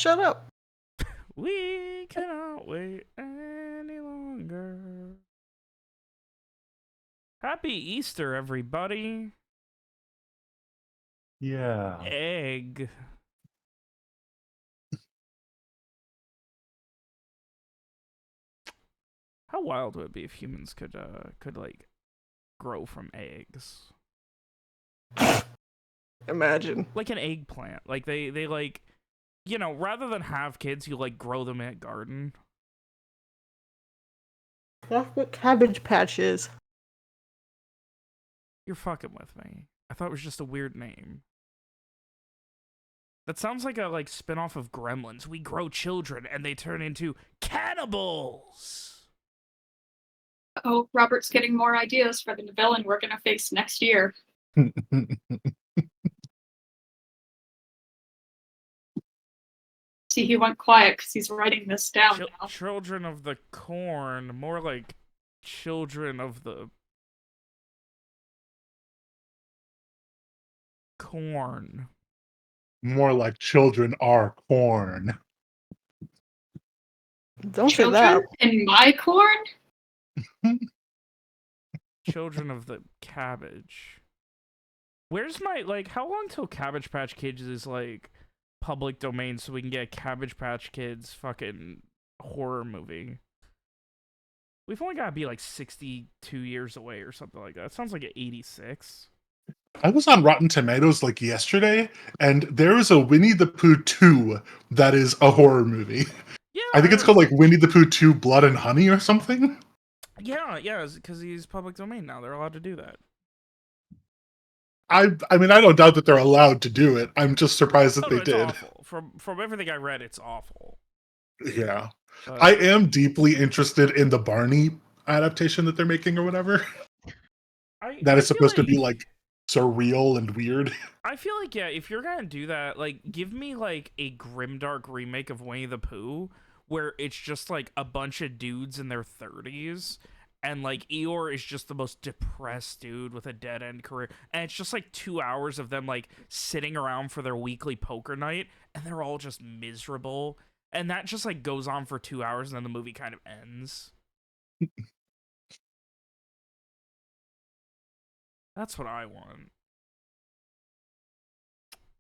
shut up. We cannot wait any longer. Happy Easter, everybody. Yeah. Egg. How wild would it be if humans could like grow from eggs? Imagine. Like an eggplant. Like they like, you know, rather than have kids, you like grow them in a garden. That's what Cabbage Patch is. You're fucking with me. I thought it was just a weird name. That sounds like a like spin-off of Gremlins. We grow children and they turn into cannibals. Oh, Robert's getting more ideas for the villain we're gonna face next year. See, he went quiet because he's writing this down now. Children of the corn. More like children of the corn. More like children are corn. Don't say Children that. in my corn? Children of the cabbage. Where's my, like, how long till Cabbage Patch Kids is, like, public domain so we can get a Cabbage Patch Kids fucking horror movie? We've only got to be, like, 62 years away or something like that. It sounds like an 86. I was on Rotten Tomatoes, like, yesterday, and there is a Winnie the Pooh 2 that is a horror movie. Yeah. I think it's called, like, Winnie the Pooh 2 Blood and Honey or something. Yeah, because he's public domain now. They're allowed to do that. I mean, I don't doubt that they're allowed to do it. I'm just surprised that they It's did. awful. From everything I read, it's awful. Yeah. But I am deeply interested in the Barney adaptation that they're making or whatever. That is supposed to be, like, surreal and weird. I feel like, yeah, if you're gonna do that, like, give me, like, a grimdark remake of Winnie the Pooh, where it's just, like, a bunch of dudes in their 30s, and, like, Eeyore is just the most depressed dude with a dead-end career, and it's just, like, 2 hours of them, like, sitting around for their weekly poker night, and they're all just miserable, and that just, like, goes on for 2 hours, and then the movie kind of ends. That's what I want.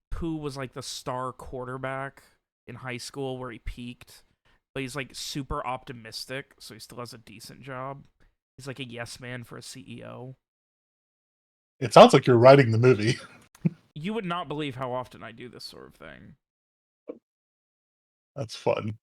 Pooh was like the star quarterback in high school where he peaked, but he's like super optimistic, so he still has a decent job. He's like a yes man for a CEO. It sounds like you're writing the movie. You would not believe how often I do this sort of thing. That's fun.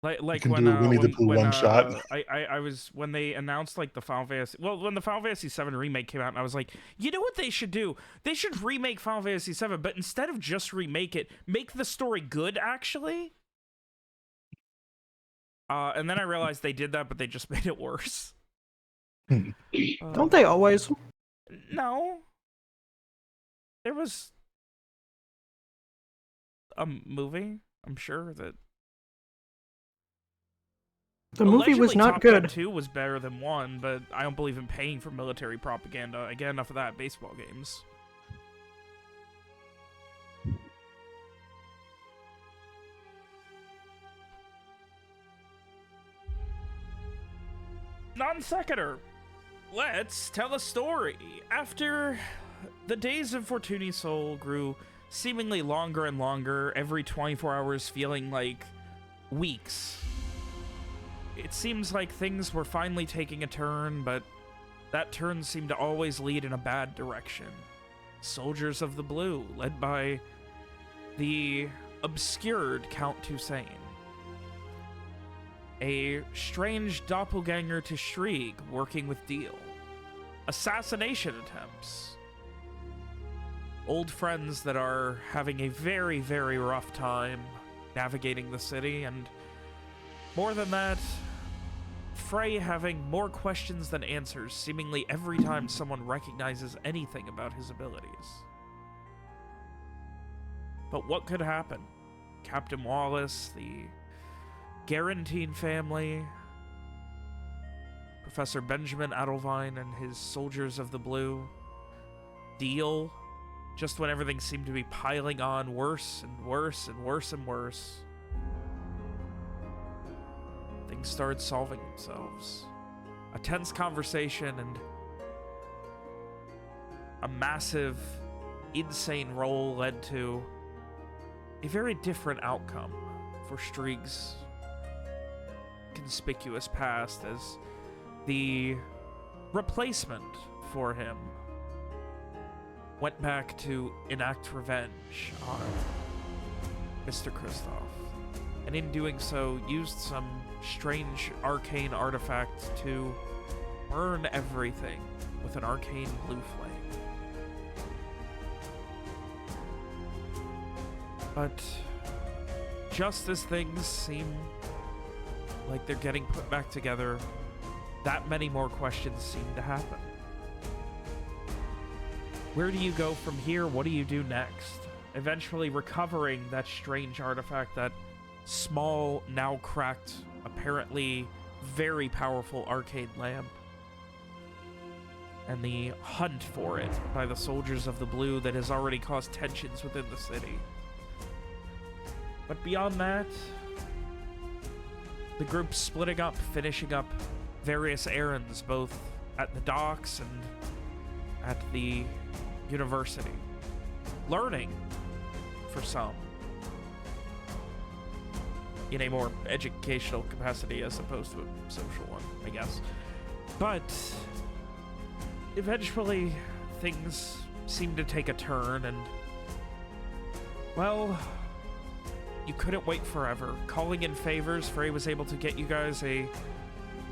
Like You can when do a Winnie the Pooh one shot. I was when they announced like the Final Fantasy, well, when the Final Fantasy VII remake came out, and I was like, you know what they should do? They should remake Final Fantasy VII, but instead of just remake it, make the story good actually. And then I realized they did that, but they just made it worse. Don't they always? No. There was a movie, I'm sure, that The movie was allegedly not Top Gun good. 2 was better than 1, but I don't believe in paying for military propaganda. I get enough of that in baseball games. Non sequitur. Let's tell a story. After the days of Fortuny's soul grew seemingly longer and longer, every 24 hours feeling like weeks. It seems like things were finally taking a turn, but that turn seemed to always lead in a bad direction. Soldiers of the Blue, led by the obscured Count Toussaint. A strange doppelganger to Shriek working with Deal. Assassination attempts. Old friends that are having a very, very rough time navigating the city, and more than that, Frey having more questions than answers seemingly every time someone recognizes anything about his abilities. But what could happen? Captain Wallace, the Garentine family, Professor Benjamin Adelvine and his Soldiers of the Blue, Deal, just when everything seemed to be piling on worse and worse and worse and worse, things started solving themselves. A tense conversation and a massive, insane roll led to a very different outcome for Strieg's conspicuous past, as the replacement for him went back to enact revenge on Mr. Kristoff, and in doing so used some strange arcane artifact to burn everything with an arcane blue flame. But just as things seem like they're getting put back together, that many more questions seem to happen. Where do you go from here? What do you do next? Eventually recovering that strange artifact, that small, now cracked, apparently very powerful arcade lamp, and the hunt for it by the soldiers of the blue that has already caused tensions within the city. But beyond that, the group splitting up, finishing up various errands, both at the docks and at the university. Learning, for some, in a more educational capacity as opposed to a social one, I guess. But eventually, things seemed to take a turn, and, well, you couldn't wait forever. Calling in favors, Frey was able to get you guys a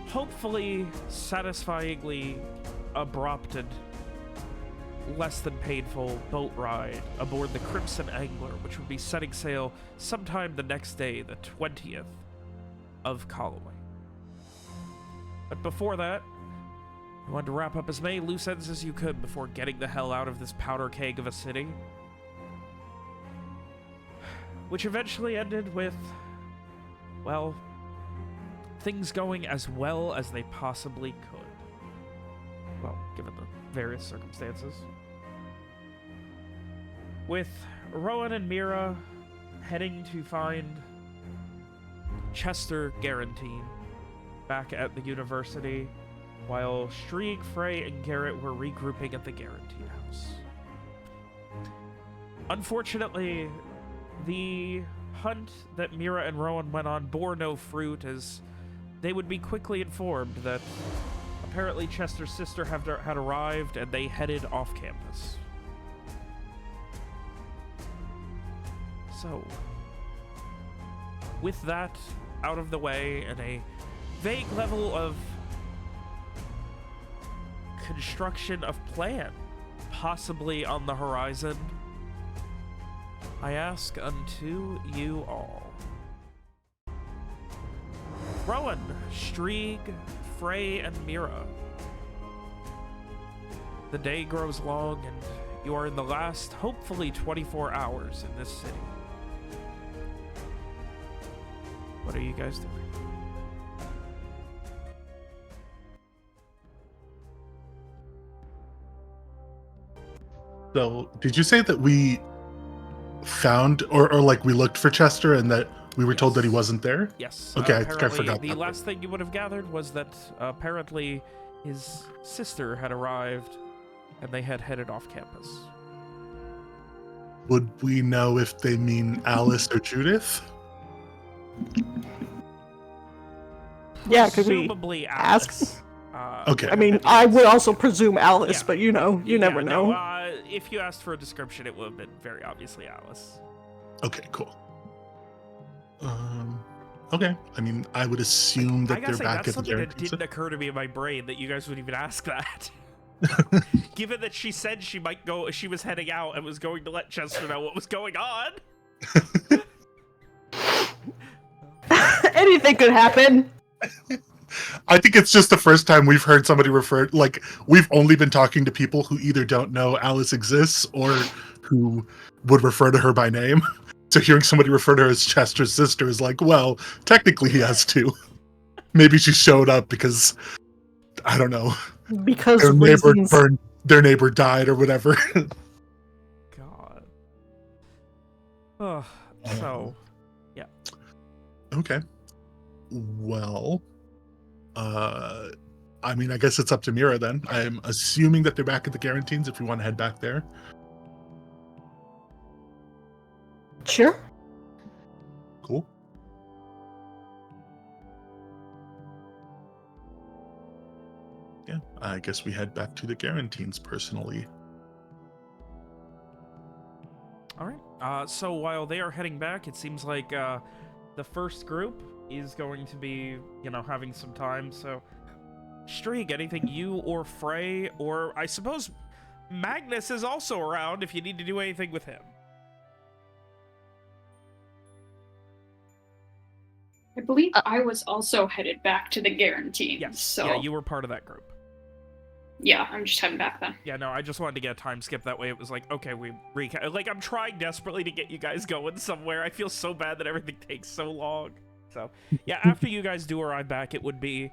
hopefully satisfyingly abrupt and less than painful boat ride aboard the Crimson Angler, which would be setting sail sometime the next day, the 20th of Callaway. But before that, you wanted to wrap up as many loose ends as you could before getting the hell out of this powder keg of a city, which eventually ended with, well, things going as well as they possibly could. Well, given the various circumstances. With Rowan and Mira heading to find Chester Garentine back at the university, while Strieg, Frey, and Garett were regrouping at the Garentine house. Unfortunately, the hunt that Mira and Rowan went on bore no fruit, as they would be quickly informed that apparently Chester's sister had arrived and they headed off campus. So, with that out of the way and a vague level of construction of plan possibly on the horizon, I ask unto you all. Rowan, Strieg, Frey, and Mira. The day grows long, and you are in the last, hopefully, 24 hours in this city. What are you guys doing? So, did you say that we found, or like we looked for Chester and that we were told that he wasn't there? Yes. Okay, I think I forgot the that last thing you would have gathered was that apparently his sister had arrived and they had headed off campus. Would we know if they mean Alice or Judith? Yeah, could we Presumably ask? Alice. Okay. I mean, I would also presume Alice, Yeah. but you know, you never know. No, if you asked for a description, it would have been very obviously Alice. Okay, cool. Okay. I mean, I would assume I that gotta they're say, back that's at the something that Garrett didn't occur to me in my brain, that you guys would even ask that. Given that she said she might go, she was heading out and was going to let Chester know what was going on. Anything could happen. I think it's just the first time we've heard somebody refer, like, we've only been talking to people who either don't know Alice exists or who would refer to her by name. So hearing somebody refer to her as Chester's sister is like, well, technically he has to. Maybe she showed up because, I don't know, Because their neighbor reasons. their neighbor died or whatever. Oh, so, yeah. Okay. Well, I mean, I guess it's up to Mira then. I'm assuming that they're back at the Garantines if we want to head back there. Sure. Cool. Yeah, I guess we head back to the Garantines personally. All right. So while they are heading back, it seems like the first group is going to be, having some time. So, Streak, anything you or Frey, or I suppose Magnus is also around if you need to do anything with him. I believe I was also headed back to the Garantines. Yes. So Yeah, you were part of that group. yeah, I'm just heading back then. Yeah, no, I just wanted to get a time skip. That way it was like, okay, we recap. Like, I'm trying desperately to get you guys going somewhere. I feel so bad that everything takes so long. So, yeah, after you guys do arrive back, it would be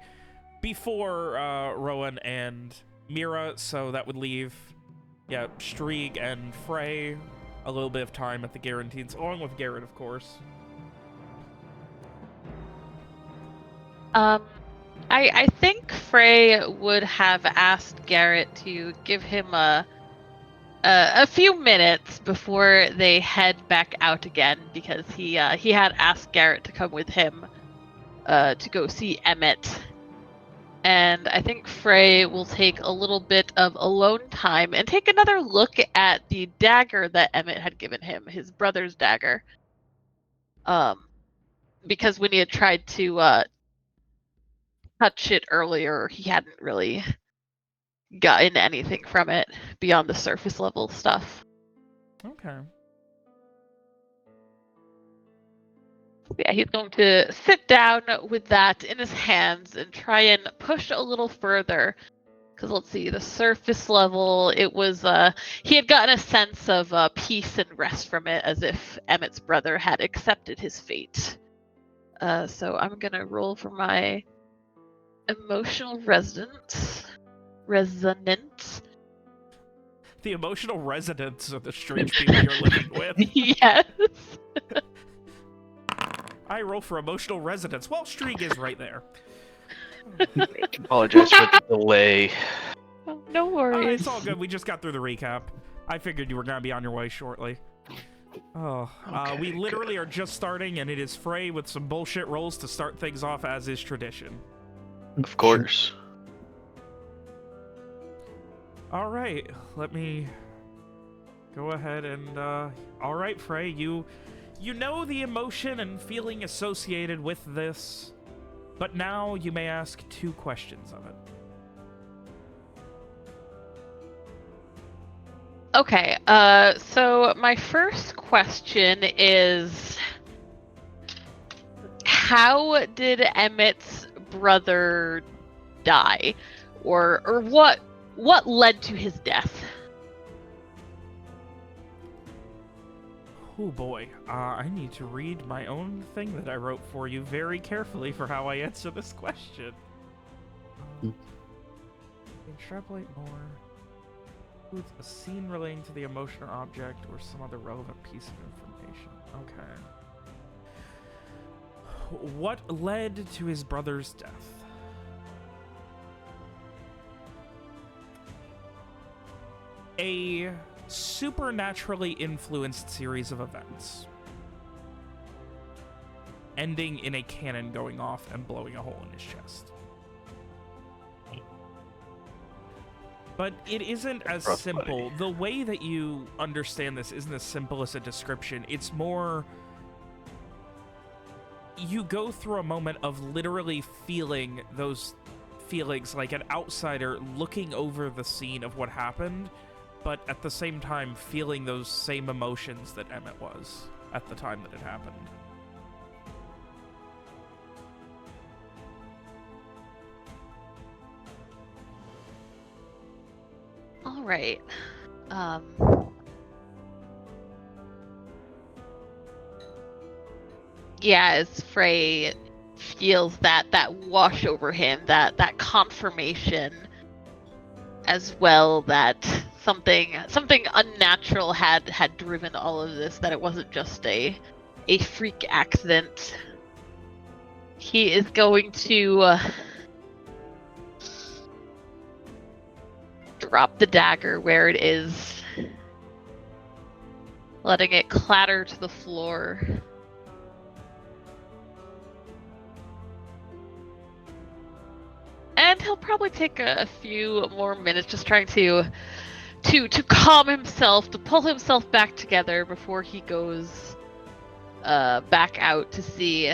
before Rowan and Mira, so that would leave, yeah, Streak and Frey a little bit of time at the Garantines, along with Garrett, of course. I think Frey would have asked Garrett to give him a few minutes before they head back out again, because he had asked Garrett to come with him to go see Emmett. And I think Frey will take a little bit of alone time and take another look at the dagger that Emmett had given him, his brother's dagger. Because when he had tried to touch it earlier, he hadn't really gotten anything from it beyond the surface level stuff. Okay. Yeah, he's going to sit down with that in his hands and try and push a little further. Because let's see, the surface level, it was, he had gotten a sense of peace and rest from it, as if Emmett's brother had accepted his fate. So I'm going to roll for my emotional resonance. The emotional resonance of the strange people you're living with. Yes. I roll for emotional resonance. Well, Streak is right there. Apologize for the delay. Oh, no worries. It's all good. We just got through the recap. I figured you were going to be on your way shortly. Oh, Okay, we literally are just starting, and it is Frey with some bullshit rolls to start things off, as is tradition. Of course. All right, let me go ahead and, all right, Frey, you know the emotion and feeling associated with this, but now you may ask 2 questions of it. Okay, so my first question is, how did Emmett's brother die? Or what led to his death? Oh boy, I need to read my own thing that I wrote for you very carefully for how I answer this question. Extrapolate more. Includes a scene relating to the emotion or object or some other relevant piece of information. Okay. What led to his brother's death? A supernaturally influenced series of events, ending in a cannon going off and blowing a hole in his chest. But it isn't as simple. The way that you understand this isn't as simple as a description. It's more, you go through a moment of literally feeling those feelings like an outsider looking over the scene of what happened, but at the same time feeling those same emotions that Emmett was at the time that it happened. All right. Yeah, as Frey feels that wash over him, that confirmation, as well that something unnatural had driven all of this, that it wasn't just a freak accident. He is going to drop the dagger where it is, letting it clatter to the floor. And he'll probably take a few more minutes just trying to calm himself, to pull himself back together before he goes back out to see,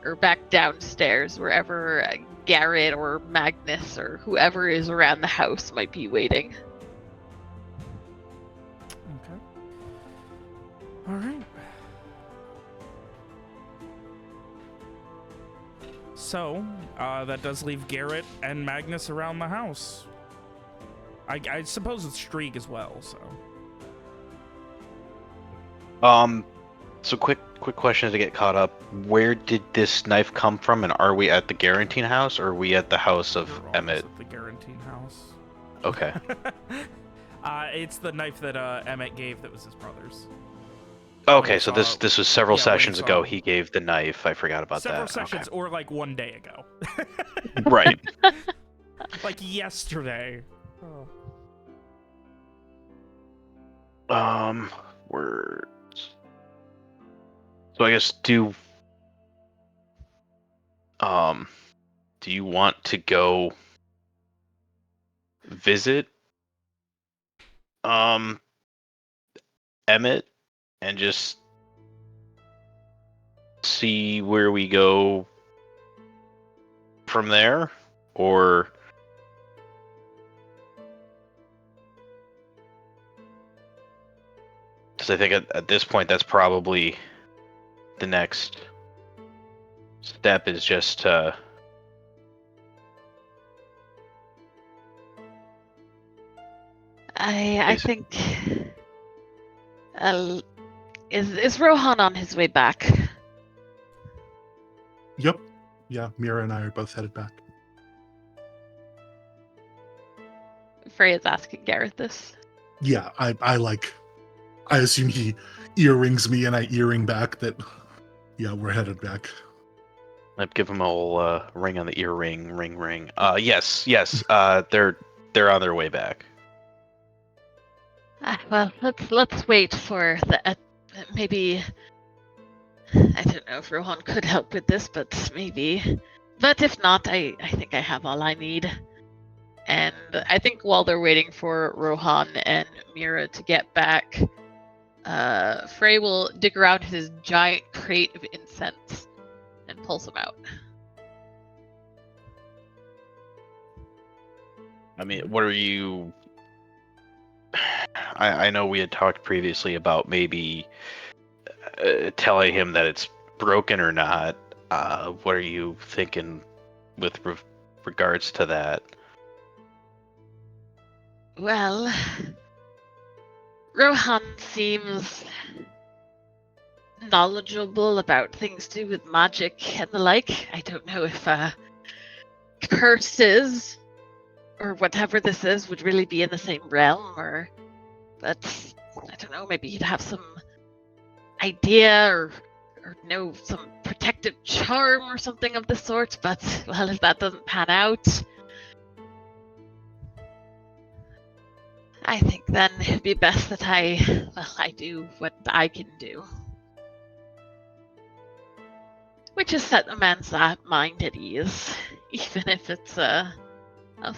or back downstairs, wherever Garrett or Magnus or whoever is around the house might be waiting. Okay. All right. So, that does leave Garrett and Magnus around the house. I suppose it's Streak as well, so. So quick question to get caught up. Where did this knife come from, and are we at the Garantine house, or are we at the house of We're Emmett? almost at the Garantine house. Okay. It's the knife that Emmett gave that was his brother's. Okay, so this was several yeah, when he sessions saw ago. him. He gave the knife. I forgot about Several that. sessions, or like one day ago. Okay. Right. Like yesterday. Oh. Words. So I guess do you want to go visit Emmett and just see where we go from there, or because I think at this point that's probably the next step, is just to I think is Rohan on his way back? Yep. Yeah, Mira and I are both headed back. Frey is asking Garrett this. Yeah, I assume he earrings me and I earring back that, yeah, we're headed back. I'd give him a little ring on the ear, ring. Yes. They're on their way back. Well, let's wait for the maybe. I don't know if Rohan could help with this, but maybe. But if not, I think I have all I need. And I think while they're waiting for Rohan and Mira to get back, Frey will dig around his giant crate of incense and pull some out. I mean, what are you? I know we had talked previously about maybe telling him that it's broken or not. What are you thinking with regards to that? Well, Rohan seems knowledgeable about things to do with magic and the like. I don't know if curses or whatever this is would really be in the same realm, but I don't know, maybe he'd have some idea or know some protective charm or something of the sort, but well, if that doesn't pan out, I think then it'd be best that I do what I can do. Which is set a man's mind at ease, even if it's a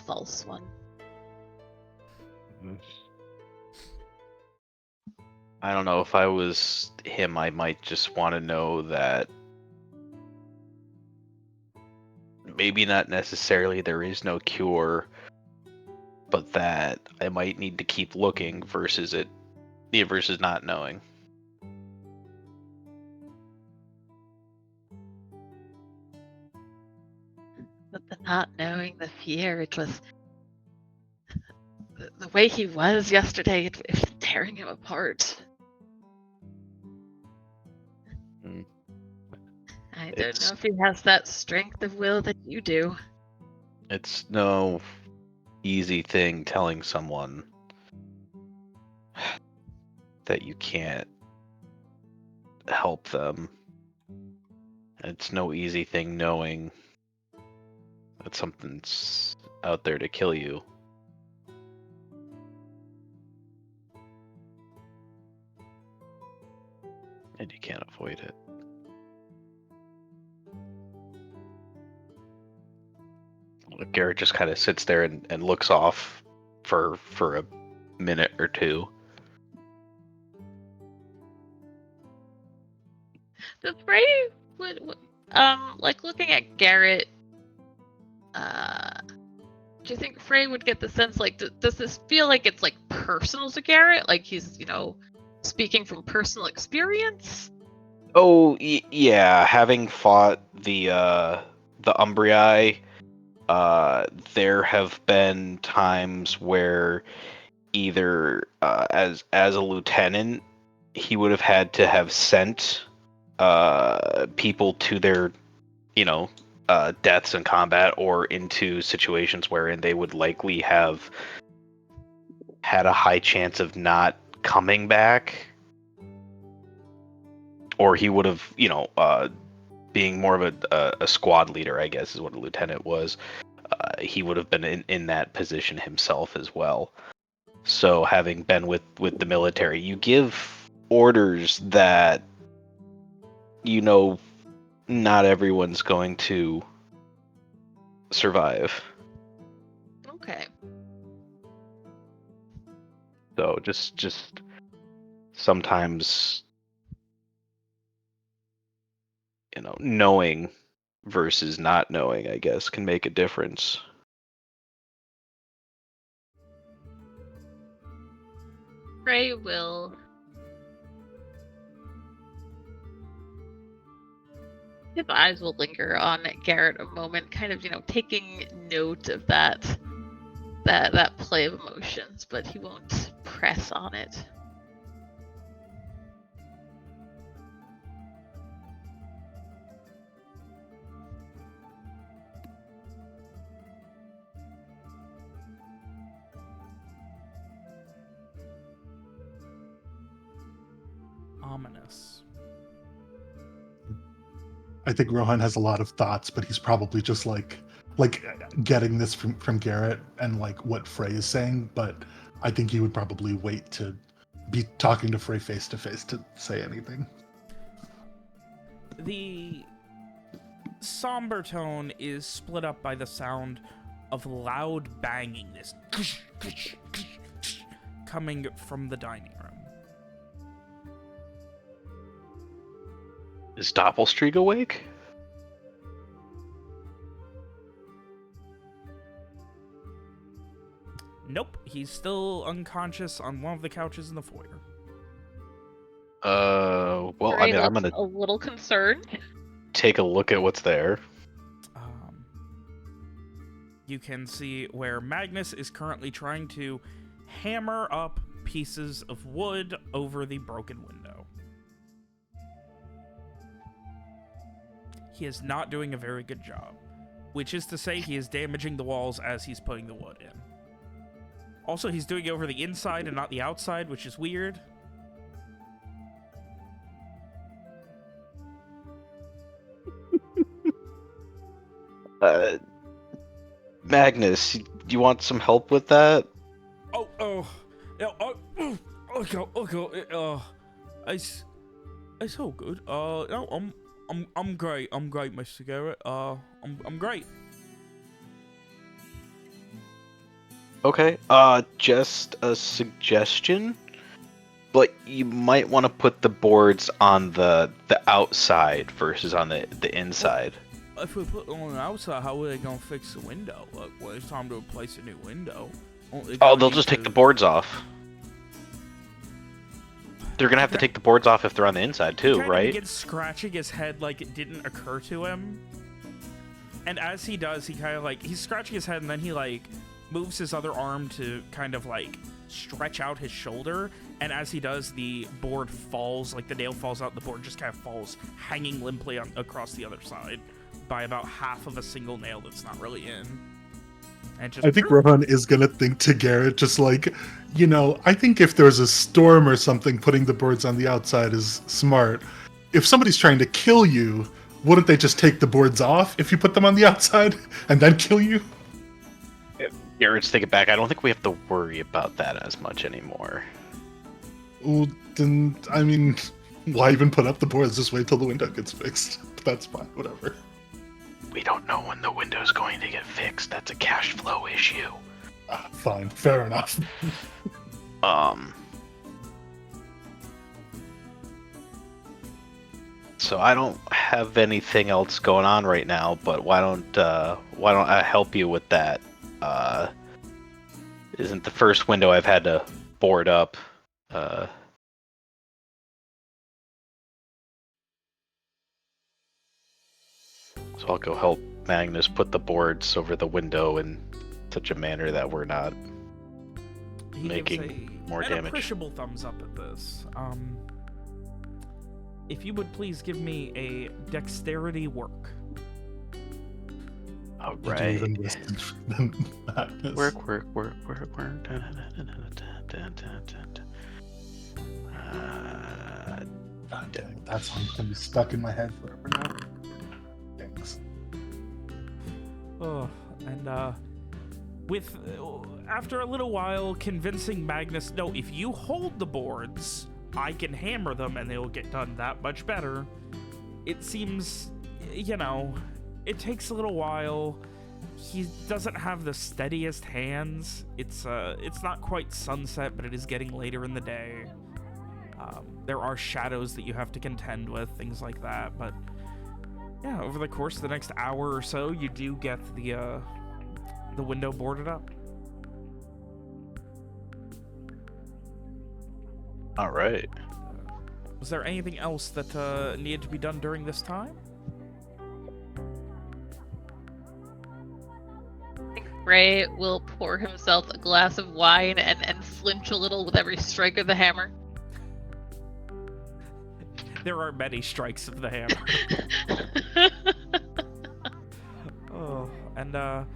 false one. I don't know, if I was him, I might just want to know that maybe not necessarily there is no cure, but that I might need to keep looking versus not knowing. But the not knowing, the fear, it was the way he was yesterday, it was tearing him apart. I don't know if he has that strength of will that you do. It's no easy thing telling someone that you can't help them. It's no easy thing knowing that something's out there to kill you. And you can't avoid it. Garrett just kind of sits there and looks off for a minute or two. Does Frey like looking at Garrett? Do you think Frey would get the sense like does this feel like it's like personal to Garrett? Like he's speaking from personal experience? Oh yeah, having fought the Umbrii, there have been times where either as a lieutenant he would have had to have sent people to their deaths in combat or into situations wherein they would likely have had a high chance of not coming back, or he would have being more of a squad leader, I guess is what a lieutenant was, he would have been in that position himself as well. So having been with the military, you give orders that not everyone's going to survive. Okay. So just sometimes knowing versus not knowing, I guess, can make a difference. Frey will his eyes will linger on Garrett a moment, kind of, taking note of that play of emotions, but he won't press on it. Ominous. I think Rohan has a lot of thoughts, but he's probably just like getting this from Garrett and like what Frey is saying. But I think he would probably wait to be talking to Frey face to face to say anything. The somber tone is split up by the sound of loud banging, this coming from the dining room. Is Doppelstreak awake? Nope, he's still unconscious on one of the couches in the foyer. Well, Frey I'm looks gonna a little concerned. take a look at what's there. You can see where Magnus is currently trying to hammer up pieces of wood over the broken window. He is not doing a very good job, which is to say he is damaging the walls as he's putting the wood in. Also, he's doing it over the inside and not the outside, which is weird. Magnus, do you want some help with that? It's all good. No, I'm great. I'm great, Mr. Garrett. I'm great. Okay. Just a suggestion, but you might want to put the boards on the outside versus on the inside. If we put them on the outside, how are they gonna fix the window? Like, when it's time to replace a new window? They'll just take the boards off. They're gonna have to take the boards off if they're on the inside too, right? He begins scratching his head like it didn't occur to him. And as he does, he kind of he's scratching his head and then he moves his other arm to kind of stretch out his shoulder. And as he does, the board falls, the nail falls out, the board just kind of falls, hanging limply across the other side by about half of a single nail that's not really in. And just I think Rohan is gonna think to Garrett, just like, I think if there's a storm or something, putting the boards on the outside is smart. If somebody's trying to kill you, wouldn't they just take the boards off if you put them on the outside and then kill you? Garrett's take it back. I don't think we have to worry about that as much anymore. Well, then, I mean, why even put up the boards? Just wait till the window gets fixed. That's fine, whatever. We don't know when the window's going to get fixed. That's a cash flow issue. Fine, fair enough. So I don't have anything else going on right now, but why don't I help you with that? Isn't the first window I've had to board up. So I'll go help Magnus put the boards over the window in such a manner that we're not he making more an damage. Appreciable thumbs up at this. If you would please give me a dexterity work. All You do right. even listen to Magnus. Work. God dang it, that song's gonna be stuck in my head forever now. Thanks. Oh, and after a little while, convincing Magnus, no, if you hold the boards, I can hammer them and they'll get done that much better. It seems, it takes a little while. He doesn't have the steadiest hands. It's not quite sunset, but it is getting later in the day. There are shadows that you have to contend with, things like that, but yeah, over the course of the next hour or so, you do get the window boarded up. All right. Was there anything else that needed to be done during this time? Frey will pour himself a glass of wine and flinch a little with every strike of the hammer. There are many strikes of the hammer. Oh, and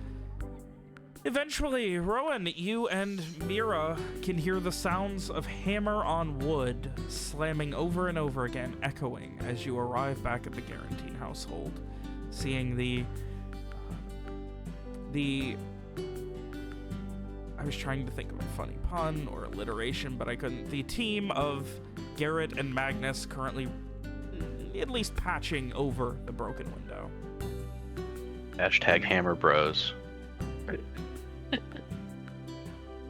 eventually, Rowan, you and Mira can hear the sounds of hammer on wood slamming over and over again, echoing as you arrive back at the Garantine household, seeing the I was trying to think of a funny pun or alliteration, but I couldn't. The team of Garrett and Magnus currently at least patching over the broken window. Hashtag Hammer Bros.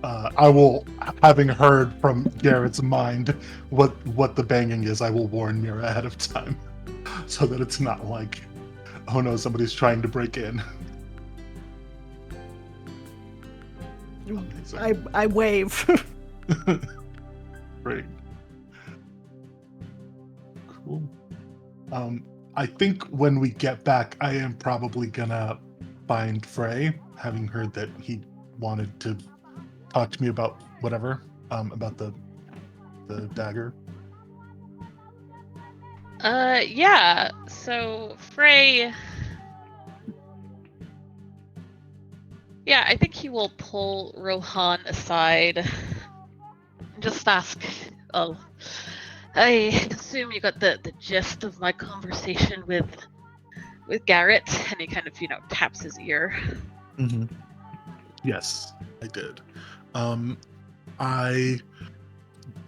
I will, having heard from Garrett's mind what the banging is, I will warn Mira ahead of time, so that it's not like, oh no, somebody's trying to break in. I wave. Great. Cool. I think when we get back, I am probably gonna find Frey, having heard that he wanted to talk to me about whatever, about the dagger. Yeah. So Frey. Yeah, I think he will pull Rohan aside and just ask, oh, I assume you got the gist of my conversation with Garrett, and he kind of, taps his ear. Mm-hmm. Yes, I did. I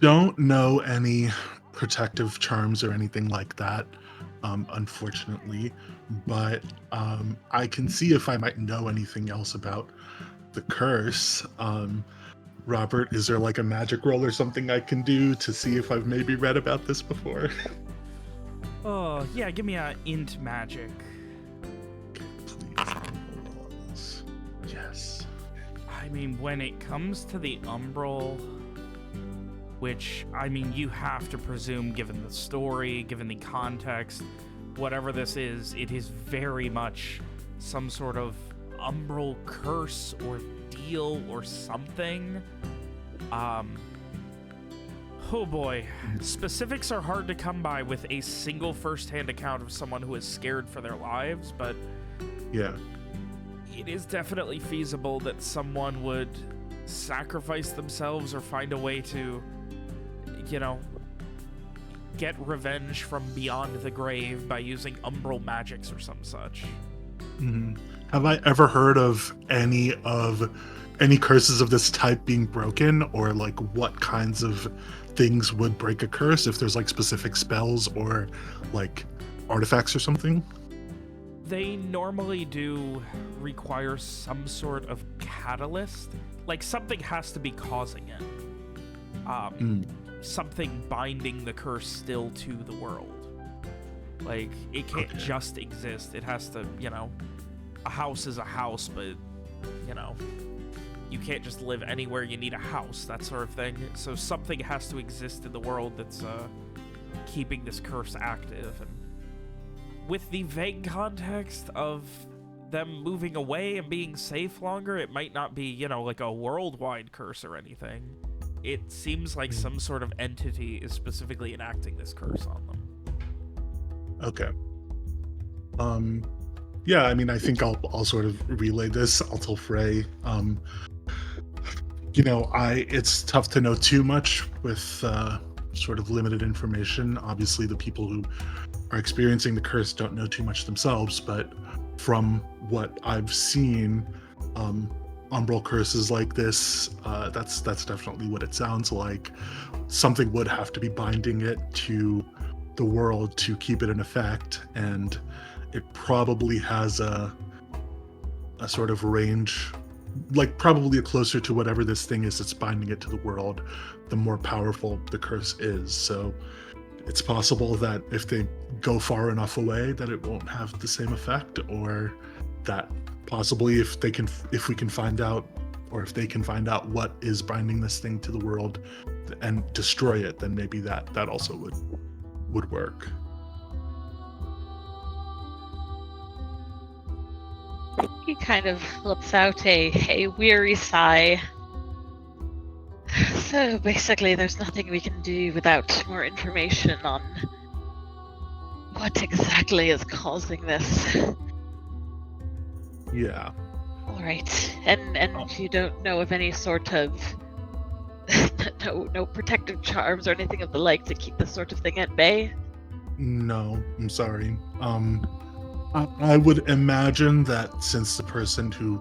don't know any protective charms or anything like that, unfortunately, but I can see if I might know anything else about the curse. Robert, is there like a magic roll or something I can do to see if I've maybe read about this before? Oh, yeah, give me a int magic. Please. Yes. I mean, when it comes to the umbral, which, I mean, you have to presume, given the story, given the context, whatever this is, it is very much some sort of umbral curse or deal or something. Oh boy. Specifics are hard to come by with a single first-hand account of someone who is scared for their lives, but Yeah. it is definitely feasible that someone would sacrifice themselves or find a way to, you know, get revenge from beyond the grave by using umbral magics or some such. Mhm. Have I ever heard of any curses of this type being broken, or like what kinds of things would break a curse, if there's like specific spells or like artifacts or something? They normally do require some sort of catalyst. Like, something has to be causing it. Something binding the curse still to the world. Like, it can't just exist. It has to, you know, a house is a house, but, you know, you can't just live anywhere. You need a house, that sort of thing. So something has to exist in the world that's keeping this curse active. And with the vague context of them moving away and being safe longer, it might not be, you know, like a worldwide curse or anything. It seems like some sort of entity is specifically enacting this curse on them. Okay. Yeah, I mean, I think I'll sort of relay this. I'll tell Frey. You know, it's tough to know too much with sort of limited information. Obviously, the people who are experiencing the curse don't know too much themselves, but from what I've seen, umbral curses like this, that's definitely what it sounds like. Something would have to be binding it to the world to keep it in effect, and it probably has a sort of range, like probably closer to whatever this thing is that's binding it to the world, the more powerful the curse is. So it's possible that if they go far enough away that it won't have the same effect, or that possibly if we can find out, or if they can find out what is binding this thing to the world and destroy it, then maybe that also would work. He kind of lets out a weary sigh. So basically, there's nothing we can do without more information on what exactly is causing this. Yeah. All right, and you don't know of any sort of no protective charms or anything of the like to keep this sort of thing at bay? No, I'm sorry. I would imagine that since the person who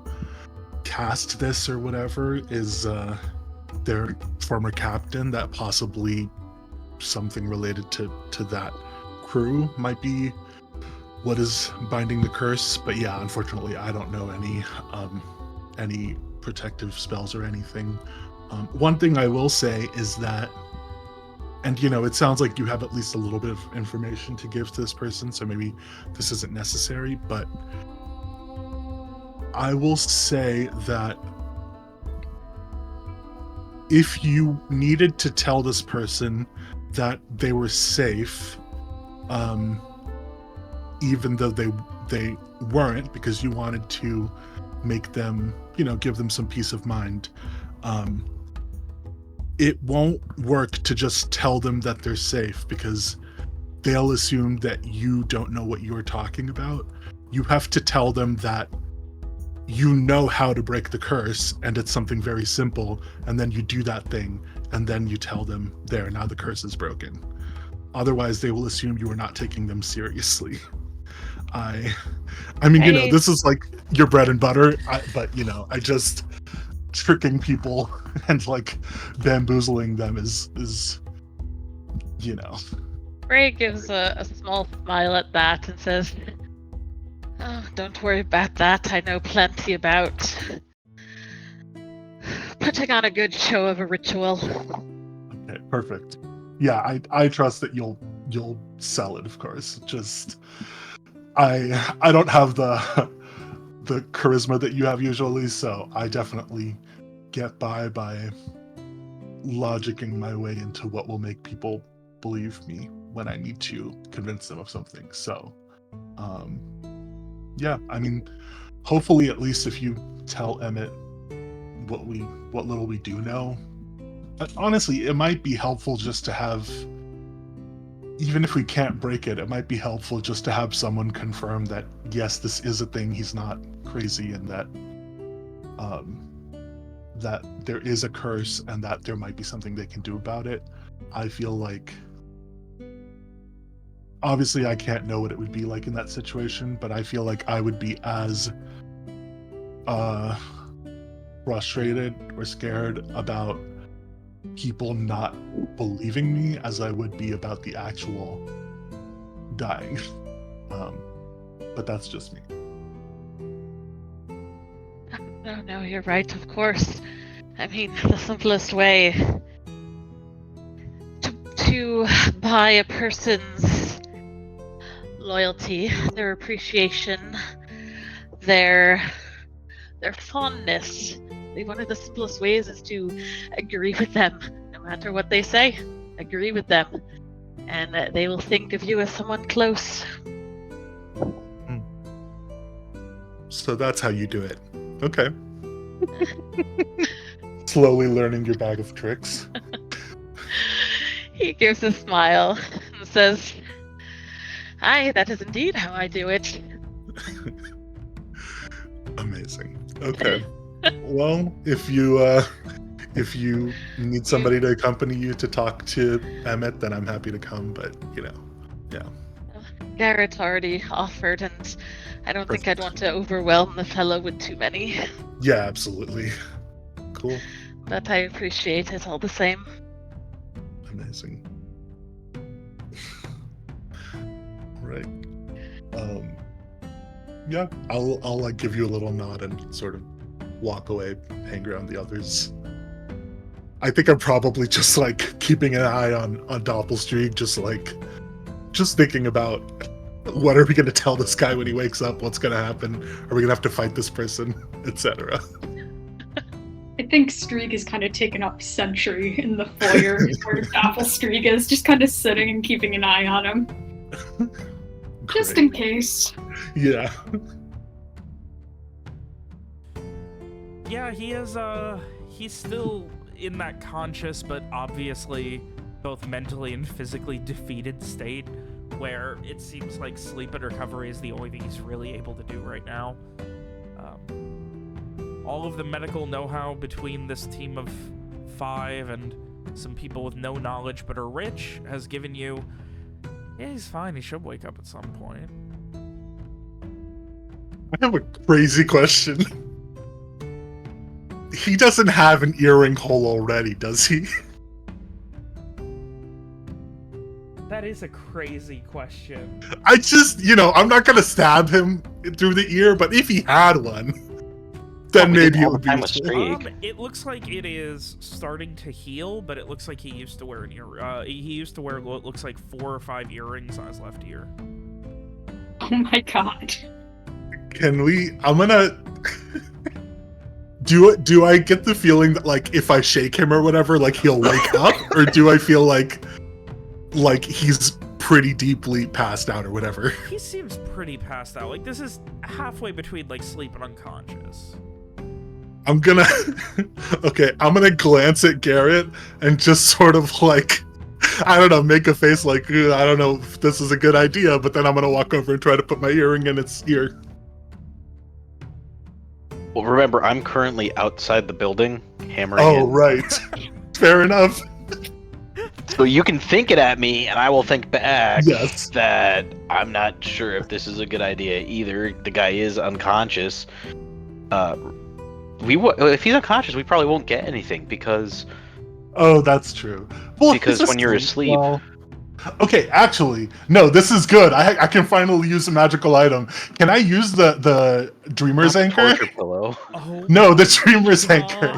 cast this or whatever is their former captain, that possibly something related to that crew might be what is binding the curse. But yeah, unfortunately, I don't know any protective spells or anything. One thing I will say is that, and you know, it sounds like you have at least a little bit of information to give to this person, so maybe this isn't necessary, but I will say that if you needed to tell this person that they were safe, even though they weren't, because you wanted to make them, you know, give them some peace of mind, it won't work to just tell them that they're safe, because they'll assume that you don't know what you're talking about. You have to tell them that you know how to break the curse, and it's something very simple, and then you do that thing, and then you tell them, there, now the curse is broken. Otherwise, they will assume you are not taking them seriously. I mean, you know, this is like your bread and butter, but, you know, I just... tricking people and like bamboozling them is you know. Frey gives a small smile at that and says, "Oh, don't worry about that. I know plenty about putting on a good show of a ritual." Okay, perfect. Yeah, I trust that you'll sell it, of course. Just I don't have the charisma that you have usually, so I definitely get by logicking my way into what will make people believe me when I need to convince them of something. So yeah, I mean, hopefully at least if you tell Emmett what little we do know, honestly, it might be helpful just to have even if we can't break it, it might be helpful just to have someone confirm that yes, this is a thing. He's not crazy, and that that there is a curse, and that there might be something they can do about it. I feel like, obviously, I can't know what it would be like in that situation, but I feel like I would be as frustrated or scared about people not believing me as I would be about the actual dying. But that's just me. No, you're right, of course. I mean, the simplest way to buy a person's loyalty, their appreciation, their fondness. One of the simplest ways is to agree with them, no matter what they say. Agree with them, and they will think of you as someone close. So that's how you do it. Okay. Slowly learning your bag of tricks. He gives a smile and says, "Aye, that is indeed how I do it." Amazing. Okay. Well, if you need somebody to accompany you to talk to Emmett, then I'm happy to come, but yeah. Garrett already offered, and I don't think I'd want to overwhelm the fellow with too many. Yeah, absolutely. Cool. But I appreciate it all the same. Amazing. Right. Yeah, I'll like give you a little nod and sort of walk away, hang around the others. I think I'm probably just like keeping an eye on Doppelstreak, just thinking about what are we going to tell this guy when he wakes up? What's going to happen? Are we going to have to fight this person, etc.? I think Streak is kind of taken up sentry in the foyer where Doppelstreak is, just kind of sitting and keeping an eye on him. Just in case. Yeah. Yeah, he is, he's still in that conscious, but obviously both mentally and physically defeated state, where it seems like sleep and recovery is the only thing he's really able to do right now. All of the medical know-how between this team of 5 and some people with no knowledge but are rich has given you, yeah, he's fine, he should wake up at some point. I have a crazy question. He doesn't have an earring hole already, does he? That is a crazy question. I just, I'm not gonna stab him through the ear, but if he had one, then maybe it would be useful. It looks like it is starting to heal, but it looks like he used to wear an ear. He used to wear what looks like 4 or 5 earrings on his left ear. Oh my god. Can we? I'm gonna. Do I get the feeling that like if I shake him or whatever, like he'll wake up, or do I feel like he's pretty deeply passed out or whatever? He seems pretty passed out. Like this is halfway between like sleep and unconscious. I'm gonna glance at Garrett and just sort of like, I don't know, make a face like, I don't know if this is a good idea, but then I'm gonna walk over and try to put my earring in its ear. Well, remember, I'm currently outside the building, hammering Oh, in. right. Fair enough. So you can think it at me, and I will think back Yes. that I'm not sure if this is a good idea either. The guy is unconscious. If he's unconscious, we probably won't get anything because... Oh, that's true. Well, because when you're asleep... Well, okay, actually, no, this is good. I can finally use a magical item. Can I use the Dreamer's Anchor? Torture pillow. Oh No, the Dreamer's God. Anchor.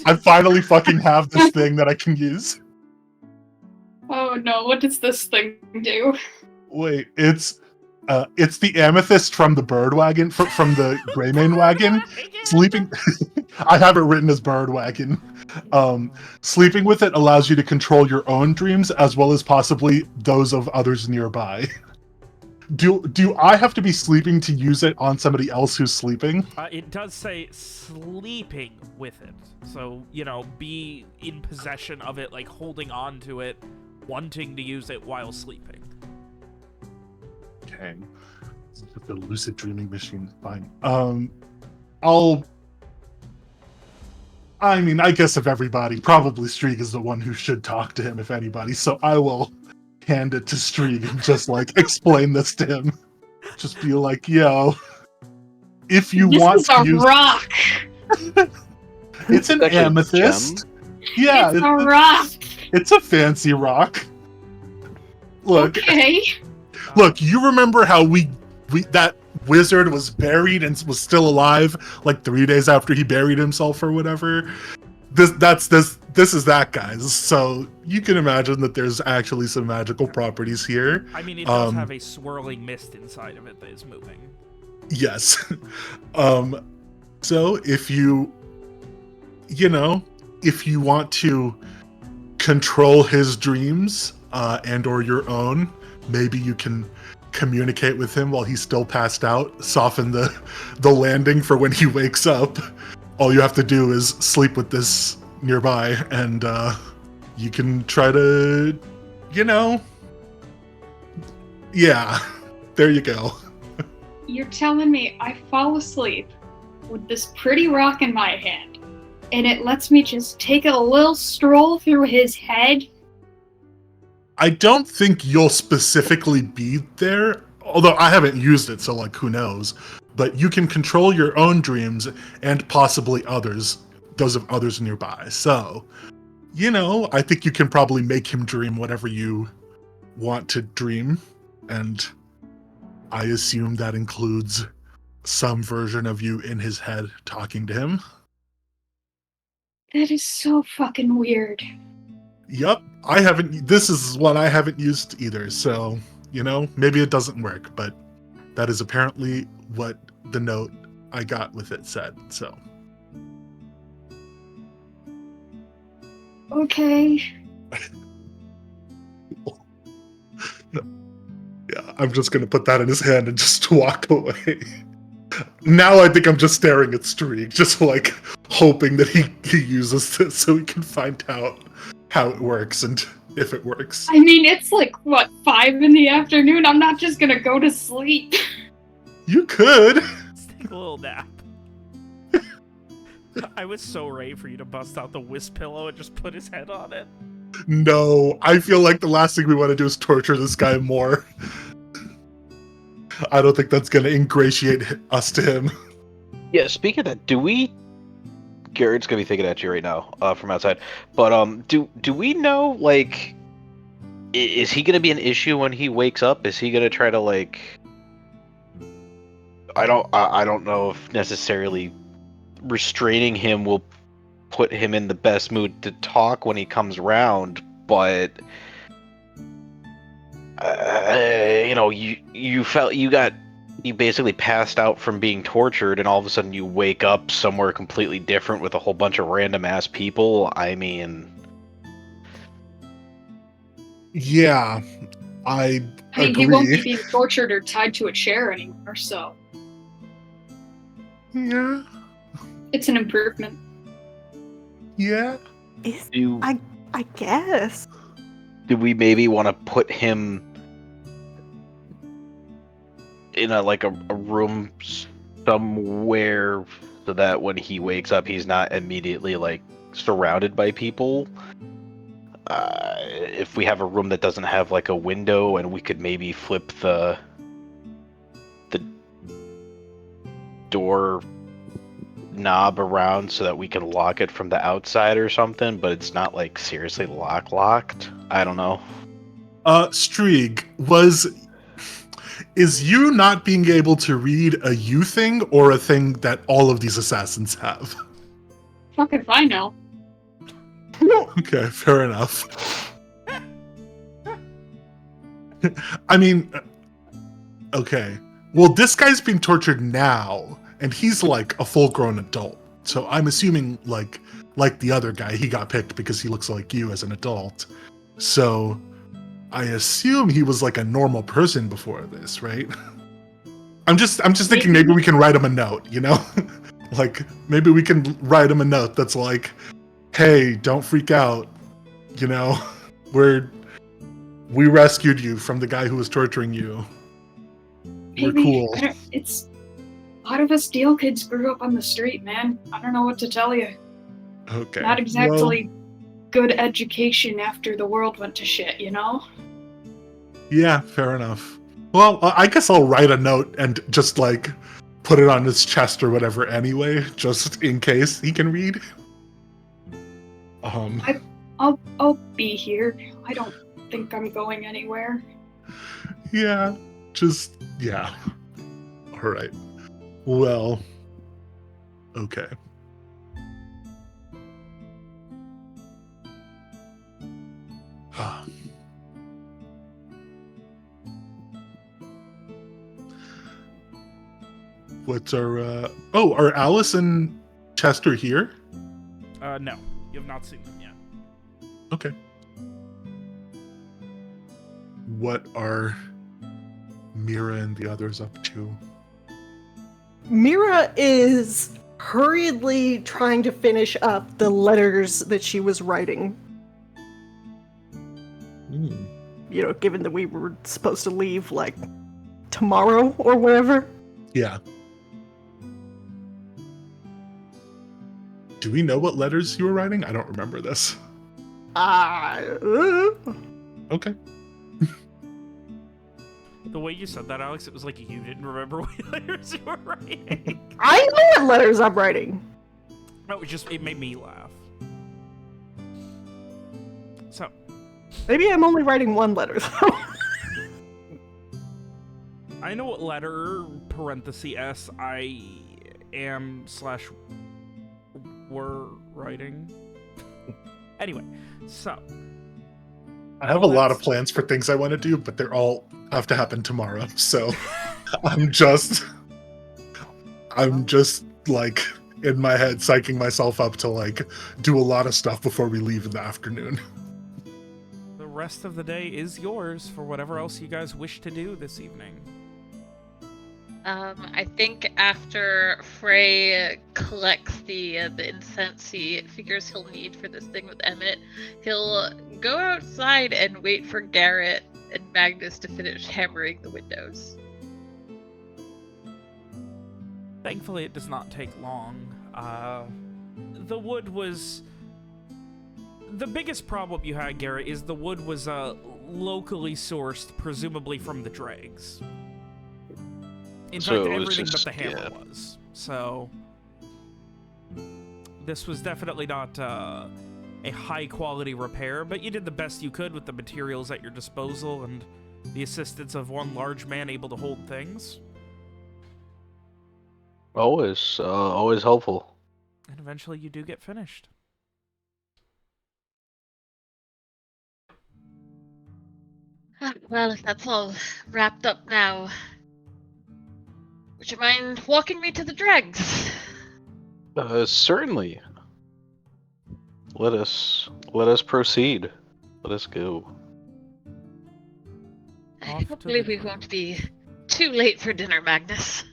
I finally fucking have this thing that I can use. Oh no, what does this thing do? Wait, it's the amethyst from the bird wagon, from the Greymane wagon. Sleeping, I have it written as bird wagon. Sleeping with it allows you to control your own dreams as well as possibly those of others nearby. Do I have to be sleeping to use it on somebody else who's sleeping? It does say sleeping with it. So, be in possession of it, like holding on to it wanting to use it while sleeping. Okay. The lucid dreaming machine, fine. I guess of everybody, probably Strieg is the one who should talk to him, if anybody. So I will hand it to Strieg and just explain this to him. Just be like, yo, if you want This is a to use, rock. it's an Actually, amethyst. Yeah, It's a rock. it's a fancy rock. Look, Okay. look, you remember how we that wizard was buried and was still alive 3 days after he buried himself or whatever? This is that, guys. So you can imagine that there's actually some magical properties here. I mean, it does have a swirling mist inside of it that is moving. Yes. So if you want to control his dreams and or your own, maybe you can communicate with him while he's still passed out, soften the landing for when he wakes up. All you have to do is sleep with this nearby, and you can try to, yeah, there you go. You're telling me I fall asleep with this pretty rock in my hand, and it lets me just take a little stroll through his head? I don't think you'll specifically be there, although I haven't used it, so who knows. But you can control your own dreams and possibly others, those of others nearby. So, I think you can probably make him dream whatever you want to dream. And I assume that includes some version of you in his head talking to him. That is so fucking weird. Yup, this is one I haven't used either, so, maybe it doesn't work, but that is apparently what the note I got with it said, so. Okay. Yeah, I'm just gonna put that in his hand and just walk away. Now I think I'm just staring at Strieg, just hoping that he uses this so he can find out how it works and if it works. I mean, it's 5 in the afternoon? I'm not just gonna go to sleep. You could. Let's take a little nap. I was so ready for you to bust out the wisp pillow and just put his head on it. No, I feel like the last thing we want to do is torture this guy more. I don't think that's going to ingratiate us to him. Yeah, speaking of that, Garrett's gonna be thinking at you right now, from outside. But do we know, is he gonna be an issue when he wakes up? Is he gonna try to I don't know if necessarily restraining him will put him in the best mood to talk when he comes around, but you basically passed out from being tortured, and all of a sudden you wake up somewhere completely different with a whole bunch of random ass people. I mean, yeah, I He agree. won't be being tortured or tied to a chair anymore, so Yeah, it's an improvement. yeah. I guess. do we maybe want to put him in a room somewhere so that when he wakes up he's not immediately surrounded by people? If we have a room that doesn't have a window, and we could maybe flip the door knob around so that we can lock it from the outside or something, but it's not seriously locked. I don't know. Strieg, is you not being able to read a you thing or a thing that all of these assassins have? Fuck if I know. Okay, fair enough. I mean, okay. Well, this guy's being tortured now, and he's a full-grown adult. So I'm assuming, like the other guy, he got picked because he looks like you as an adult. So I assume he was a normal person before this, right? I'm just thinking maybe we can write him a note, maybe we can write him a note that's hey, don't freak out, we're We rescued you from the guy who was torturing you. We're Maybe, cool. it's... A lot of us Deal kids grew up on the street, man. I don't know what to tell you. Okay. Not exactly good education after the world went to shit, you know? Yeah, fair enough. Well, I guess I'll write a note and just, like, put it on his chest or whatever anyway, just in case he can read. I'll be here. I don't think I'm going anywhere. Yeah, yeah. All right. Well, okay. What's our, are Alice and Chester here? No. You have not seen them yet. Okay. What are Mira and the others up to? Mira is hurriedly trying to finish up the letters that she was writing. You know, given that we were supposed to leave, like, tomorrow or whatever. Yeah. Do we know what letters you were writing? I don't remember this. Okay. The way you said that, Alex, it was like you didn't remember what letters you were writing. I know what letters I'm writing. No, it made me laugh. So. Maybe I'm only writing one letter, though. I know what letter, parenthesis S, I am / were writing. Anyway, so. I have a lot of plans for things I want to do, but they're all have to happen tomorrow. So I'm just like in my head psyching myself up to like do a lot of stuff before we leave in the afternoon. The rest of the day is yours for whatever else you guys wish to do this evening. I think after Frey collects the incense he figures he'll need for this thing with Emmett, he'll go outside and wait for Garett and Magnus to finish hammering the windows. Thankfully, it does not take long. The wood was... The biggest problem you had, Garett, is the wood was locally sourced, presumably from the dregs. In fact, everything but the hammer was. So, this was definitely not a high-quality repair, but you did the best you could with the materials at your disposal and the assistance of one large man able to hold things. Always helpful. And eventually you do get finished. Well, if that's all wrapped up now, would you mind walking me to the dregs? Certainly. Let us proceed. Let us go. I don't believe we won't be too late for dinner, Magnus.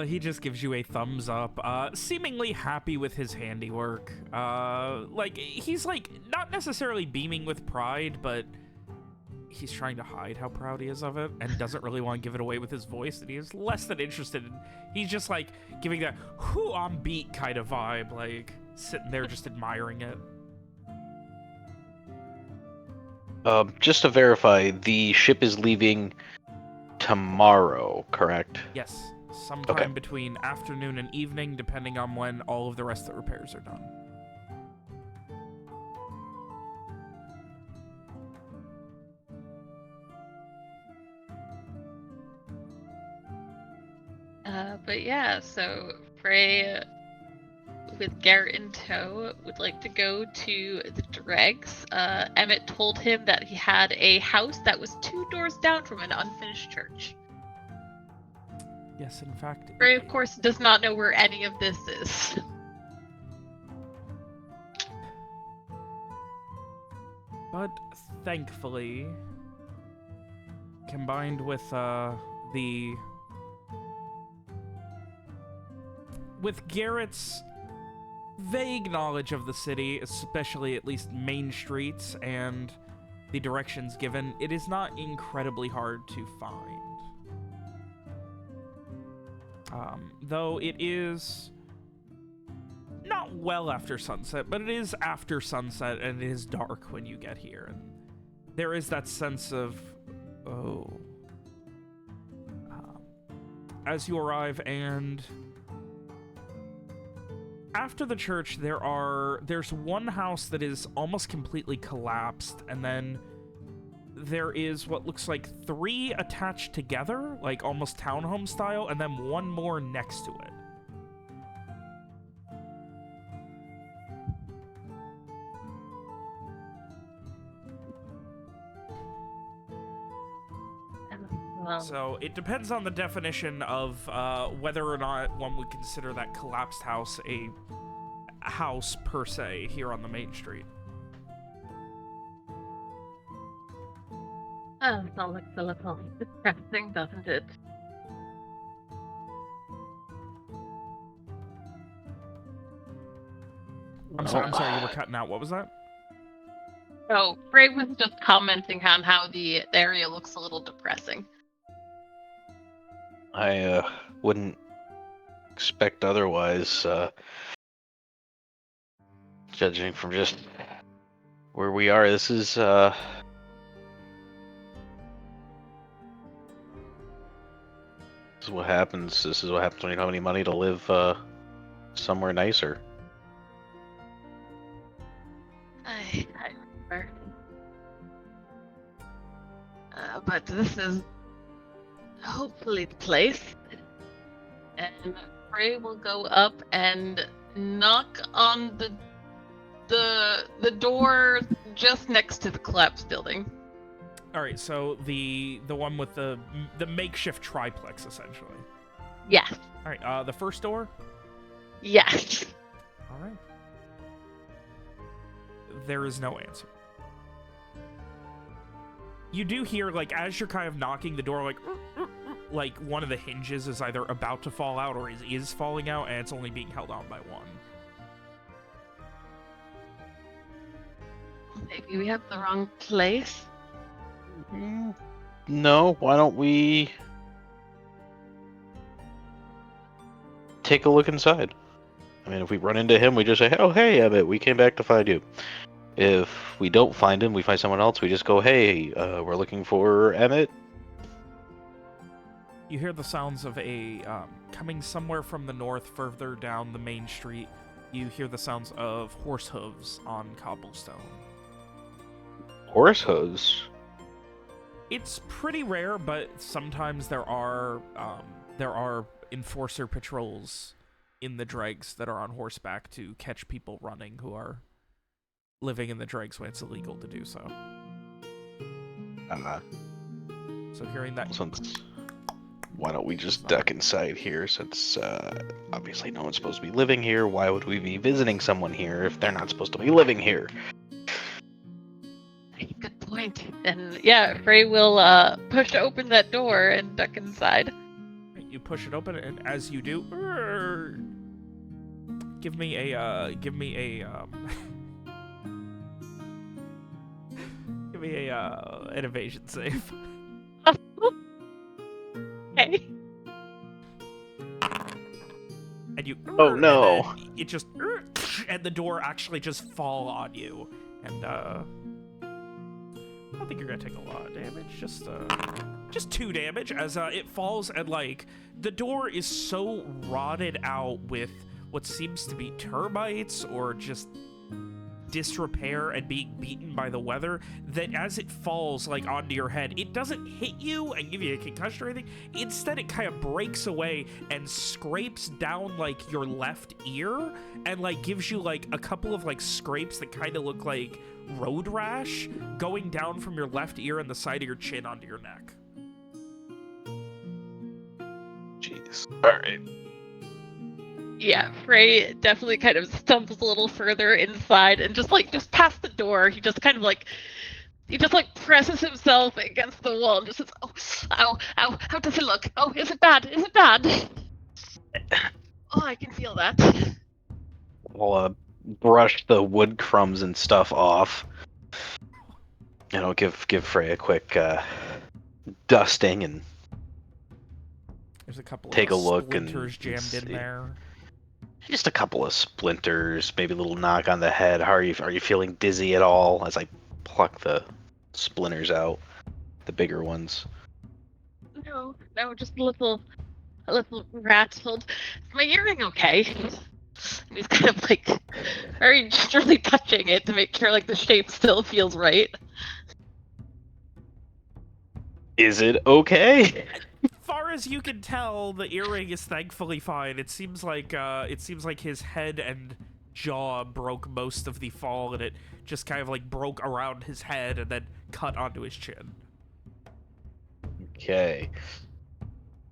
He just gives you a thumbs up, seemingly happy with his handiwork. He's like, not necessarily beaming with pride, but he's trying to hide how proud he is of it and doesn't really want to give it away with his voice, and he is less than interested in. He's just like giving that whoo on beat kind of vibe, like sitting there just admiring it. Just to verify, the ship is leaving tomorrow, correct? Yes, sometime between afternoon and evening, depending on when all of the rest of the repairs are done. But yeah, so Frey, with Garett in tow, would like to go to the dregs. Emmett told him that he had a house that was 2 doors down from an unfinished church. Yes, in fact. Frey, of course, does not know where any of this is. But thankfully, combined with with Garett's vague knowledge of the city, especially at least main streets and the directions given, it is not incredibly hard to find. Though it is not well after sunset, but it is after sunset and it is dark when you get here. And there is that sense of, oh. As you arrive, and after the church, there's one house that is almost completely collapsed, and then there is what looks like 3 attached together, like almost townhome style, and then one more next to it. So it depends on the definition of whether or not one would consider that collapsed house a house per se here on the main street. Sounds like a little depressing, doesn't it? I'm sorry, you were cutting out. What was that? Oh, Frey was just commenting on how the area looks a little depressing. I wouldn't expect otherwise, judging from just where we are. This is what happens. This is what happens when you don't have any money to live somewhere nicer. I remember. But this is hopefully the place. And Frey will go up and knock on the door just next to the collapsed building. All right, so the one with the makeshift triplex, essentially. Yes. All right, the first door. Yes. All right. There is no answer. You do hear, like, as you're kind of knocking the door, like one of the hinges is either about to fall out or is falling out, and it's only being held on by one. Maybe we have the wrong place. No, why don't we take a look inside? I mean, if we run into him, we just say, "Oh, hey, Emmett, we came back to find you." If we don't find him, we find someone else, we just go, "Hey, we're looking for Emmett." You hear the sounds of a, coming somewhere from the north, further down the main street, you hear the sounds of horse hooves on cobblestone. Horse hooves? It's pretty rare, but sometimes there are enforcer patrols in the dregs that are on horseback to catch people running who are living in the dregs when it's illegal to do so. So hearing that... Why don't we just duck inside here, since obviously no one's supposed to be living here. Why would we be visiting someone here if they're not supposed to be living here? Good point. And yeah, Frey will push open that door and duck inside. You push it open, and as you do, give me a give me an evasion save. Okay. And you. Oh no! And it just and the door actually just fall on you, and I don't think you're gonna take a lot of damage. Just 2 damage as it falls, and like the door is so rotted out with what seems to be termites or just disrepair and being beaten by the weather, that as it falls like onto your head, it doesn't hit you and give you a concussion or anything. Instead, it kind of breaks away and scrapes down like your left ear and like gives you like a couple of like scrapes that kind of look like road rash going down from your left ear and the side of your chin onto your neck. Jeez. Alright. Yeah, Frey definitely kind of stumbles a little further inside and just past the door, he just presses himself against the wall and just says, "Oh, ow, ow, how does it look? Oh, is it bad? Is it bad?" Oh, I can feel that. I'll brush the wood crumbs and stuff off. And I'll give Frey a quick dusting and There's a couple take a of look and splinters jammed in see. there. Just a couple of splinters, maybe a little knock on the head. Are you feeling dizzy at all? As I pluck the splinters out, the bigger ones. No, just a little rattled. Is my earring okay? He's kind of like very gingerly touching it to make sure like the shape still feels right. Is it okay? Far as you can tell, the earring is thankfully fine. It seems like his head and jaw broke most of the fall, and it just kind of like broke around his head and then cut onto his chin. Okay.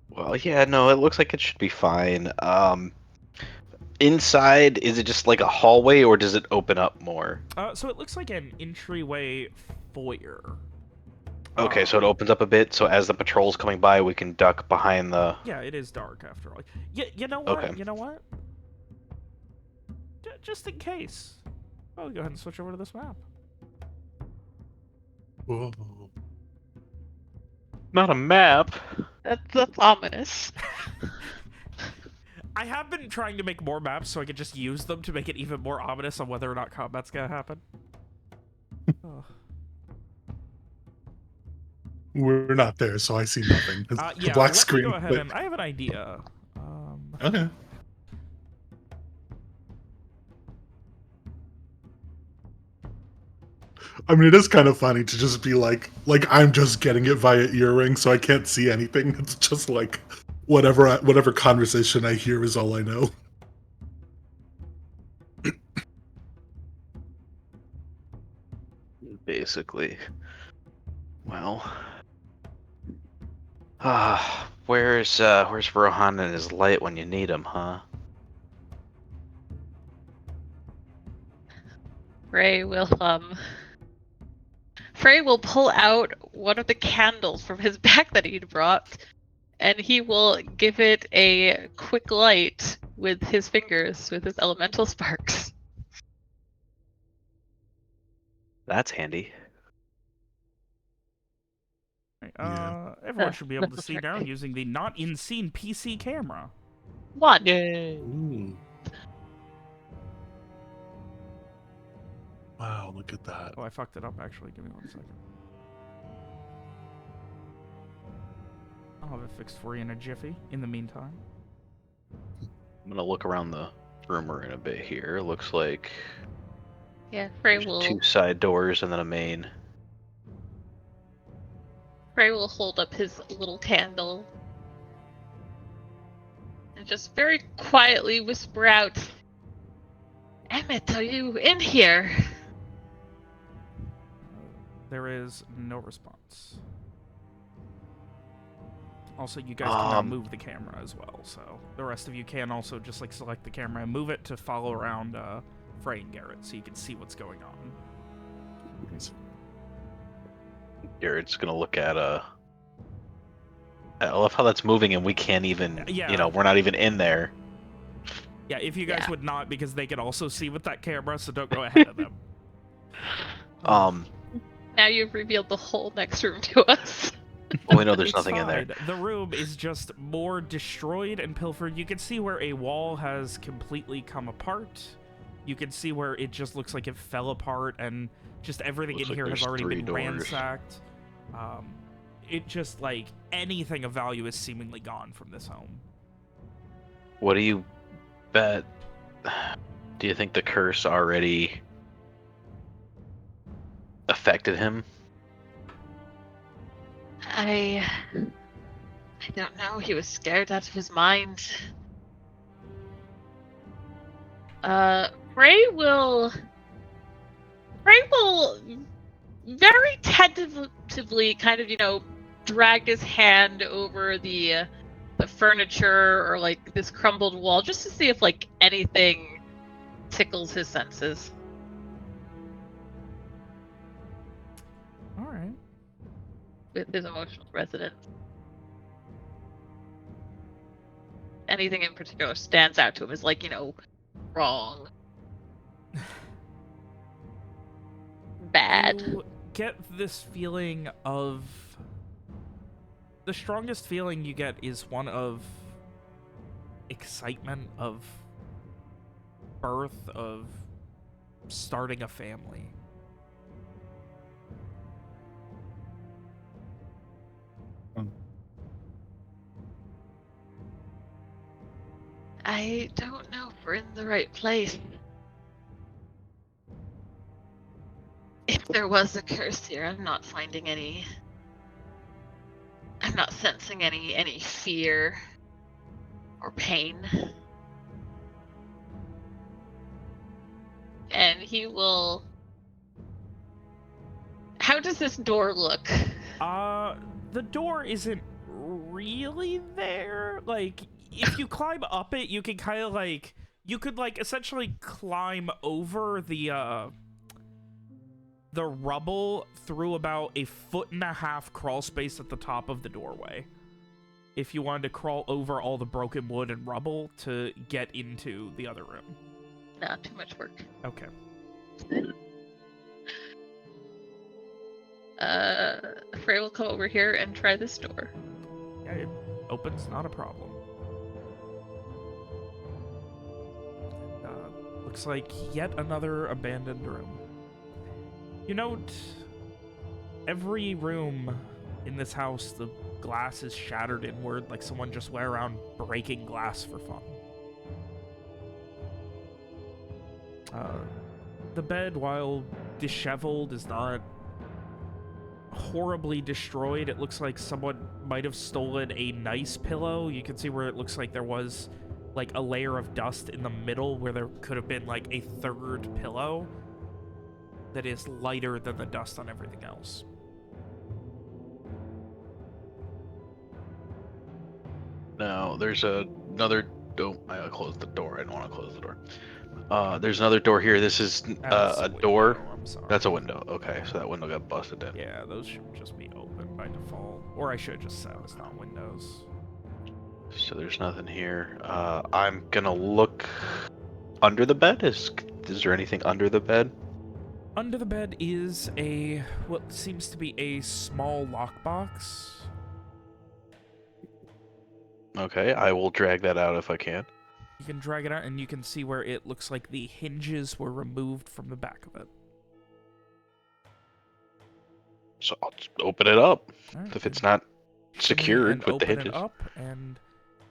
Well, yeah, no, it looks like it should be fine. Inside, is it just like a hallway, or does it open up more? So it looks like an entryway foyer. Okay, so it opens up a bit, so as the patrol's coming by, we can duck behind the... Yeah, it is dark after all. You know what? Okay. You know what? Just in case. I'll go ahead and switch over to this map. Whoa. Not a map. That's ominous. I have been trying to make more maps so I could just use them to make it even more ominous on whether or not combat's gonna happen. Oh. We're not there, so I see nothing. It's Yeah, a black let screen. me go ahead but- and I have an idea. Okay. I mean, it is kind of funny to just be like I'm just getting it via earring, so I can't see anything. It's just like whatever conversation I hear is all I know. Basically. Well. Where's Rohan and his light when you need him, huh? Frey will pull out one of the candles from his bag that he'd brought, and he will give it a quick light with his fingers, with his elemental sparks. That's handy. Everyone should be able to That's see now right. using the not in scene PC camera. One. Yay! Ooh. Wow, look at that. Oh, I fucked it up actually. Give me 1 second. I'll have it fixed for you in a jiffy. In the meantime. I'm gonna look around the room we're in a bit here. Looks like Yeah, Frey there's will 2 side doors and then a main. hold up his little candle and just very quietly whisper out, "Emmett, are you in here?" There is no response. Also, you guys can now move the camera as well, so the rest of you can also just like select the camera and move it to follow around Frey and Garett so you can see what's going on. Garrett's gonna look at I love how that's moving and we can't even, Yeah. we're not even in there. Yeah, if you guys Yeah. would not, because they can also see with that camera, so don't go ahead of them. Now you've revealed the whole next room to us. Well, we know there's It's nothing in there. fine. The room is just more destroyed and pilfered. You can see where a wall has completely come apart. You can see where it just looks like it fell apart, and just everything Looks in like here has there's already 3 been doors. ransacked. It just, like, anything of value is seemingly gone from this home. What do you bet? Do you think the curse already affected him? I don't know. He was scared out of his mind. Frey will very tentatively kind of, drag his hand over the furniture or like this crumbled wall just to see if like anything tickles his senses. All right. With his emotional resonance. Anything in particular stands out to him as like, wrong bad? You get this feeling of... The strongest feeling you get is one of excitement, of birth, of starting a family. I don't know if we're in the right place. If there was a curse here, I'm not finding any. I'm not sensing any fear or pain. And he will. How does this door look? The door isn't really there. Like, if you climb up it, you can kind of like, you could like essentially climb over the rubble through about a 1.5 foot crawl space at the top of the doorway. If you wanted to crawl over all the broken wood and rubble to get into the other room. Not too much work. Okay. Frey will come over here and try this door. Yeah, it opens, not a problem. Looks like yet another abandoned room. You note, every room in this house, the glass is shattered inward, like someone just went around breaking glass for fun. The bed, while disheveled, is not horribly destroyed. It looks like someone might have stolen a nice pillow. You can see where it looks like there was like a layer of dust in the middle where there could have been like a third pillow that is lighter than the dust on everything else. Now, there's another... Oh, I closed the door. I don't want to close the door. There's another door here. This is That's a window, door. I'm sorry. That's a window. Okay, so that window got busted in. Yeah, those should just be open by default. Or I should have just said it's not windows. So there's nothing here. I'm gonna look under the bed. Is there anything under the bed? Under the bed is what seems to be a small lockbox. Okay, I will drag that out if I can. You can drag it out and you can see where it looks like the hinges were removed from the back of it. So I'll just open it up. Right, If it's not secured and with the open hinges. it up, and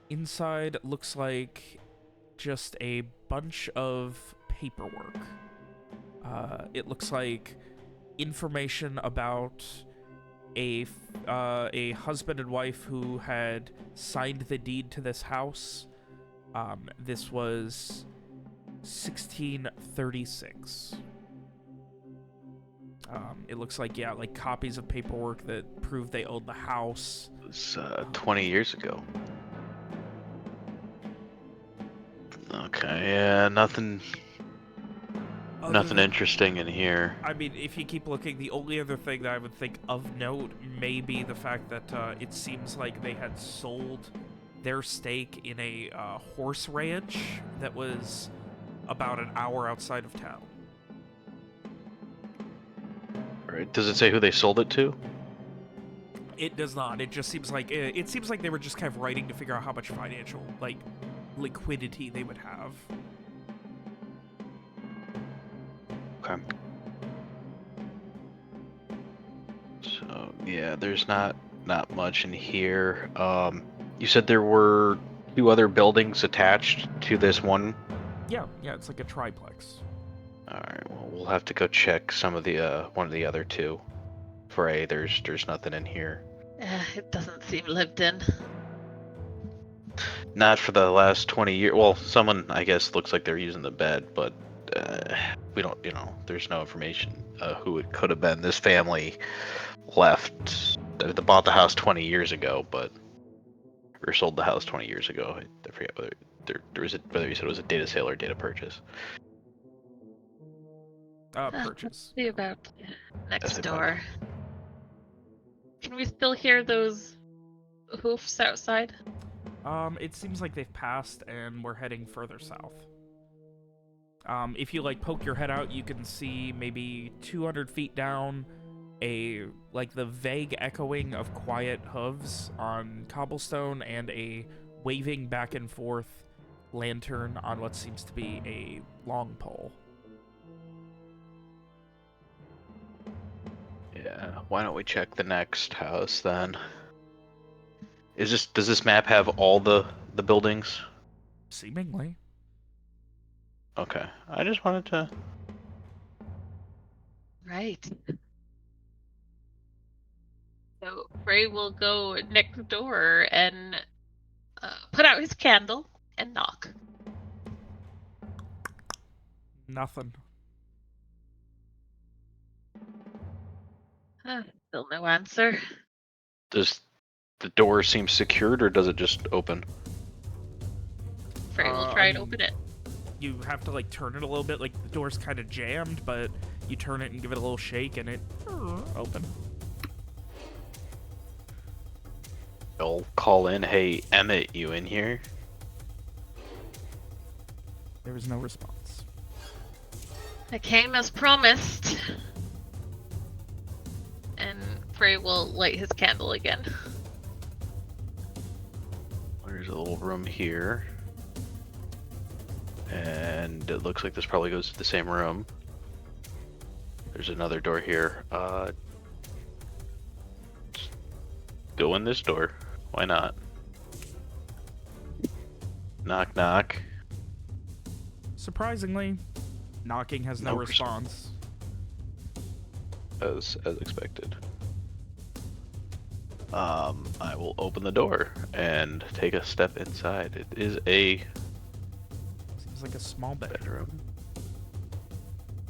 inside looks like just a bunch of paperwork. It looks like information about a husband and wife who had signed the deed to this house. This was 1636. It looks like, yeah, like copies of paperwork that prove they owned the house. It was 20 years ago. Okay, yeah, nothing interesting in here. I mean, if you keep looking, the only other thing that I would think of note may be the fact that it seems like they had sold their stake in a horse ranch that was about an hour outside of town. Right. Does it say who they sold it to? It does not. It just seems like they were just kind of writing to figure out how much financial like liquidity they would have. Okay. So yeah, there's not much in here. You said there were 2 other buildings attached to this one. Yeah, it's like a triplex. All right. Well, we'll have to go check some of the one of the other 2. Frey, there's nothing in here. It doesn't seem lived in. Not for the last 20 years. Well, someone I guess looks like they're using the bed, but we don't. There's no information who it could have been. This family left. They bought the house 20 years ago, or sold the house 20 years ago. I forget whether whether you said it was a data sale or data purchase. Purchase. See about next Yes, door. Can we still hear those hoofs outside? It seems like they've passed and we're heading further south. If you like poke your head out, you can see maybe 200 feet down the vague echoing of quiet hooves on cobblestone and a waving back and forth lantern on what seems to be a long pole. Yeah, why don't we check the next house then? Does this map have all the buildings? Seemingly. Okay, I just wanted to. Right. So Frey will go next door and put out his candle and knock. Nothing. Still no answer. Does the door seem secured or does it just open? Frey will try and open it. You have to like turn it a little bit, like the door's kind of jammed, but you turn it and give it a little shake and it open. I'll call in, hey Emmett, you in here? There was no response. I came as promised. And Frey will light his candle again. There's a little room here. And it looks like this probably goes to the same room. There's another door here. Go in this door. Why not? Knock knock. Surprisingly, knocking has no No response. As expected. I will open the door and take a step inside. It is a Seems like a small bedroom. bedroom.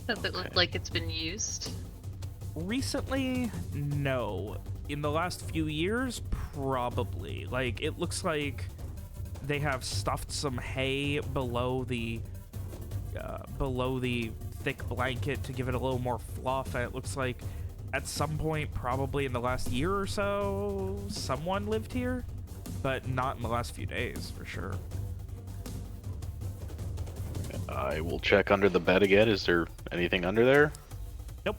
Does it look Okay. like it's been used? Recently, no. In the last few years, probably. Like, it looks like they have stuffed some hay below the thick blanket to give it a little more fluff, and it looks like at some point, probably in the last year or so, someone lived here, but not in the last few days, for sure. I will check under the bed again. Is there anything under there? Nope.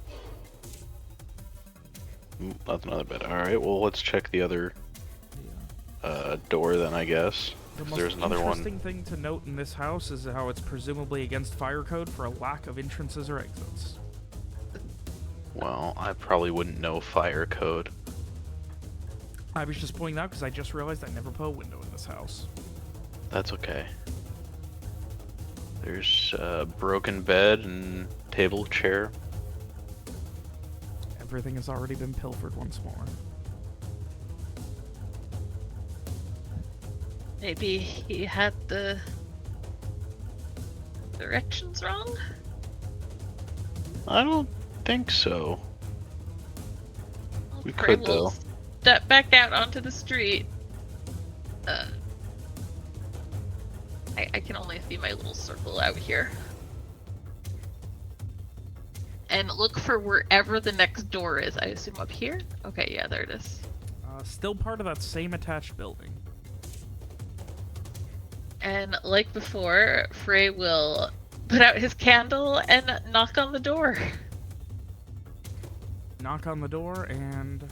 That's another bed. Alright, well let's check the other door then, I guess. The 'Cause most there's another one. interesting thing to note in this house is how it's presumably against fire code for a lack of entrances or exits. Well, I probably wouldn't know fire code. I was just pointing out because I just realized I never put a window in this house. That's okay. There's a broken bed and table, chair. Everything has already been pilfered once more. Maybe he had the directions wrong? I don't think so. We Frey could, will though. step back out onto the street. I can only see my little circle out here. And look for wherever the next door is. I assume up here? Okay, yeah, there it is. Still part of that same attached building. And like before, Frey will put out his candle and knock on the door. Knock on the door and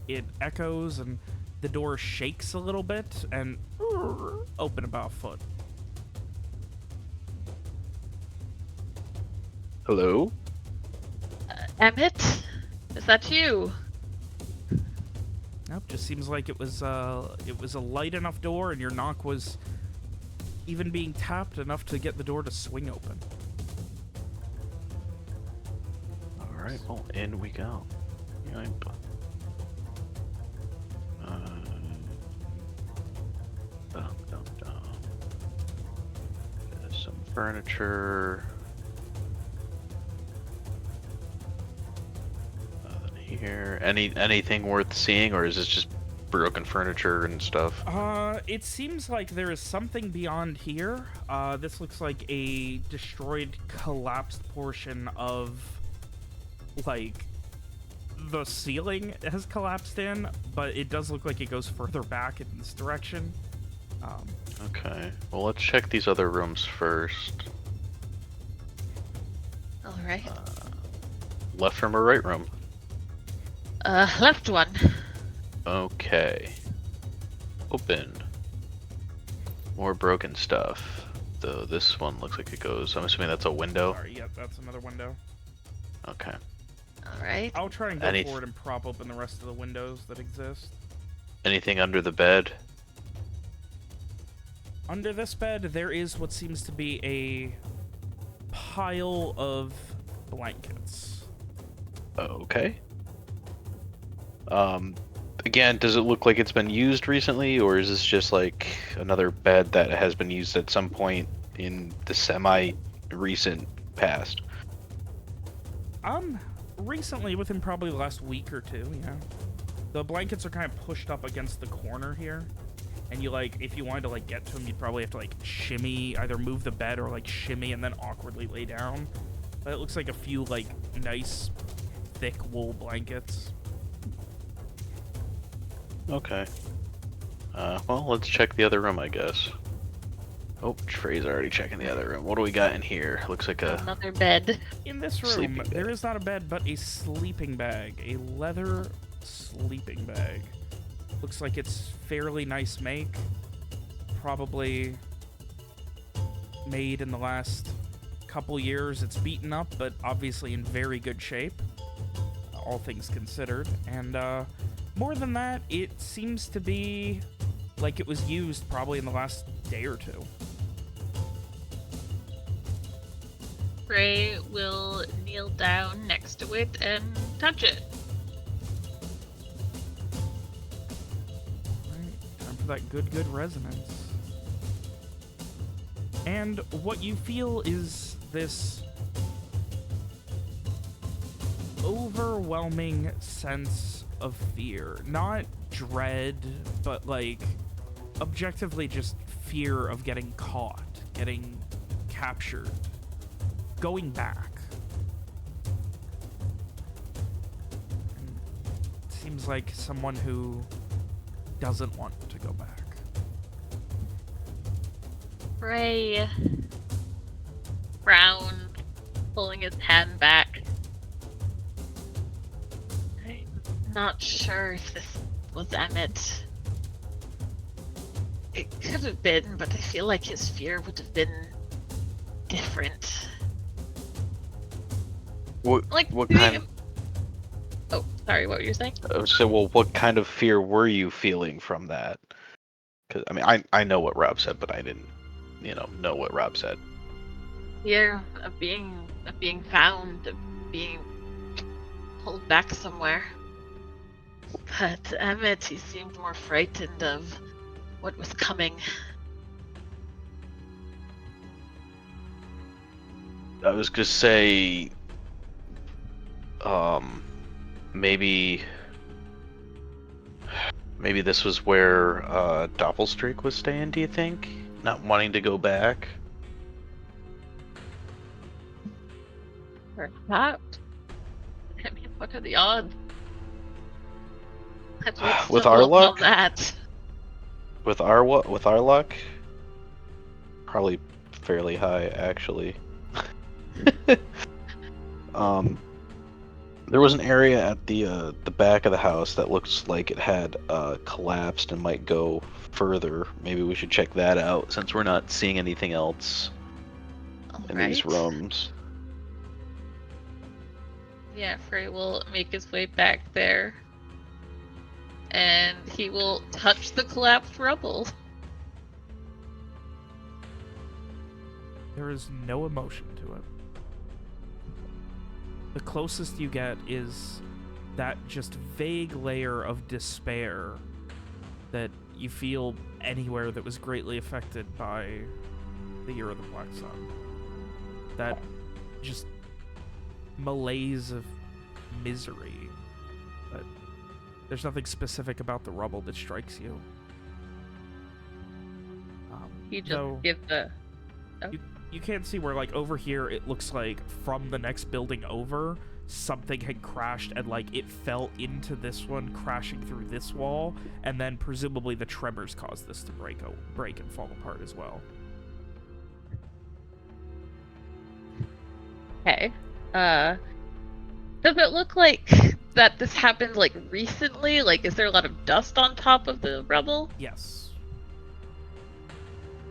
it echoes and the door shakes a little bit and open about a foot. Hello? Emmett? Is that you? Nope, just seems like it was a light enough door and your knock was even being tapped enough to get the door to swing open. Alright, well, in we go. Yoink. There's some furniture. Nothing here. Anything worth seeing, or is this just broken furniture and stuff? It seems like there is something beyond here. This looks like a destroyed, collapsed portion of, like, the ceiling has collapsed in, but it does look like it goes further back in this direction. Okay. Well, let's check these other rooms first. All right. Left room or right room? Left one. Okay. Open. More broken stuff. Though this one looks like it goes. I'm assuming that's a window. Sorry, yep, that's another window. Okay. All right. I'll try and go forward and prop open the rest of the windows that exist. Anything under the bed? Under this bed, there is what seems to be a pile of blankets. Okay. Again, does it look like it's been used recently, or is this just like another bed that has been used at some point in the semi-recent past? Recently, within probably the last week or two, yeah. The blankets are kind of pushed up against the corner here. And you, like, if you wanted to, like, get to them, you'd probably have to, like, shimmy, either move the bed or, like, shimmy and then awkwardly lay down. But it looks like a few, like, nice, thick wool blankets. Okay. Well, let's check the other room, I guess. Oh, Frey's already checking the other room. What do we got in here? Looks like a... Another bed. In this room, Sleeping bag. there is not a bed, but a sleeping bag. A leather sleeping bag. Looks like it's fairly nice make. Probably made in the last couple years. It's beaten up, but obviously in very good shape, all things considered. And more than that, it seems to be like it was used probably in the last day or two. Frey will kneel down next to it and touch it. Time for that good resonance. And what you feel is this overwhelming sense of fear. Not dread, but like objectively just fear of getting caught, getting captured, going back. It seems like someone who doesn't want to go back. Frey frowned, pulling his hand back. I'm not sure if this was Emmett. It could have been, but I feel like his fear would have been different. What kind? Oh, sorry. What were you saying? So, well, what kind of fear were you feeling from that? Because I mean, I know what Rob said, but I didn't, know what Rob said. Fear of being found, of being pulled back somewhere. But Emmett, he seemed more frightened of what was coming. I was gonna say, maybe this was where Doppelstreak was staying, do you think? Not wanting to go back? Perhaps. I mean, what are the odds? With our luck? On that. With our luck? Probably fairly high, actually. There was an area at the back of the house that looks like it had collapsed and might go further. Maybe we should check that out since we're not seeing anything else in these rooms. Yeah, Frey will make his way back there. And he will touch the collapsed rubble. There is no emotion to it. The closest you get is that just vague layer of despair that you feel anywhere that was greatly affected by the Year of the Black Sun. That just malaise of misery. But there's nothing specific about the rubble that strikes you. You just give the... You can't see where, like, over here it looks like from the next building over, something had crashed and like it fell into this one, crashing through this wall, and then presumably the tremors caused this to break and fall apart as well. Okay. Does it look like that this happened like recently? Like, is there a lot of dust on top of the rubble? Yes.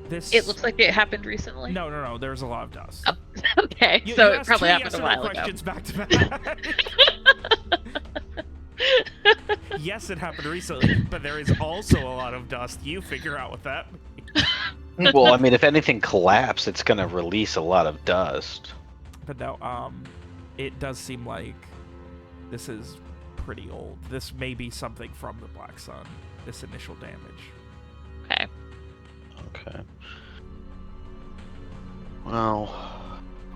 This. It looks like it happened recently. No. There's a lot of dust. Oh, okay, You so it asked probably two happened a while ago. questions back to back. Yes, it happened recently, but there is also a lot of dust. You figure out what that means. Well, I mean, if anything collapsed, it's gonna release a lot of dust. But no, it does seem like this is pretty old. This may be something from the Black Sun, this initial damage. Okay. Okay. Well,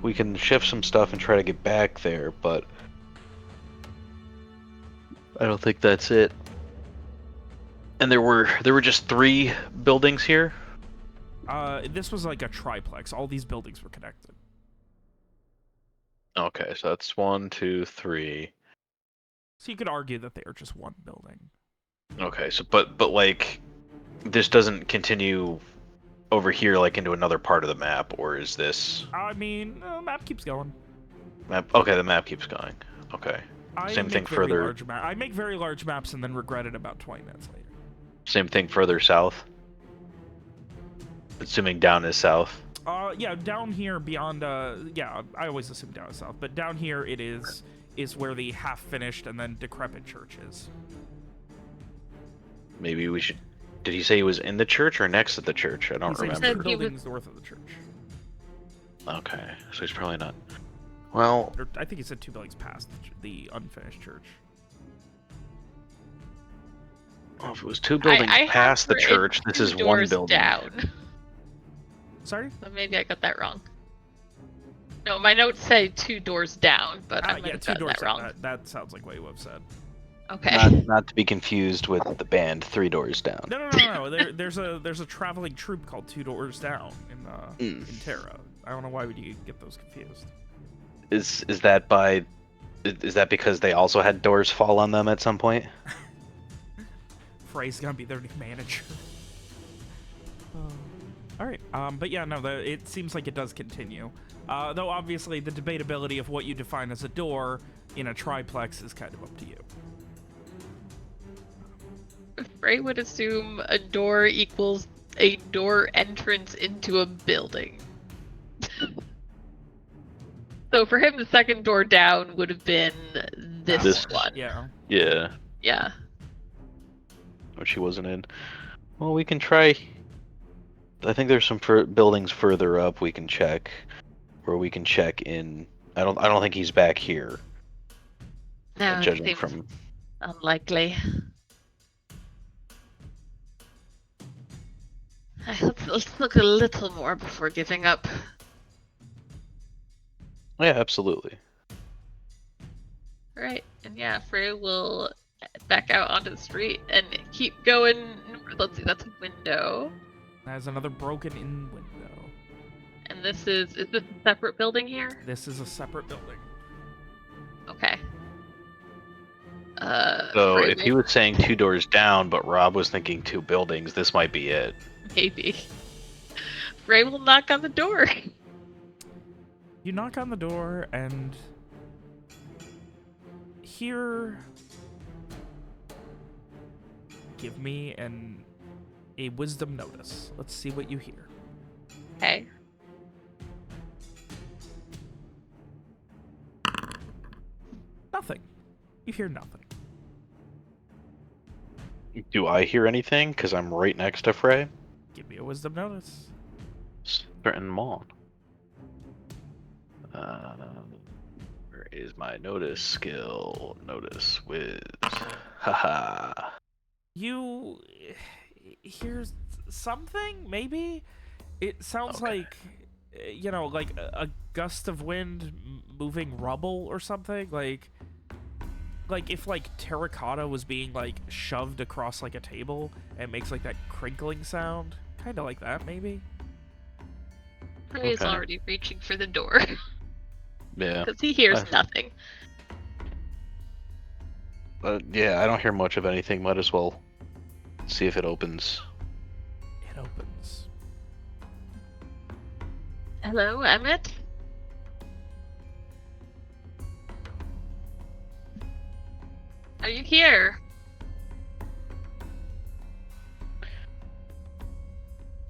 we can shift some stuff and try to get back there, but I don't think that's it. And there were just 3 buildings here? This was like a triplex. All these buildings were connected. Okay, so that's 1, 2, 3. So you could argue that they are just one building. Okay, so but like this doesn't continue over here like into another part of the map, or is this I mean, map keeps going. map? Okay, the map keeps going. Okay. Same thing further. I make very large maps and then regret it about 20 minutes later. Same thing further south. Assuming down is south. Yeah, down here beyond, yeah, I always assume down is south, but down here it is where the half-finished and then decrepit church is. Maybe we should... Did he say he was in the church or next to the church? I don't He said remember. two buildings north of the church. Okay, so he's probably not... Well... Or, I think he said 2 buildings past the unfinished church. Well, if it was 2 buildings past the church, this is 1 building. Down. Sorry? But maybe I got that wrong. No, my notes say 2 doors down, but I might yeah, have 2 gotten doors that wrong. down. That sounds like what you have said. Okay. Not to be confused with the band 3 Doors Down. No. There's a traveling troupe called 2 Doors Down in Terra. I don't know why would you get those confused. Is that because they also had doors fall on them at some point? Frey's gonna be their new manager. All right, but yeah, no, it seems like it does continue. Though obviously the debatability of what you define as a door in a triplex is kind of up to you. Frey would assume a door equals a door entrance into a building. So for him, the second door down would have been this one. Yeah. Yeah. Yeah. Which he wasn't in. Well, we can try. I think there's some buildings further up we can check, where we can check in. I don't think he's back here. No, judging seems from unlikely. Let's look a little more before giving up. Yeah, absolutely. Right, and yeah, Frey will back out onto the street and keep going. Let's see, that's a window. There's another broken-in window. And is this a separate building here? This is a separate building. Okay. So Frey if he was saying 2 doors down, but Rob was thinking 2 buildings, this might be it. Maybe. Frey will knock on the door. You knock on the door and hear. Give me a wisdom notice. Let's see what you hear. Okay. Nothing. You hear nothing. Do I hear anything? Because I'm right next to Frey. Give me a wisdom notice. Certain Mon. Where is my notice skill? Notice whiz. Haha. You hear something, maybe? It sounds like, you know, like a gust of wind moving rubble or something. Like if like terracotta was being like shoved across like a table and makes like that crinkling sound. Kind of like that, maybe? Frey is already reaching for the door. Yeah. Because he hears nothing. Yeah, I don't hear much of anything. Might as well see if it opens. It opens. Hello, Emmett? Are you here?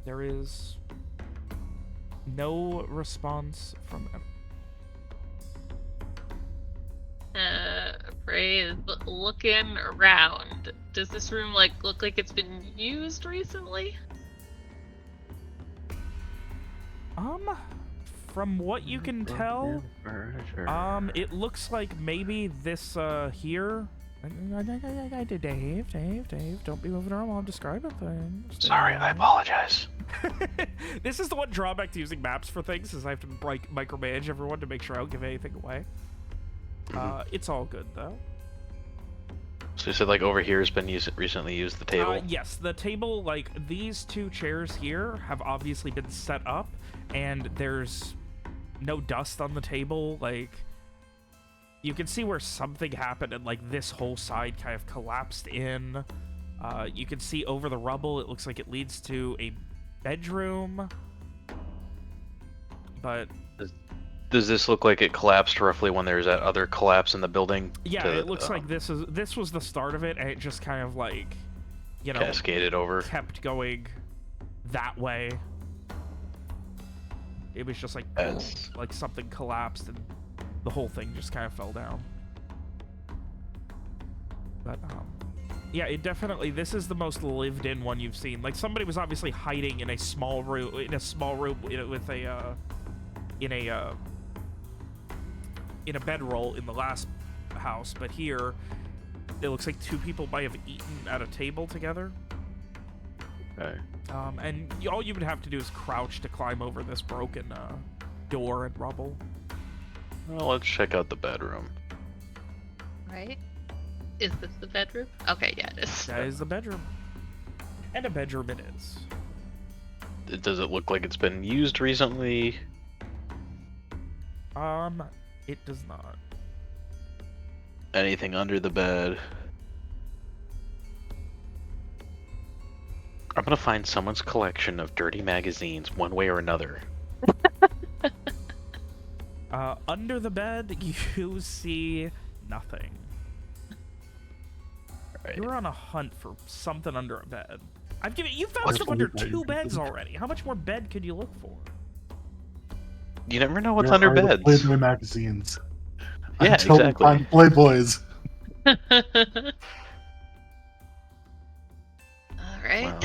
There is no response from him. Frey is looking around. Does this room look like it's been used recently? From what you can tell, it looks like maybe this here. Dave, don't be moving around while I'm describing things. Sorry, I apologize. This is the one drawback to using maps for things, is I have to micromanage everyone to make sure I don't give anything away. It's all good though. So you said like over here has been recently used, the table? Yes, the table, like these two chairs here have obviously been set up, and there's no dust on the table. Like, you can see where something happened, and like this whole side kind of collapsed in. You can see over the rubble, it looks like it leads to a bedroom. But Does this look like it collapsed roughly when there's that other collapse in the building? yeah, it looks like this was the start of it, and it just kind of like, you know, cascaded over. kept going that way. It was just like something collapsed and the whole thing just kind of fell down. But yeah, it definitely, this is the most lived in one you've seen. Like, somebody was obviously hiding in a small room with a in a bedroll in the last house, but here it looks like two people might have eaten at a table together. Okay. And all you would have to do is crouch to climb over this broken door and rubble. Well, let's check out the bedroom. Right? Is this the bedroom? Okay, yeah, it is. That is the bedroom. And a bedroom it is. Does it look like it's been used recently? It does not. Anything under the bed? I'm gonna find someone's collection of dirty magazines one way or another. Under the bed, you see nothing. Right. You're on a hunt for something under a bed. You found stuff under 2 beds already. How much more bed could you look for? You never know what's under beds. Playboy magazines. Yeah, Until exactly. we find Playboys. Alright. Wow.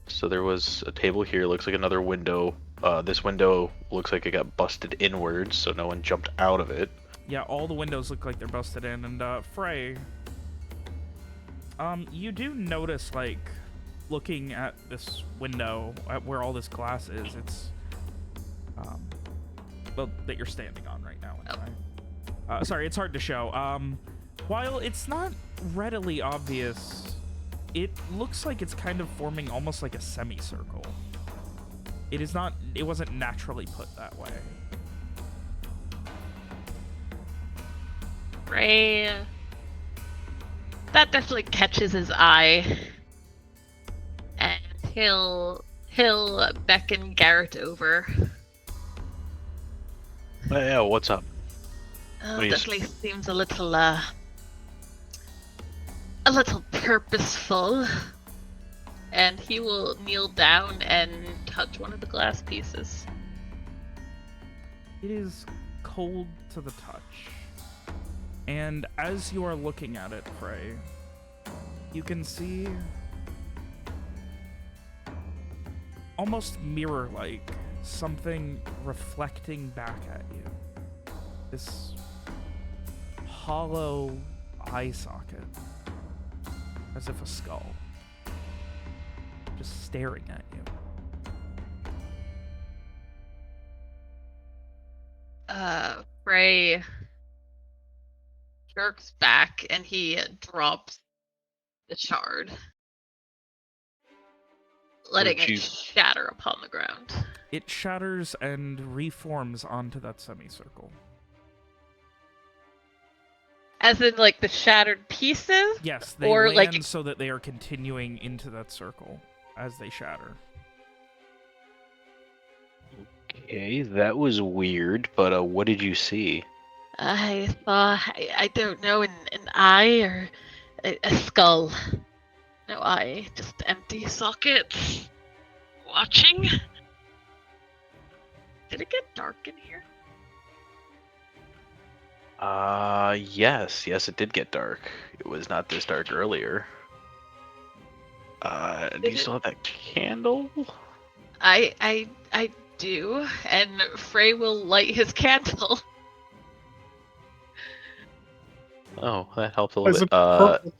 So there was a table here, looks like another window. This window looks like it got busted inwards, so no one jumped out of it. Yeah, all the windows look like they're busted in, and Frey, you do notice, like, looking at this window, at where all this glass is, it's, well, that you're standing on right now. Anyway. Sorry, it's hard to show. While it's not readily obvious, it looks like it's kind of forming almost like a semicircle. It wasn't naturally put that way. Frey, that definitely catches his eye, and he'll beckon Garett over. Yeah, what's up? Oh, What do you definitely seems a little purposeful. And he will kneel down and touch one of the glass pieces. It is cold to the touch. And as you are looking at it, Frey, you can see almost mirror-like something reflecting back at you. This hollow eye socket, as if a skull, just staring at you. Frey jerks back and he drops the shard, letting it shatter upon the ground. It shatters and reforms onto that semicircle. As in, like, the shattered pieces? Yes, they Or, land like- so that they are continuing into that circle as they shatter. Okay, that was weird, but what did you see? I thought, I don't know, an eye or a skull. No eye, just empty sockets. Watching? Did it get dark in here? Yes, it did get dark. It was not this dark earlier. Do you Did still have that candle? I do, and Frey will light his candle. Oh, that helps a Why is little it bit. purple?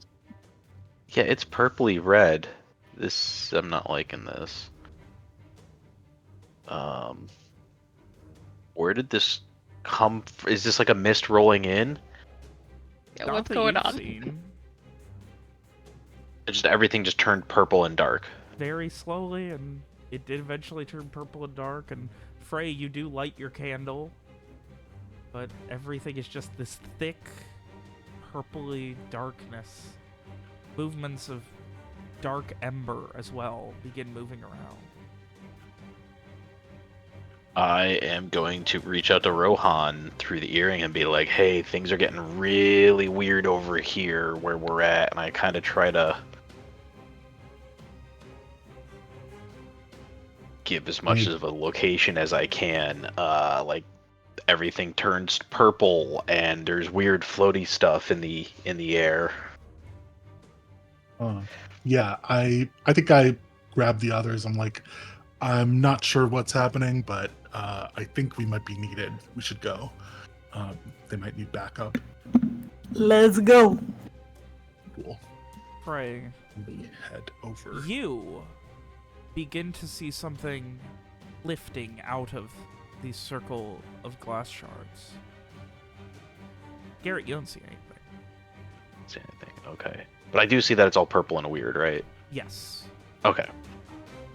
Yeah, it's purpley red. I'm not liking this. Where did this come Is this like a mist rolling in? Yeah, Not what's that going you've on? seen. Everything just turned purple and dark. Very slowly, and it did eventually turn purple and dark. And Frey, you do light your candle, but everything is just this thick, purpley darkness. Movements of dark ember as well begin moving around. I am going to reach out to Rohan through the earring and be like, hey, things are getting really weird over here where we're at. And I kind of try to give as much of a location as I can. Like, everything turns purple and there's weird floaty stuff in the air. Yeah, I think I grabbed the others. I'm like, I'm not sure what's happening, but I think we might be needed. We should go. They might need backup. Let's go. Cool. Frey, We head over. you begin to see something lifting out of the circle of glass shards. Garrett, you don't see anything. See anything? Okay. But I do see that it's all purple and weird, right? Yes. Okay.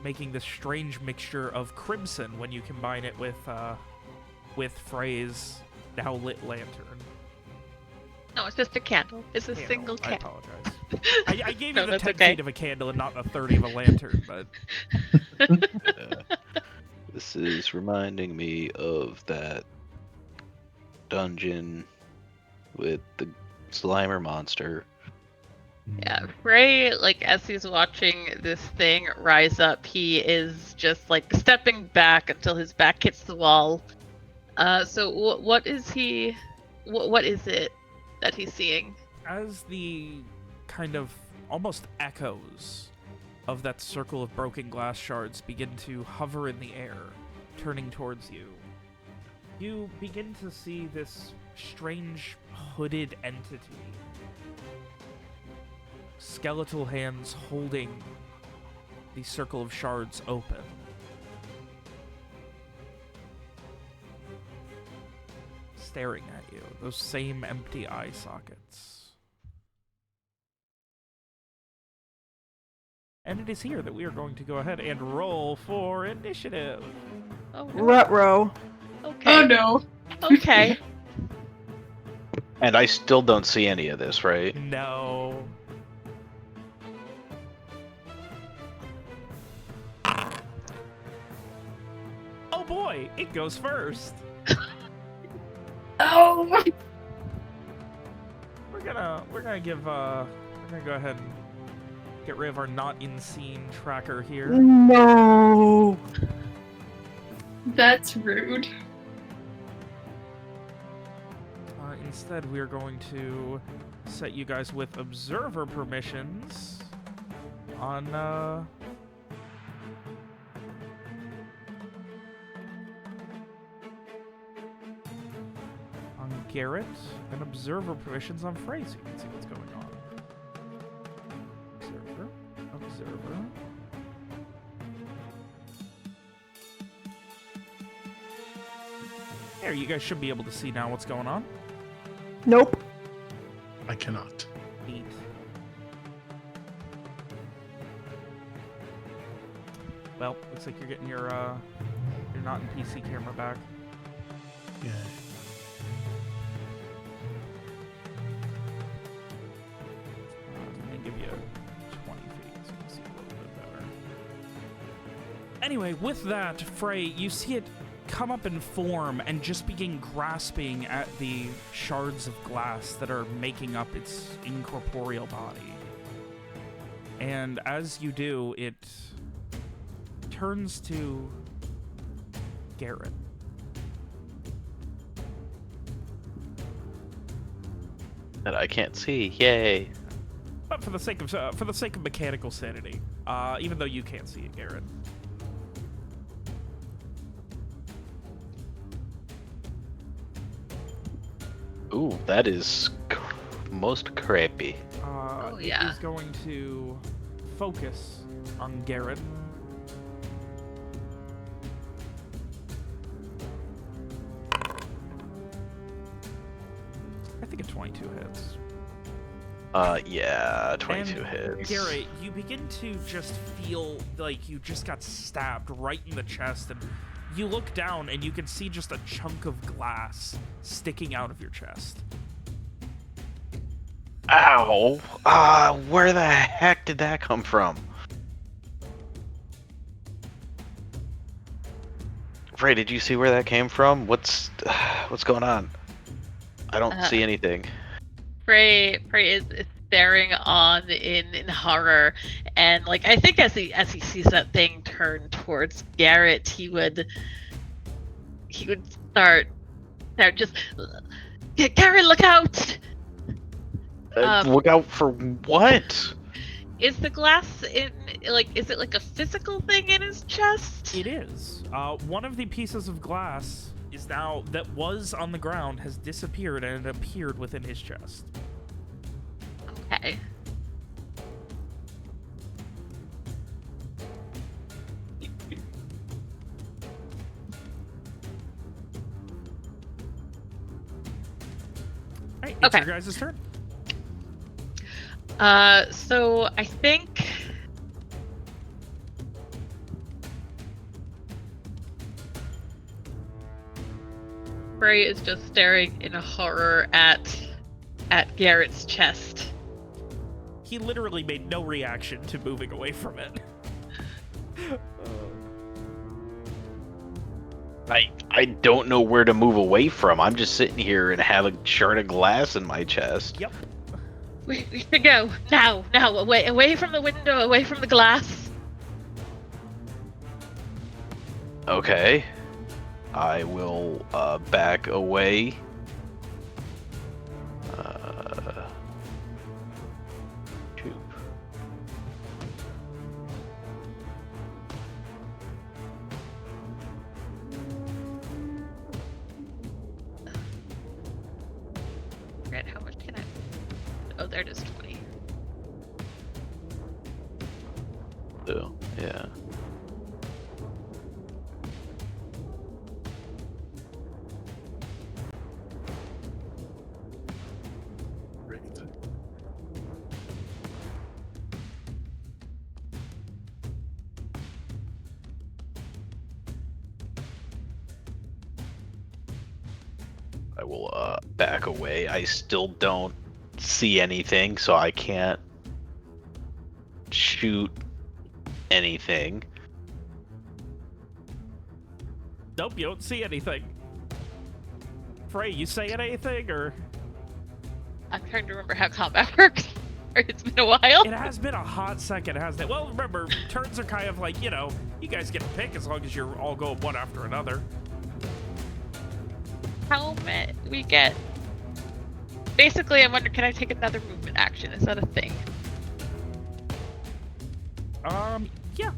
Making this strange mixture of crimson when you combine it with Frey's now lit lantern. No, it's just a candle. It's a Candle. single I candle. apologize. I gave No, you the that's 10 okay. feet of a candle and not the 30 of a lantern, but This is reminding me of that dungeon with the Slimer monster. Yeah, Frey, like, as he's watching this thing rise up, he is just, like, stepping back until his back hits the wall. So what is he... What is it that he's seeing? as the kind of almost echoes of that circle of broken glass shards begin to hover in the air, turning towards you, you begin to see this strange hooded entity. Skeletal hands holding the circle of shards open. Staring at you, those same empty eye sockets. And it is here that we are going to go ahead and roll for initiative. Oh, no. Ruh-roh. Okay. Oh no. Okay. And I still don't see any of this, right? No. Oh boy, it goes first. Oh. We're gonna go ahead and get rid of our not in scene tracker here. No. That's rude. Instead, we are going to set you guys with observer permissions on Garrett, and observer permissions on Frey, so you can see what's going on. Observer. There, you guys should be able to see now what's going on. Nope. I cannot. Neat. Well, looks like you're getting your not in PC camera back. Yeah. Anyway, with that, Frey, you see it come up in form and just begin grasping at the shards of glass that are making up its incorporeal body. And as you do, it turns to Garett. That I can't see. Yay. But for the sake of mechanical sanity, even though you can't see it, Garett. Ooh, that is most creepy. Oh, yeah. He's going to focus on Garett. I think a 22 hits. Yeah, 22 And hits. Garett, you begin to just feel like you just got stabbed right in the chest, and you look down and you can see just a chunk of glass sticking out of your chest. Ow! Where the heck did that come from? Frey, did you see where that came from? What's going on? I don't see anything. Frey is staring on in horror, and like I think as he sees that thing turn towards Garett, he would start just Garett, look out! Look out for what? Is the glass in is it like a physical thing in his chest? It is. One of the pieces of glass is now that was on the ground has disappeared and it appeared within his chest. Okay. Alright, it's Okay. your guys' turn. So I think Frey is just staring in horror at Garrett's chest. He literally made no reaction to moving away from it. I don't know where to move away from. I'm just sitting here and have a shard of glass in my chest. Yep. We should go now, away from the window, away from the glass. Okay. I will back away. Shoot. Forget how much can I? Oh, there it is, 20. So, yeah. Great. I will back away. I still don't see anything, so I can't shoot anything. Nope, you don't see anything. Frey, you saying anything, or? I'm trying to remember how combat works. It's been a while. It has been a hot second, hasn't it? Well, remember, turns are kind of like, you know, you guys get to pick as long as you're all going one after another. Helmet. We get. Basically, I wonder, can I take another movement action? Is that a thing? Yeah.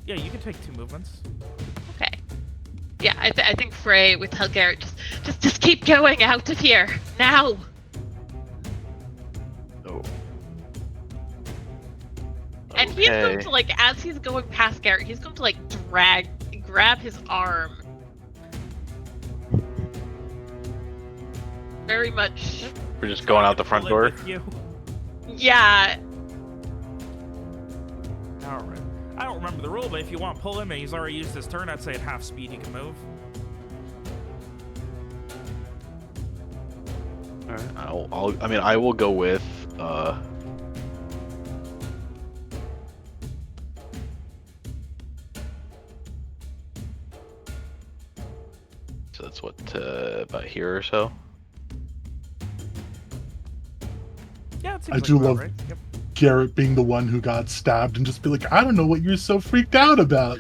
Yeah, you can take 2 movements. Okay. Yeah, I think Frey would tell Garett, just keep going out of here now. Oh. And he's going to, like, as he's going past Garett, he's going to, like, grab his arm. Very much. We're just going out the front Pull it door. with you. Yeah. All right. I don't remember the rule, but if you want to pull him and he's already used his turn, I'd say at half speed he can move. Alright, I will go with So that's what, about here or so? Yeah, it seems I like do about love right. Yep. Garrett being the one who got stabbed and just be like, I don't know what you're so freaked out about.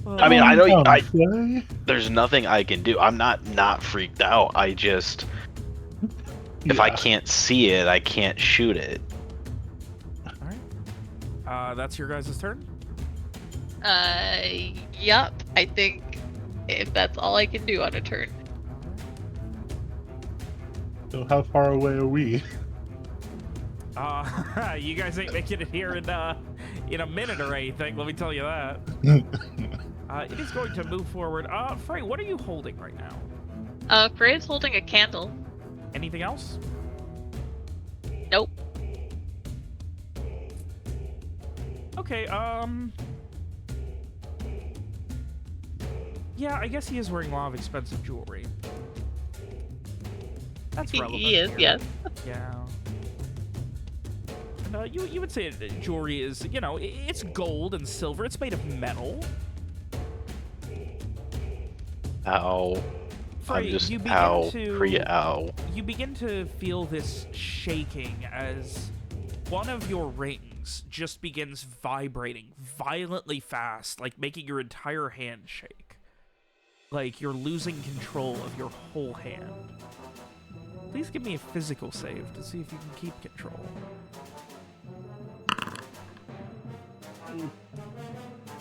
I mean, I know Calm down, I Frey. there's nothing I can do. I'm not freaked out. I just if I Yeah. can't see it, I can't shoot it. All right. That's your guys' turn. Yup. I think if that's all I can do on a turn. So how far away are we? You guys ain't making it here in a minute or anything. Let me tell you that. It is going to move forward. Frey, what are you holding right now? Frey's holding a candle. Anything else? Nope. Okay, yeah, I guess he is wearing a lot of expensive jewelry. That's relevant. He is, here. yes. Yeah. And, you would say that jewelry is, it's gold and silver. It's made of metal. Ow. Frey, I'm just you begin ow. to Free ow. you begin to feel this shaking as one of your rings just begins vibrating violently fast, like making your entire hand shake. Like you're losing control of your whole hand. Please give me a physical save to see if you can keep control. Oh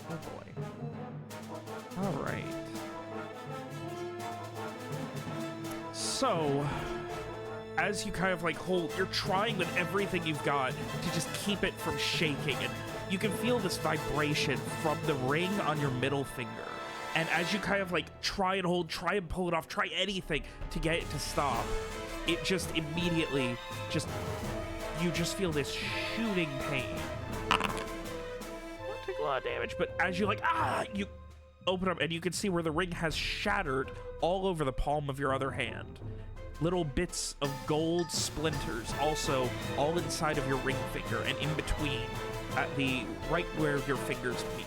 boy. Alright. So, as you kind of like you're trying with everything you've got to just keep it from shaking, and you can feel this vibration from the ring on your middle finger. And as you kind of like try and hold, try and pull it off, try anything to get it to stop, it just immediately you just feel this shooting pain. Won't take a lot of damage, but as you you open up and you can see where the ring has shattered all over the palm of your other hand. Little bits of gold splinters also all inside of your ring finger and in between at the right where your fingers meet.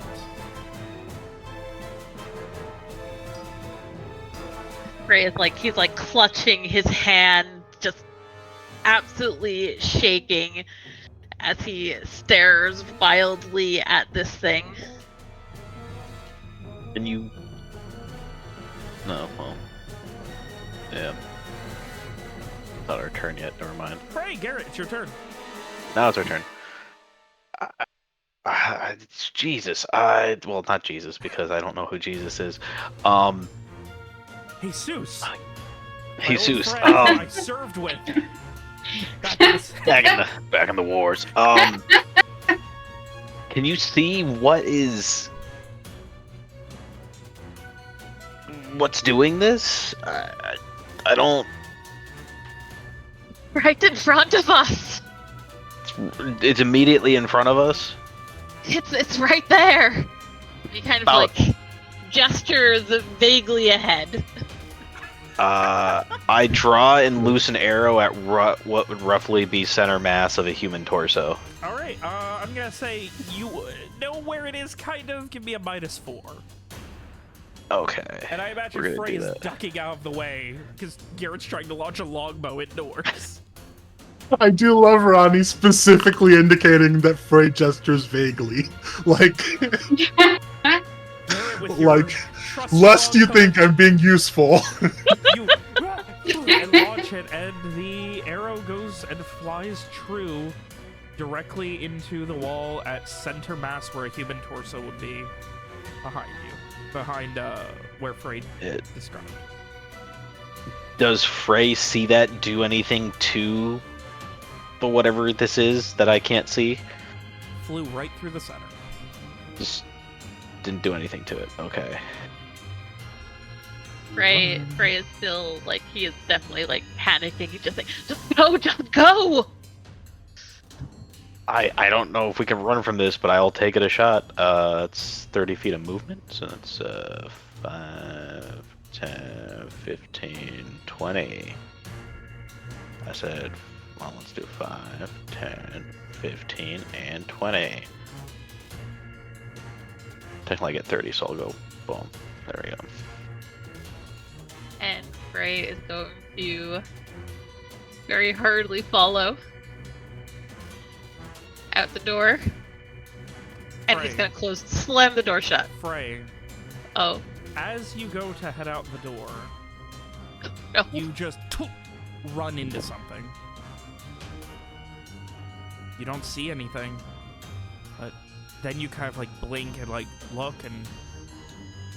Frey is he's clutching his hand, just absolutely shaking as he stares wildly at this thing. Can you? No, well, yeah. Not our turn yet. Never mind. Frey, Garrett, it's your turn. Now it's our turn. Jesus. Well, not Jesus because I don't know who Jesus is. Jesus. Jesus. I served with. Back in the wars. Can you see what's doing this? I don't. Right in front of us. It's immediately in front of us. It's right there. He kind of gestures vaguely ahead. I draw and loose an arrow at what would roughly be center mass of a human torso. All right. I'm gonna say you know where it is. Kind of. Give me a -4. Okay. And I We're imagine gonna Frey do is that. ducking out of the way because Garrett's trying to launch a longbow indoors. I do love Ronnie specifically indicating that Frey gestures vaguely. Garrett, with your trusty lest you longbow, think I'm being useful. you and launch it, and the arrow goes and flies true directly into the wall at center mass where a human torso would be behind you. Behind where Frey described. Does Frey see that do anything to the whatever this is that I can't see? Flew right through the center. Just didn't do anything to it. Okay. Frey is still he is definitely panicking. He's just just go. I don't know if we can run from this, but I'll take it a shot. It's 30 feet of movement, so that's 5, 10, 15, 20. I said, well, let's do 5, 10, 15, and 20. Technically I get 30, so I'll go boom. There we go. Frey is going to very hurriedly follow out the door. And he's Frey. gonna slam the door shut. Frey, Oh, as you go to head out the door, no. you just run into something. You don't see anything, but then you kind of like blink and like look, and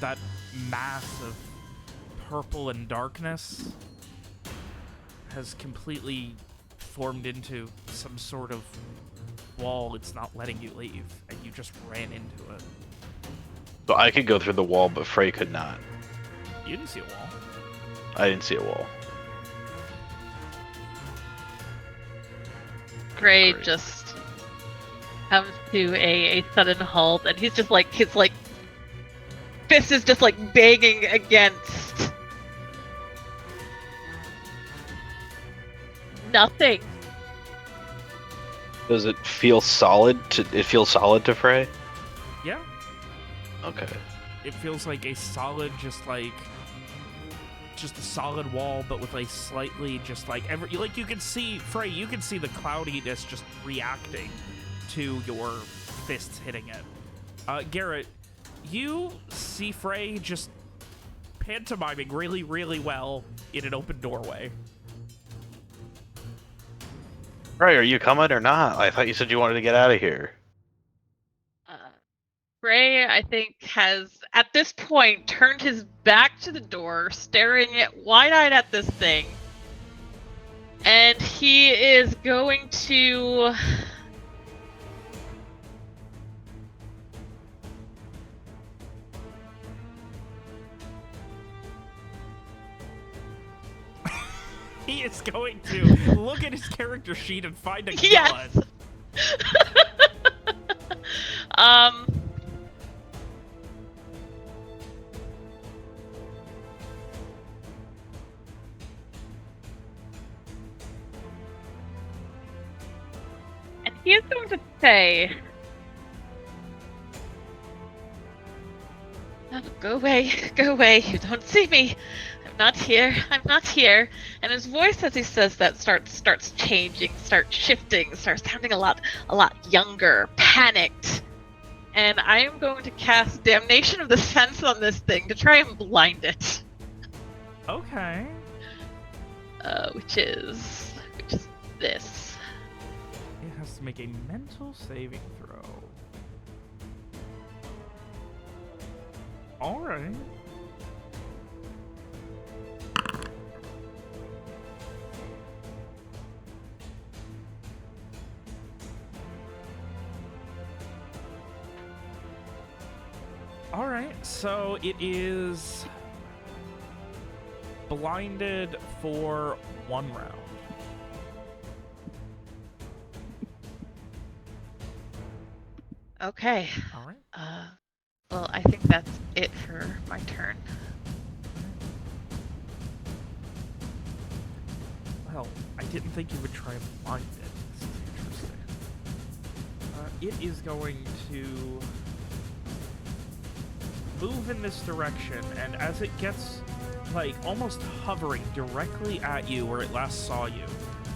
that mass of purple and darkness has completely formed into some sort of wall. It's not letting you leave, and you just ran into it. So I could go through the wall, but Frey could not. You didn't see a wall. I didn't see a wall. Frey Great. just comes to a sudden halt, and he's just like, his like fist is just like banging against nothing. Does it feel solid? It feels solid to Frey? Yeah, Okay. it feels like a solid, just a solid wall, but with a slightly, just like like you can see, Frey, you can see the cloudiness just reacting to your fists hitting it. Garrett, you see Frey just pantomiming really, really well in an open doorway. Frey, are you coming or not? I thought you said you wanted to get out of here. Frey, I think, has at this point turned his back to the door, staring wide-eyed at this thing, and he is going to He is going to look at his character sheet and find a gun. Yes. And he is going to say, "Oh, go away, you don't see me. I'm not here." And his voice as he says that starts changing, starts shifting, starts sounding a lot younger, panicked. And I am going to cast Damnation of the Sense on this thing to try and blind it. Okay. Which is this. It has to make a mental saving throw. Alright. Alright, so it is blinded for 1 round. Okay. Alright. Well, I think that's it for my turn. Well, I didn't think you would try and blind it. This is interesting. It is going to move in this direction, and as it gets, like, almost hovering directly at you where it last saw you,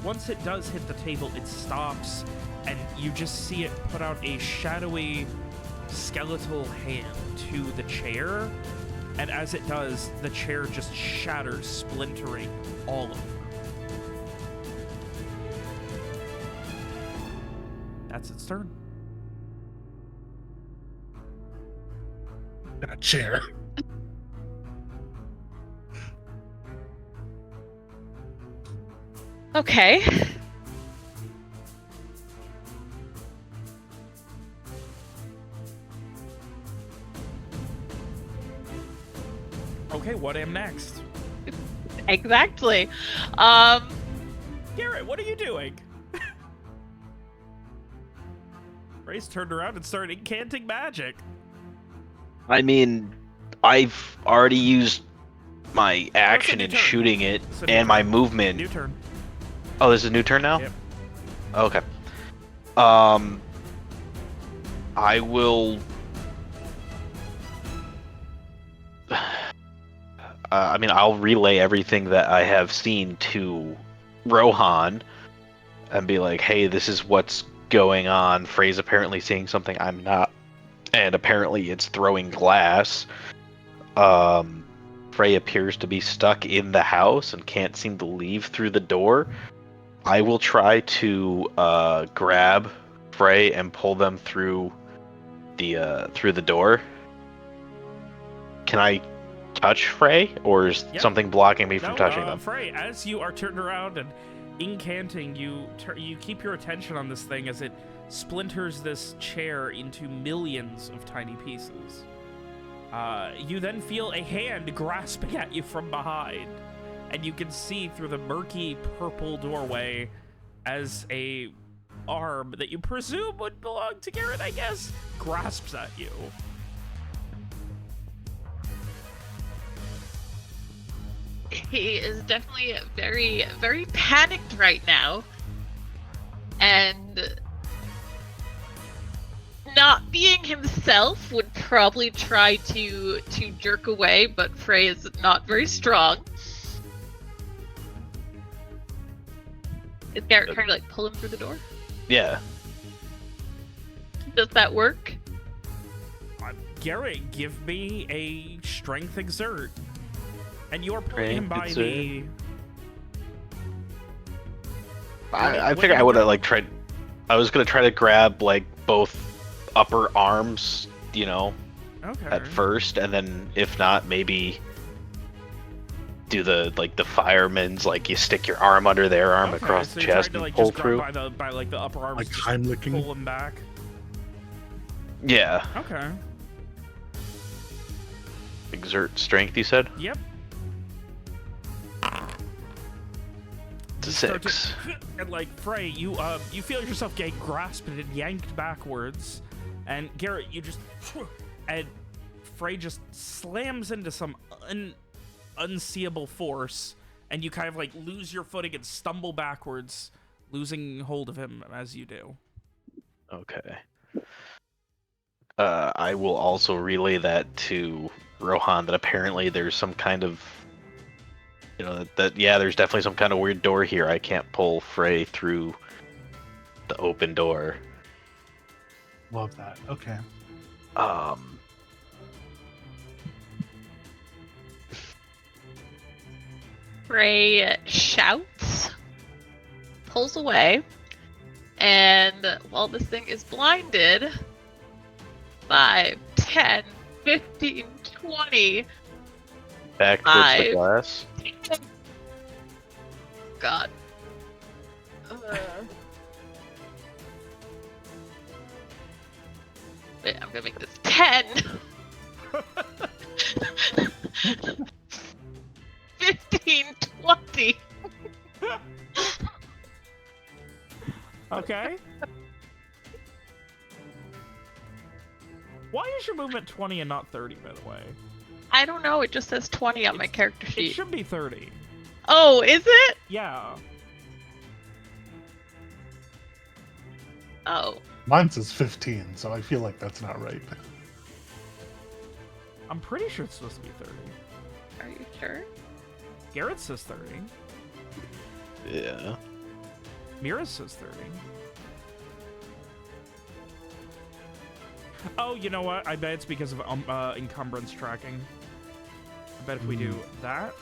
once it does hit the table, it stops, and you just see it put out a shadowy, skeletal hand to the chair, and as it does, the chair just shatters, splintering all over. That's its turn. That chair. Okay. Okay, what am next? Exactly. Garrett, what are you doing? Ray's turned around and started incanting magic. I mean, I've already used my action new in turn. shooting it It's a new and my turn. movement. New turn. Oh, this is a new turn now? Yep. Okay. I will I mean, I'll relay everything that I have seen to Rohan and be like, hey, this is what's going on. Frey's apparently seeing something I'm not. And apparently it's throwing glass. Frey appears to be stuck in the house and can't seem to leave through the door. I will try to grab Frey and pull them through the door. Can I touch Frey, or is something blocking me from touching them? Frey, as you are turned around and incanting, you keep your attention on this thing as it splinters this chair into millions of tiny pieces. You then feel a hand grasping at you from behind, and you can see through the murky purple doorway as a arm that you presume would belong to Garett, I guess, grasps at you. He is definitely very, very panicked right now. And not being himself would probably try to jerk away, but Frey is not very strong. Is Garett trying to like pull him through the door? Yeah. Does that work? Garett, give me a strength exert. And you're pulling him by the... I figured I would have like tried. I was gonna try to grab like both upper arms, you know, at first, and then if not, maybe do the fireman's, like you stick your arm under their arm across so the you chest tried to, and like, pull just through. by like the upper arms, Like just Heimlicking? pull him back. Yeah. Okay. Exert strength, you said? Yep. It's a You start 6. and like Frey, you feel yourself getting grasped and yanked backwards, and Garett, you just and Frey just slams into some unseeable force, and you kind of like lose your footing and stumble backwards, losing hold of him as you do. Okay. I will also relay that to Rohan that apparently there's some kind of, you know, that yeah, there's definitely some kind of weird door here. I can't pull Frey through the open door. Love that. Okay. Frey shouts, pulls away, and while this thing is blinded, 5, 10, 15, 20. Back towards the 5. glass. God. Wait, I'm gonna make this 10. 15, 20. Okay. Why is your movement 20 and not 30, by the way? I don't know, it just says 20 on my character It sheet. should be 30. Oh, is it? Yeah. Oh. Mine says 15, so I feel like that's not right. I'm pretty sure it's supposed to be 30. Are you sure? Garett says 30. Yeah. Mira says 30. Oh, you know what? I bet it's because of encumbrance tracking. I bet if we do that...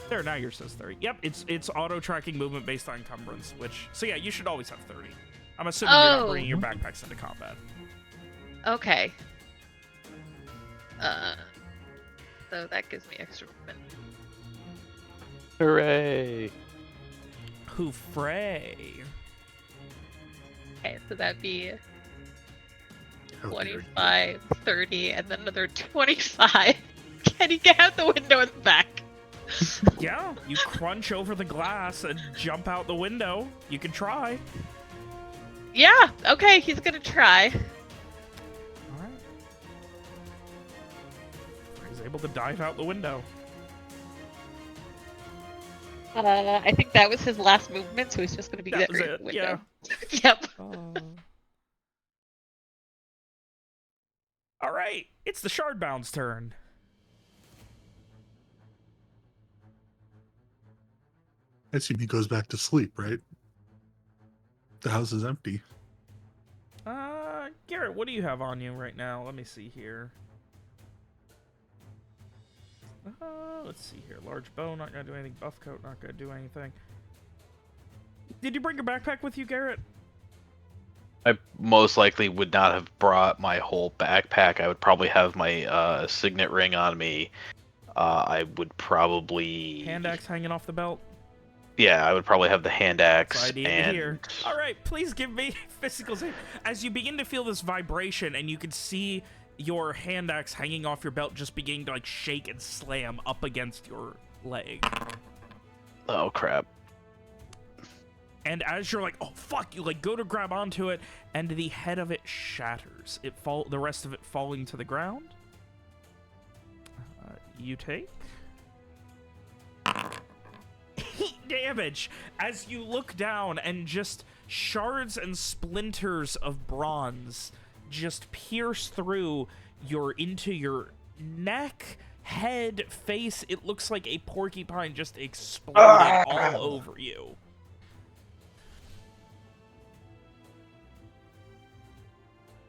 There, now yours says 30. Yep, it's auto-tracking movement based on encumbrance, which... So yeah, you should always have 30. I'm assuming you're not bringing your backpacks into combat. Okay. So that gives me extra movement. Hooray! Who Frey? Okay, so that'd be How dare you. 25, 30, and then another 25. Can he get out the window and back? Yeah, you crunch over the glass and jump out the window. You can try. Yeah, okay, he's gonna try. Alright. He's able to dive out the window. I think that was his last movement, so he's just gonna be That there was in it, the window. Yep. Alright, it's the Shardbound's turn. I assume he goes back to sleep, right? The house is empty. Garrett, what do you have on you right now? Let me see here. Let's see here. Large bow, not gonna do anything. Buff coat, not gonna do anything. Did you bring your backpack with you, Garrett? I most likely would not have brought my whole backpack. I would probably have my signet ring on me. I would probably... Hand axe hanging off the belt? Yeah, I would probably have the hand axe. That's what I need and... to hear. Alright, please give me physical save. As you begin to feel this vibration and you can see your hand axe hanging off your belt just beginning to like shake and slam up against your leg. Oh, crap. And as you're like, oh fuck, you like go to grab onto it, and the head of it shatters. The rest of it falling to the ground. You take heat damage as you look down, and just shards and splinters of bronze just pierce through into your neck, head, face. It looks like a porcupine just exploded all over you.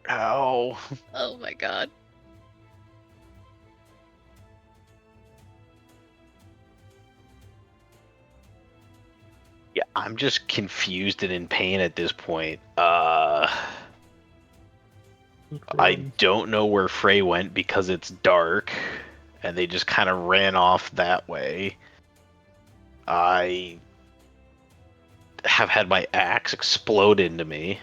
Ow. Oh my god. Yeah, I'm just confused and in pain at this point. I don't know where Frey went because it's dark, and they just kind of ran off that way. I have had my axe explode into me.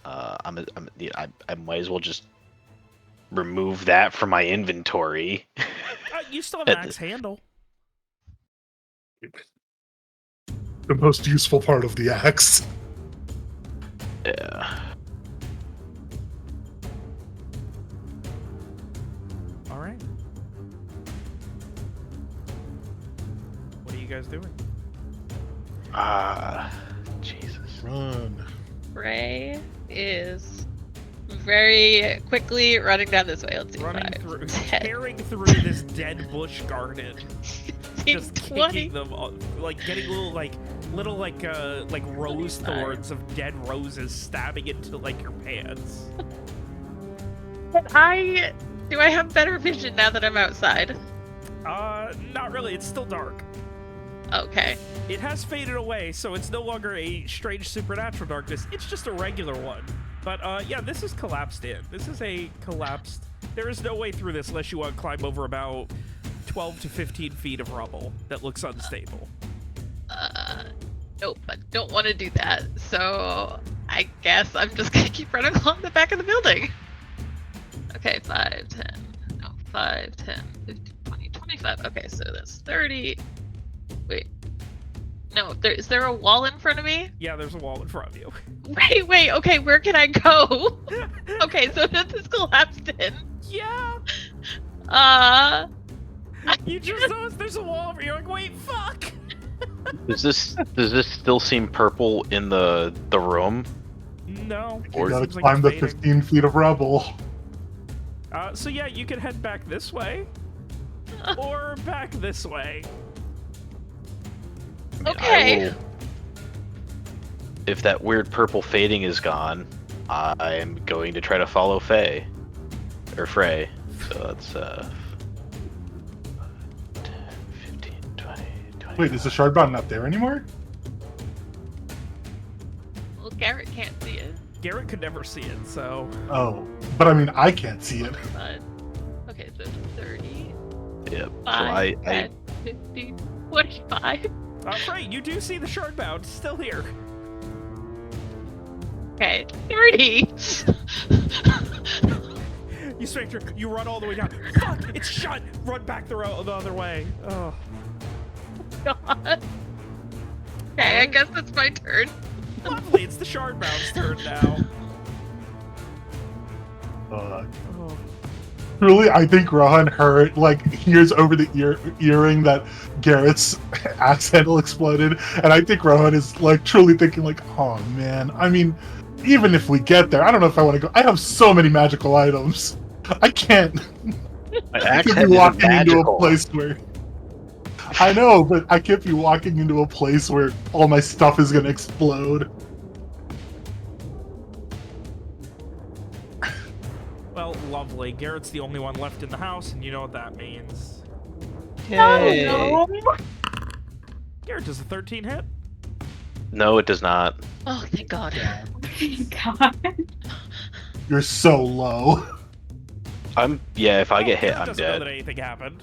I might as well just remove that from my inventory. You still have an axe handle. The most useful part of the axe. Yeah. All right. What are you guys doing? Jesus. Run. Frey is very quickly running down this way. Let's see. Running 5, through, 10, tearing through this dead bush garden, 15, just 20. kicking them, like getting little rose thorns of dead roses stabbing into like your pants. Do I have better vision now that I'm outside? Not really. It's still dark. Okay. It has faded away, so it's no longer a strange supernatural darkness. It's just a regular one. But yeah, this is collapsed in. This is a collapsed... There is no way through this unless you want to climb over about 12 to 15 feet of rubble that looks unstable. Nope, I don't want to do that. So I guess I'm just gonna keep running along the back of the building. Okay, 5, 10. No, 5, 10, 15, 20, 25. Okay, so that's 30. Wait. No, is there a wall in front of me? Yeah, there's a wall in front of you. Wait, okay, where can I go? Okay, so this is collapsed in. Yeah! You just noticed there's a wall over. You're like, wait, fuck! Does this still seem purple in the room? No. You it gotta seems like climb the it's fading. 15 feet of rubble. So yeah, you can head back this way. Or back this way. Okay. If that weird purple fading is gone, I'm going to try to follow Frey. So that's 10, 15, 20, 20. Wait, is the shardbound not there anymore? Well, Garrett can't see it. Garrett could never see it, so... Oh, but I mean, I can't see it. But, okay, so 30, Yep. So 5, 10, 15, 25. Frey, you do see the shardbound still here. Okay, 30. You straight through. You run all the way down. Fuck! It's shut. Run back the other way. Oh. God. Okay, I guess it's my turn. Lovely. It's the shardbound's turn now. Uh, Oh. truly, I think Rohan hears over the earring that Garrett's axe handle exploded, and I think Rohan is truly thinking oh man, I mean, even if we get there, I don't know if I want to go. I have so many magical items. I can't. My I axe could head be isn't walking into a magical. place where I know, but I can't be walking into a place where all my stuff is gonna explode. Well, lovely. Garrett's the only one left in the house, and you know what that means. Yay. No. Garrett does a 13 hit. No, it does not. Oh, thank God. God. You're so low. If I get hit, Garrett I'm doesn't know dead. that anything happened.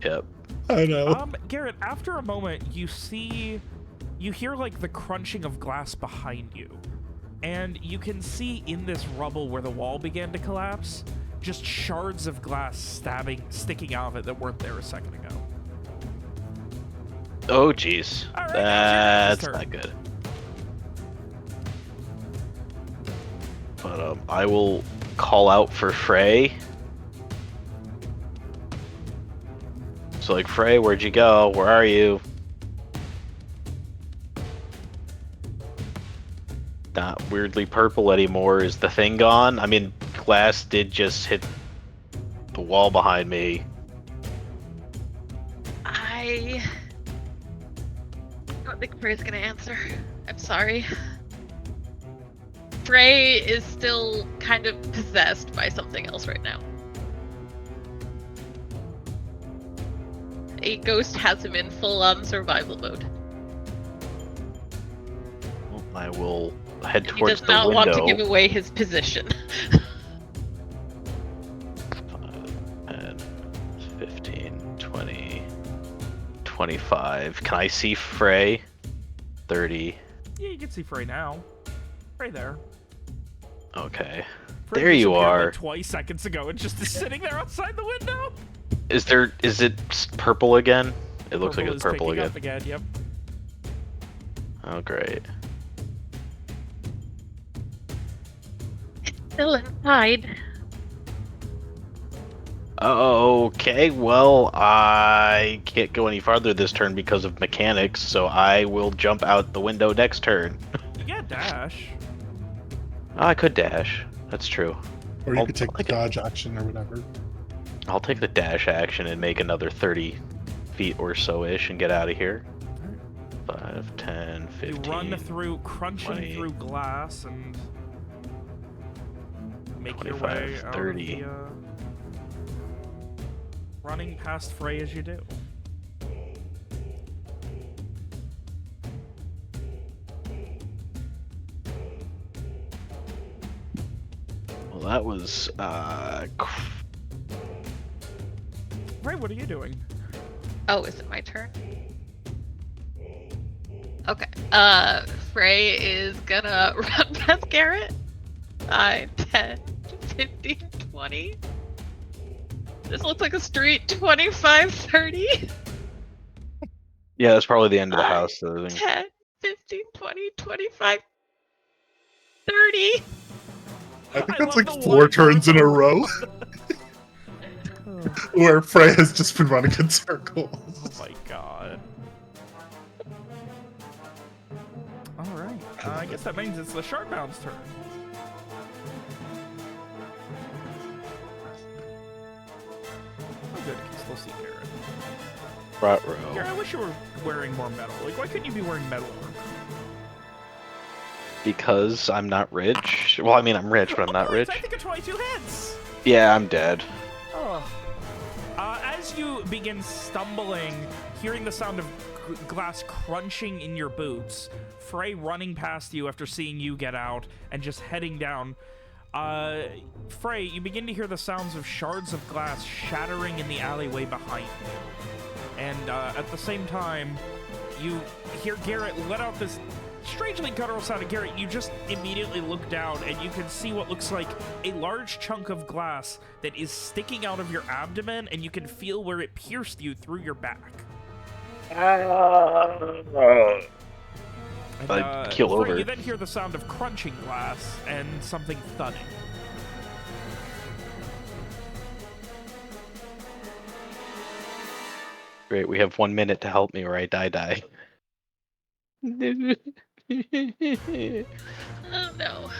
Yep. I know. Garrett, after a moment, you hear like the crunching of glass behind you. And you can see in this rubble where the wall began to collapse, just shards of glass sticking out of it that weren't there a second ago. Oh, jeez. All right, That's turn. not good. But I will call out for Frey. So like, Frey, where'd you go? Where are you? Not weirdly purple anymore. Is the thing gone? I mean, glass did just hit the wall behind me. I don't think Frey's gonna answer. I'm sorry. Frey is still kind of possessed by something else right now. A ghost has him in full-on survival mode. Well, I will head He towards does the not window. want to give away his position. 10, 15, 20, 25. Can I see Frey? 30. Yeah, you can see Frey now. Frey there. Okay. Frey There you disappeared, are. Like 20 seconds ago and just is sitting there outside the window. Is it purple again? It looks like it's is purple picking again. up again. Yep. Oh, great. Still inside. Okay, well, I can't go any farther this turn because of mechanics, so I will jump out the window next turn. You get dash. Oh, I could dash. That's true. Or you I'll- could take I'll the take it. dodge action or whatever. I'll take the dash action and make another 30 feet or so-ish and get out of here. 5, 10, 15. You run through, crunching 20, through glass and make your 25, way out 30. of the, running past Frey as you do. Well, that was, Frey, what are you doing? Oh, is it my turn? Okay. Frey is gonna run past Garrett. 9, 10, 15, 20. This looks like a street. 25, 30. yeah, that's probably the end of the house. So I think- 10, 15, 20, 25, 30. I think I that's love like the 4 one turns in a person. row where Frey has just been running in circles. Oh my god. Alright, I guess that means it's the Sharkbound's turn. Oh good, you can still see Garrett. Ruh-roh. Garrett, I wish you were wearing more metal. Like, why couldn't you be wearing metal armor? Because I'm not rich. Well, I mean, I'm rich, but I'm not rich. I think of 22 hits! Yeah, I'm dead. Oh. As you begin stumbling, hearing the sound of glass crunching in your boots, Frey running past you after seeing you get out and just heading down. Frey, you begin to hear the sounds of shards of glass shattering in the alleyway behind you. And at the same time, you hear Garrett let out this strangely guttural sound. And Garrett, you just immediately look down and you can see what looks like a large chunk of glass that is sticking out of your abdomen, and you can feel where it pierced you through your back. And, I'd keel Frey, over. You then hear the sound of crunching glass and something thudding. Great, we have 1 minute to help me or I die. Oh no.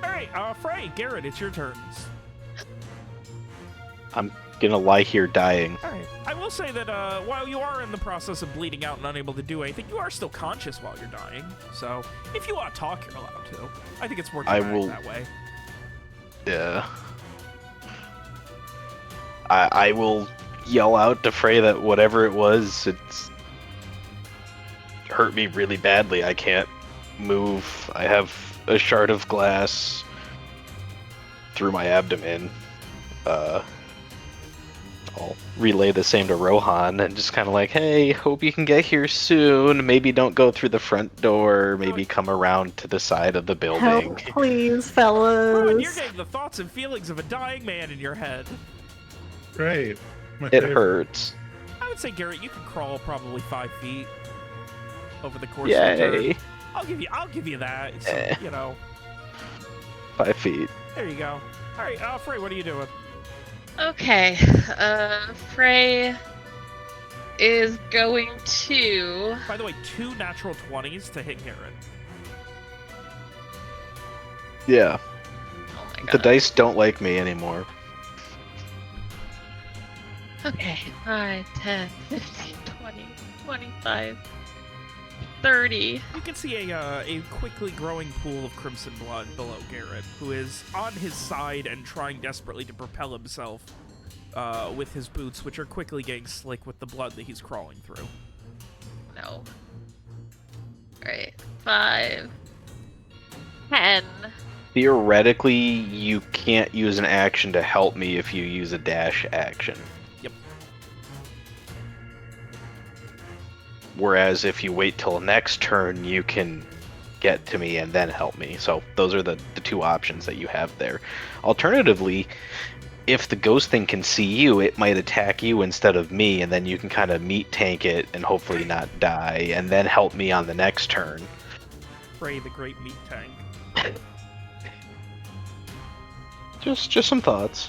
All right, Frey, Garrett, it's your turns. I'm gonna lie here dying. Alright. I will say that while you are in the process of bleeding out and unable to do anything, you are still conscious while you're dying. So, if you want to talk, you're allowed to. I think it's more dramatic that way. Yeah. I will yell out to Frey that whatever it was, it's hurt me really badly. I can't move. I have a shard of glass through my abdomen. I'll relay the same to Rohan and just kind of like, hey, hope you can get here soon. Maybe don't go through the front door. Maybe come around to the side of the building. Help, please, Rowan, you're fellas. getting the thoughts and feelings of a dying man in your head. Great. My It favorite. hurts. I would say, Garrett, you could crawl probably 5 feet over the course of the Yay. turn. I'll give you that. It's, you know. 5 feet. There you go. All right, Frey, what are you doing? Okay, Frey is going to. By the way, 2 natural 20s to hit Garrett. Yeah. Oh my god. The dice don't like me anymore. Okay, 5, 10, 15, 20, 25, 30. You can see a quickly growing pool of crimson blood below Garrett, who is on his side and trying desperately to propel himself with his boots, which are quickly getting slick with the blood that he's crawling through. No. Alright, 5, 10. Theoretically, you can't use an action to help me if you use a dash action. Yep. Whereas if you wait till next turn, you can get to me and then help me. So those are the 2 options that you have there. Alternatively, if the ghost thing can see you, it might attack you instead of me, and then you can kind of meat tank it and hopefully not die, and then help me on the next turn. Frey, the great meat tank. Just some thoughts.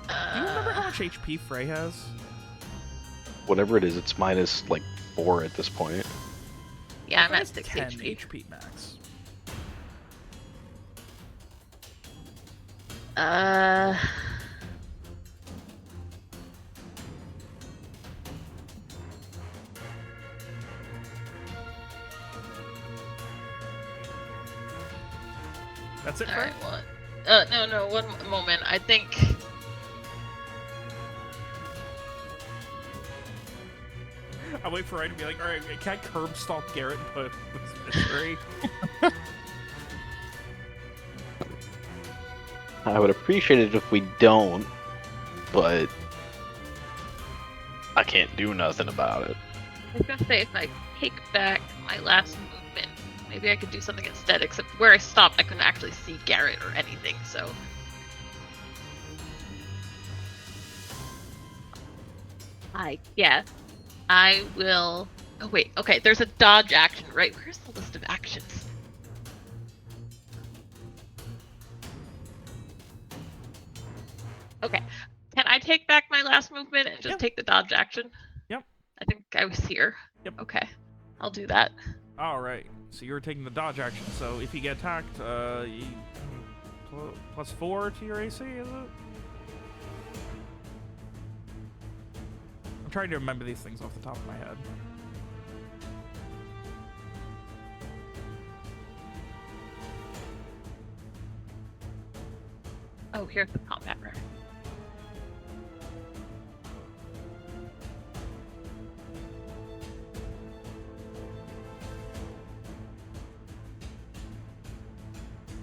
Do you remember how much HP Frey has? Whatever it is, it's minus like 4 at this point. Yeah, I'm Frey at has 6 10 HP. HP max. That's it, Frey? Alright, what? No, one moment. I think. I'll wait for Ryan to be like, alright, can I curb stomp Garrett and put this misery? I would appreciate it if we don't, but I can't do nothing about it. I was gonna say if I take back my last movement, maybe I could do something instead. Except where I stopped, I couldn't actually see Garrett or anything. So. I guess I will. Oh wait, okay. There's a dodge action, right? Where's the list of actions? Okay. Can I take back my last movement and just Yep. take the dodge action? Yep. I think I was here. Yep. Okay. I'll do that. Alright, so you're taking the dodge action, so if you get attacked, plus 4 to your AC, is it? I'm trying to remember these things off the top of my head. Oh, here's the combat rare.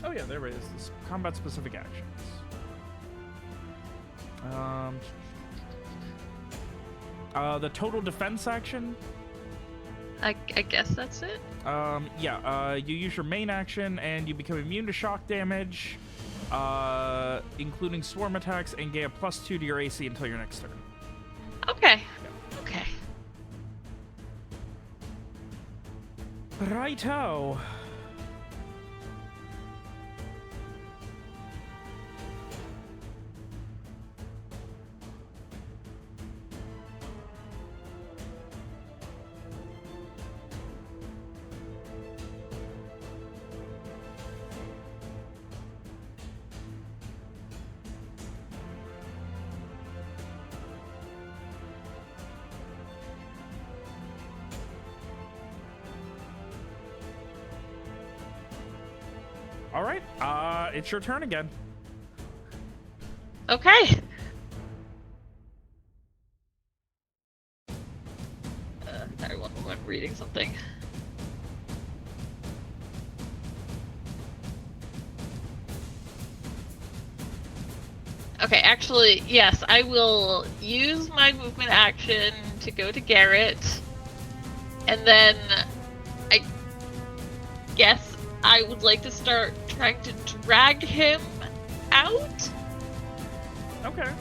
Oh yeah, there it is. This combat-specific actions. The total defense action. I guess that's it. You use your main action and you become immune to shock damage, including swarm attacks, and gain a +2 to your AC until your next turn. Okay. Okay. Righto. All right. It's your turn again. Okay. Sorry, I'm reading something. Okay, actually, yes, I will use my movement action to go to Garrett, and then I guess I would like to start trying to drag him out. Okay.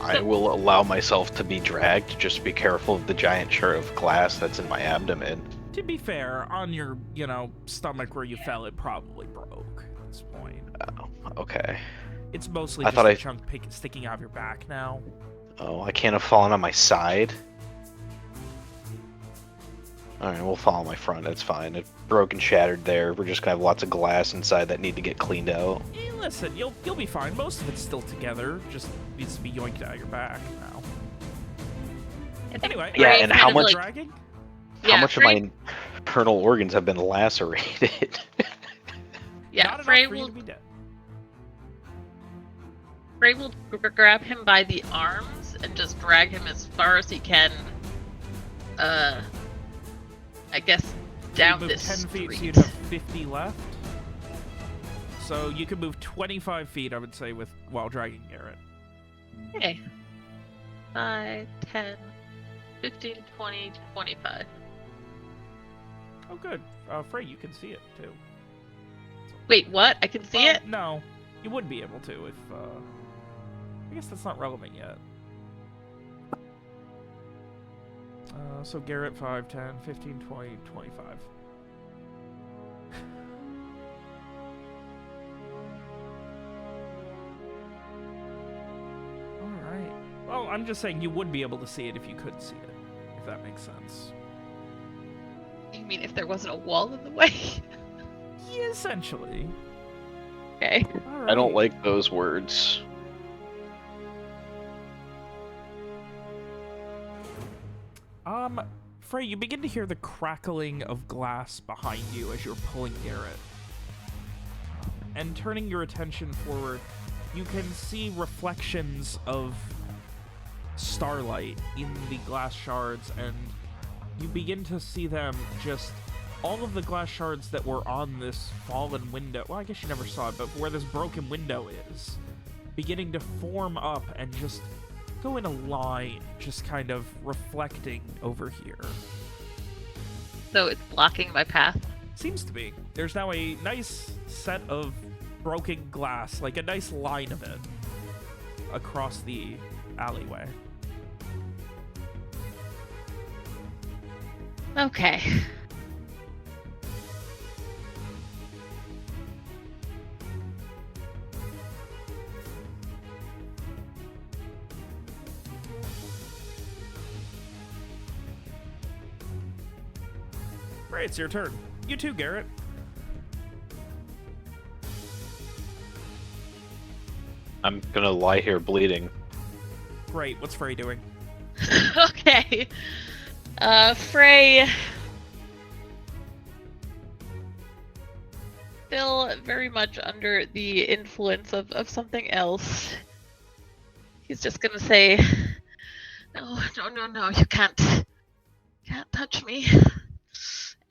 I will allow myself to be dragged. Just be careful of the giant shard of glass that's in my abdomen. To be fair, on your, stomach where you fell, it probably broke at this point. Oh, okay. It's mostly I just thought a I- chunk sticking out of your back now. Oh, I can't have fallen on my side. Alright, we'll fall on my front. That's fine. It broke and shattered there. We're just gonna have lots of glass inside that need to get cleaned out. Listen, you'll be fine. Most of it's still together. Just needs to be yoinked out of your back now. Anyway, Yeah, and how much- dragging? How much of my internal organs have been lacerated? Yeah, Not enough Frey for you will to be dead. grab him by the arms and just drag him as far as he can. I guess down You move this 10 street. feet, so you'd have 50 left. So you could move 25 feet, I would say, while dragging Garrett. Okay. 5, 10, 15, 20, 25. Oh, good. Frey, you can see it, too. Wait, what? I can see Well, it? No, you would be able to if, I guess that's not relevant yet. So Garrett, 5, 10, 15, 20, 25. Alright. Well, I'm just saying you would be able to see it if you could see it, if that makes sense. You mean if there wasn't a wall in the way? Yeah, essentially. Okay. I don't Alright. like those words. Frey, you begin to hear the crackling of glass behind you as you're pulling Garrett. And turning your attention forward, you can see reflections of starlight in the glass shards, and you begin to see them just... all of the glass shards that were on this fallen window... well, I guess you never saw it, but where this broken window is, beginning to form up and just go in a line, just kind of reflecting over here. So it's blocking my path. Seems to be. There's now a nice set of broken glass, like a nice line of it, across the alleyway. Okay. Right, it's your turn. You too, Garrett. I'm gonna lie here bleeding. Great. What's Frey doing? Okay. Frey. Still very much under the influence of something else. He's just gonna say, no, you can't touch me.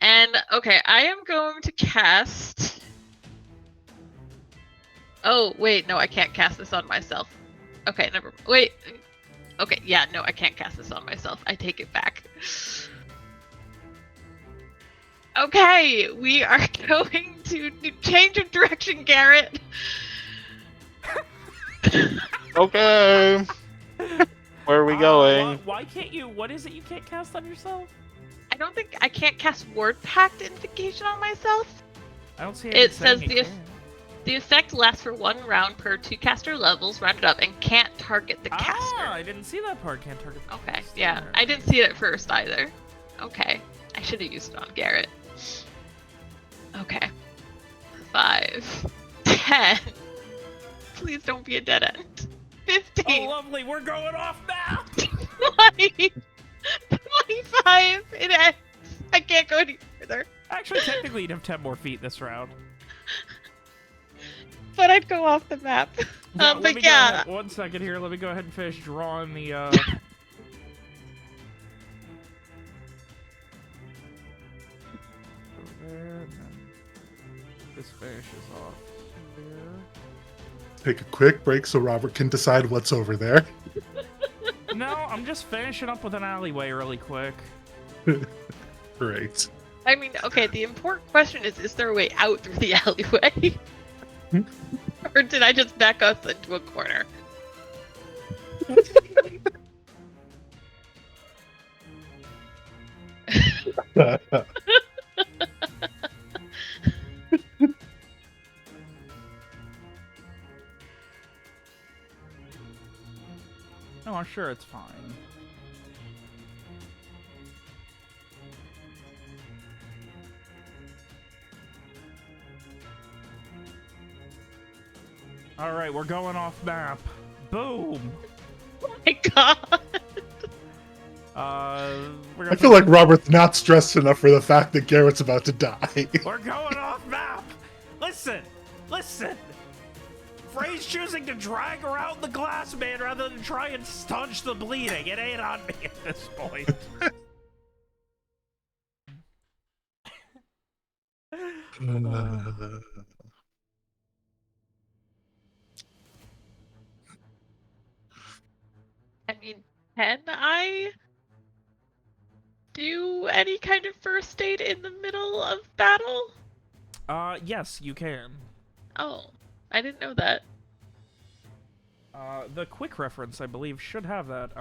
And, okay, I am going to cast... Oh, wait, no, I can't cast this on myself. Okay, wait. Okay, yeah, no, I can't cast this on myself. I take it back. Okay, we are going to change of direction, Garrett. Okay. Where are we going? Why can't you? What is it you can't cast on yourself? I don't think I can't cast Ward Pact Invocation on myself. I don't see It says the effect lasts for 1 round per 2 caster levels, rounded up, and can't target the caster. Ah, I didn't see that part. Can't target the Okay, caster. yeah, I didn't see it at first either. Okay, I should have used it on Garrett. Okay. 5, 10. Please don't be a dead end. 15. Oh, lovely. We're going off now. 20! 25! It ends. I can't go any further. Actually, technically, you'd have 10 more feet this round. But I'd go off the map. Let But me yeah. go ahead, 1 second here. Let me go ahead and finish drawing the, Over there, and then this finishes off here. Take a quick break so Robert can decide what's over there. No, I'm just finishing up with an alleyway really quick. Great. I mean, okay, the important question is there a way out through the alleyway? Or did I just back us into a corner? No, I'm sure it's fine. Alright, we're going off map. Boom! Oh my god! We're I feel like Robert's not stressed enough for the fact that Garrett's about to die. We're going off map! Listen! Listen! Frey's choosing to drag her out in the glass man rather than try and staunch the bleeding. It ain't on me at this point. I mean, can I do any kind of first aid in the middle of battle? Yes, you can. Oh, I didn't know that. The quick reference, I believe, should have that.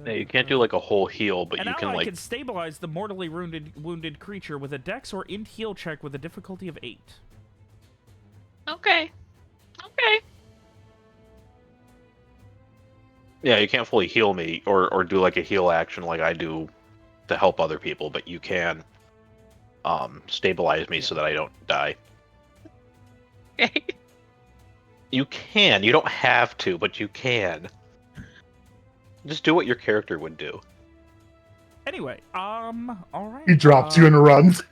Yeah, you can't do like a whole heal, but you can I like. can stabilize the mortally wounded creature with a dex or int heal check with a difficulty of 8. Okay. Okay. Yeah, you can't fully heal me or do like a heal action like I do to help other people, but you can stabilize me so that I don't die. Okay. You can. You don't have to, but you can. Just do what your character would do. Anyway, alright. He drops you and runs.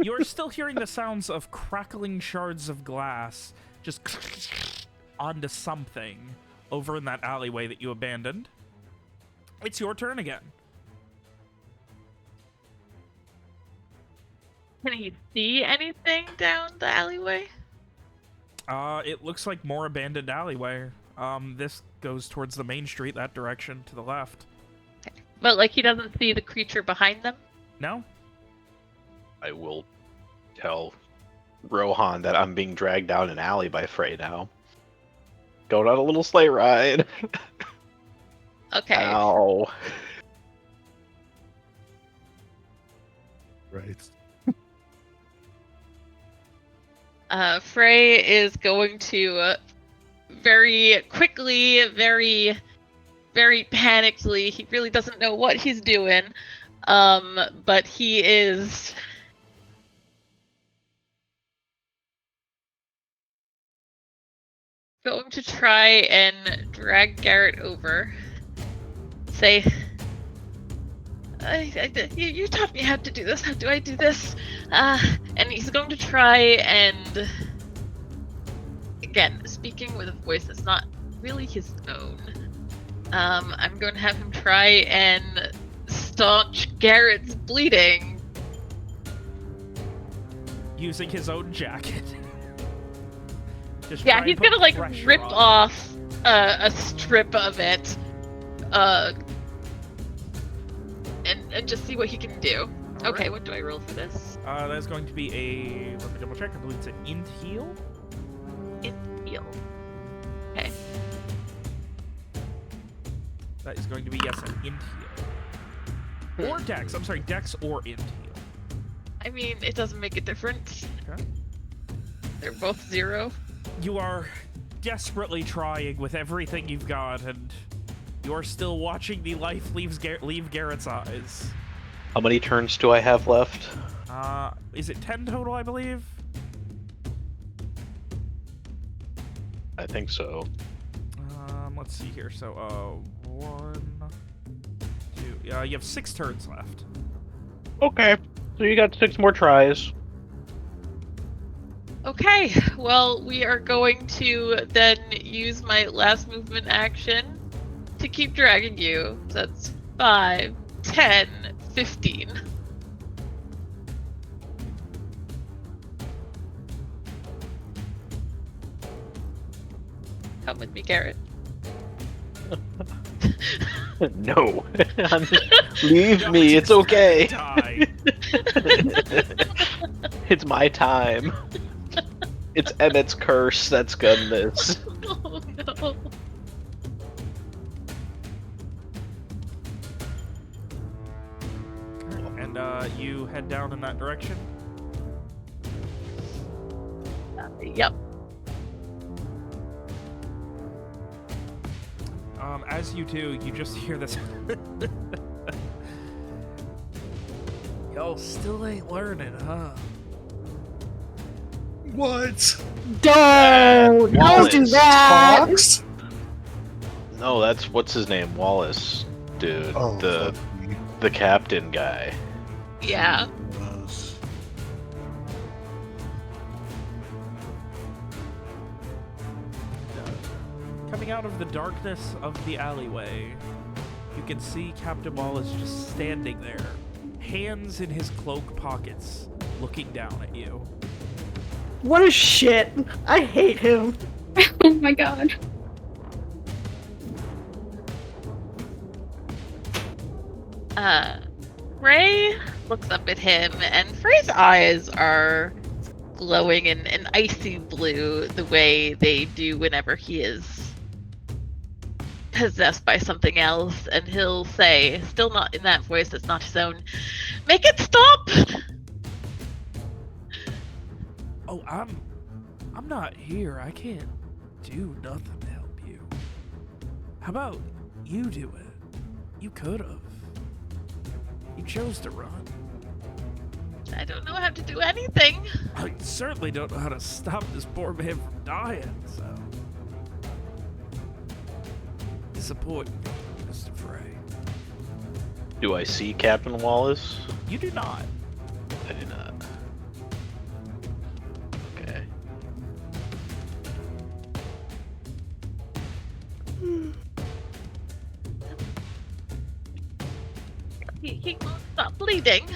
You're still hearing the sounds of crackling shards of glass just onto something over in that alleyway that you abandoned. It's your turn again. Can he see anything down the alleyway? It looks like more abandoned alleyway. This goes towards the main street, that direction, to the left. But, like, he doesn't see the creature behind them? No? I will tell Rohan that I'm being dragged down an alley by Frey now. Going on a little sleigh ride. Okay. Ow. Right. Frey is going to very quickly, very panickedly, he really doesn't know what he's doing, but he is going to try and drag Garrett over. Say, you taught me how to do this. How do I do this? And he's going to try and, again, speaking with a voice that's not really his own. I'm going to have him try and staunch Garrett's bleeding. Using his own jacket. Just Yeah, try he's and put gonna like pressure rip on. off a strip of it, and just see what he can do. All Okay, right. what do I roll for this? That's going to be a... Let me double check. I believe it's an int heal. Heal. Okay. That is going to be, yes, an int heal. Or dex. I'm sorry, dex or int heal. I mean, it doesn't make a difference. Okay. They're both 0. You are desperately trying with everything you've got, and you're still watching the life leave Garrett's eyes. How many turns do I have left? Is it 10 total, I believe? I think so. let's see here. So, 1, 2. Yeah, you have 6 turns left. Okay, so you got 6 more tries. Okay, well, we are going to then use my last movement action to keep dragging you. So that's 5, 10, 15. Come with me, Garrett. No. Leave me, it's okay. Die. It's my time. It's Emmett's curse that's done this. Oh no. And you head down in that direction. Yep. As you do, you just hear this. Y'all still ain't learning, huh? What? Don't do Wallace that. Talks? No, that's what's his name, Wallace, dude. Oh, the fuck me. the captain guy. Yeah. Coming out of the darkness of the alleyway, you can see Captain Wallace just standing there, hands in his cloak pockets, looking down at you. What a shit. I hate him. Oh my god. Frey looks up at him, and Frey's eyes are glowing in an icy blue the way they do whenever he is possessed by something else, and he'll say, still not in that voice that's not his own, "Make it stop!" Oh, I'm not here. I can't do nothing to help you. How about you do it? You could've. You chose to run. I don't know how to do anything. I certainly don't know how to stop this poor man from dying, so... Disappointing, Mr. Frey. Do I see Captain Wallace? You do not. I do not. Okay. He won't stop bleeding.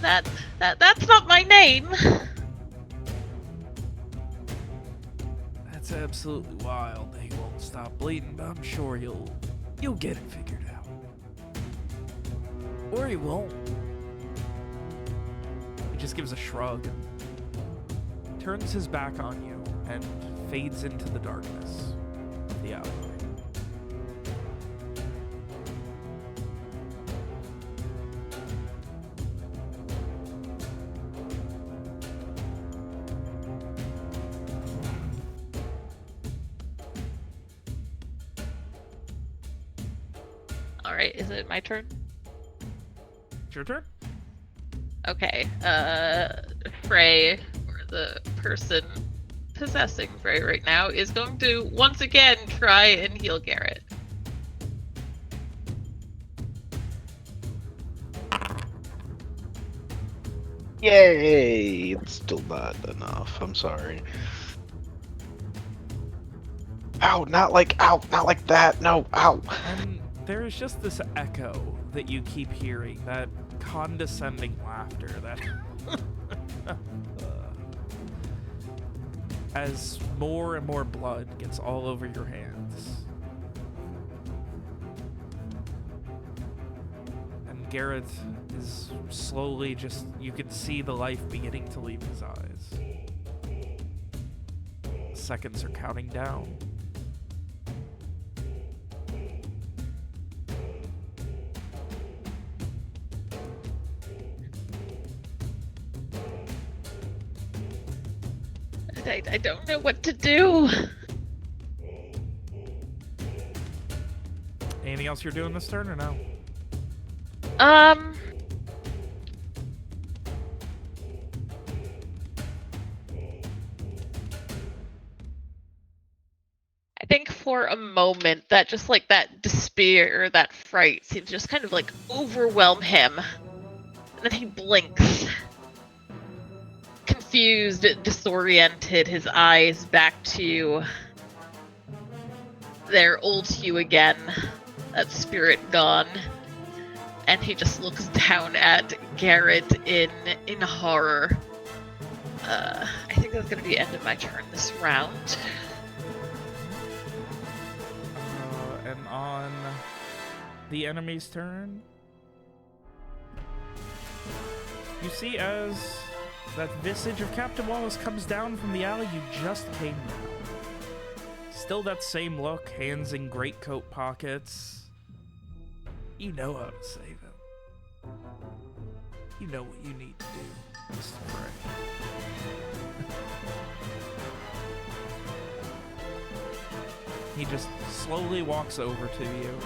That's not my name. That's absolutely wild that he won't stop bleeding, but I'm sure you'll get it figured out. Or he won't. He just gives a shrug, turns his back on you, and fades into the darkness of the alleyway. Alright, is it my turn? It's your turn? Okay, Frey, or the person possessing Frey right now, is going to once again try and heal Garrett. Yay! It's still not enough. I'm sorry. Ow! Not like that. No! Ow! And there is just this echo that you keep hearing, that condescending laughter that... as more and more blood gets all over your hands. And Garrett is slowly just... you can see the life beginning to leave his eyes. Seconds are counting down. I don't know what to do. Anything else you're doing this turn or no? I think for a moment that just like that despair, that fright seems to just kind of like overwhelm him. And then he blinks. Confused, disoriented, his eyes back to their old hue again. That spirit gone. And he just looks down at Garrett in horror. I think that's gonna be the end of my turn this round. And on the enemy's turn, you see as that visage of Captain Wallace comes down from the alley you just came down. Still that same look, hands in greatcoat pockets. You know how to save him. You know what you need to do, Mr. Frey. He just slowly walks over to you,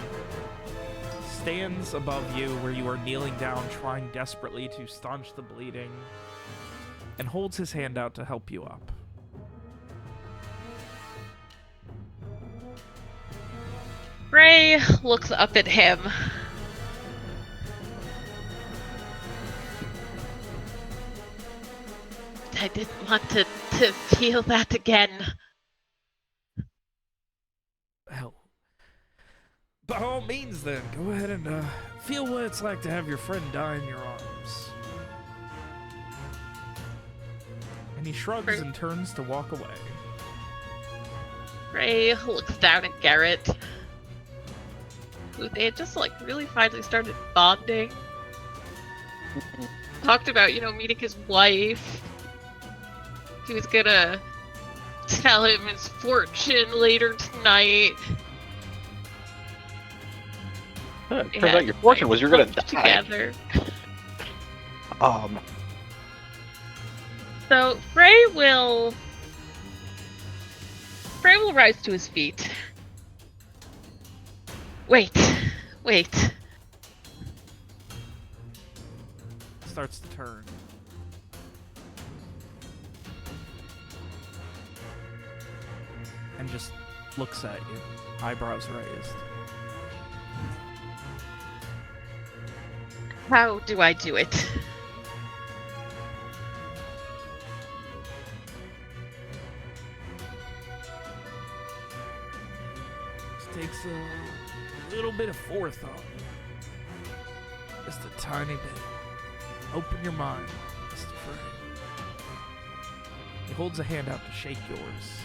stands above you where you are kneeling down, trying desperately to staunch the bleeding, and holds his hand out to help you up. Frey looks up at him. I didn't want to feel that again. Hell. By all means then, go ahead and feel what it's like to have your friend die in your arms. And he shrugs and turns to walk away. Frey looks down at Garrett, who they had just like really finally started bonding. Talked about, meeting his wife. He was gonna tell him his fortune later tonight. Turns out your fortune was you're gonna die. Together. So Frey will rise to his feet. Wait. Starts to turn. And just looks at you, eyebrows raised. How do I do it? This takes a little bit of forethought. Just a tiny bit. Open your mind, Mr. Frey. He holds a hand out to shake yours.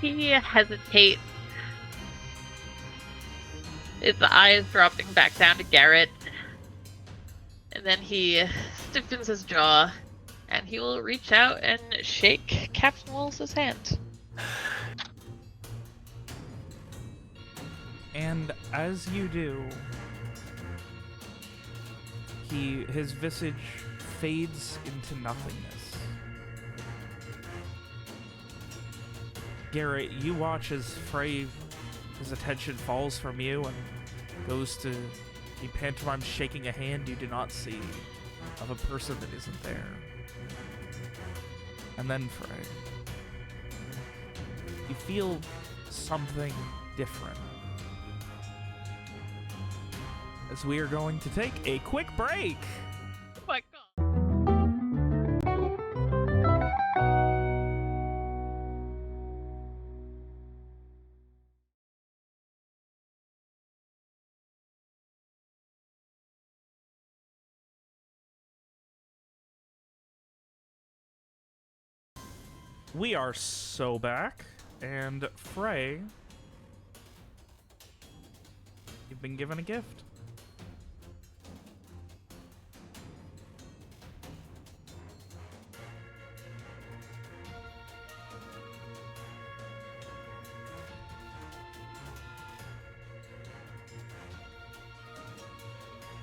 He hesitates. His eyes dropping back down to Garrett. And then he stiffens his jaw. And he will reach out and shake Captain Wallace's hand. And as you do, his visage fades into nothingness. Garrett, you watch as Frey, his attention falls from you and goes to the pantomime shaking a hand you do not see of a person that isn't there. And then Frey, you feel something different. As we are going to take a quick break. Oh my god. We are so back, and Frey, you've been given a gift.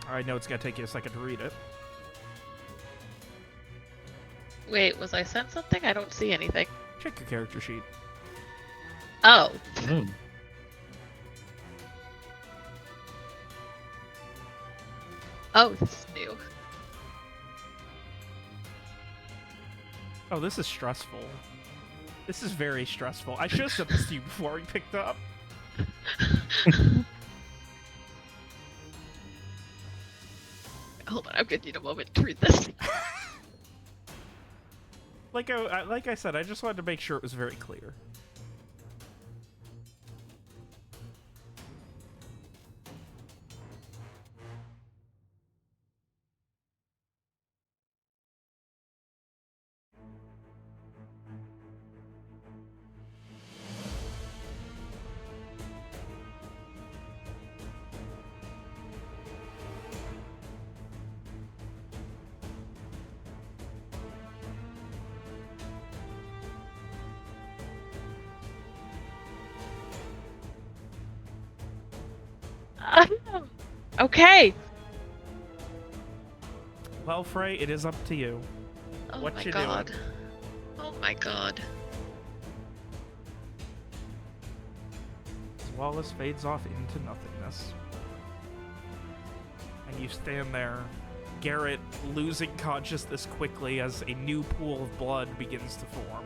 I know it's gonna take you a second to read it. Wait, was I sent something? I don't see anything. Check your character sheet. Oh. Oh, this is new. Oh, this is stressful. This is very stressful. I should have said this to you before we picked up. Hold on, I'm gonna need a moment to read this. Like I said, I just wanted to make sure it was very clear. Okay. Well, Frey, it is up to you. Oh What my you god. doing? Oh my god. As Wallace fades off into nothingness. And you stand there, Garrett losing consciousness quickly as a new pool of blood begins to form.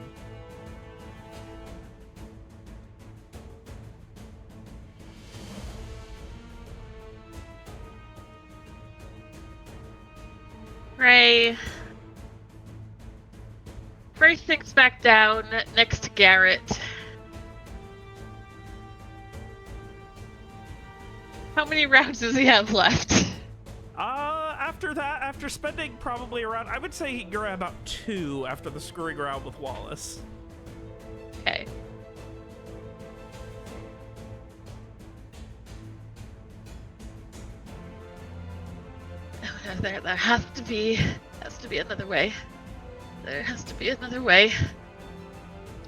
Frey sinks back down next to Garrett. How many rounds does he have left? After that, after spending probably around, I would say you're at about 2 after the screwing around with Wallace. Okay. There has to be another way. There has to be another way.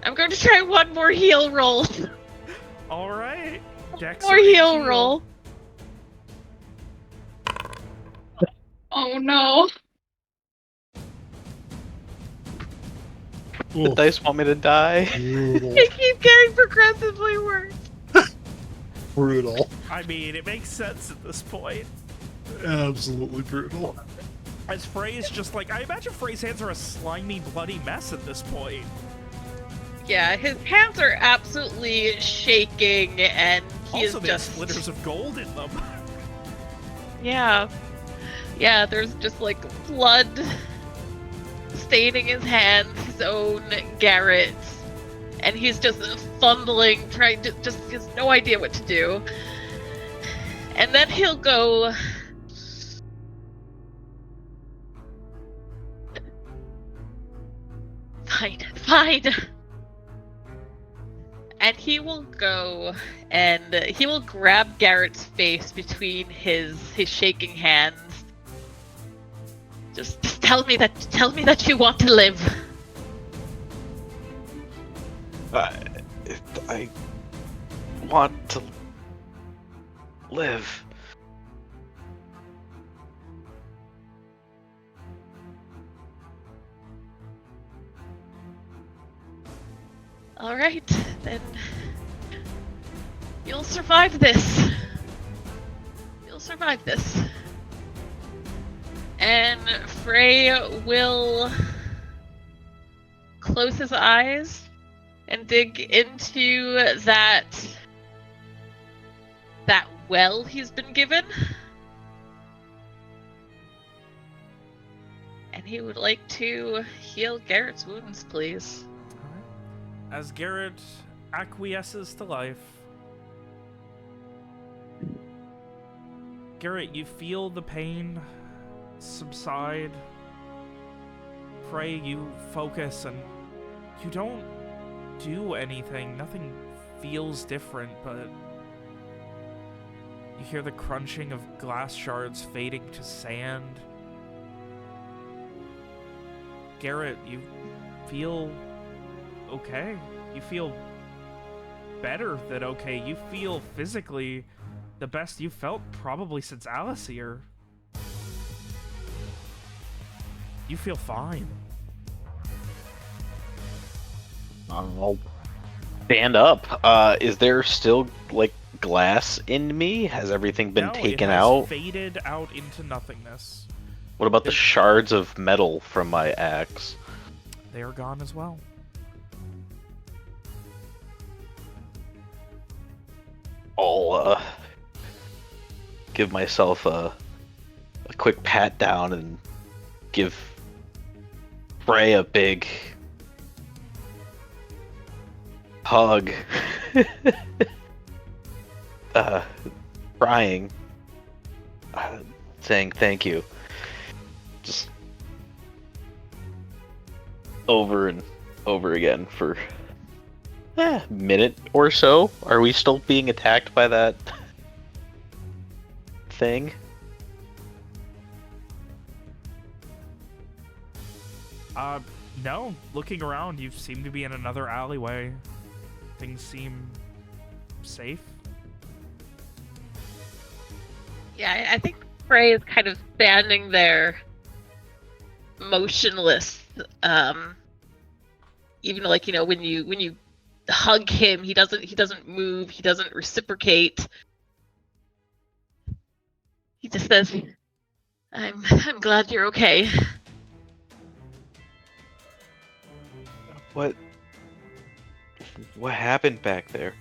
I'm going to try one more heal roll. All right. Dex More heal roll. Oh no. The dice want me to die. Brutal. They keep getting progressively worse. Brutal. I mean, it makes sense at this point. Absolutely brutal. As Frey is just like, I imagine Frey's hands are a slimy, bloody mess at this point. Yeah, his hands are absolutely shaking, and he Also, is they have just splitters of gold in them. Yeah. Yeah, there's just like blood staining his hands, his own Garrett, and he's just fumbling, trying to just has no idea what to do. And then he'll go. Fine. And he will go and he will grab Garrett's face between his shaking hands. Just tell me that you want to live. I want to live. All right, then you'll survive this. You'll survive this. And Frey will close his eyes and dig into that well he's been given. And he would like to heal Garrett's wounds, please. As Garrett acquiesces to life, Garrett, you feel the pain subside. Frey, you focus and you don't do anything. Nothing feels different, but you hear the crunching of glass shards fading to sand. Garrett, you feel okay. You feel better than okay. You feel physically the best you felt probably since Alysir. You feel fine. I'll stand up. Is there still like glass in me? Has everything been taken it has out? Faded out into nothingness. What about the shards of metal from my axe? they are gone as well. I'll give myself a quick pat down and give Frey a big hug. Crying, saying thank you. Just over and over again for a minute or so. Are we still being attacked by that thing? No. Looking around, you seem to be in another alleyway. Things seem safe. Yeah, I think Frey is kind of standing there, motionless. Even like, you know, when you hug him, he doesn't move, he doesn't reciprocate. He just says, I'm glad you're okay. What happened back there?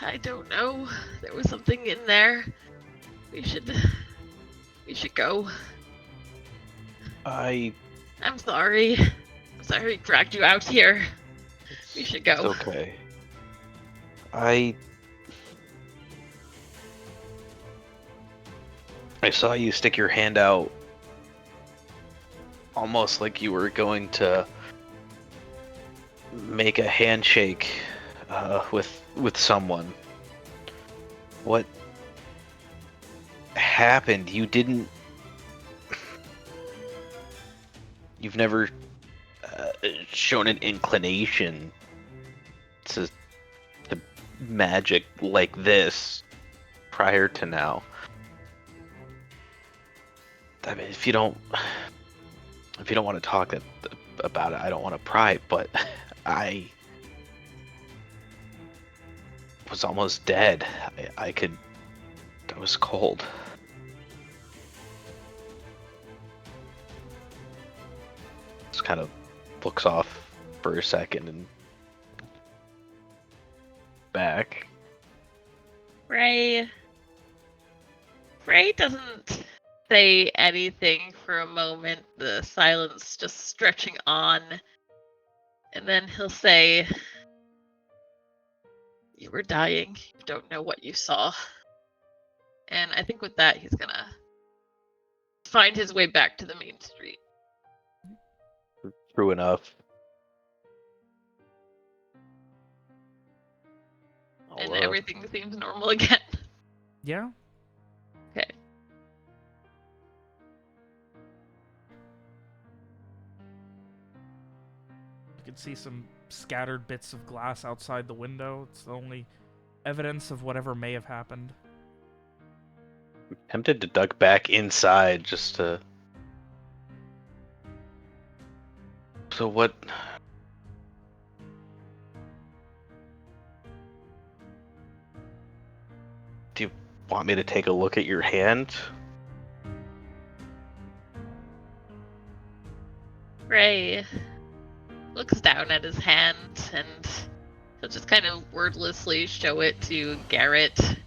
I don't know. There was something in there. We should go. I'm sorry. I'm sorry I dragged you out here. We should go. It's okay. I saw you stick your hand out almost like you were going to make a handshake with someone. What happened? You've never shown an inclination to magic like this prior to now. I mean, if you don't want to talk about it, I don't want to pry, but I was almost dead. I was cold. Just kind of looks off for a second and back. Frey doesn't say anything for a moment, the silence just stretching on, and then he'll say, "You were dying. You don't know what you saw." And I think with that, he's gonna find his way back to the main street. True enough. And everything seems normal again. Yeah. Okay. You can see some scattered bits of glass outside the window. It's the only evidence of whatever may have happened. I'm tempted to duck back inside just to... So what... Do you want me to take a look at your hand? Frey looks down at his hand and he'll just kind of wordlessly show it to Garett.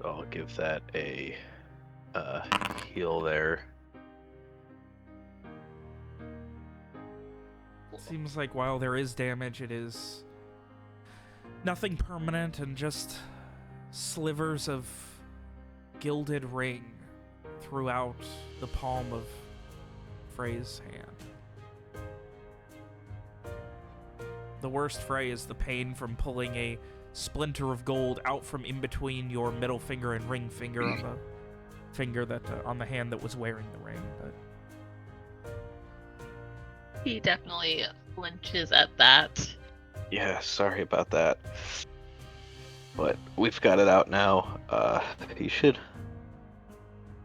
I'll give that a heal there. Seems like while there is damage, it is nothing permanent and just slivers of gilded ring throughout the palm of Frey's hand. The worst, Frey, is the pain from pulling a splinter of gold out from in between your middle finger and ring finger on the finger that on the hand that was wearing the ring. But He definitely flinches at that. Yeah, sorry about that. But we've got it out now. He should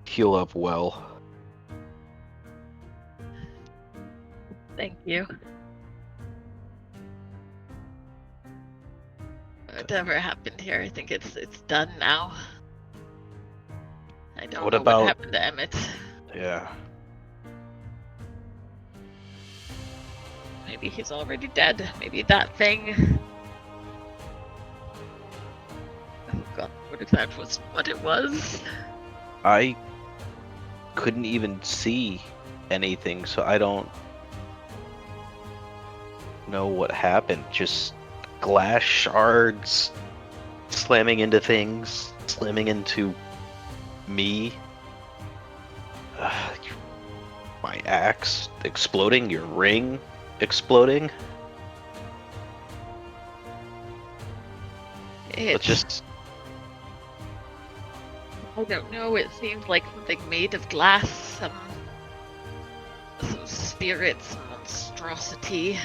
heal up well. Thank you. Whatever happened here, I think it's done now. I Don't What know about- what happened to Emmett. Yeah. Maybe he's already dead. Maybe that thing. Oh god, what if that was what it was? I couldn't even see anything, so I don't know what happened. Just glass shards slamming into things, slamming into me. My axe exploding, your ring exploding. Let's just. I don't know, it seems like something made of glass, some spirit, some monstrosity.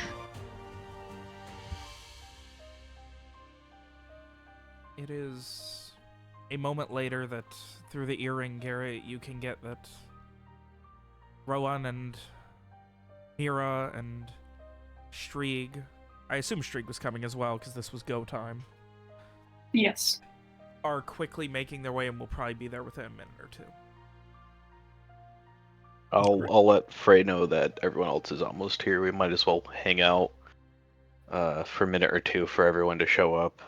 It is a moment later that through the earring, Garrett, you can get that Rowan and Mira and Strieg, I assume Strieg was coming as well because this was go time, Yes. are quickly making their way and will probably be there within a minute or two. I'll let Frey know that everyone else is almost here. We might as well hang out for a minute or two for everyone to show up.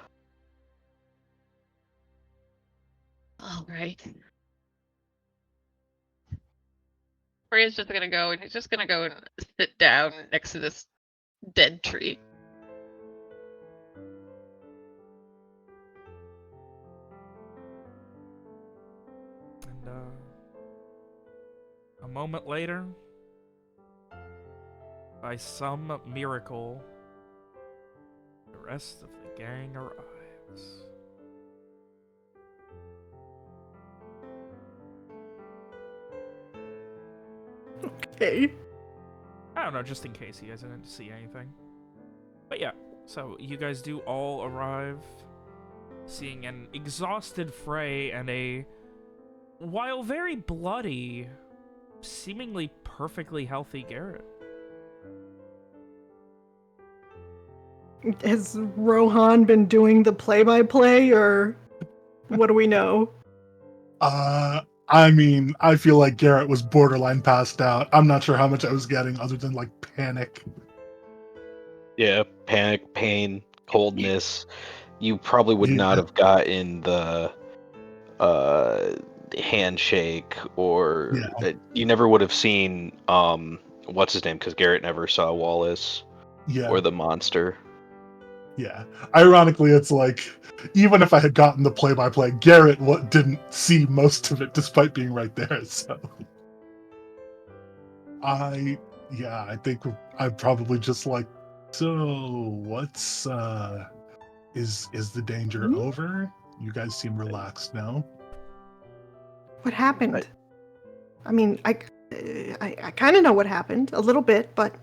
Alright. Freya's just gonna go, and he's just gonna go and sit down next to this dead tree. And a moment later, by some miracle, the rest of the gang arrives. Okay. I don't know, just in case you guys didn't see anything. But yeah, so you guys do all arrive, seeing an exhausted Frey and a, while very bloody, seemingly perfectly healthy Garrett. Has Rohan been doing the play-by-play, or what do we know? I mean, I feel like Garrett was borderline passed out. I'm not sure how much I was getting other than like panic. Yeah, panic, pain, coldness. You probably would not have gotten the handshake, or you never would have seen what's his name, because Garrett never saw Wallace or the monster. Yeah. Ironically, it's like, even if I had gotten the play-by-play, Garrett didn't see most of it despite being right there, so. I think I'd probably just like, so what's, is the danger over? You guys seem relaxed now. What happened? I mean, I kind of know what happened, a little bit, but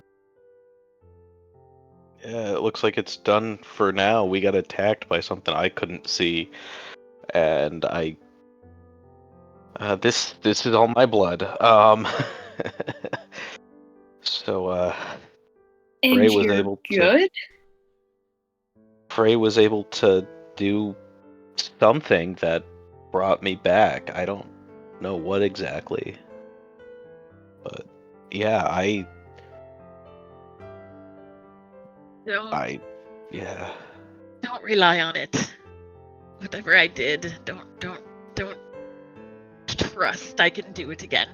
Yeah, it looks like it's done for now. We got attacked by something I couldn't see, and this is all my blood. So And Frey was you're able good? Frey was able to do something that brought me back. I don't know what exactly, but yeah, Don't yeah. don't rely on it. Whatever I did, don't trust I can do it again.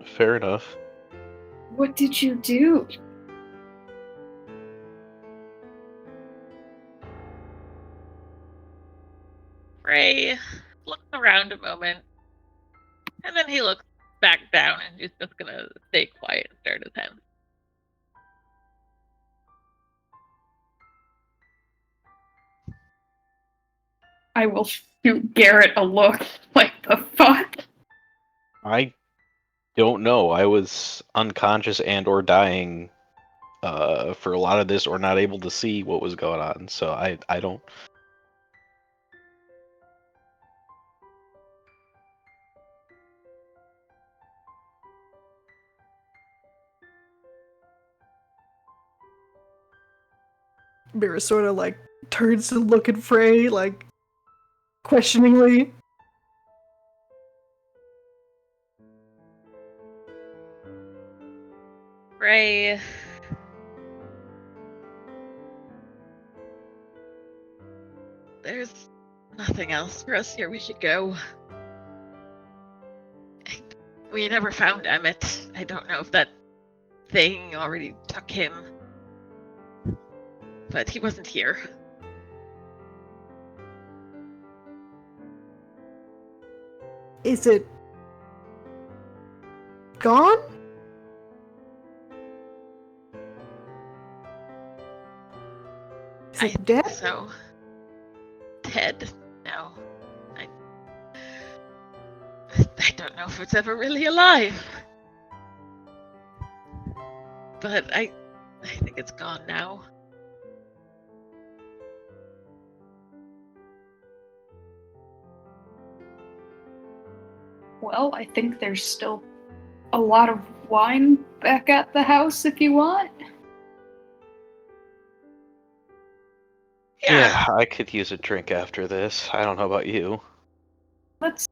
Fair enough. What did you do? Frey looks around a moment, and then he looks back down, and he's just gonna stay quiet and stare at his hands. I will shoot Garrett a look. Like the fuck? I don't know. I was unconscious and or dying for a lot of this, or not able to see what was going on. So I don't. Mira sort of like turns to look at Frey, like, questioningly. Frey. There's nothing else for us here. We should go. We never found Emmett. I don't know if that thing already took him. But he wasn't here. Is it gone? Is I it think dead? so. Dead? No. I don't know if it's ever really alive. But I think it's gone now. Well, I think there's still a lot of wine back at the house if you want. Yeah, I could use a drink after this. I don't know about you. Let's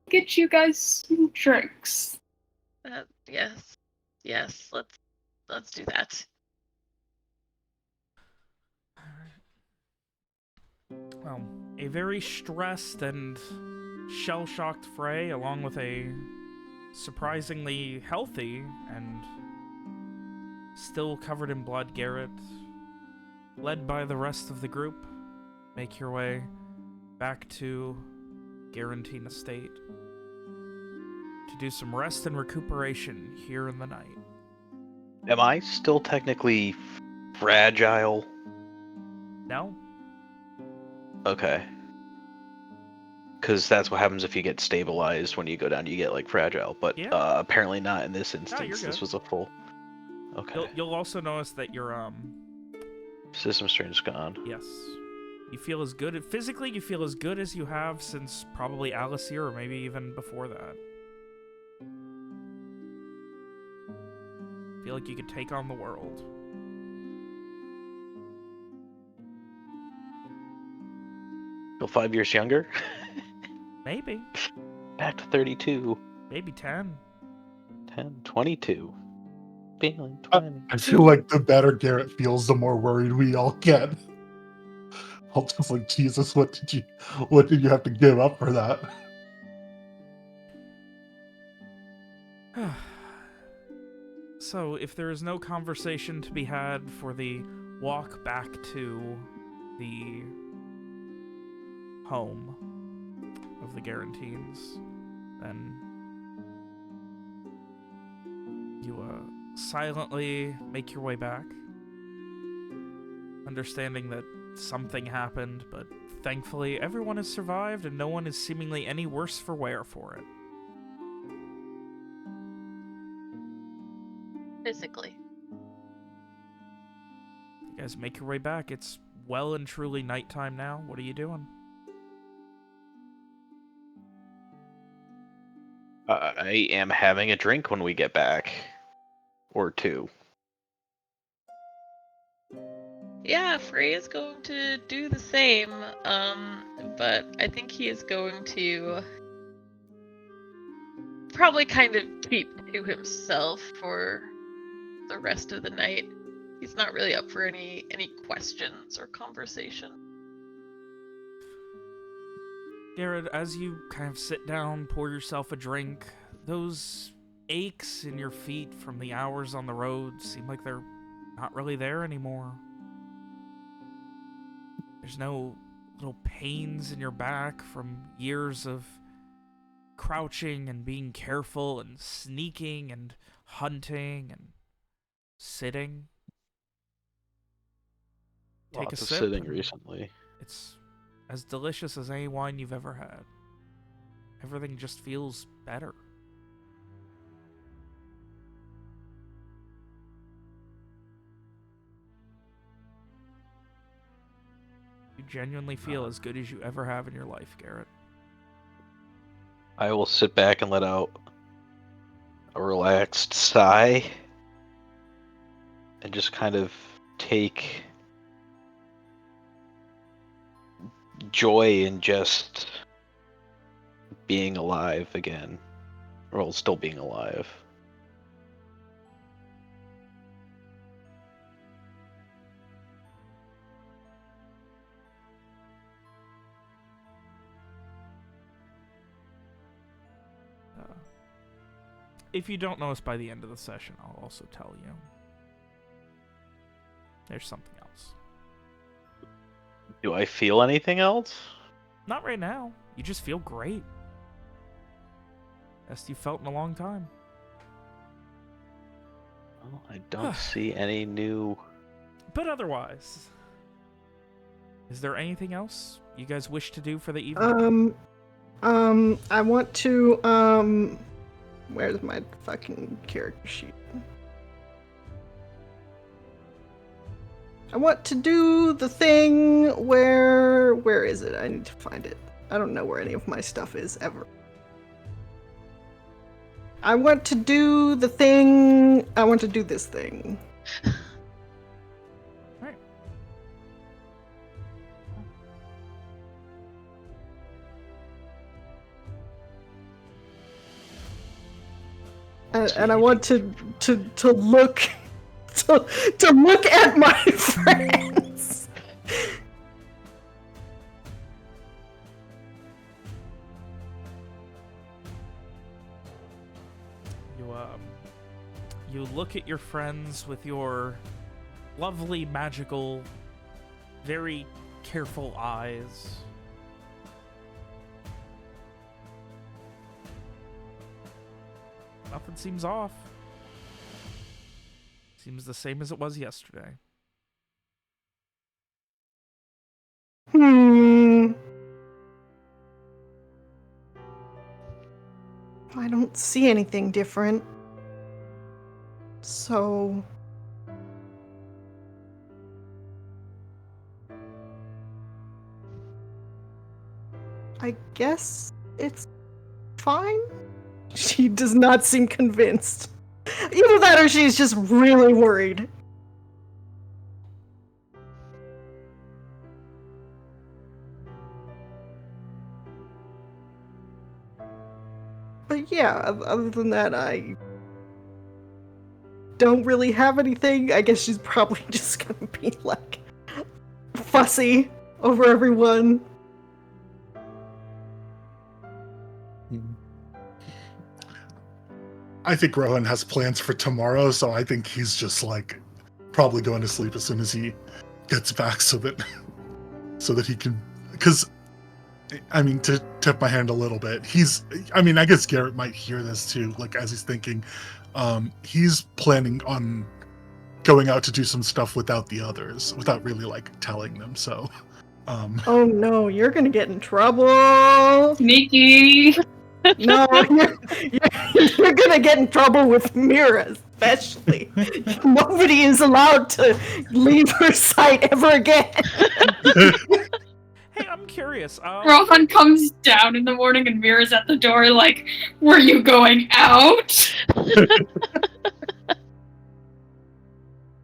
get you guys some drinks. Yes. Yes, let's do that. Well, a very stressed and shell-shocked Frey, along with a surprisingly healthy and still covered in blood Garrett, led by the rest of the group, make your way back to Garantine Estate to do some rest and recuperation here in the night. Am I still technically fragile? No? Okay. Because that's what happens if you get stabilized. When you go down, you get, like, fragile. But Yeah. Apparently not in this instance. you're good. This was a full... Okay. You'll also notice that your, System strain's gone. yes. You feel as good, physically you feel as good as you have since probably Alice here, or maybe even before that. Feel like you could take on the world. Feel 5 years younger? Maybe. Back to 32. Maybe 10. 10, 22. Feeling 20. I feel like the better Garrett feels, the more worried we all get. I'm just like, Jesus, what did you have to give up for that? So, if there is no conversation to be had for the walk back to the home of the Garantines, then you silently make your way back, understanding that something happened, but thankfully everyone has survived and no one is seemingly any worse for wear for it. Physically. You guys make your way back. It's well and truly nighttime now. What are you doing? I am having a drink when we get back. Or 2. Yeah, Frey is going to do the same, but I think he is going to probably kind of keep to himself for the rest of the night. He's not really up for any questions or conversation. Garrett, as you kind of sit down, pour yourself a drink, those aches in your feet from the hours on the road seem like they're not really there anymore. There's no little pains in your back from years of crouching and being careful and sneaking and hunting and sitting. Take Lots a of sip. sitting and recently. It's as delicious as any wine you've ever had. Everything just feels better. You genuinely feel as good as you ever have in your life, Garrett. I will sit back and let out a relaxed sigh. And just kind of take joy in just being alive again. Or still being alive. If you don't know us by the end of the session, I'll also tell you. There's something else. Do I feel anything else? Not right now. You just feel great. Best you've felt in a long time. Well, I don't see any new... But otherwise, is there anything else you guys wish to do for the evening? I want to, where's my fucking character sheet? I want to do the thing where is it? I need to find it. I don't know where any of my stuff is, ever. I want to do the thing, I want to do this thing. Right. And I want to look to look at my friends. You look at your friends with your lovely, magical, very careful eyes. Nothing seems off. Seems the same as it was yesterday. I don't see anything different. So... I guess it's fine? She does not seem convinced. Either that or she's just really worried. But yeah, other than that, I don't really have anything. I guess she's probably just gonna be, like, fussy over everyone. I think Rohan has plans for tomorrow, so I think he's just, like, probably going to sleep as soon as he gets back so that he can... Because, I mean, to tip my hand a little bit, I guess Garrett might hear this too, like, as he's thinking. He's planning on going out to do some stuff without the others, without really, like, telling them, so... Oh no, you're gonna get in trouble! Sneaky! No, you're gonna get in trouble with Mira, especially. Nobody is allowed to leave her sight ever again. Hey, I'm curious. Rohan comes down in the morning and Mira's at the door like, were you going out?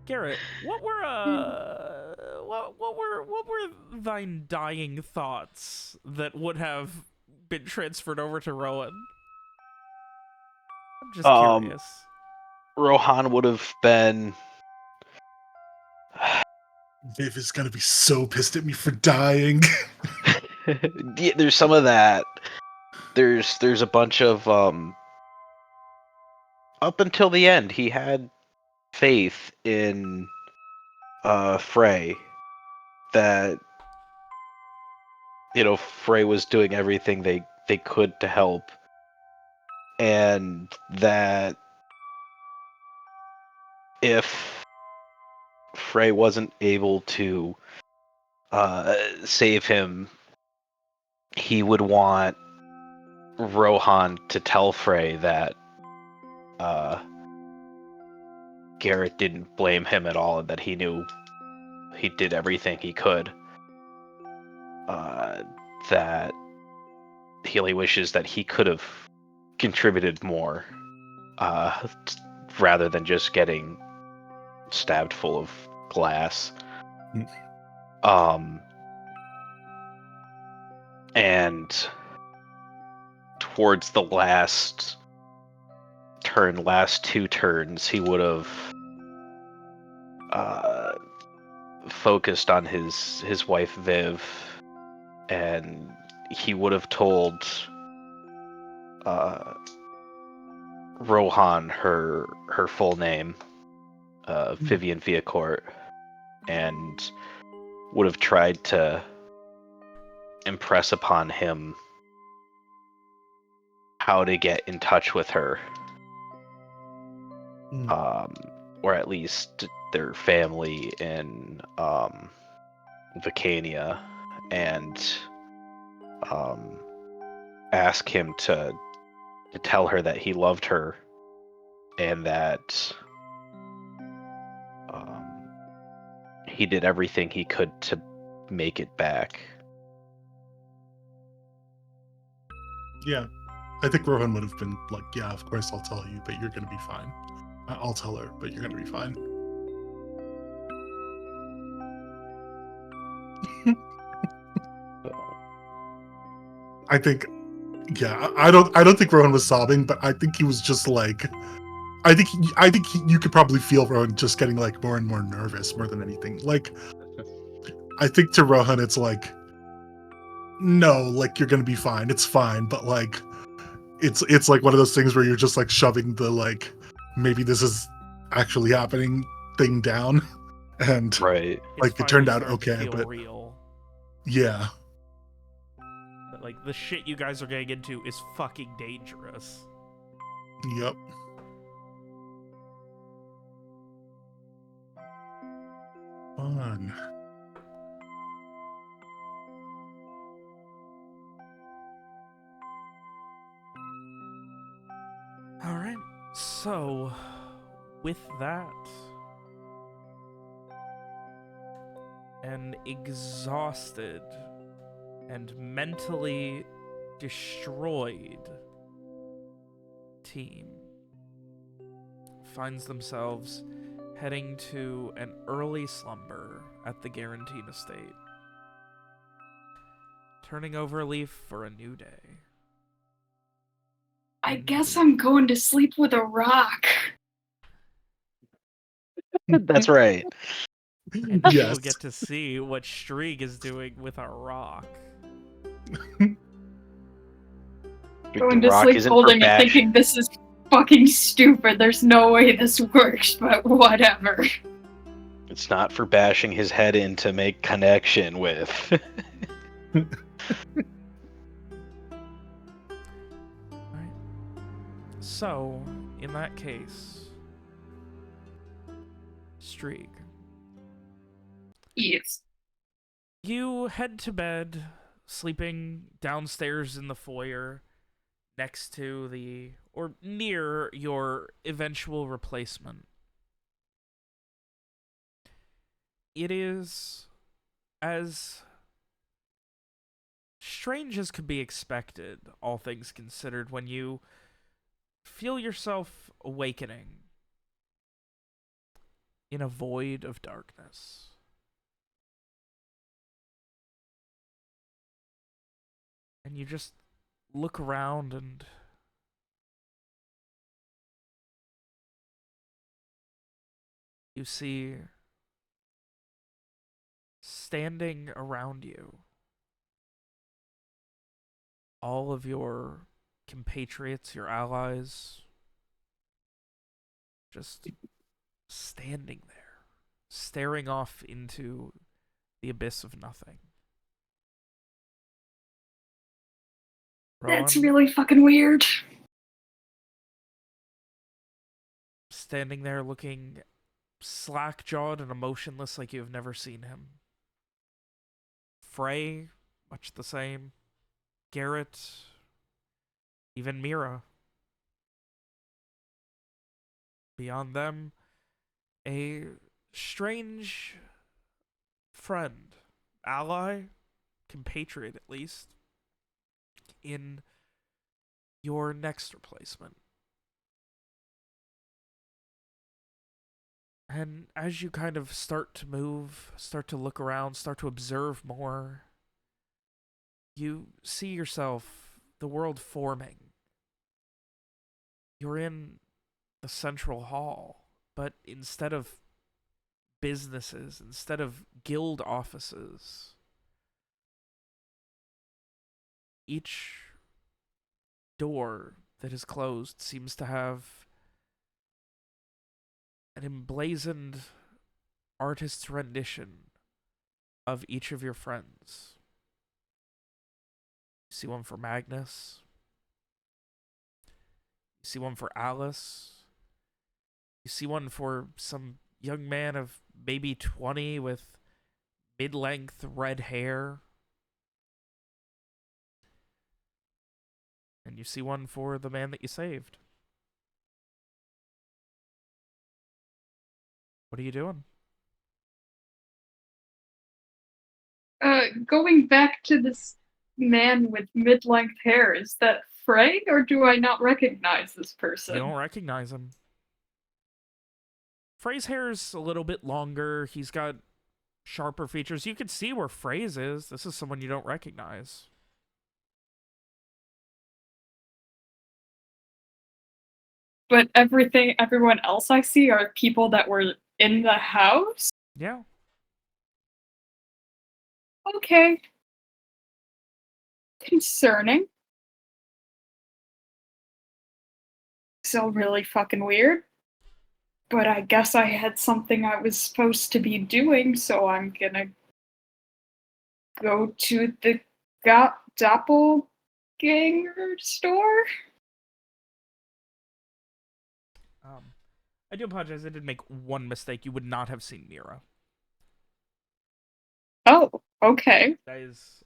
Garrett, what were thine dying thoughts that would have been transferred over to Rowan? I'm just curious. Rohan would have been... Viv is gonna be so pissed at me for dying. Yeah, there's some of that. There's a bunch of up until the end he had faith in Frey that Frey was doing everything they could to help, and that if Frey wasn't able to save him, he would want Rohan to tell Frey that Garrett didn't blame him at all and that he knew he did everything he could. That he only wishes that he could have contributed more rather than just getting stabbed full of glass. And towards the last two turns, he would have focused on his wife Viv, and he would have told Rohan her full name, Vivian Viacourt, and would have tried to impress upon him how to get in touch with her, or at least their family in Vacania, and ask him to tell her that he loved her and that he did everything he could to make it back. Yeah. I think Rohan would have been like, yeah, of course I'll tell you, but you're going to be fine. I'll tell her, but you're going to be fine. I think, yeah, I don't think Rohan was sobbing, but I think he was just like, I think you could probably feel Rohan just getting like more and more nervous more than anything. Like, I think to Rohan it's like, no, like you're gonna be fine. It's fine, but like, it's like one of those things where you're just like shoving the like, maybe this is actually happening thing down, and Right. like it turned out okay, but real. Yeah. But, like, the shit you guys are getting into is fucking dangerous. Yep. Fun. Alright, so, with that, an exhausted and mentally destroyed team finds themselves heading to an early slumber at the Guaranteed estate, turning over a leaf for a new day. I guess I'm going to sleep with a rock. That's right. And Yes. you'll get to see what Strieg is doing with a rock. Going The to rock sleep isn't for holding it, bash. thinking this is fucking stupid. There's no way this works, but whatever. It's not for bashing his head in to make connection with. Alright. So, in that case, Strieg, Yes. you head to bed, sleeping downstairs in the foyer, next to the, or near your eventual replacement. It is as strange as could be expected, all things considered, when you feel yourself awakening in a void of darkness. And you just look around and you see standing around you all of your compatriots, your allies, just standing there, staring off into the abyss of nothing. That's Rowan, really fucking weird. standing there looking slack-jawed and emotionless like you have never seen him. Frey, much the same. Garett, even Mira. Beyond them, a strange friend, ally, compatriot at least, in your next replacement. And as you kind of start to move, start to look around, start to observe more, You see yourself, the world forming. You're in the central hall, but instead of businesses, instead of guild offices, each door that is closed seems to have an emblazoned artist's rendition of each of your friends. You see one for Magnus. You see one for Alice. You see one for some young man of maybe 20 with mid-length red hair. And you see one for the man that you saved. What are you doing? Going back to this man with mid-length hair, is that Frey, or do I not recognize this person? You don't recognize him. Frey's hair's a little bit longer. He's got sharper features. You can see where Frey's is. This is someone you don't recognize. But everyone else I see are people that were in the house? Yeah. Okay. Concerning. So really fucking weird. But I guess I had something I was supposed to be doing, so I'm gonna go to the doppelganger store? I do apologize. I did make one mistake. You would not have seen Mira. Oh, okay. That is...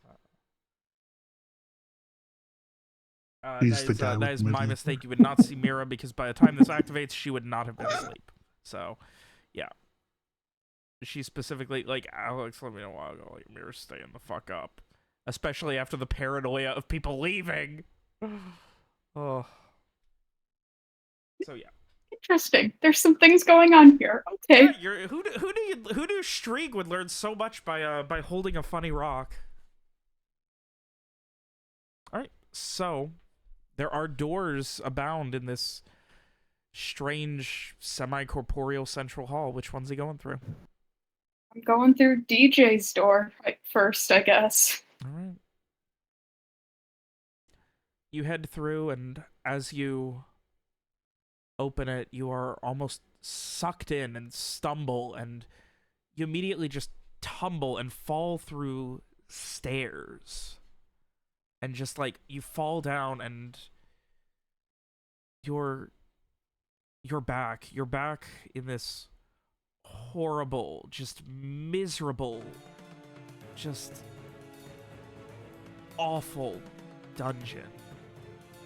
He's the guy that with is my mid-length mistake. You would not see Mira because by the time this activates, she would not have been asleep. So, yeah. She specifically, like, Alex let me know a while ago, like, Mira's staying the fuck up. Especially after the paranoia of people leaving. Oh. So, yeah. Interesting. There's some things going on here. Okay. Yeah, who knew Strieg would learn so much by holding a funny rock? Alright, so... there are doors abound in this strange, semi-corporeal central hall. Which one's he going through? I'm going through DJ's door first, I guess. All right. You head through, and as you open it, you are almost sucked in and stumble, and you immediately just tumble and fall through stairs. And just, like, you fall down, and you're back in this horrible, just miserable, just awful dungeon.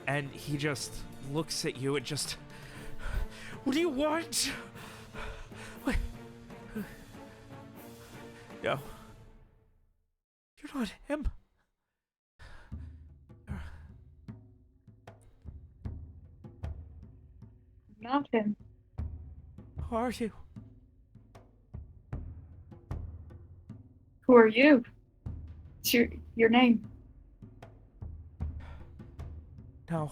And he just looks at you and just, what do you want? What? No. You're not him. Not him. Who are you? Who are you? What's your name? No.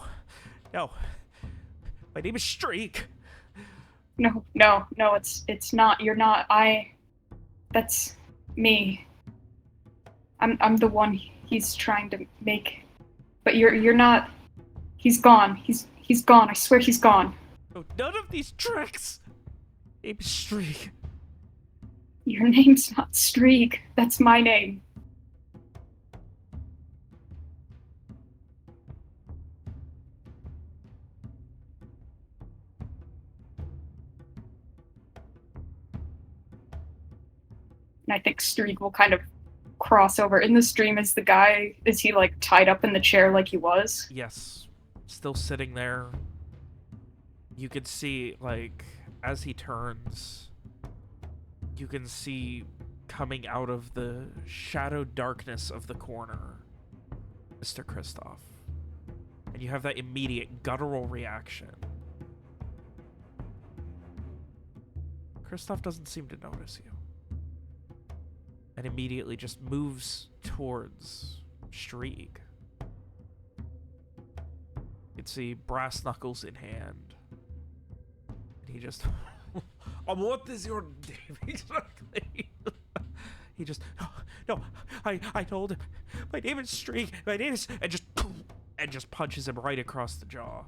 My name is Streak. No, it's not. You're not. That's me. I'm the one he's trying to make. But you're not. He's gone. He's gone. I swear he's gone. No, none of these tricks. Name is Streak. Your name's not Streak. That's my name. And I think Streak will kind of cross over. In the stream, is he like tied up in the chair like he was? Yes. Still sitting there. You could see, like, as he turns, you can see coming out of the shadowed darkness of the corner, Mr. Kristoff. And you have that immediate guttural reaction. Kristoff doesn't seem to notice you. And immediately just moves towards Streak. You can see brass knuckles in hand. And he just... what is your name exactly? He just... No, I told him. My name is Streak. My name is... And just punches him right across the jaw.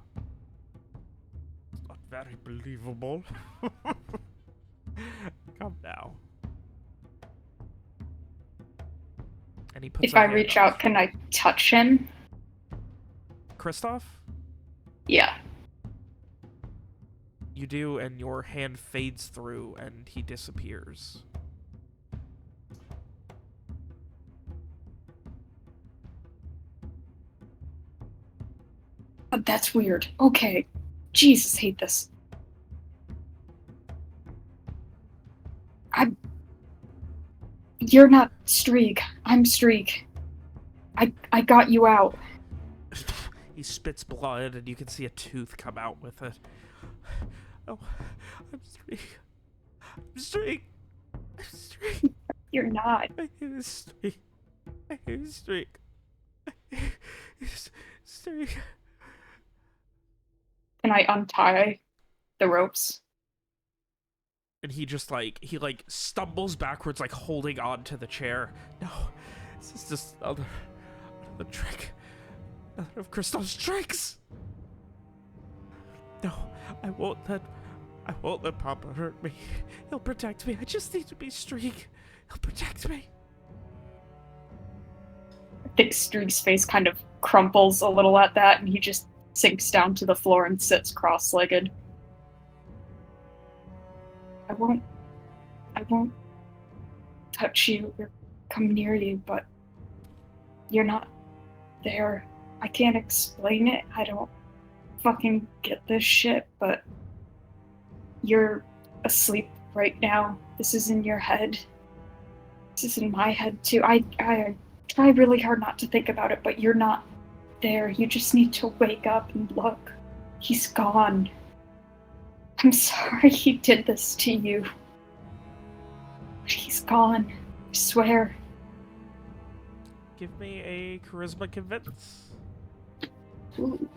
It's not very believable. Come now. And he puts If a I hand reach up. out, can I touch him? Kristoff? Yeah. You do, and your hand fades through, and he disappears. But that's weird. Okay. Jesus, hate this. You're not Streak. I'm Streak. I got you out. He spits blood, and you can see a tooth come out with it. Oh, I'm Streak. I'm Streak. I'm Streak. You're not. My name is Streak. My name is Streak. Streak. Can I untie the ropes? And he just he stumbles backwards, like holding on to the chair. No, this is just another trick. Another of Kristoff's tricks. No, I won't let Papa hurt me. He'll protect me. I just need to be Streak. He'll protect me. I think Streak's face kind of crumples a little at that, and he just sinks down to the floor and sits cross-legged. I won't touch you or come near you, but you're not there. I can't explain it. I don't fucking get this shit, but you're asleep right now. This is in your head. This is in my head too. I try really hard not to think about it, but you're not there. You just need to wake up and look. He's gone. I'm sorry he did this to you. But he's gone. I swear. Give me a charisma convince. Ooh.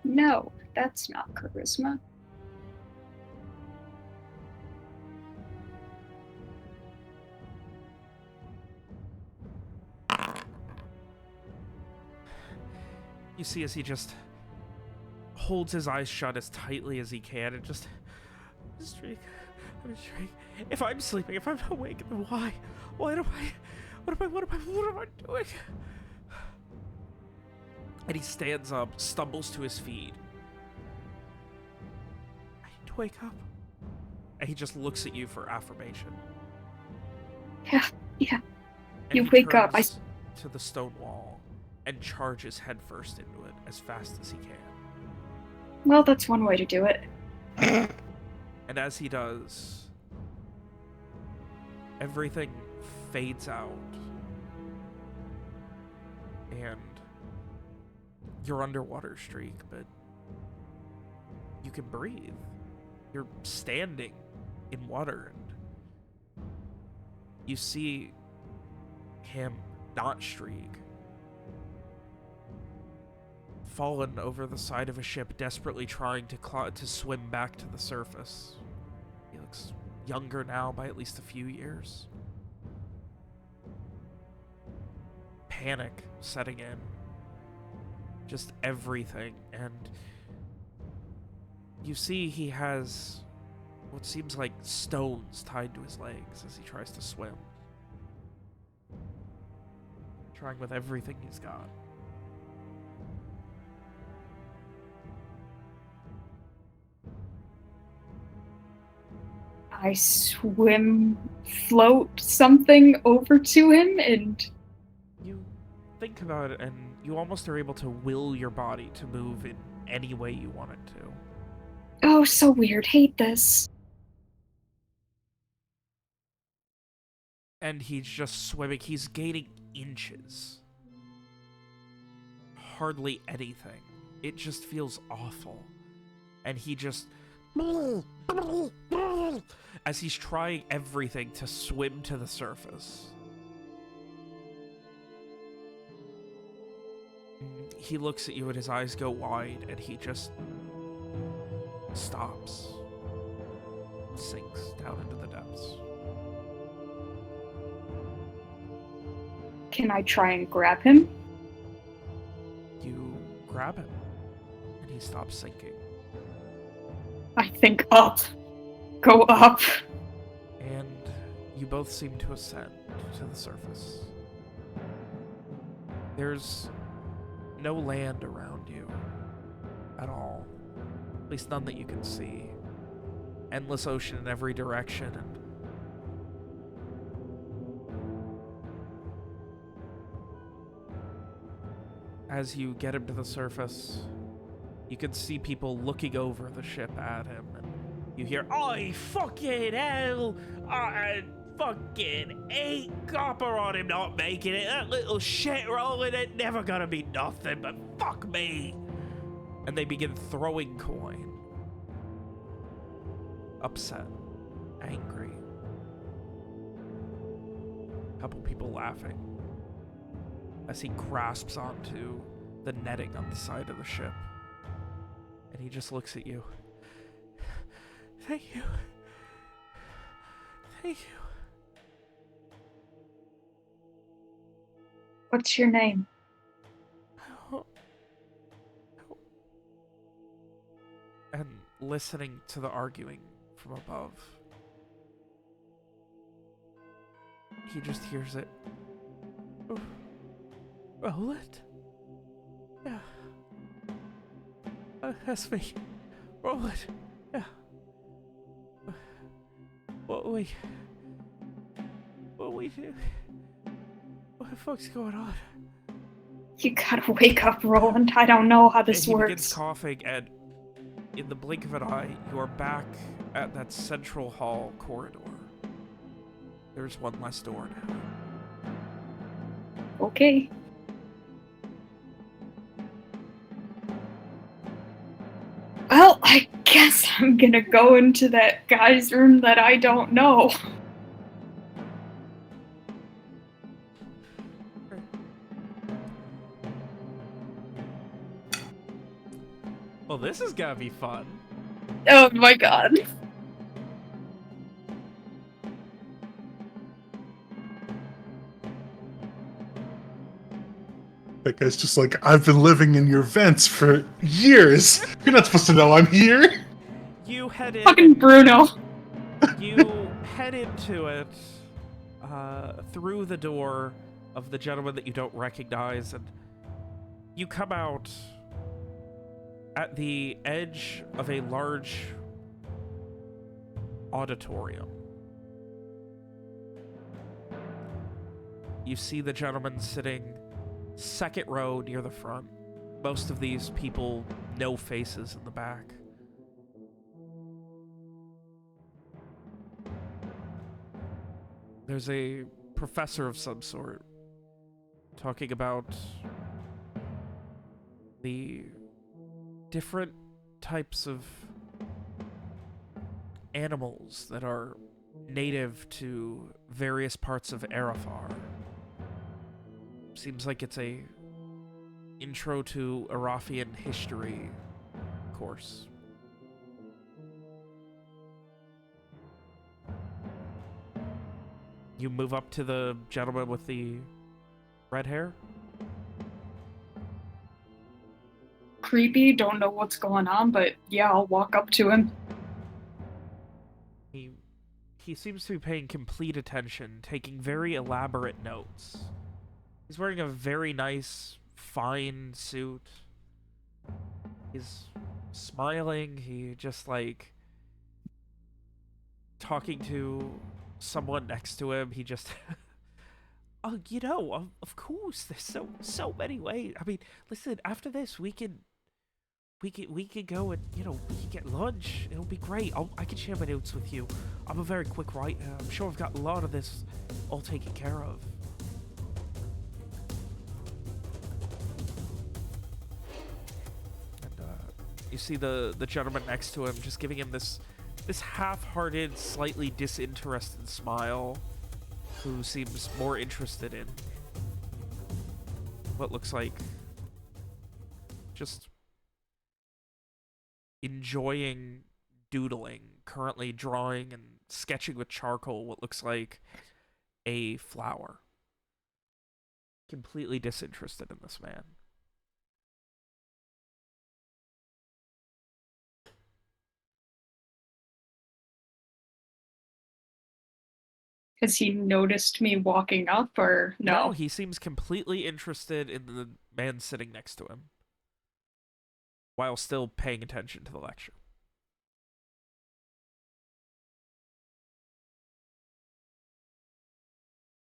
No, that's not charisma. You see as he just holds his eyes shut as tightly as he can and just... Streak, I'm Streak. If I'm sleeping, if I'm awake, then why? What am I doing? And he stands up, stumbles to his feet. I need to wake up. And he just looks at you for affirmation. Yeah. And You he wake up, turns to the stone wall and charges headfirst into it as fast as he can. Well, that's one way to do it. And as he does, everything fades out. And you're underwater, Streak, but you can breathe. You're standing in water, and you see him, not Streak, fallen over the side of a ship, desperately trying to swim back to the surface. He looks younger now by at least a few years. Panic setting in. Just everything. And you see he has what seems like stones tied to his legs as he tries to swim. Trying with everything he's got. I float something over to him, and You think about it, and you almost are able to will your body to move in any way you want it to. oh, so weird. Hate this. And he's just swimming. He's gaining inches. Hardly anything. It just feels awful. And he just as he's trying everything to swim to the surface. He looks at you and his eyes go wide, and he just stops, sinks down into the depths. Can I try and grab him? You grab him, and he stops sinking. I think up. Go up. And you both seem to ascend to the surface. There's no land around you at all. At least none that you can see. Endless ocean in every direction, and as you get him to the surface, you can see people looking over the ship at him, and you hear, "I fucking hell! I fucking 8 copper on him not making it. That little shit rolling it never gonna be nothing, but fuck me!" And they begin throwing coin. Upset. Angry. A couple people laughing as he grasps onto the netting on the side of the ship. And he just looks at you. "Thank you. Thank you." What's your name? And listening to the arguing from above, he just hears it. "Roll it? Yeah. That's me. Roll it. Yeah. What we do? What the fuck's going on?" You gotta wake up, Roland. I don't know how this and he works. begins coughing, and in the blink of an eye, you are back at that central hall corridor. There's one less door now. Okay. Well, I guess I'm gonna go into that guy's room that I don't know. Well, this is gonna be fun. Oh my god. That guy's just like, "I've been living in your vents for years. You're not supposed to know I'm here." You head in. Fucking Bruno. You head into it through the door of the gentleman that you don't recognize, and you come out at the edge of a large auditorium. You see the gentleman sitting second row near the front. Most of these people, no faces in the back. There's a professor of some sort talking about the different types of animals that are native to various parts of Arafar. Seems like it's a intro to Arafian history course. You move up to the gentleman with the red hair. Creepy, don't know what's going on, but yeah, I'll walk up to him. He seems to be paying complete attention, taking very elaborate notes. He's wearing a very nice, fine suit. He's smiling. He just like talking to someone next to him. He just, "Oh, you know, of course, there's so many ways. I mean, listen, after this, we could go and, you know, we could get lunch. It'll be great. I can share my notes with you. I'm a very quick writer. I'm sure I've got a lot of this all taken care of." And You see the gentleman next to him just giving him this half-hearted, slightly disinterested smile, who seems more interested in what looks like just enjoying doodling, currently drawing and sketching with charcoal what looks like a flower. Completely disinterested in this man. Has he noticed me walking up, or no? No, he seems completely interested in the man sitting next to him, while still paying attention to the lecture.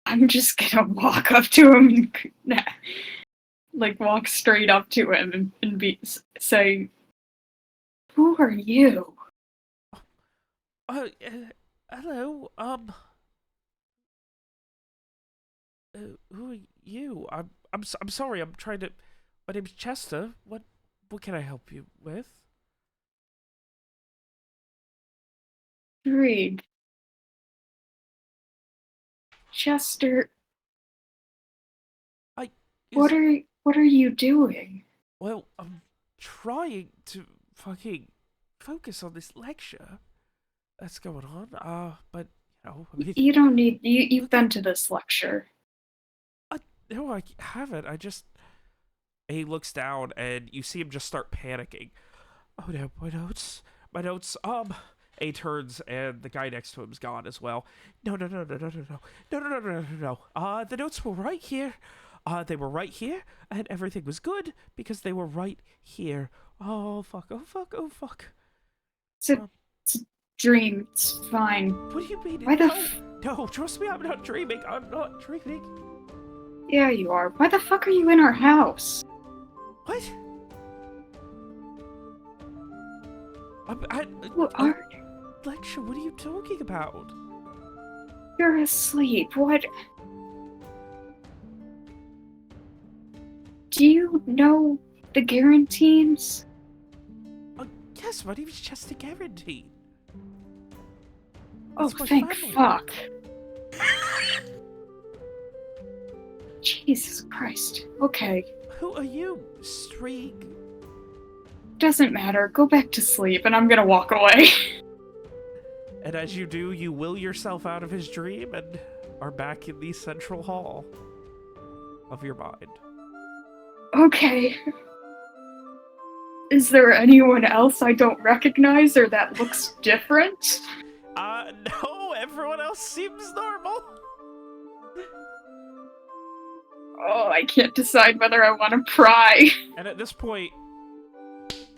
I'm just gonna walk up to him and like walk straight up to him and say, "Who are you?" Hello, who are you? I'm sorry. I'm trying to. My name's Chester. What can I help you with? Reed. Chester. What are you doing? Well, I'm trying to fucking focus on this lecture that's going on. But you know, I mean, You don't need. You've been to this lecture. No, I haven't. He looks down and you see him just start panicking. Oh no, my notes. A turns and the guy next to him's gone as well. No. The notes were right here. They were right here, and everything was good because they were right here. Oh fuck. It's a dream. It's fine. What do you mean? Why the No, trust me, I'm not dreaming. I'm not dreaming. Yeah, you are. Why the fuck are you in our house? What? Lecture, what are you talking about? You're asleep. What? Do you know the Garrettines? Yes, my name is Chester Garrett. Oh, That's my thank family. fuck. Jesus Christ. Okay. Who are you, Streak? Doesn't matter. Go back to sleep, and I'm gonna walk away. And as you do, you will yourself out of his dream and are back in the central hall of your mind. Okay. Is there anyone else I don't recognize or that looks different? No, everyone else seems normal. Oh, I can't decide whether I want to pry. And at this point,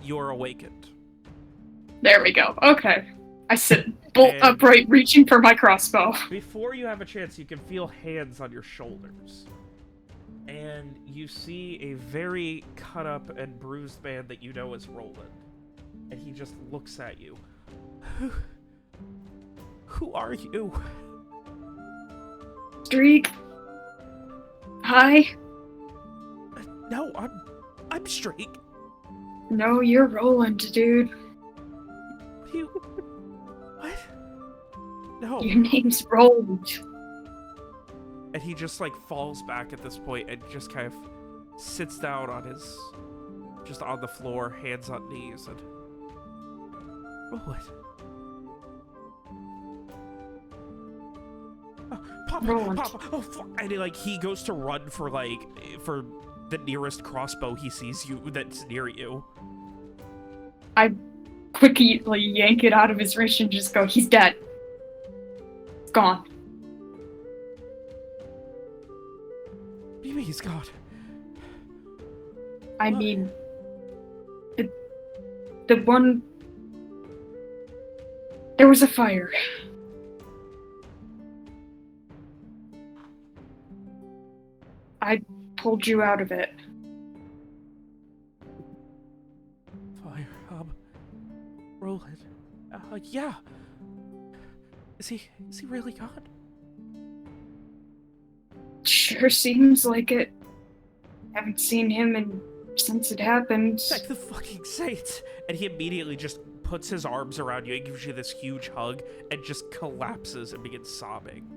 you're awakened. There we go. Okay. I sit bolt upright, reaching for my crossbow. Before you have a chance, you can feel hands on your shoulders. And you see a very cut up and bruised man that you know is Roland. And he just looks at you. Who are you? Streak. Hi. No, I'm Streak. No, you're Roland, dude. What? No. Your name's Roland. And he just like falls back at this point and just kind of sits down on just on the floor, hands on knees, and Roland. Oh, Papa, Roland. Papa, oh fuck! And he goes to run for the nearest crossbow he sees that's near you. I quickly yank it out of his reach and just go, he's dead. It's gone. Maybe he's gone. I mean, the one... There was a fire. I pulled you out of it. Fire, Roland. Yeah. Is he really gone? Sure seems like it. Haven't seen him in since it happened. Thank the fucking saints! And he immediately just puts his arms around you and gives you this huge hug and just collapses and begins sobbing.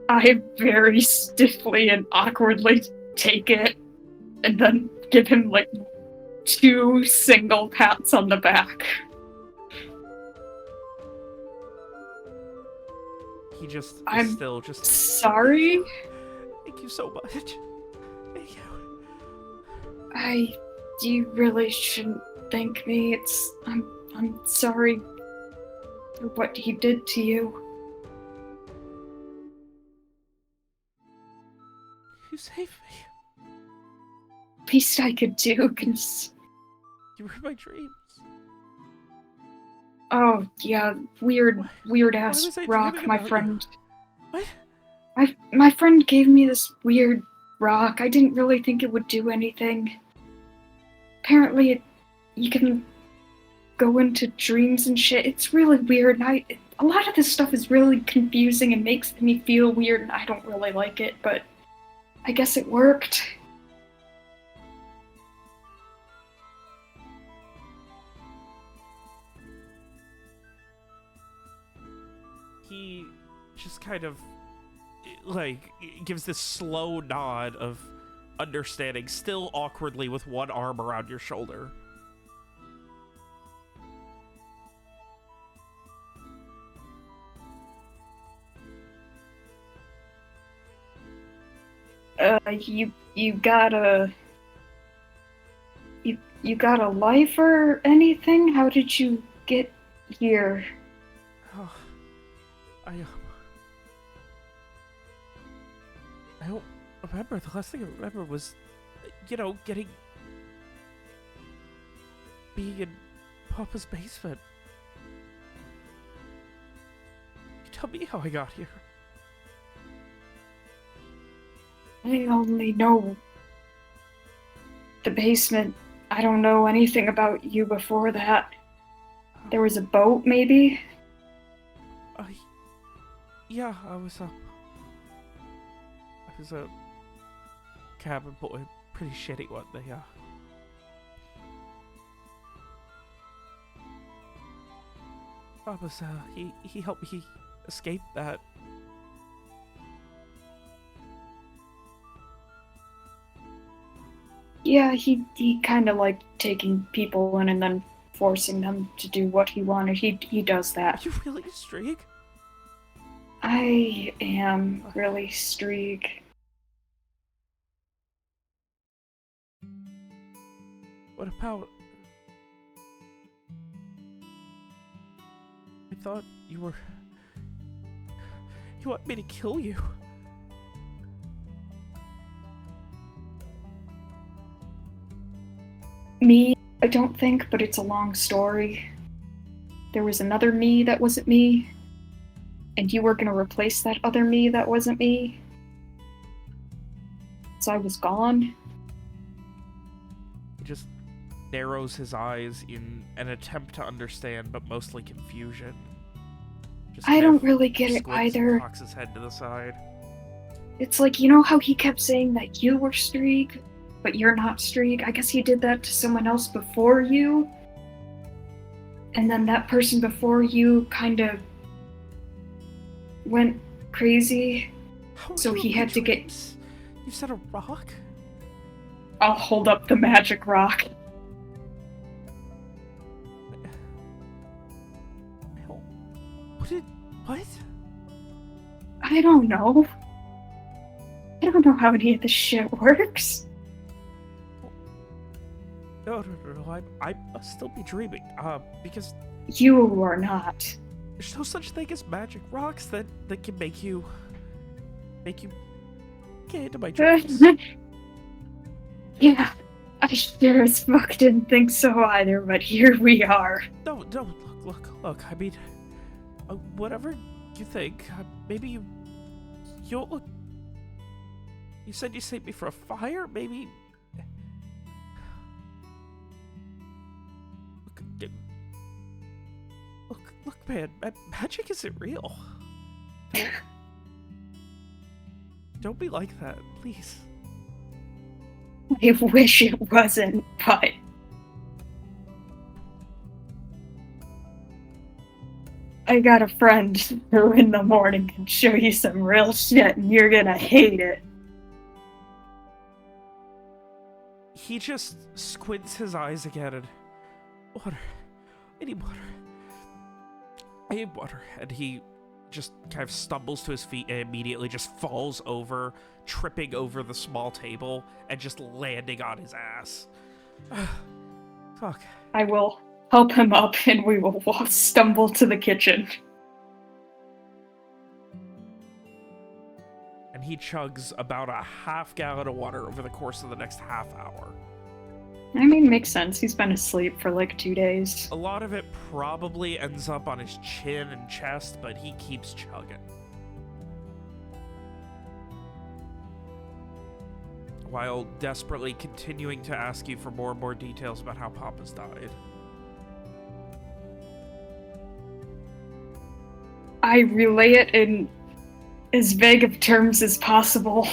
I very stiffly and awkwardly take it and then give him like 2 single pats on the back. He just is I'm still just sorry. Thank you so much. Thank you. You really shouldn't thank me. I'm sorry for what he did to you. You saved me. Least I could do, cause... You were in my dreams. Oh, yeah, weird ass was I rock, dreaming my about you? friend. What? My friend gave me this weird rock. I didn't really think it would do anything. Apparently, you can go into dreams and shit. It's really weird, and a lot of this stuff is really confusing and makes me feel weird, and I don't really like it, but I guess it worked. He just kind of, like, gives this slow nod of understanding, still awkwardly with one arm around your shoulder. You got a life or anything? How did you get here? Oh, I don't remember. The last thing I remember was, being in Papa's basement. You tell me how I got here. I only know the basement. I don't know anything about you before that. There was a boat, maybe? Yeah, I was a cabin boy, pretty shitty one. Papa's, he helped me escape that. Yeah, he kind of liked taking people in and then forcing them to do what he wanted. He does that. You really, Streak? I am really Streak. What about... I thought you were... You want me to kill you? Me, I don't think, but it's a long story. There was another me that wasn't me, and you were gonna replace that other me that wasn't me. So I was gone. He just narrows his eyes in an attempt to understand, but mostly confusion. Just I kind don't of really get it squints and either. cocks his head to the side. It's like, you know how he kept saying that you were Streak, but you're not Streak? I guess he did that to someone else before you. And then that person before you kind of went crazy. How So are he you had to get... dreams? You said a rock? I'll hold up the magic rock. What? I don't know. I don't know how any of this shit works. No, I must still be dreaming. Because You are not. there's no such thing as magic rocks that can make you get into my dreams. Yeah, I sure as fuck didn't think so either, but here we are. No, look. I mean, whatever you think, maybe you don't look. You said you saved me from a fire. Maybe. Look, man. Magic isn't real. Don't be like that, please. I wish it wasn't, but... I got a friend who in the morning can show you some real shit and you're gonna hate it. He just squints his eyes again and... Water. I need water. I need water. And he just kind of stumbles to his feet and immediately just falls over, tripping over the small table and just landing on his ass. Fuck. I will help him up and we will stumble to the kitchen. And he chugs about a half gallon of water over the course of the next half hour. I mean, makes sense. He's been asleep for like 2 days. A lot of it probably ends up on his chin and chest, but he keeps chugging. While desperately continuing to ask you for more and more details about how Papa's died. I relay it in as vague of terms as possible.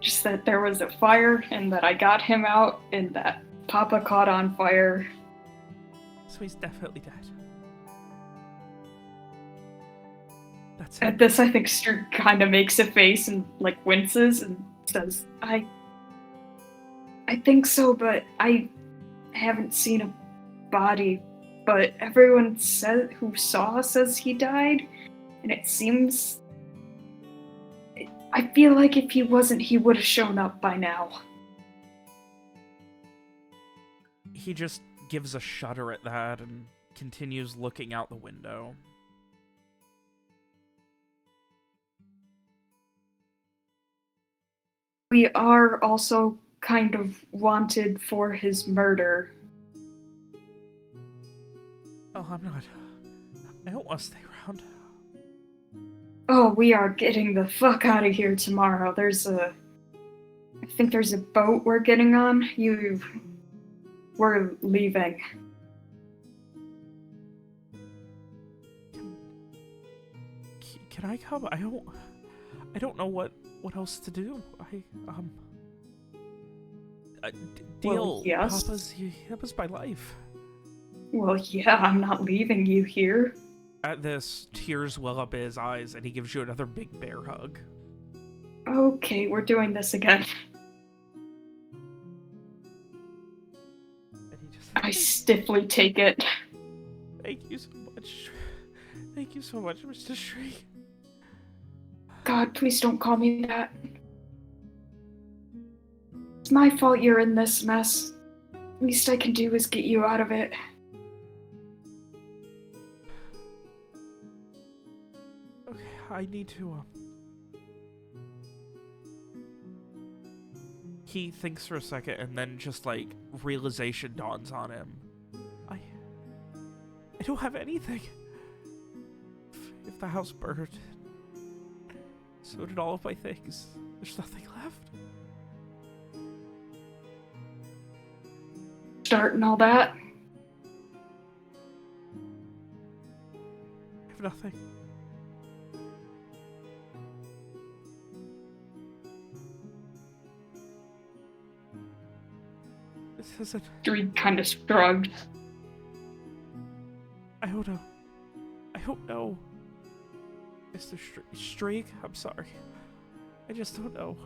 Just that there was a fire, and that I got him out, and that Papa caught on fire. So he's definitely dead. That's At it. this, I think Ster kind of makes a face and like winces and says, I think so, but I haven't seen a body. But everyone who saw says he died, and it seems... I feel like if he wasn't, he would have shown up by now. He just gives a shudder at that and continues looking out the window. We are also kind of wanted for his murder. Oh, I'm not. I don't want to stay around. Oh, we are getting the fuck out of here tomorrow. I think there's a boat we're getting on. We're leaving. Can I come? I don't know what else to do. Deal. Well, yes. Papa's my life. Well, yeah, I'm not leaving you here. At this, tears well up in his eyes, and he gives you another big bear hug. Okay, we're doing this again. And he just, I stiffly take it. Thank you so much. Thank you so much, Mr. Shriek. God, please don't call me that. It's my fault you're in this mess. Least I can do is get you out of it. Okay, I need to, He thinks for a second, and then just, like, realization dawns on him. I don't have anything. If the house burned, so did all of my things. There's nothing left. Start and all that. I have nothing. This isn't... Street kind of shrugged. I don't know. I don't know. Mr. Streak, I'm sorry. I just don't know.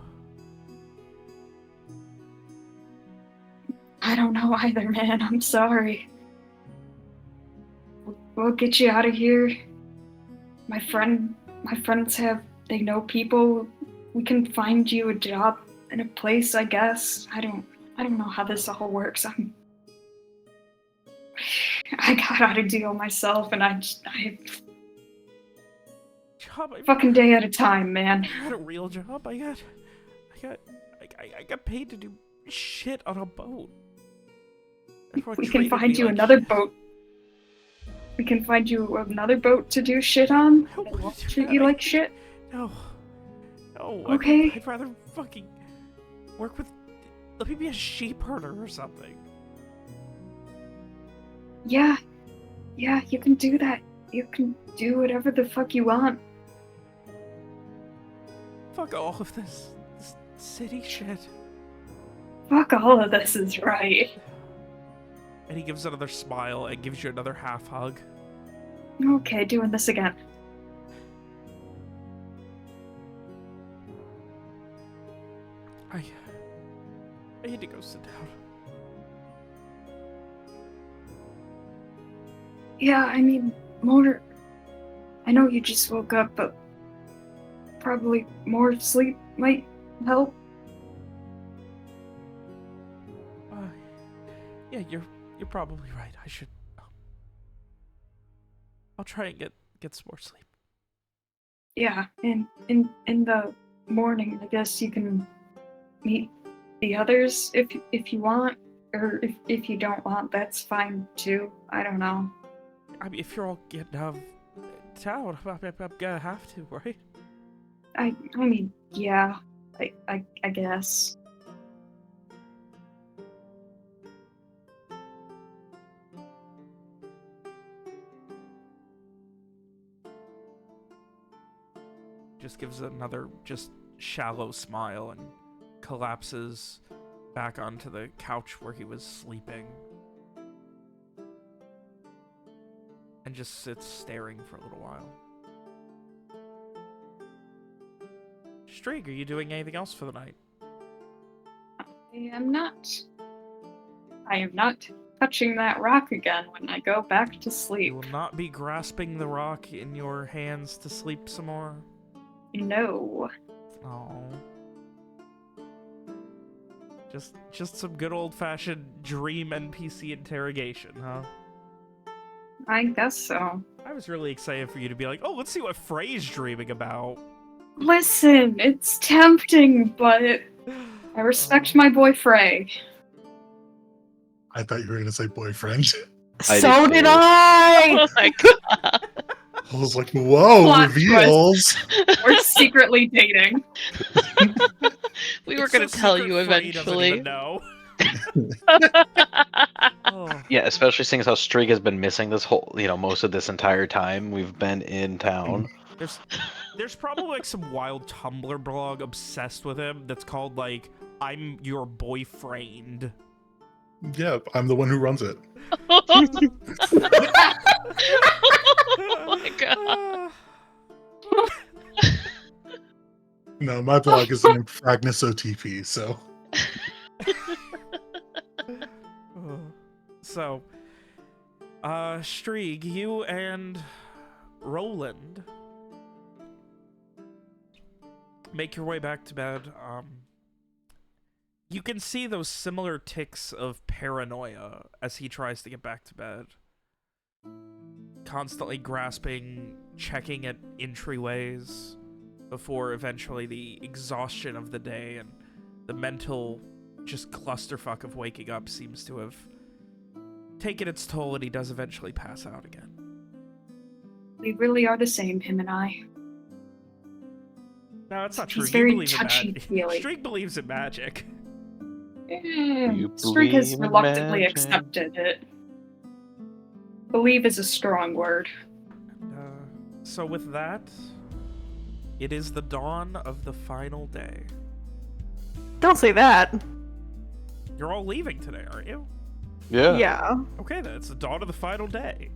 I don't know either, man. I'm sorry. We'll get you out of here. My friends they know people. We can find you a job in a place, I guess. I don't know how this all works. I got out a deal myself, and I Job, fucking day at a time, man. I got a real job. I got paid to do shit on a boat. Everyone We can treated find me you like another shit. boat. We can find you another boat to do shit on. I don't That wanna won't do treat that. you like shit. No. No. Okay. I'd rather fucking work with... Let me be a sheep herder or something. Yeah, you can do that. You can do whatever the fuck you want. Fuck all of this. city shit. Fuck, all of this is right. And he gives another smile and gives you another half hug. Okay, doing this again. I need to go sit down. Yeah, I mean, more... I know you just woke up, but probably more sleep might help. Yeah, you're probably right. I should. I'll try and get some more sleep. Yeah, and in the morning, I guess you can meet the others if you want, or if you don't want, that's fine too. I don't know. I mean, if you're all getting out of town, I'm gonna have to, right? I mean, yeah, I guess. Just gives another just shallow smile and collapses back onto the couch where he was sleeping. And just sits staring for a little while. Streak, are you doing anything else for the night? I am not touching that rock again when I go back to You sleep. will not be grasping the rock in your hands to sleep some more? No. Oh. Just some good old-fashioned dream NPC interrogation, huh? I guess so. I was really excited for you to be like, oh, let's see what Frey's dreaming about. Listen, it's tempting, but I respect my boy Frey. I thought you were gonna say boyfriend. So did I! Oh my god. I was like, whoa, Plot reveals. We're secretly dating. We were It's gonna so tell secret you Frey doesn't even eventually. know. Oh. Yeah, especially seeing as how Streak has been missing this whole, most of this entire time we've been in town. There's probably like some wild Tumblr blog obsessed with him that's called like I'm your boyfriend. Yeah, I'm the one who runs it. Oh my god. No, my blog is named Fragnis OTP, so. So, Strieg, you and Roland make your way back to bed. You can see those similar tics of paranoia as he tries to get back to bed. Constantly grasping, checking at entryways before eventually the exhaustion of the day and the mental just clusterfuck of waking up seems to have taken its toll, and he does eventually pass out again. We really are the same, him and I. No, that's not true. He's You very believe in touchy-feely. Streak believes in magic. You Streak has believe in reluctantly magic? accepted it. Believe is a strong word. So with that, it is the dawn of the final day. Don't say that. You're all leaving today, aren't you? Yeah. Okay, then. It's the dawn of the final day.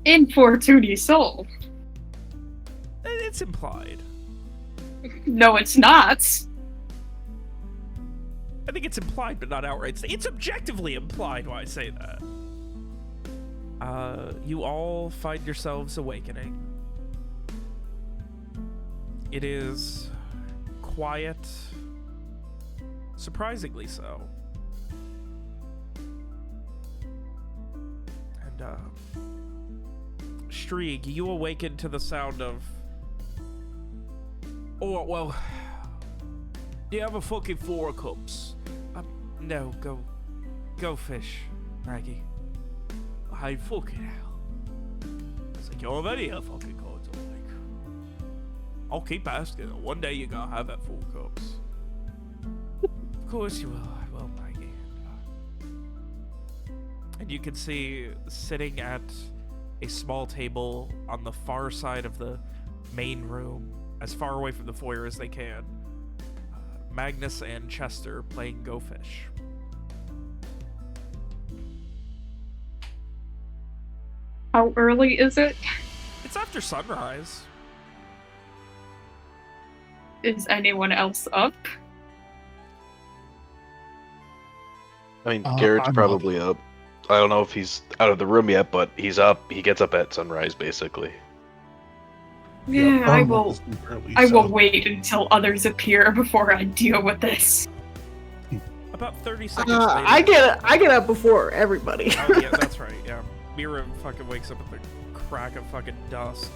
Infortuny soul. It's implied. No, it's not. I think it's implied, but not outright. It's objectively implied when I say that. You all find yourselves awakening. It is quiet. Surprisingly so. And, Strieg, you awaken to the sound of... Oh, well... Do you have a fucking 4 cups? No, go fish, Maggie. Hey, fucking hell. It's like, you're already a fucking cards, I'll keep asking. One day you're gonna have that 4 cups. Of course you will. I will, Maggie. And you can see, sitting at a small table on the far side of the main room, as far away from the foyer as they can. Magnus and Chester playing Go Fish. How early is it? It's after sunrise. Is anyone else up? I mean, Garrett's I'm probably up. I don't know if he's out of the room yet, but he's up. He gets up at sunrise, basically. Yeah, I I'm will. up early, I will so- wait until others appear before I deal with this. About 30 seconds later. I get up before everybody. Oh yeah, that's right. Yeah, Mira fucking wakes up at the crack of fucking dusk.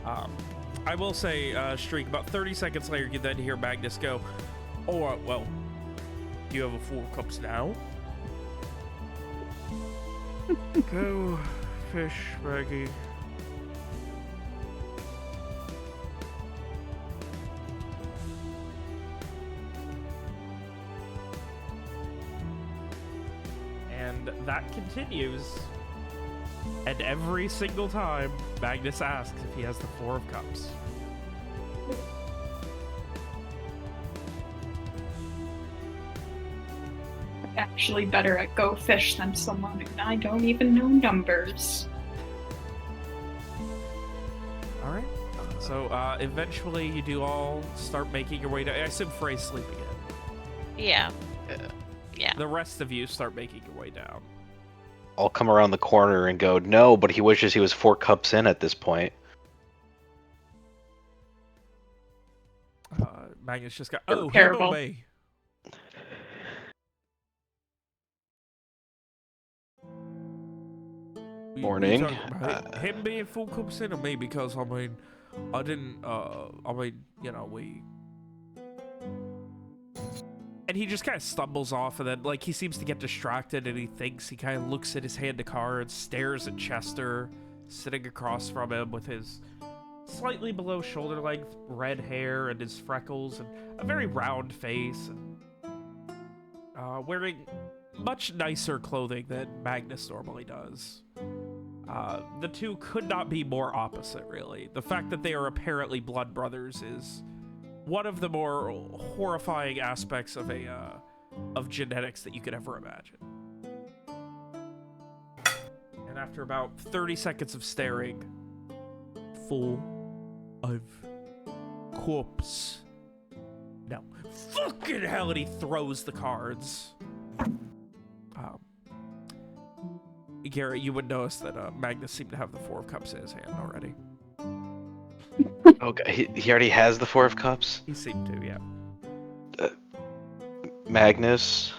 I will say, Streak, about 30 seconds later, you then hear Magnus go, "Oh, well, do you have a 4 cups now?" Go, fish, Maggie. And that continues. And every single time, Magnus asks if he has the 4 of cups. I'm actually better at Go Fish than someone, and I don't even know numbers. Alright. So, eventually you do all start making your way down. I assume Frey's sleeping in. Yeah. Yeah. The rest of you start making your way down. I'll come around the corner and go, no, but he wishes he was 4 cups in at this point. Magnus just got, oh, Terrible. handle me. Morning. You talking about him being 4 cups in or me? Because, I mean, I didn't, you know, we... And he just kind of stumbles off, and then, like, he seems to get distracted, and he thinks, he kind of looks at his hand of cards, stares at Chester, sitting across from him with his slightly below shoulder length red hair and his freckles, and a very round face, and wearing much nicer clothing than Magnus normally does. The two could not be more opposite, really. The fact that they are apparently blood brothers is one of the more horrifying aspects of of genetics that you could ever imagine. And after about 30 seconds of staring, 4 of cups. No. Fucking hell, and he throws the cards. Garrett, you would notice that Magnus seemed to have the 4 of cups in his hand already. Okay, he already has the 4 of cups? He seemed to, yeah. Magnus,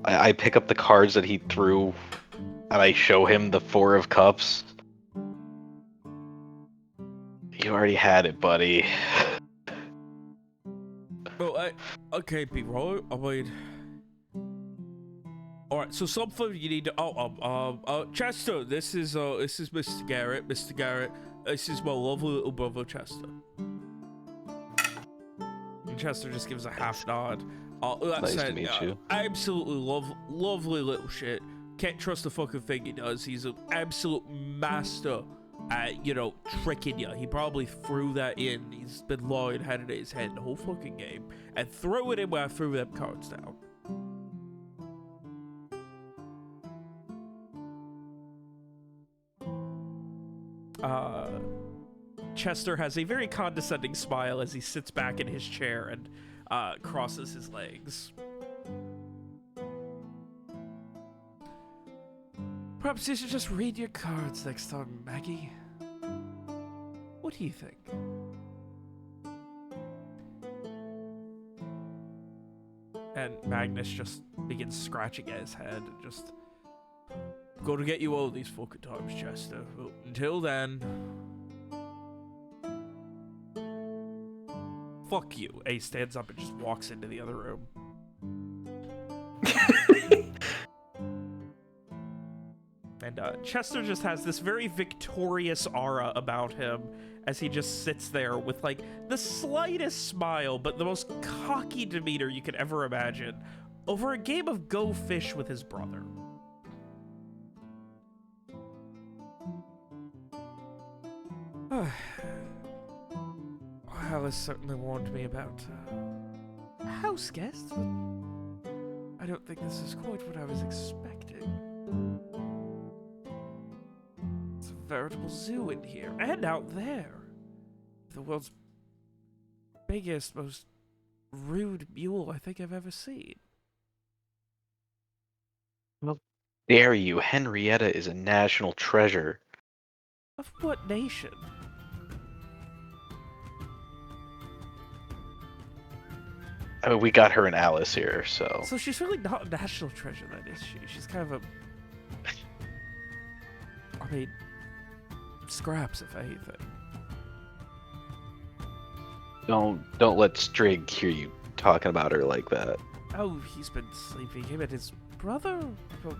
I pick up the cards that he threw, and I show him the 4 of cups. You already had it, buddy. Well, okay, people, I mean... Alright, so something you need to... Chester, this is Mr. Garrett. Mr. Garrett, this is my lovely little brother, Chester. And Chester just gives a half nod. Nice to meet you. Absolutely lovely little shit. Can't trust the fucking thing he does. He's an absolute master at, you know, tricking you. He probably threw that in. He's been lying, had it in his head the whole fucking game. And threw it in where I threw them cards down. Chester has a very condescending smile as he sits back in his chair and crosses his legs. Perhaps you should just read your cards next time, Maggie. What do you think? And Magnus just begins scratching at his head and just... Gotta get you all these fucking times, Chester. But until then... Fuck you. A stands up and just walks into the other room. And Chester just has this very victorious aura about him as he just sits there with, like, the slightest smile, but the most cocky demeanor you could ever imagine over a game of Go Fish with his brother. Alice certainly warned me about house guests, but I don't think this is quite what I was expecting. It's a veritable zoo in here, and out there. The world's biggest, most rude mule I think I've ever seen. Dare you? Henrietta is a national treasure. Of what nation? I mean, we got her and Alice here, so. So she's really not a national treasure then, is she? She's kind of a... I mean, scraps if anything. Don't let Strig hear you talking about her like that. Oh, he's been sleeping. Him and his brother? Well,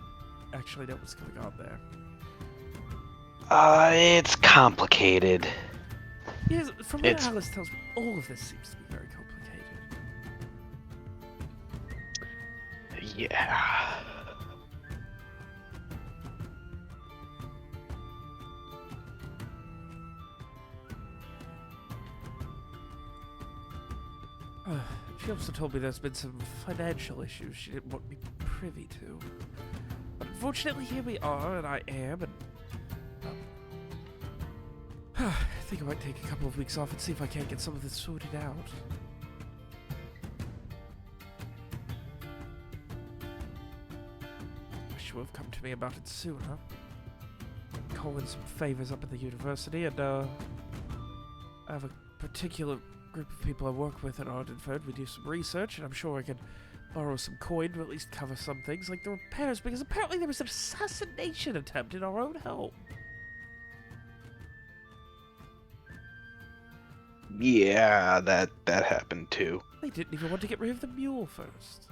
actually know what's going on there. It's complicated. Yes, from what Alice tells me, all of this seems to be very complicated. Yeah. She also told me there's been some financial issues she didn't want me privy to. But unfortunately, here we are, and I am, and... I think I might take a couple of weeks off and see if I can't get some of this sorted out. Wish you would have come to me about it sooner. Call in some favors up at the university, and I have a particular group of people I work with at Ardenford. We do some research, and I'm sure I can borrow some coin to at least cover some things, like the repairs, because apparently there was an assassination attempt in our own home. Yeah, that happened too. They didn't even want to get rid of the mule first.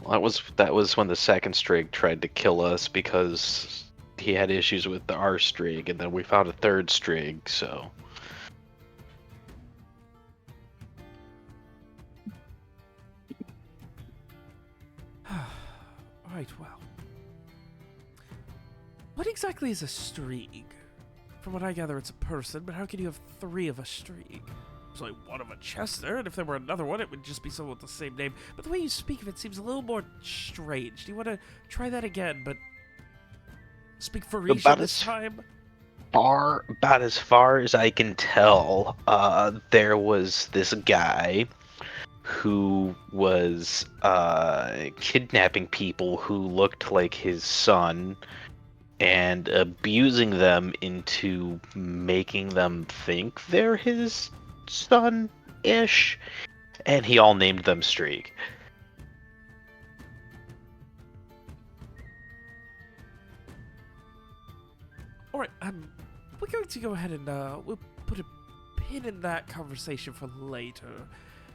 Well, that was when the second Strig tried to kill us because he had issues with the R Strig, and then we found a third Strig, so. Right, well. What exactly is a streak? From what I gather, it's a person, but how can you have 3 of a streak? There's only one of a Chester, and if there were another one, it would just be someone with the same name. But the way you speak of it seems a little more strange. Do you want to try that again, but speak Frisian this time? About as far as I can tell, there was this guy who was kidnapping people who looked like his son and abusing them into making them think they're his son-ish, and he all named them Streak. Alright, we're going to go ahead and we'll put a pin in that conversation for later,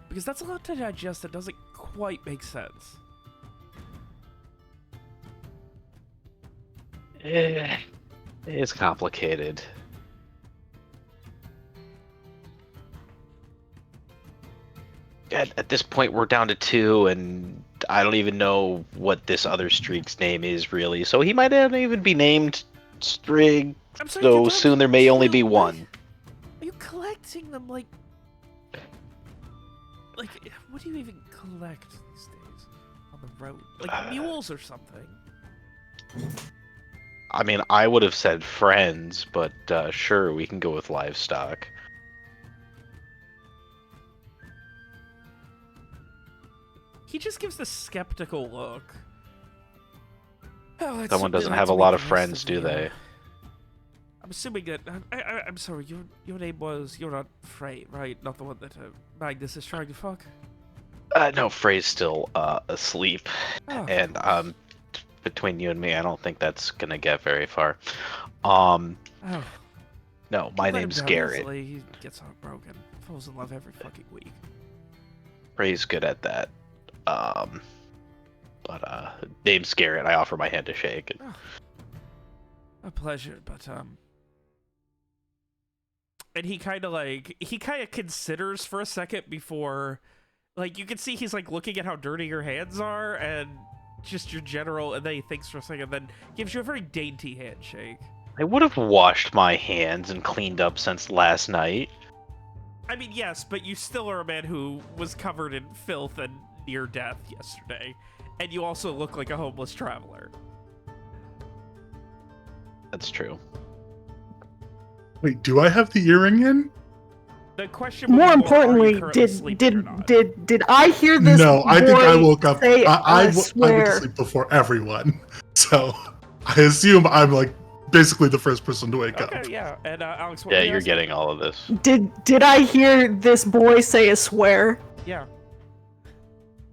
because that's a lot to digest that doesn't quite make sense. It's complicated. At this point, we're down to 2, and I don't even know what this other Streak's name is, really. So he might not even be named Strig, I'm sorry, so soon there may only be 1. Are you collecting them like, what do you even collect these days on the road? Like mules or something? I mean, I would have said friends, but sure, we can go with livestock. He just gives the skeptical look. Oh, Someone doesn't have a lot of friends, do they? I'm assuming that... I'm sorry, your name was... You're not Frey, right? Not the one that Magnus is trying to fuck? No, Frey's still asleep. Oh, And between you and me, I don't think that's gonna get very far. No, my name's Garrett. Easily. He gets heartbroken. Falls in love every fucking week. Frey's good at that. But name's Garrett. I offer my hand to shake. Oh, a pleasure, but and he kind of considers for a second before, like, you can see he's like looking at how dirty your hands are, and just your general, and then he thinks for a second, then gives you a very dainty handshake. I would have washed my hands and cleaned up since last night. I mean, yes, but you still are a man who was covered in filth and near death yesterday, and you also look like a homeless traveler. That's true. Wait, do I have the earring in? The question will More be importantly, are you currently sleeping or not? did I hear this? No, I think I woke up. Say, I went to swear. sleep before everyone, so I assume I'm like basically the first person to wake up. Okay, yeah, and Alex, what Yeah, were you you're asking? getting all of this. Did I hear this boy say a swear? Yeah,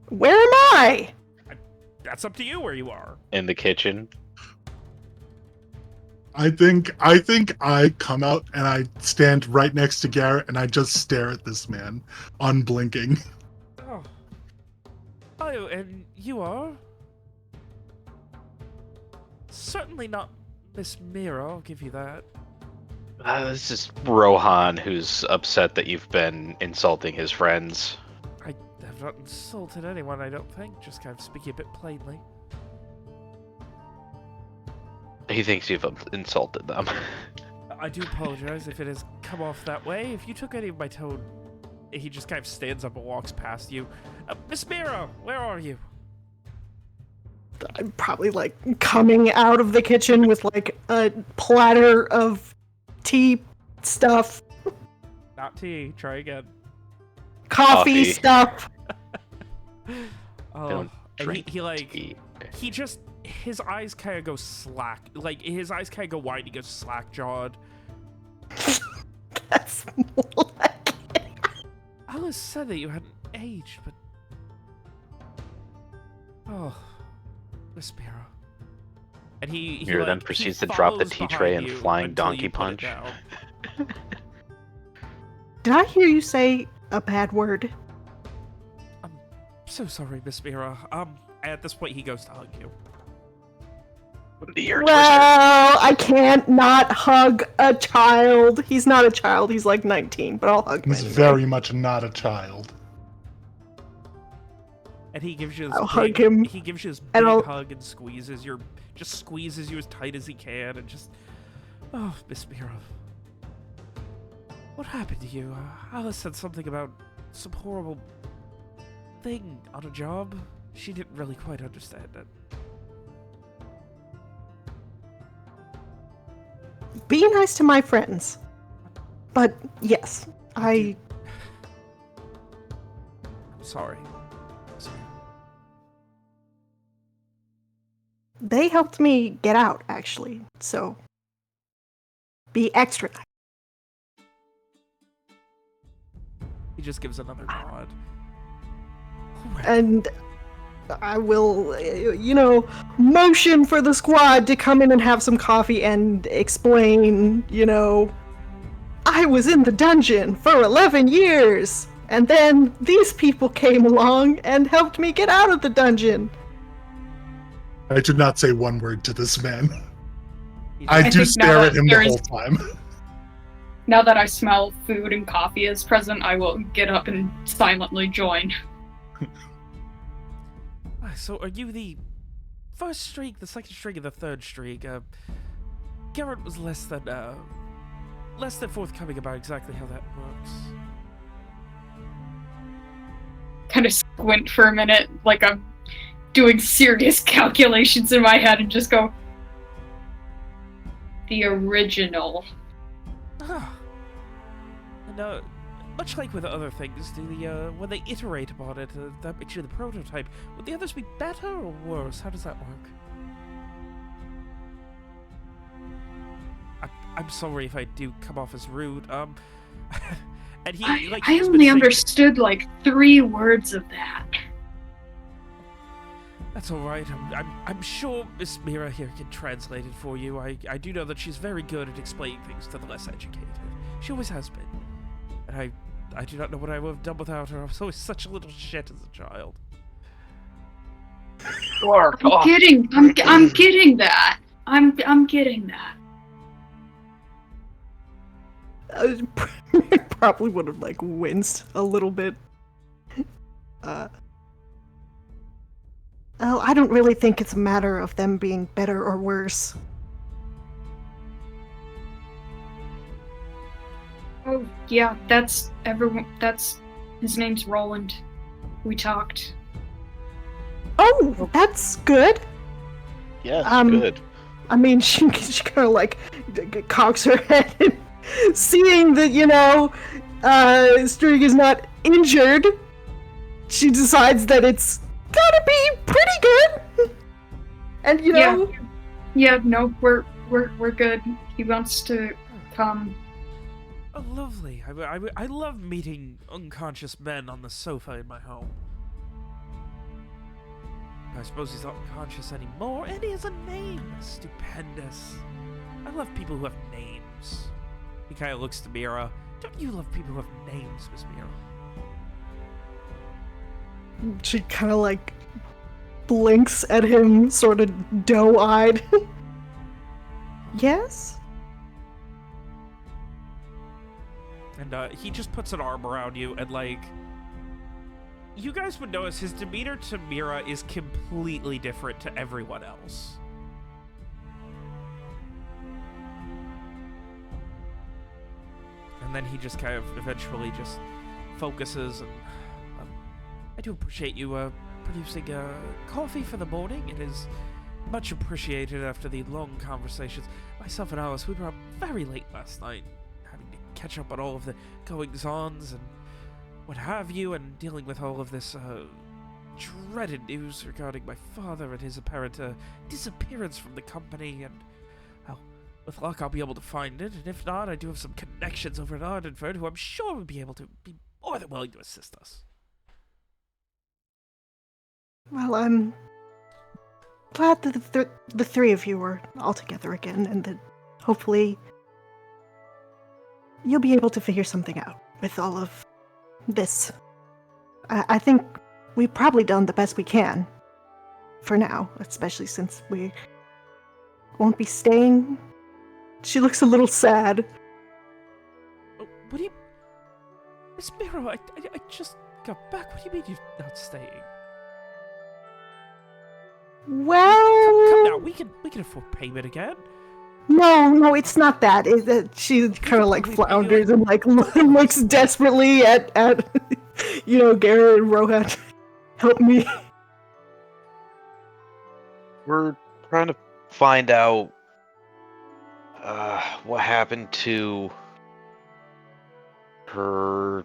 Where am I? that's up to you where you are. In the kitchen. I think I come out and I stand right next to Garrett and I just stare at this man, unblinking. Oh, oh, and you are certainly not Miss Mira. I'll give you that. This is Rohan, who's upset that you've been insulting his friends. I have not insulted anyone, I don't think. Just kind of speaking a bit plainly. He thinks you've insulted them. I do apologize if it has come off that way. If you took any of my tone, he just kind of stands up and walks past you. Miss Mira, where are you? I'm probably like coming out of the kitchen with like a platter of tea stuff, Not tea. Try again. coffee Coffee. stuff. Oh, Don't and drink he like tea. he just his eyes kind of go slack. Like his eyes kind of go wide. He goes slack jawed. That's more like it. Alice said that you hadn't aged, but oh, Miss Mira. And he Mira then like, proceeds he to drop the follows tea behind tray and you flying until donkey you put it punch. down. Did I hear you say a bad word? I'm so sorry, Miss Mira. At this point, he goes to hug you. The ear Well, I can't not hug a child. He's not a child. He's like 19, but I'll hug him. He's anyway. very much not a child. And he gives you this I'll big, hug him, He gives you this and big I'll- hug and squeezes you as tight as he can, and just, oh, Miss Mira. What happened to you? Alice said something about some horrible thing on a job. She didn't really quite understand it. Be nice to my friends. But yes, I'm sorry. Sorry. they helped me get out, actually. So be extra nice. He just gives another nod. Alright. And I will, motion for the squad to come in and have some coffee and explain, I was in the dungeon for 11 years, and then these people came along and helped me get out of the dungeon. I did not say one word to this man. He I just- do think stare now at him the there is- whole time. Now that I smell food and coffee is present, I will get up and silently join. So are you the first streak, the second streak, and the third streak? Garrett was less than forthcoming about exactly how that works. Kind of squint for a minute, like I'm doing serious calculations in my head, and just go, the original. Ah. And much like with other things, when they iterate upon it, that makes you the prototype. Would the others be better or worse? How does that work? I'm sorry if I do come off as rude. And he I he's been only saying- understood like 3 words of that. That's all right. I'm sure Miss Mira here can translate it for you. I do know that she's very good at explaining things to the less educated. She always has been. And I do not know what I would have done without her. I was always such a little shit as a child. I'm getting that. I'm getting that. I probably would have like winced a little bit. Oh, I don't really think it's a matter of them being better or worse. Oh, yeah, that's everyone. His name's Roland. We talked. Oh, that's good. Yeah, Um, good. I mean, she kind of like cocks her head, and seeing that Strig is not injured. She decides that it's gotta be pretty good, and Yeah, no, we're good. He wants to come. Oh, lovely. I love meeting unconscious men on the sofa in my home. I suppose he's not conscious anymore, and he has a name. Stupendous. I love people who have names. He kind of looks to Mira. Don't you love people who have names, Miss Mira? she kind of like blinks at him, sort of doe-eyed. Yes? And he just puts an arm around you and like... You guys would notice his demeanor to Mira is completely different to everyone else. And then he just kind of eventually just focuses and... I do appreciate you producing coffee for the morning. It is much appreciated after the long conversations. Myself and Alice, we were up very late last night, having to catch up on all of the goings-ons and what have you, and dealing with all of this dreaded news regarding my father and his apparent disappearance from the company, and well, with luck I'll be able to find it, and if not, I do have some connections over at Ardenford who I'm sure would be able to be more than willing to assist us. Well, I'm glad that the three of you are all together again, and that hopefully you'll be able to figure something out with all of this. I think we've probably done the best we can for now, especially since we won't be staying. She looks a little sad. What do you... Miss Miro, I just got back. What do you mean you're not staying? Well... Come now, we can afford payment again. No, it's not that. She kind of like flounders and like looks desperately at Garrett and Rohan. Help me. We're trying to find out what happened to her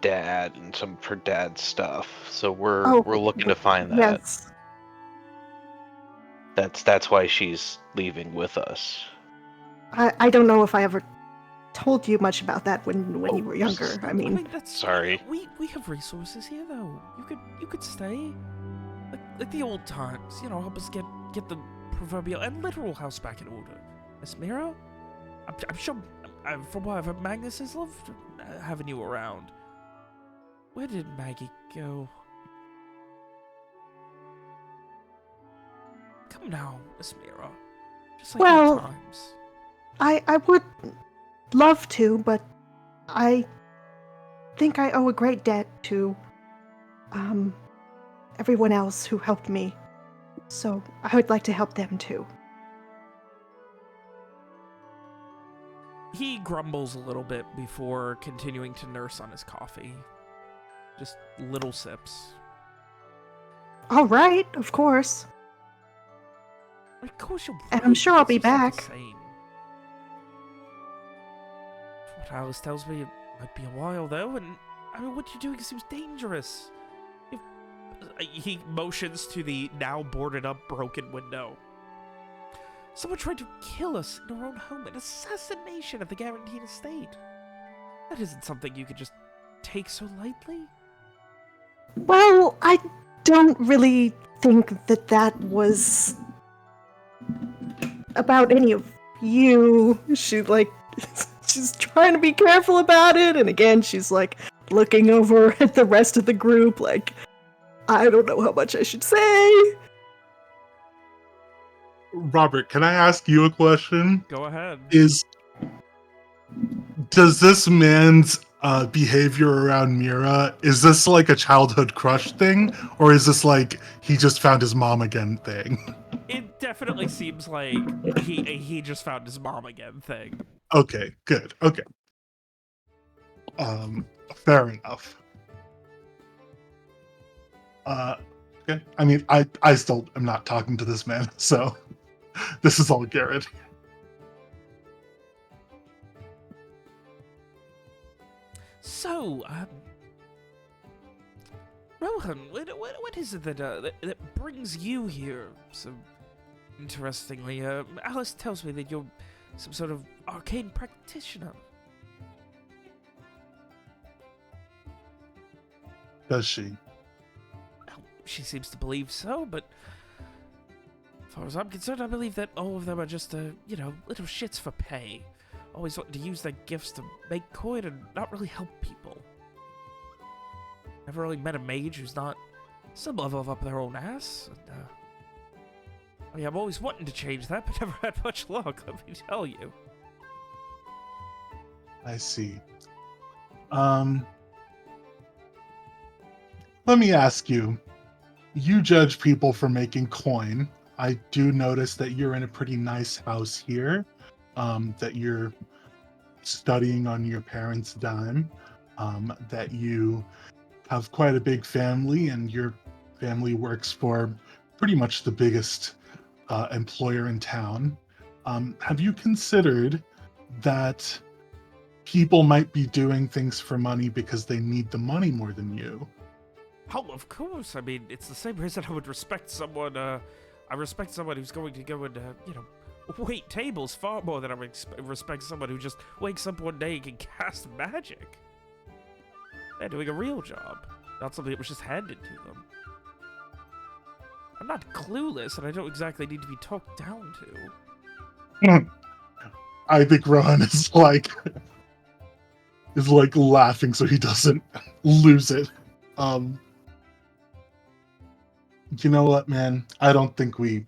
dad and some of her dad's stuff. So we're looking to find that. Yes. That's why she's leaving with us. I don't know if I ever told you much about that when you were younger. I mean that's sorry. We have resources here though. You could stay. Like the old times, help us get the proverbial and literal house back in order. Miss Mira, I'm sure from what I've heard, Magnus has loved having you around. Where did Maggie go? Come now, Miss Mira. Just like old times. I would love to, but I think I owe a great debt to everyone else who helped me. So I would like to help them too. He grumbles a little bit before continuing to nurse on his coffee. Just little sips. All right, of course. Of course you'll... And I'm sure I'll be This is back. insane. What Alice tells me, it might be a while though, and I mean, what you're doing seems dangerous. He motions to the now boarded up broken window. Someone tried to kill us in our own home, an assassination of the guaranteed estate. That isn't something you could just take so lightly. Well, I don't really think that was about any of you. She's trying to be careful about it, and again, she's like looking over at the rest of the group like, I don't know how much I should say. Robert, can I ask you a question? Go ahead. Does this man's behavior around Mira, is this like a childhood crush thing, or is this like he just found his mom again thing? It definitely seems like he just found his mom again thing. Okay, good. Okay. Fair enough. Okay. I mean, I still am not talking to this man, so this is all Garrett. So, Rohan, what is it that brings you here? So, interestingly, Alice tells me that you're some sort of arcane practitioner. Does she? Well, she seems to believe so, but as far as I'm concerned, I believe that all of them are just, little shits for pay. Always wanting to use their gifts to make coin and not really help people. Never really met a mage who's not some level up their own ass. And, I'm always wanting to change that, but never had much luck, let me tell you. I see. Let me ask you. You judge people for making coin. I do notice that you're in a pretty nice house here. That you're studying on your parents' dime. That you have quite a big family, and your family works for pretty much the biggest employer in town. Have you considered that people might be doing things for money because they need the money more than you? Oh, of course. I mean, it's the same reason I would respect someone, I respect someone who's going to go and, wait tables far more than I respect someone who just wakes up one day and can cast magic. They're doing a real job, not something that was just handed to them. I'm not clueless, and I don't exactly need to be talked down to. I think Rohan is like laughing so he doesn't lose it. You know what, man? I don't think we.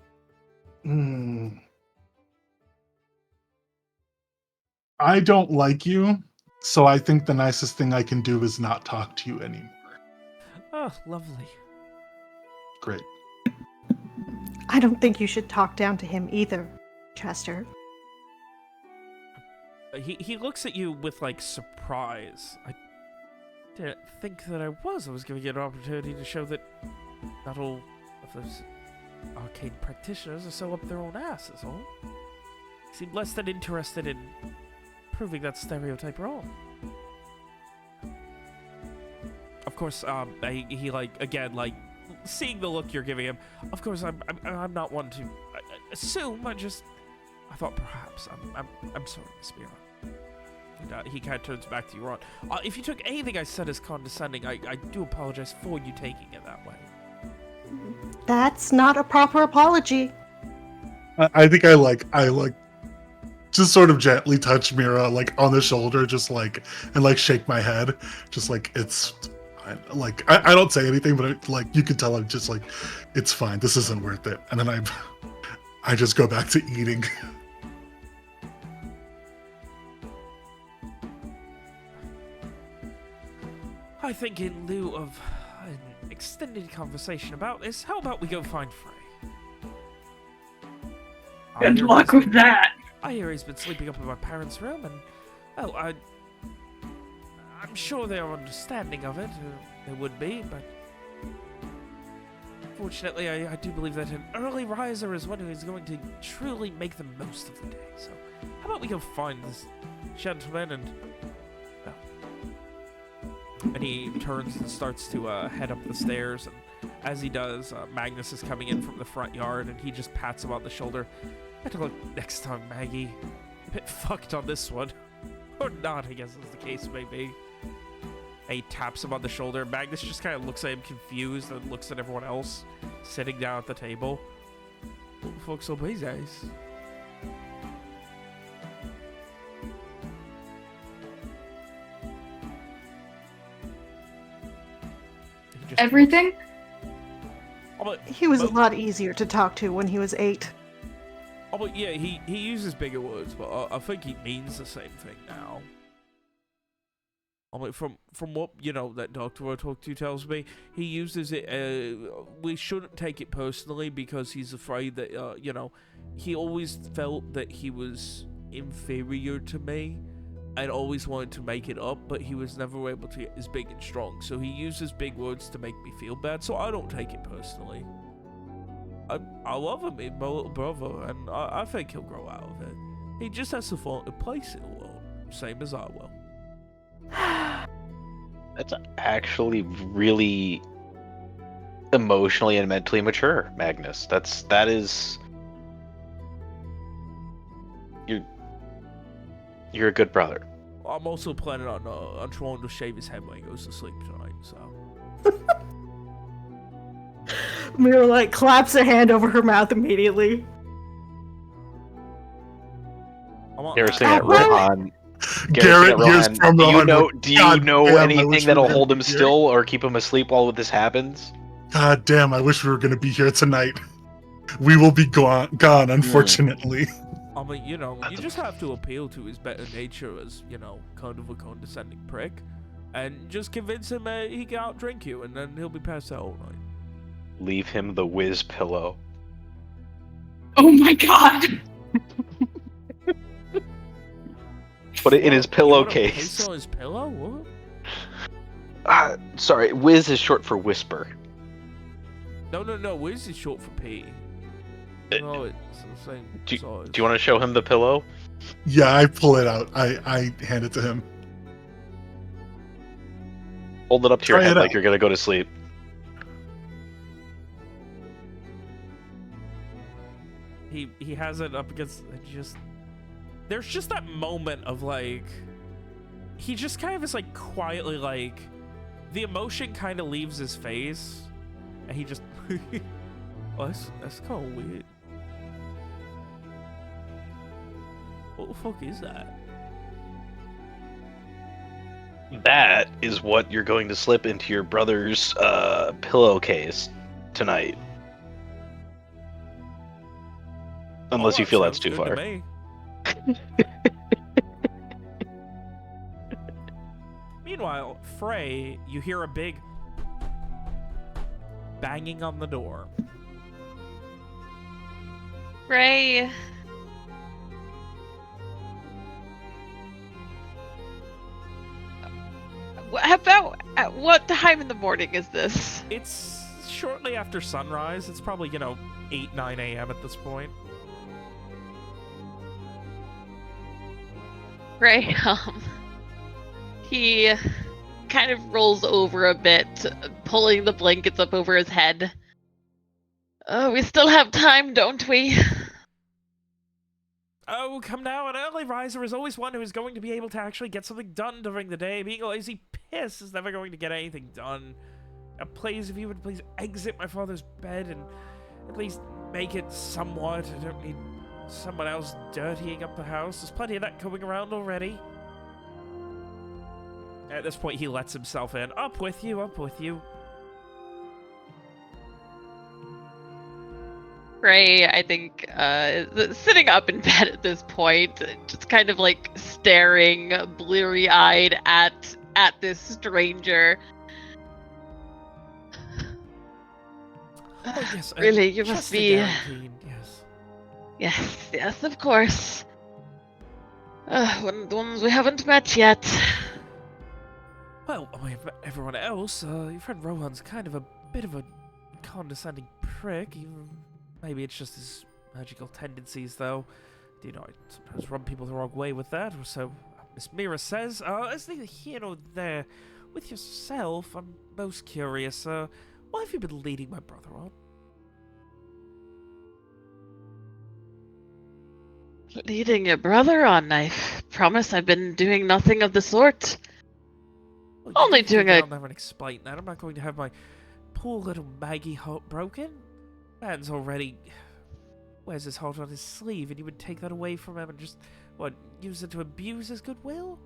I don't like you, so I think the nicest thing I can do is not talk to you anymore. Oh, lovely. Great. I don't think you should talk down to him either, Chester. He looks at you with, surprise. I didn't think that I was giving you an opportunity to show that not all of those arcane practitioners are so up their own asses, all. He seemed less than interested in proving that stereotype wrong. Of course, he seeing the look you're giving him, of course, I'm not one to assume. I thought perhaps I'm sorry, Miss Mira. And he kind of turns back to you, Ron. If you took anything I said as condescending, I do apologize for you taking it that way. That's not a proper apology. I think I just sort of gently touch Mira on the shoulder, and shake my head, it's. I don't say anything, but you can tell I'm just it's fine. This isn't worth it. And then I just go back to eating. I think in lieu of an extended conversation about this, how about we go find Frey? Good luck with that. I hear he's been sleeping up in my parents' room, and I'm sure they're understanding of it. They would be, but fortunately, I do believe that an early riser is one who is going to truly make the most of the day. So, how about we go find this gentleman and he turns and starts to head up the stairs, and as he does, Magnus is coming in from the front yard, and he just pats him on the shoulder. Better luck next time, Maggie. A bit fucked on this one. Or not, I guess as the case may be. And he taps him on the shoulder. Magnus just kind of looks at him confused and looks at everyone else sitting down at the table. What the fuck's up his ass? Everything? He was a lot easier to talk to when he was 8. Oh, but yeah, he uses bigger words, but I think he means the same thing now. I mean, from what, that doctor I talked to tells me, he uses it, we shouldn't take it personally because he's afraid that, he always felt that he was inferior to me and always wanted to make it up, but he was never able to get as big and strong. So he uses big words to make me feel bad, so I don't take it personally. I love him, he's my little brother, and I think he'll grow out of it. He just has to find a place in the world, same as I will. That's actually really emotionally and mentally mature, Magnus. That is. You're a good brother. I'm also planning on trying to shave his head when he goes to sleep tonight, so. Mira, claps a hand over her mouth immediately. Garrett's looking at Rohan. Garrett hears from Rohan. Do you know anything that'll hold him still or keep him asleep while this happens? God damn, I wish we were going to be here tonight. We will be gone, unfortunately. I mean, you just have to appeal to his better nature as, kind of a condescending prick. And just convince him he can outdrink you, and then he'll be passed out all night. Leave him the whiz pillow. Oh my god! Put it in his pillowcase. Piss on his pillow? What? Sorry, whiz is short for whisper. No. Whiz is short for P. No, it's the same size. Do you want to show him the pillow? Yeah, I pull it out. I hand it to him. Hold it up to your head like you're gonna go to sleep. He has it up against there's just that moment of he just kind of is quietly the emotion kind of leaves his face and he just oh, that's kind of weird. What the fuck is that? That is what you're going to slip into your brother's pillowcase tonight. Unless you feel that's too far. Meanwhile, Frey, you hear a big banging on the door. Frey. About at what time in the morning is this? It's shortly after sunrise. It's probably, 8, 9 a.m. at this point. Frey, he kind of rolls over a bit, pulling the blankets up over his head. Oh, we still have time, don't we? Oh, come now, an early riser is always one who is going to be able to actually get something done during the day. Being a lazy piss is never going to get anything done. Please, if you would please exit my father's bed and at least make it somewhat. I don't need someone else dirtying up the house. There's plenty of that going around already. At this point, he lets himself in. Up with you, up with you. Frey, I think, sitting up in bed at this point, just kind of staring bleary-eyed at this stranger. Oh, yes, really, you must be. Yes. Yes, of course. One of the ones we haven't met yet. Well, I mean, everyone else, your friend Rohan's kind of a bit of a condescending prick. Maybe it's just his magical tendencies, though. I sometimes rub people the wrong way with that, or so Miss Mira says. It's neither here nor there. With yourself, I'm most curious. Why have you been leading my brother on? Leading your brother on? I promise I've been doing nothing of the sort. Well, Only doing a... I'll never explain that. I'm not going to have my poor little Maggie heart broken. Man's already wears his heart on his sleeve, and you would take that away from him and just, use it to abuse his goodwill?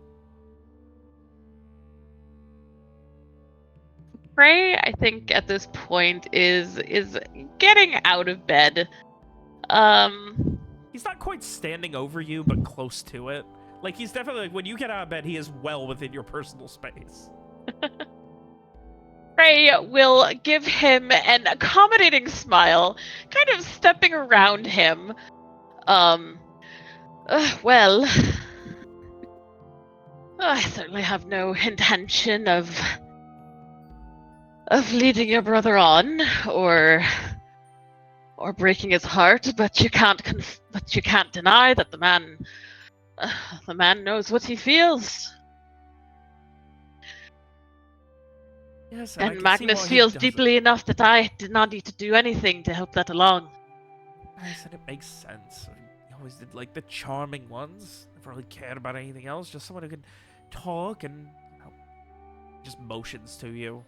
Frey, I think at this point is getting out of bed. He's not quite standing over you, but close to it. Like, he's definitely, like, when you get out of bed, he is well within your personal space. Frey will give him an accommodating smile, kind of stepping around him. Well, I certainly have no intention of leading your brother on, or breaking his heart, but you can't deny that the man knows what he feels. Yes, And Magnus feels deeply enough that I did not need to do anything to help that along. I said it makes sense. He always did, like, the charming ones. Never really cared about anything else. Just someone who can talk and, you know, just motions to you.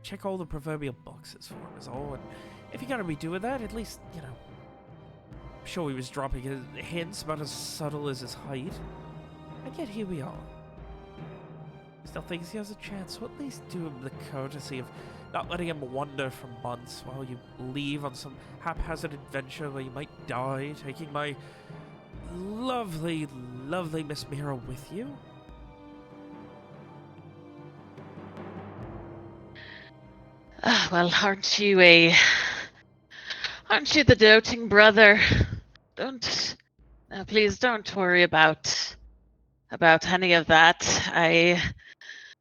Check all the proverbial boxes for him is all. And if you're gonna be doing that, at least, you know, I'm sure he was dropping his hints about as subtle as his height. And yet here we are. Still thinks he has a chance, so at least do him the courtesy of not letting him wander for months while you leave on some haphazard adventure where you might die, taking my lovely, lovely Miss Mira with you. Well, aren't you the doting brother? Please don't worry about any of that.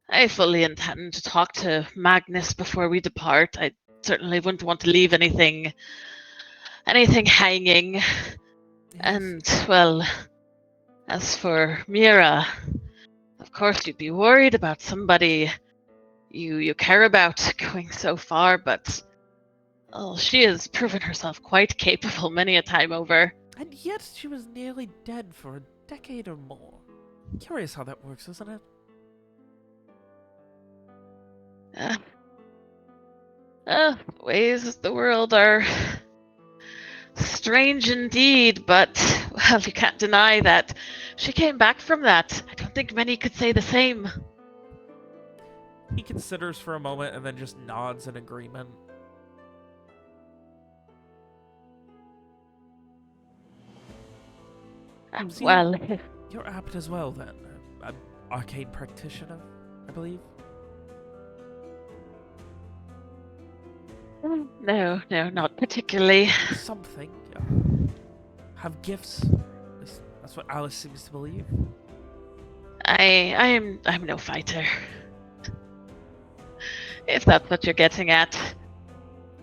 I fully intend to talk to Magnus before we depart. I certainly wouldn't want to leave anything hanging. Yes. And, well, as for Mira, of course you'd be worried about somebody you care about going so far, but she has proven herself quite capable many a time over. And yet she was nearly dead for a decade or more. Curious how that works, isn't it? Ways of the world are strange indeed, but, well, you can't deny that she came back from that. I don't think many could say the same. He considers for a moment and then just nods in agreement. Well, you're apt as well, then. An arcane practitioner, I believe. No, not particularly. Something. Have gifts. At least that's what Alice seems to believe. I'm no fighter. If that's what you're getting at.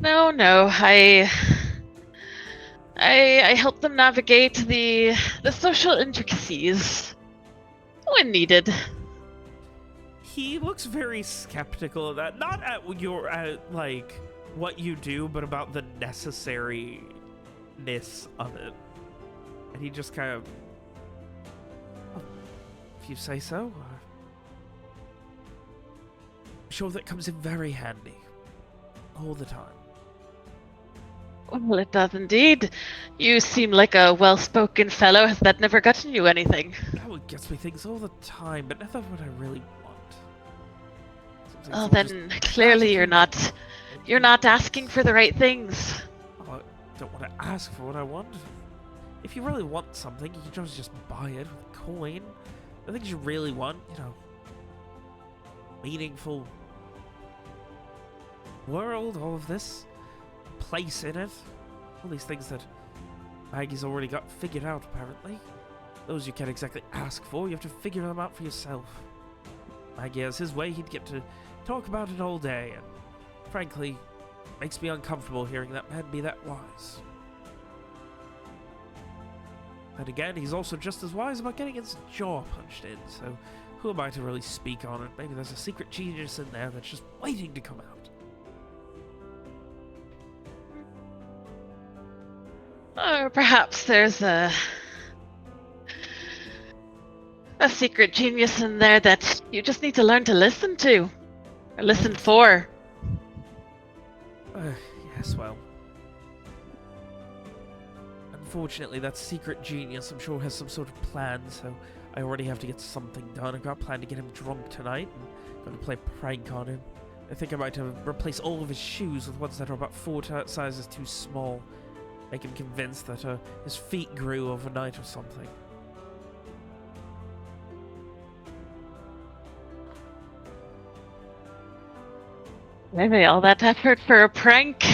No, I help them navigate the social intricacies when needed. He looks very skeptical of that. Not at your like what you do, but about the necessariness of it. And he just kind of, if you say so. I'm sure that comes in very handy. All the time. Well, it does indeed. You seem like a well-spoken fellow. Has that never gotten you anything? Oh, it gets me things all the time, but never what I really want. Well, then clearly you're not asking for the right things. Oh, I don't want to ask for what I want. If you really want something, you can just buy it with a coin. The things you really want, you know, meaningful world, all of this, place in it, all these things that Maggie's already got figured out, apparently. Those you can't exactly ask for, you have to figure them out for yourself. Maggie has his way, he'd get to talk about it all day, and frankly, makes me uncomfortable hearing that man be that wise. And again, he's also just as wise about getting his jaw punched in, so who am I to really speak on it? Maybe there's a secret genius in there that's just waiting to come out. Or perhaps there's a secret genius in there that you just need to learn to listen to. Or listen for. Yes, well. Unfortunately, that secret genius, I'm sure, has some sort of plan, so I already have to get something done. I've got a plan to get him drunk tonight, and I'm going to play a prank on him. I think I might replace all of his shoes with ones that are about 4 sizes too small. Make him convinced that his feet grew overnight or something. Maybe all that effort for a prank.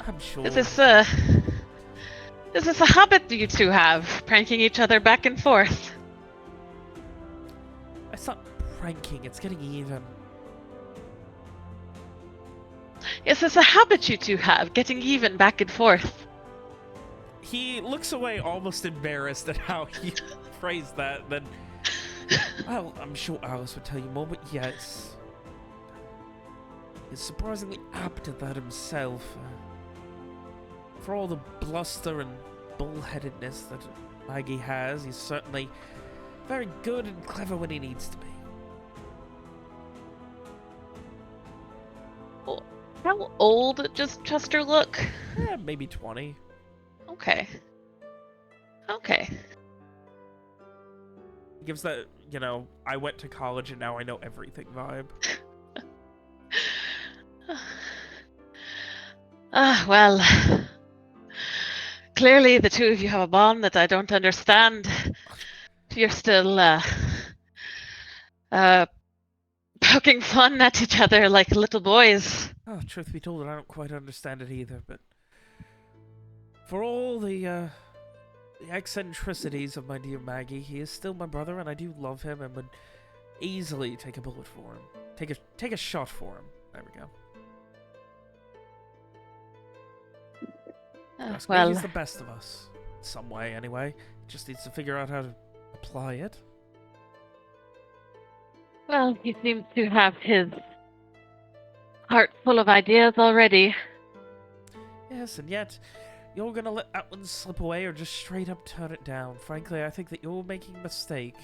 I'm sure. Is this a habit you two have, pranking each other back and forth? It's not pranking, it's getting even. Is this a habit you two have, getting even back and forth? He looks away almost embarrassed at how he phrased that, then... Well, I'm sure Alice would tell you more, but yes. He's surprisingly apt at that himself. For all the bluster and bullheadedness that Maggie has, he's certainly very good and clever when he needs to be. How old does Chester look? Yeah, maybe 20. Okay. Okay. He gives that, you know, I went to college and now I know everything vibe. Well. Clearly the two of you have a bond that I don't understand. You're still, poking fun at each other like little boys. Oh, truth be told, I don't quite understand it either, but... For all the eccentricities of my dear Maggie, he is still my brother, and I do love him, and would easily take a bullet for him. Take a shot for him. There we go. Well, he's the best of us. In some way, anyway. Just needs to figure out how to apply it. well, he seems to have his heart full of ideas already. Yes, and yet, you're gonna let that one slip away or just straight up turn it down. Frankly, I think that you're making a mistake,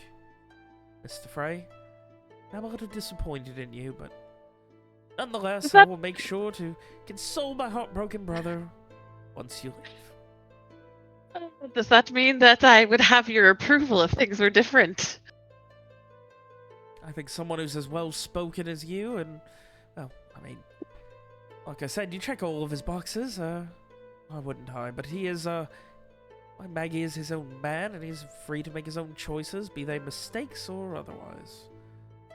Mr. Frey. I'm a little disappointed in you, but nonetheless, I will make sure to console my heartbroken brother once you leave. Does that mean that I would have your approval if things were different? I think someone who's as well-spoken as you, and, well, I mean, like I said, you check all of his boxes, I wouldn't hide, but he is, Maggie is his own man, and he's free to make his own choices, be they mistakes or otherwise.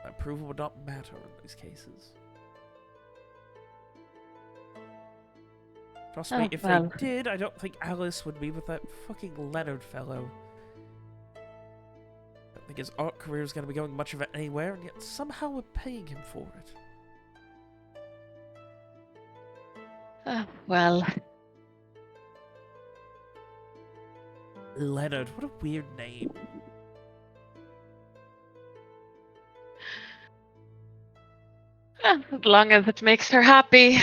My approval would not matter in these cases. Trust me, if they did, I don't think Alice would be with that fucking Leonard fellow. I don't think his art career is going to be going much of it anywhere, and yet somehow we're paying him for it. Well... Leonard, what a weird name. As long as it makes her happy.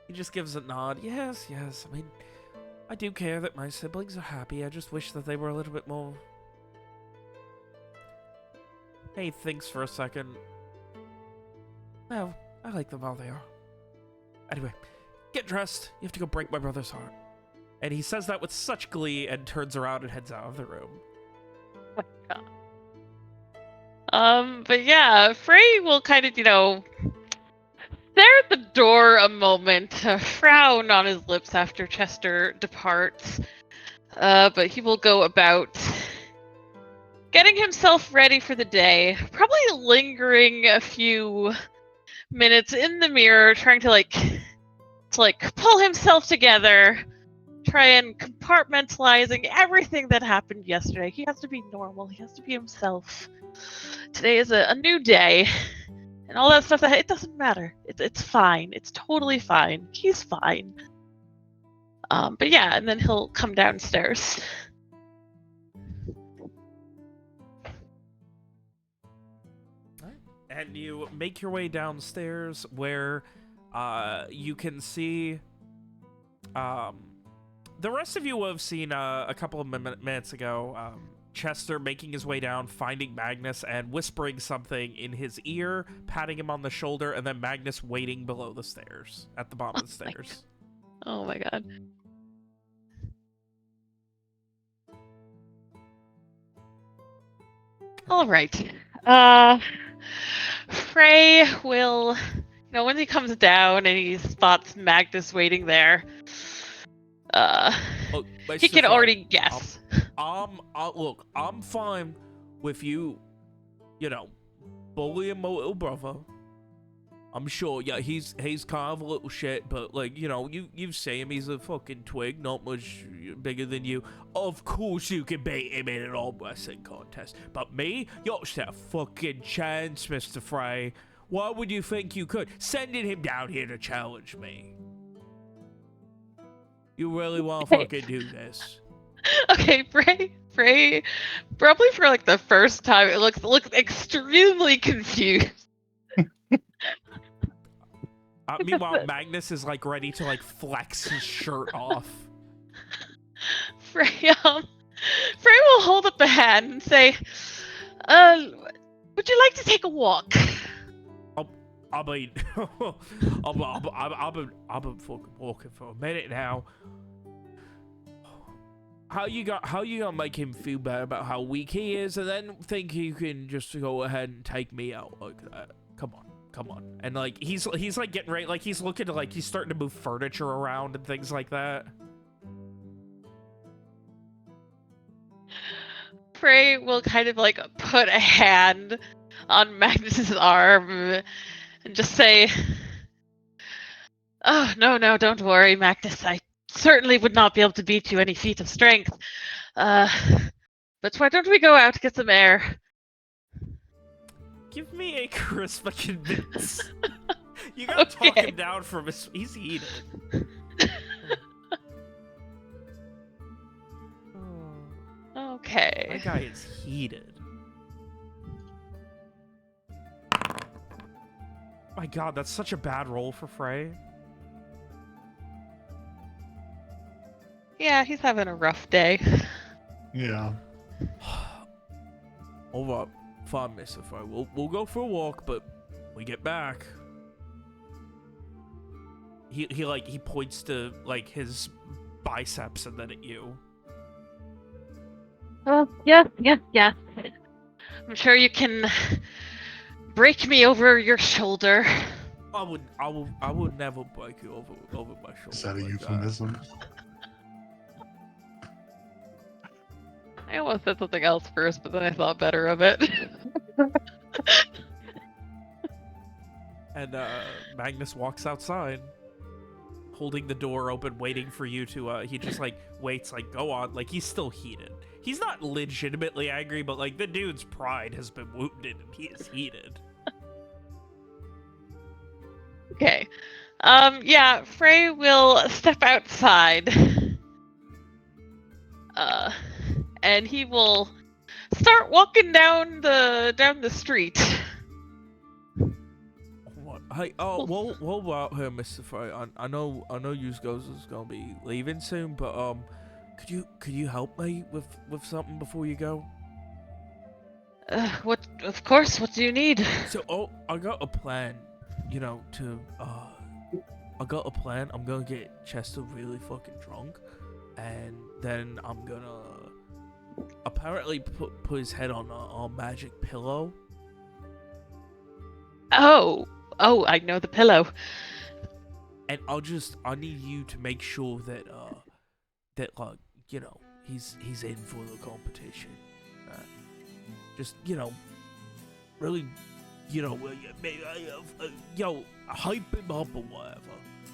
He just gives a nod. Yes, yes. I mean, I do care that my siblings are happy. I just wish that they were a little bit more... Hey, thinks for a second. Well, I like them how they are. Anyway, get dressed. You have to go break my brother's heart. And he says that with such glee and turns around and heads out of the room. Oh my God. But yeah, Frey will kind of, stare at the door a moment, a frown on his lips after Chester departs. But he will go about getting himself ready for the day, probably lingering a few minutes in the mirror, trying to pull himself together, try and compartmentalizing everything that happened yesterday. He has to be normal. He has to be himself. Today is a new day. And all that stuff, it doesn't matter. It's fine. It's totally fine. He's fine. But yeah, and then he'll come downstairs. And you make your way downstairs where you can see... the rest of you will have seen a couple of minutes ago Chester making his way down, finding Magnus, and whispering something in his ear, patting him on the shoulder, and then Magnus waiting below the stairs, at the bottom of the stairs. Oh my God. All right. Frey will, when he comes down and he spots Magnus waiting there, he can already guess. Look, I'm fine with you, bullying my little brother. I'm sure, yeah, he's kind of a little shit, but, like, you know, you say him, he's a fucking twig, not much bigger than you. Of course you can beat him in an arm wrestling contest. But me? You don't stand a fucking chance, Mr. Frey. Why would you think you could? Sending him down here to challenge me. You really want to fucking do this? Okay, Frey, probably for like the first time, it looks extremely confused. Meanwhile, Magnus is like ready to like flex his shirt off. Frey will hold up a hand and say, would you like to take a walk? I mean, I've been fucking walking for a minute now. How you gonna make him feel bad about how weak he is, and then think you can just go ahead and take me out like that? Come on. And like he's like getting ready, like he's looking to like he's starting to move furniture around and things like that. Frey will kind of like put a hand on Magnus's arm and just say, "Oh, no, don't worry, Magnus. I certainly would not be able to beat you any feat of strength. But why don't we go out to get some air?" Give me a charisma convince. You gotta talk him down from his. He's heated. Okay. That guy is heated. My God, that's such a bad roll for Frey. Yeah, he's having a rough day. Yeah. Hold up. Fine, Mr. Frey. We'll go for a walk, but we get back. He points to like his biceps and then at you. Yes. I'm sure you can break me over your shoulder. I would never break you over my shoulder. Is that a like euphemism? I almost said something else first, but then I thought better of it. And Magnus walks outside, holding the door open, waiting for you to. He just like waits, like go on, like he's still heated. He's not legitimately angry, but like the dude's pride has been wounded and he is heated. Okay. Yeah, Frey will step outside. And he will start walking down the street. What? Hey, what about here, Mr. Frey? I know you guys is gonna be leaving soon, but could you help me with something before you go? What? Of course. What do you need? So, I got a plan. You know, I got a plan. I'm gonna get Chester really fucking drunk, and then I'm gonna apparently put his head on a magic pillow. Oh, I know the pillow. And I need you to make sure that like, you know, he's in for the competition. Just, you know, really, you know, hype him up or whatever.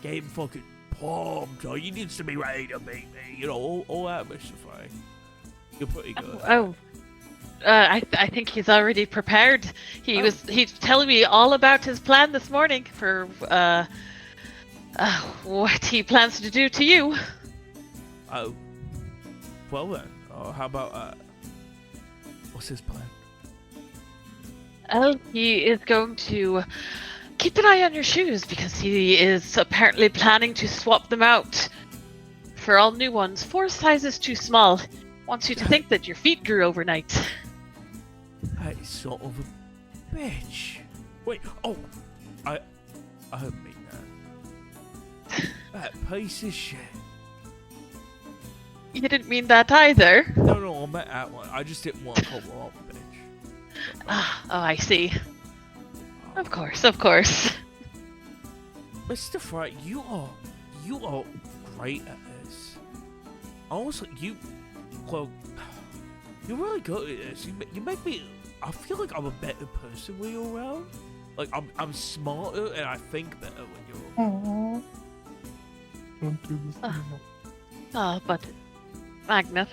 Get him fucking pumped. Or he needs to be ready to beat me. You know, all that, Mr. Frey. You're pretty good. I think he's already prepared. He's telling me all about his plan this morning for what he plans to do to you. Oh. Well then, how about what's his plan? Oh, he is going to keep an eye on your shoes because he is apparently planning to swap them out for all new ones. 4 sizes too small. Wants you to think that your feet grew overnight. That is sort of a bitch. Wait, I don't mean that. That piece of shit. You didn't mean that either. No, I meant that one. I just didn't want to call her off a bitch. Oh, I see. Of course. Mr. Frey, you are great at this. Honestly, you're really good at this. You make me I feel like I'm a better person when you're around. Like, I'm smarter and I think better when you're around. Don't do this Uh. anymore. Oh, but Magnus,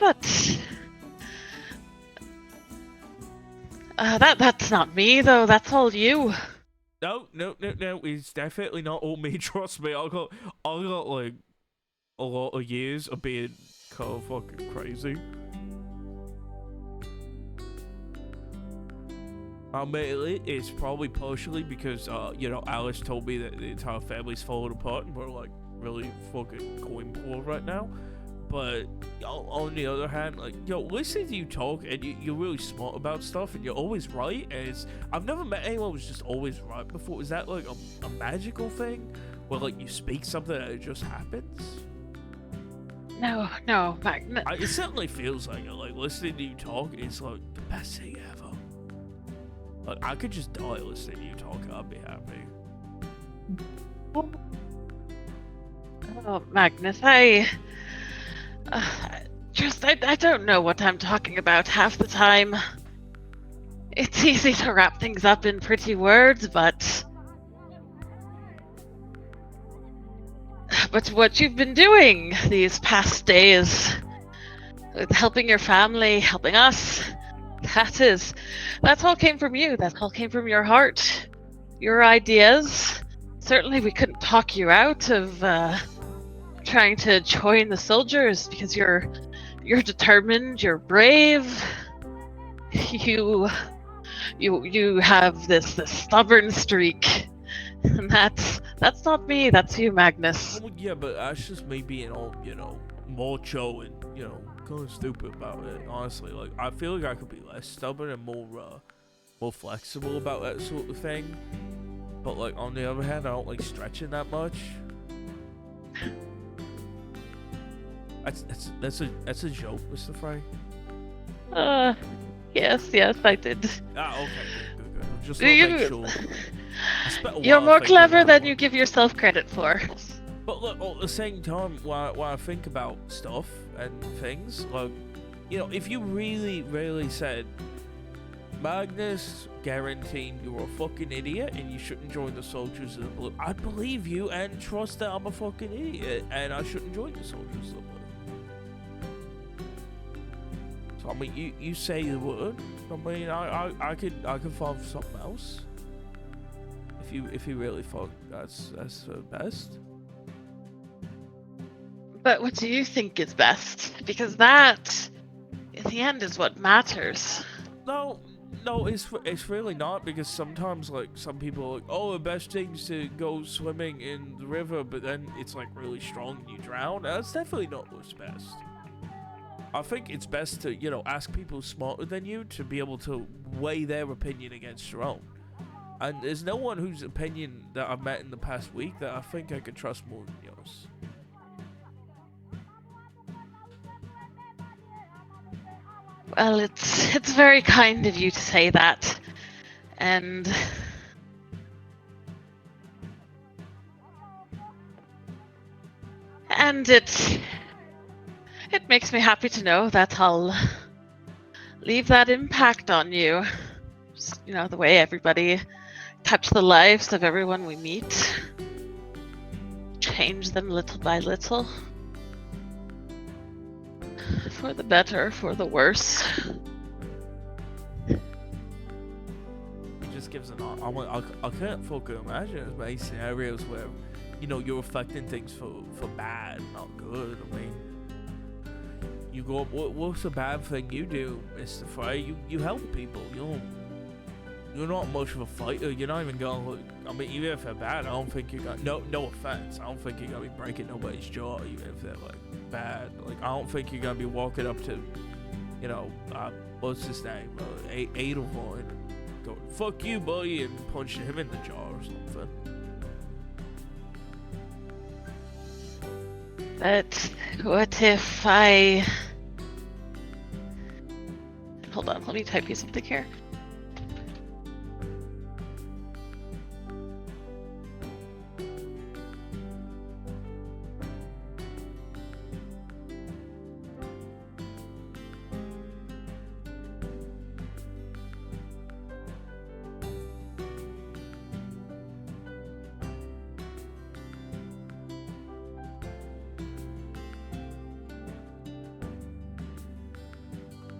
that's not me though. That's all you. No, it's definitely not all me, trust me. I got like, a lot of years of being kind of fucking crazy. Admittedly, it's probably partially because, Alice told me that the entire family's falling apart and we're, like, really fucking going poor right now. But, on the other hand, like, listening to you talk and you're really smart about stuff and you're always right, and I've never met anyone who's just always right before. Is that, like, a magical thing? Where, like, you speak something and it just happens? No, Magnus. It certainly feels like it. Like, listening to you talk is, like, the best thing ever. Like, I could just die listening to you talk, I'd be happy. Oh, Magnus, I don't know what I'm talking about half the time. It's easy to wrap things up in pretty words, but what you've been doing these past days, with helping your family, helping us, that's all came from you. That all came from your heart, your ideas. Certainly, we couldn't talk you out of trying to join the soldiers because you're determined, you're brave. You have this stubborn streak, and that's not me. That's you, Magnus. Well, yeah, but that's just me being all, macho and, kind of stupid about it. Honestly, like, I feel like I could be less stubborn and more flexible about that sort of thing. But, like, on the other hand, I don't like stretching that much. That's a joke, Mr. Frey. Yes, I did. Ah, okay, good. Just want to make sure. I spent a You're while more thinking clever about than it. you give yourself credit for. But look, at the same time, while I think about stuff and things, like, if you really said, Magnus, guaranteeing you're a fucking idiot and you shouldn't join the soldiers of the blue, I'd believe you and trust that I'm a fucking idiot and I shouldn't join the soldiers of the blue. So, I mean, you say the word. I mean, I could find something else. If you really thought that's the best. But what do you think is best? Because that, in the end, is what matters. No, it's really not, because sometimes, like, some people are like, oh, the best thing is to go swimming in the river, but then it's, like, really strong and you drown. That's definitely not what's best. I think it's best to, ask people smarter than you to be able to weigh their opinion against your own. And there's no one whose opinion that I've met in the past week that I think I could trust more than yours. Well, it's very kind of you to say that, and it makes me happy to know that I'll leave that impact on you. Just, the way everybody touch the lives of everyone we meet, change them little by little. For the better, for the worse. It just gives an I can't fucking imagine as many scenarios where, you're affecting things for bad, not good. I mean, you go up, what's a bad thing you do, Mr. Frey? You help people. You're not much of a fighter. You're not even going, look, I mean, even if they're bad, I don't think you're going, no offense, I don't think you're going to be breaking nobody's jaw, even if they're, like, bad. Like, I don't think you're going to be walking up to, what's his name, Adelvoin, going, fuck you, buddy, and punching him in the jaw or something. But what if I... Hold on, let me type you something here.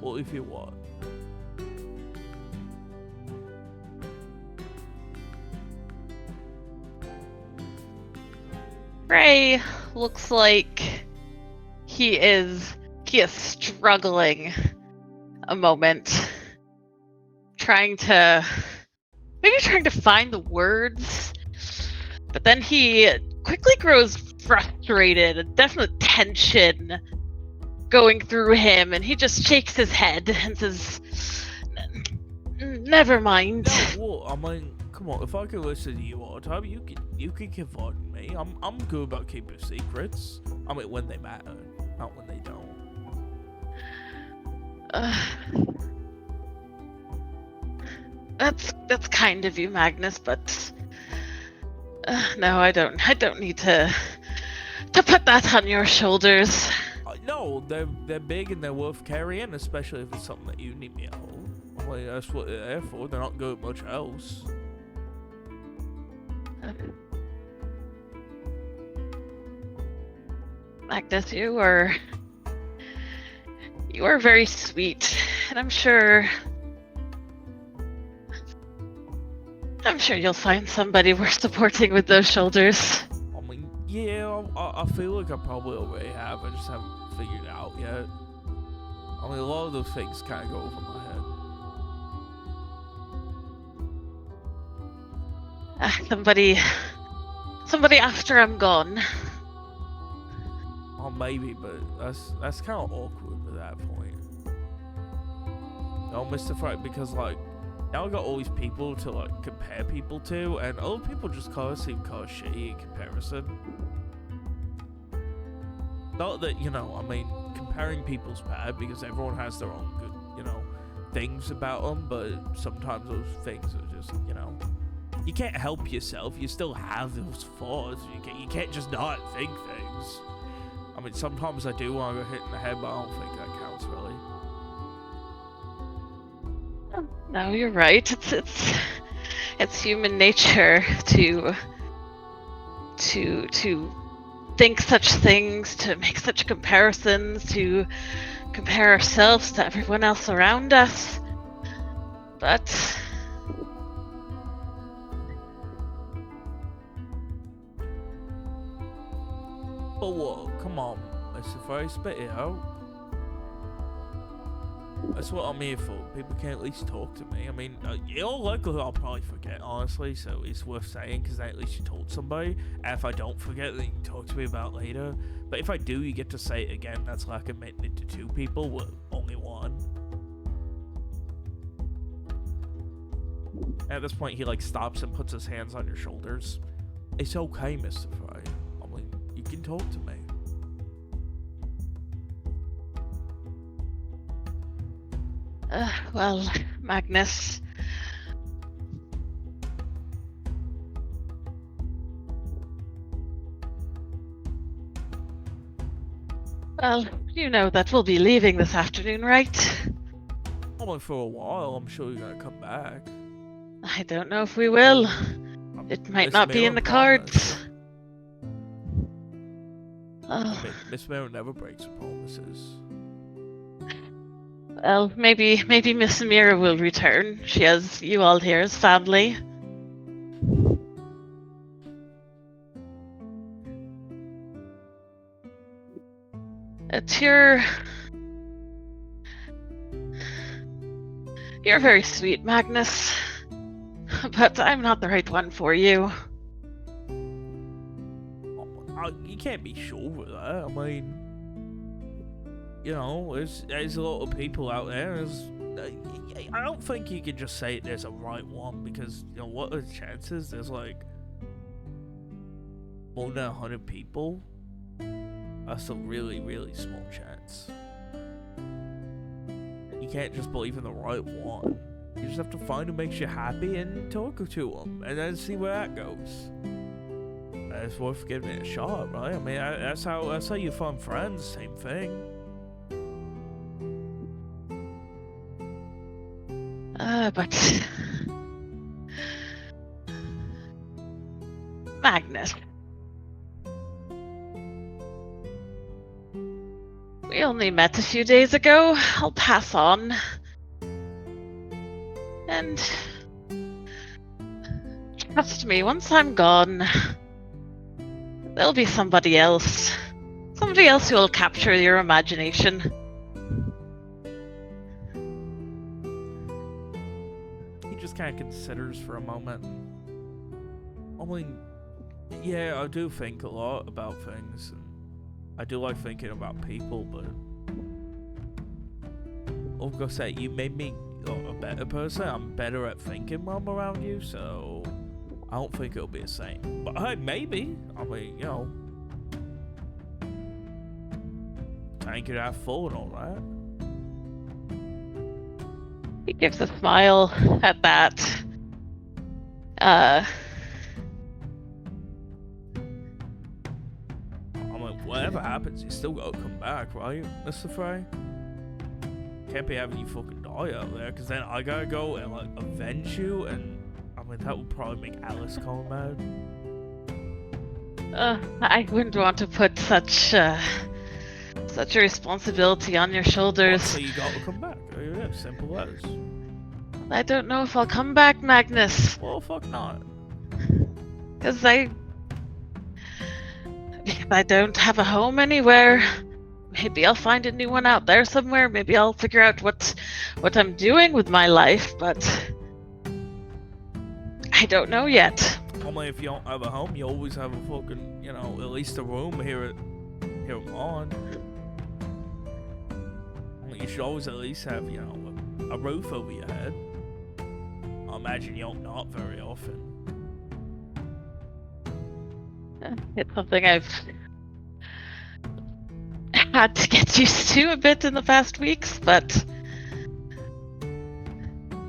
What if you want? Frey looks like he is struggling a moment, trying to find the words, but then he quickly grows frustrated, a definite tension going through him, and he just shakes his head and says, "Never mind." No, well, I mean, come on. If I could listen to you all the time, you can confide in me. I'm good about keeping secrets. I mean, when they matter, not when they don't. That's kind of you, Magnus, but no, I don't need to put that on your shoulders. No, they're big and they're worth carrying, especially if it's something that you need me to hold. Well, that's what they're there for. They're not good at much else. Magnus, you are very sweet, and I'm sure you'll find somebody worth supporting with those shoulders. I mean, yeah, I feel like I probably already have. I just haven't figured it out yet. I mean, a lot of those things kind of go over my head. Somebody after I'm gone. Oh, maybe, but that's kind of awkward at that point. No, Mr. Fright, because like now I got all these people to like compare people to, and other people just kind of seem kind of shitty in comparison. Not that, you know, I mean, comparing people's bad because everyone has their own good, you know, things about them, but sometimes those things are just, you know, you can't help yourself. You still have those flaws. You can't just not think things. I mean, sometimes I do want to go hit in the head, but I don't think that counts really. No, you're right. It's human nature to think such things, to make such comparisons, to compare ourselves to everyone else around us. But what? Come on, Mr. Frey, spit it out. That's what I'm here for. People can at least talk to me. I mean, in all likelihood, I'll probably forget, honestly, so it's worth saying, because then at least you told somebody. And if I don't forget, then you can talk to me about it later. But if I do, you get to say it again. That's like admitting it to two people, with only one. At this point, he, like, stops and puts his hands on your shoulders. It's okay, Mr. Frey. I mean, you can talk to me. Well, Magnus. Well, you know that we'll be leaving this afternoon, right? Only for a while. I'm sure you're gonna come back. I don't know if we will. It might not be in the cards. Miss Mirror never breaks promises. Well, maybe Miss Amira will return. She has you all here as family. You're very sweet, Magnus. But I'm not the right one for you. You can't be sure of that. I mean, you know, there's a lot of people out there. I don't think you can just say there's a right one, because, you know, what are the chances? There's like more than 100 people. That's a really, really small chance. You can't just believe in the right one. You just have to find who makes you happy and talk to them, and then see where that goes. It's worth giving it a shot, right? I mean, that's how you find friends. Same thing. But Magnus, We only met a few days ago. I'll pass on. And trust me, once I'm gone, there'll be somebody else. Somebody else who will capture your imagination. He just kind of considers for a moment. I mean, yeah, I do think a lot about things. And I do like thinking about people, but I've got to say, you made me a better person. I'm better at thinking when I'm around you, so I don't think it'll be the same. But hey, maybe. I mean, you know, tank it half full and all that. He gives a smile at that. I mean, whatever happens, you still gotta come back, right, Mr. Frey? Can't be having you fucking die out there, because then I gotta go and, like, avenge you, and, I mean, that would probably make Alice come mad. I wouldn't want to put such a responsibility on your shoulders. So you gotta come back. Yeah, simple as. I don't know if I'll come back, Magnus. Well, fuck not. Because I don't have a home anywhere. Maybe I'll find a new one out there somewhere. Maybe I'll figure out what I'm doing with my life, but I don't know yet. Only if you don't have a home, you always have a fucking, you know, at least a room here on. You should always at least have, you know, a roof over your head. I imagine you don't not very often. It's something I've had to get used to a bit in the past weeks, but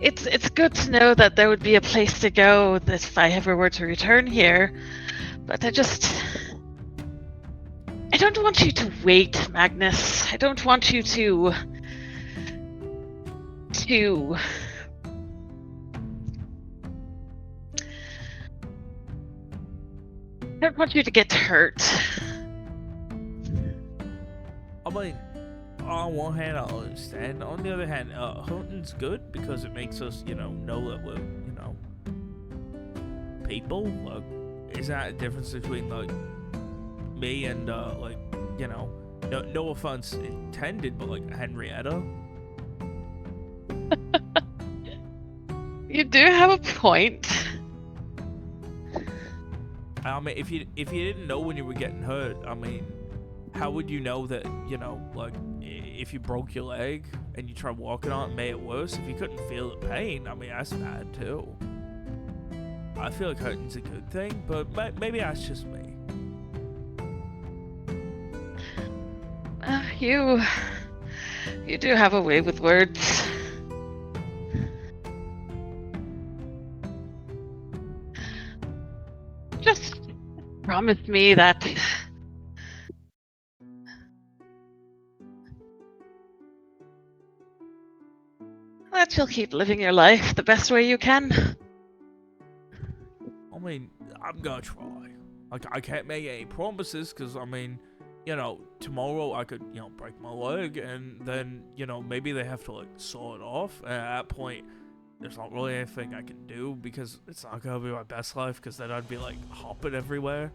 it's good to know that there would be a place to go that if I ever were to return here. But I don't want you to wait, Magnus. I don't want you to I don't want you to get hurt. I mean, on one hand, I understand. On the other hand, hunting's good because it makes us, you know that we're, you know, people. Like, is that a difference between, like, me and, like, you know, no offense intended, but, like, Henrietta? You do have a point. I mean, if you didn't know when you were getting hurt, I mean, how would you know that, you know, like, if you broke your leg and you tried walking on it, it made it worse? If you couldn't feel the pain, I mean, that's bad too. I feel like hurting's a good thing, but maybe that's just me. You do have a way with words. Just promise me that you'll keep living your life the best way you can. I mean, I'm gonna try. Like, I can't make any promises, because, I mean, you know, tomorrow I could, you know, break my leg, and then, you know, maybe they have to, like, saw it off, and at that point, there's not really anything I can do, because it's not gonna be my best life, because then I'd be, like, hopping everywhere.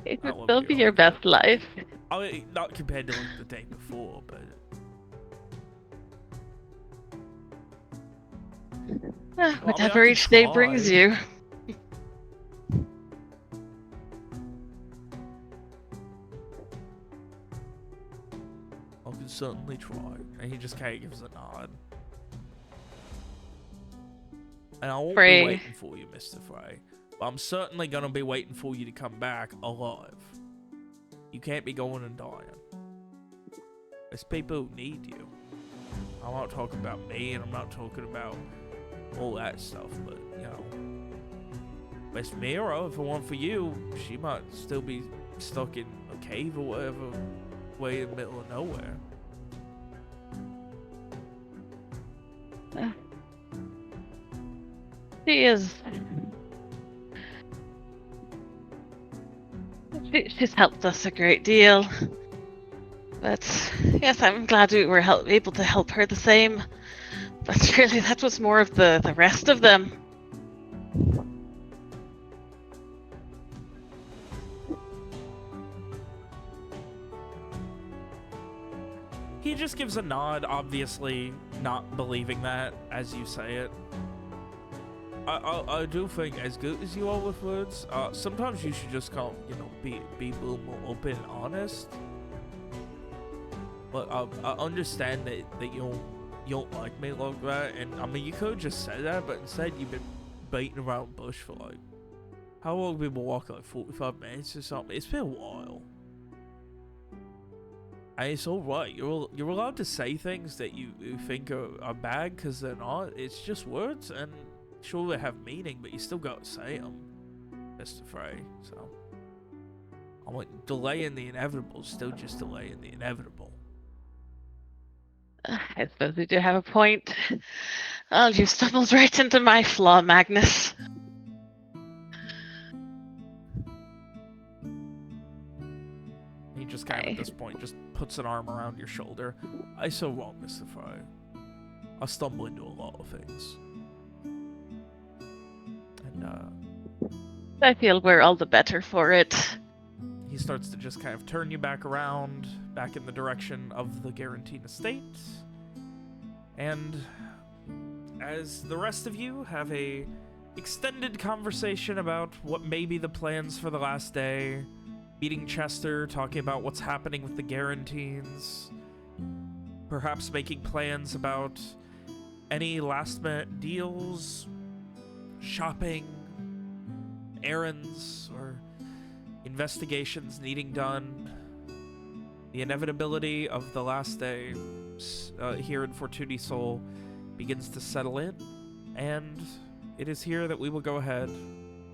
It would still be your best life. I mean, not compared to, like, the day before, but... Whatever each day brings you. I can certainly try. And he just kind of gives a nod. And I won't be waiting for you, Mr. Frey. But I'm certainly going to be waiting for you to come back alive. You can't be going and dying. There's people who need you. I'm not talking about me, and I'm not talking about all that stuff, but, you know, Miss Mira, if it weren't for you, she might still be stuck in a cave or whatever, way in the middle of nowhere. She is. She's helped us a great deal. But yes, I'm glad we were able to help her the same. But really, that was more of the rest of them. He just gives a nod, obviously not believing that as you say it. I do think, as good as you are with words, sometimes you should just come, be a little more open and honest. But I understand that you don't like me like that, and I mean, you could have just said that, but instead you've been beating around the bush for like, how long have we been walking, like 45 minutes or something? It's been a while. And it's alright, you're allowed to say things that you think are bad, because they're not. It's just words, and sure they have meaning, but you still gotta say them, Mr. Frey, so. I want delaying the inevitable, still just delaying the inevitable. I suppose you do have a point. Oh, you stumbled right into my flaw, Magnus. He just kind of, at this point, just puts an arm around your shoulder. I so wrong, Mr. Frey. I stumble into a lot of things. And, I feel we're all the better for it. he starts to just kind of turn you back around, back in the direction of the Garantine estate. And as the rest of you have a extended conversation about what may be the plans for the last day, meeting Chester, talking about what's happening with the Garantines, perhaps making plans about any last-minute deals, shopping, errands, or investigations needing done. The inevitability of the last day here in Fortuny Soul begins to settle in, and it is here that we will go ahead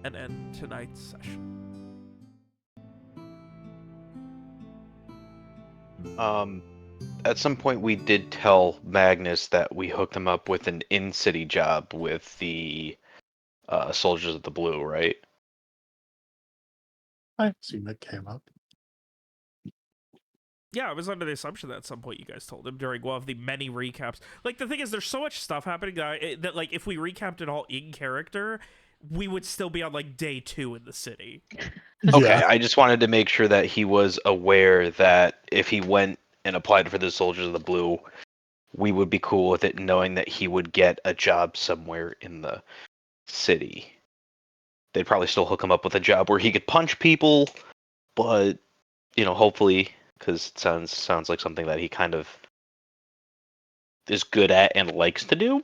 and end tonight's session. At some point we did tell Magnus that we hooked him up with an in-city job with the Soldiers of the Blue, right? I've seen that came up. Yeah, I was under the assumption that at some point you guys told him during one of the many recaps. Like, the thing is, there's so much stuff happening that like, if we recapped it all in character, we would still be on, like, day 2 in the city. Okay, Yeah. I just wanted to make sure that he was aware that if he went and applied for the Soldiers of the Blue, we would be cool with it, knowing that he would get a job somewhere in the city. They'd probably still hook him up with a job where he could punch people, but, hopefully, because it sounds like something that he kind of is good at and likes to do,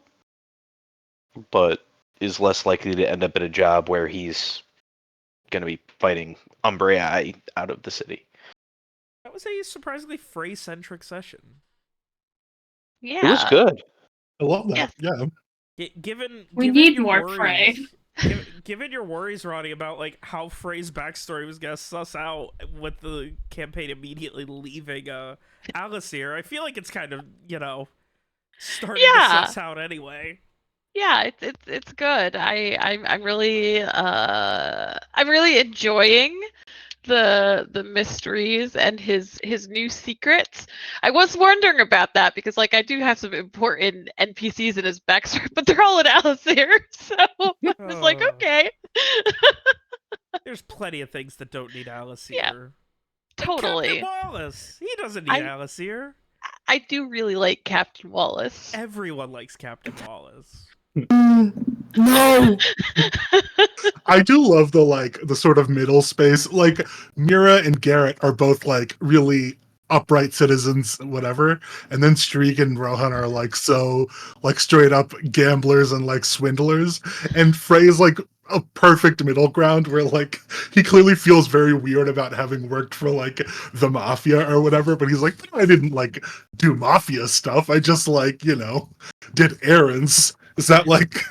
but is less likely to end up at a job where he's going to be fighting Umbrea out of the city. That was a surprisingly Frey-centric session. Yeah. It was good. I love that. Yeah. Given need your more worries, given your worries, Ronnie, about like how Frey's backstory was gonna suss out with the campaign immediately leaving Alice here, I feel like it's kind of starting to suss out anyway. Yeah, it's good. I'm really enjoying the mysteries and his new secrets. I was wondering about that because like I do have some important NPCs in his backstory, but they're all in Alice here, so I was like, okay. There's plenty of things that don't need Alice here. Yeah, totally. Captain Wallace, he doesn't need Alice here. I do really like Captain Wallace. Everyone likes Captain Wallace. No. I do love the sort of middle space. Like Mira and Garrett are both like really upright citizens, whatever, and then Streak and Rohan are like so like straight up gamblers and like swindlers, and Frey is like a perfect middle ground where like he clearly feels very weird about having worked for like the mafia or whatever, but he's like, I didn't like do mafia stuff, I just like did errands. Is that like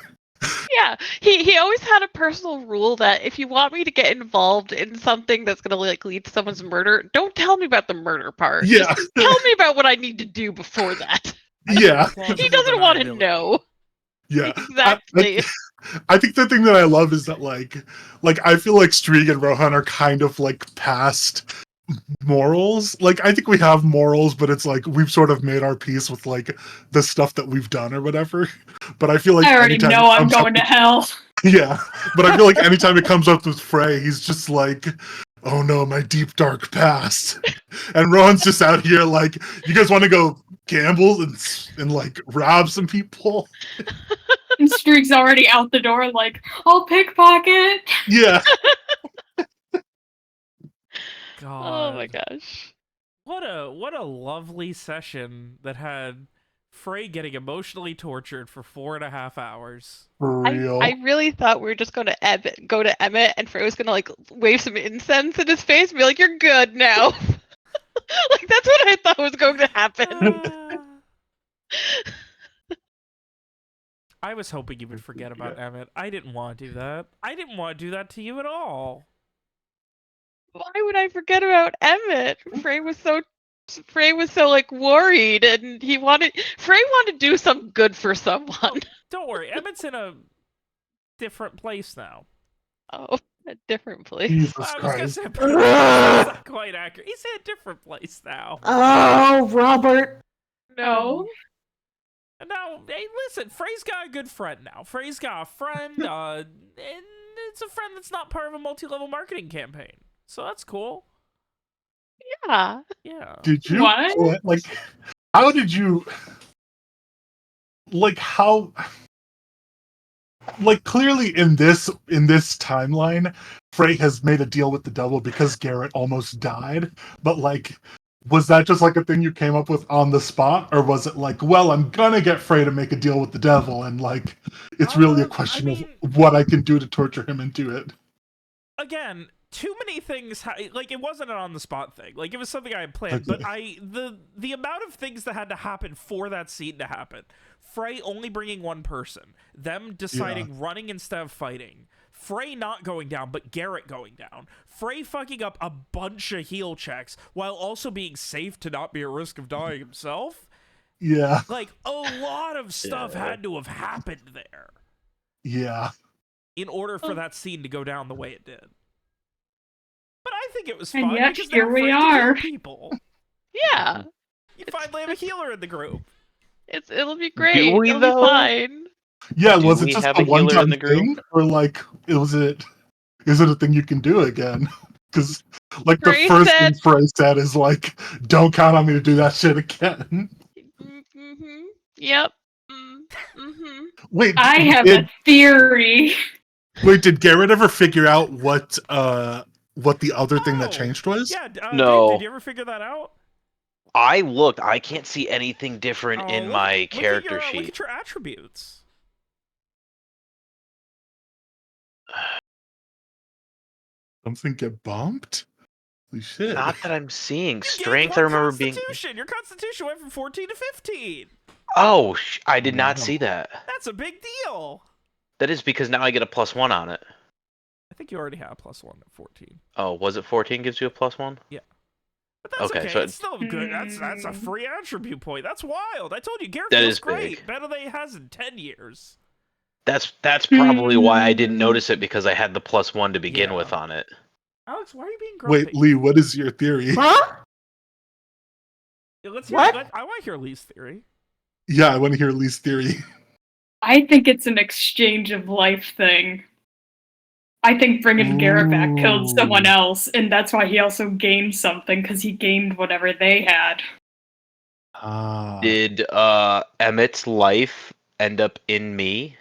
Yeah, he always had a personal rule that if you want me to get involved in something that's gonna like lead to someone's murder, don't tell me about the murder part. Yeah. Just tell me about what I need to do before that. Yeah. He doesn't want to know. Yeah. Exactly. I think the thing that I love is that like I feel like Streak and Rohan are kind of like past morals. Like, I think we have morals, but it's like we've sort of made our peace with like the stuff that we've done or whatever. But I feel like I already anytime know it I'm comes up going to hell. yeah, but I feel like anytime it comes up with Frey, he's just like, "Oh no, my deep dark past," and Rowan's just out here like, "You guys want to go gamble and like rob some people?" And Streak's already out the door like, I'll pickpocket. Yeah, God. Oh my gosh. What a lovely session that had Frey getting emotionally tortured for 4.5 hours. for real. I really thought we were just going to go to Emmett and Frey was going to like wave some incense in his face and be like, "You're good now." Like that's what I thought was going to happen. I was hoping you would forget about Emmett. I didn't want to do that. I didn't want to do that to you at all. Why would I forget about Emmett? Frey was so like worried and Frey wanted to do some good for someone. Don't worry, Emmett's in a different place now. Oh, a different place. Jesus I was gonna Christ. say, but that's not quite accurate. He's in a different place now. Oh, Robert. No. And now, hey, listen, Frey's got a good friend now. Frey's got a friend, and it's a friend that's not part of a multi-level marketing campaign. So that's cool. Yeah. Yeah. Did you What? like? How did you like? How? Like clearly in this timeline, Frey has made a deal with the devil because Garett almost died. But like, was that just like a thing you came up with on the spot, or was it like, well, I'm gonna get Frey to make a deal with the devil, and like, it's really a question of what I can do to torture him into it? Again, too many things. Like, it wasn't an on-the-spot thing. Like, it was something I had planned. Okay. But the amount of things that had to happen for that scene to happen. Frey only bringing one person. Them deciding running instead of fighting. Frey not going down, but Garett going down. Frey fucking up a bunch of heal checks while also being safe to not be at risk of dying himself. Yeah. Like, a lot of stuff had to have happened there Yeah. in order for that scene to go down the way it did. But I think it was And fun yet, because here now we Frey can heal are. people. Yeah. You finally have a healer in the group. It'll be great. Do we, It'll though? be fine. Yeah, Do was it we just have a a healer in one-time the group? thing, or like, is it a thing you can do again? Because like Frey the first said- thing Frey said is like, "Don't count on me to do that shit again." Mm-hmm. Yep. Mm-hmm. Wait, I have a theory. did Garett ever figure out what the other thing that changed was? Yeah, No. Dave, did you ever figure that out? I looked. I can't see anything different in my character Look sheet. at your attributes. Something get bumped? Holy shit. Not that I'm seeing. You Strength, gained I one remember being. Constitution. Your Constitution went from 14 to 15. Oh, I did not Wow. see that. That's a big deal. That is because now I get a +1 on it. I think you already have +1 at 14. Oh, was it 14 gives you a +1? But that's Okay, okay. so It's still good. That's a free attribute point. That's wild. I told you, Garett That feels is great. big. Better than he has in 10 years. That's probably why I didn't notice it, because I had the +1 to begin Yeah. with on it. Alex, why are you being grumpy? Wait, Lee, what is your theory? Huh? Let's hear, What? I want to hear Lee's theory. Yeah, I want to hear Lee's theory. I think it's an exchange of life thing. I think bringing Garett back killed someone Ooh. else, and that's why he also gained something, because he gained whatever they had. Ah. Did Emmett's life end up in me?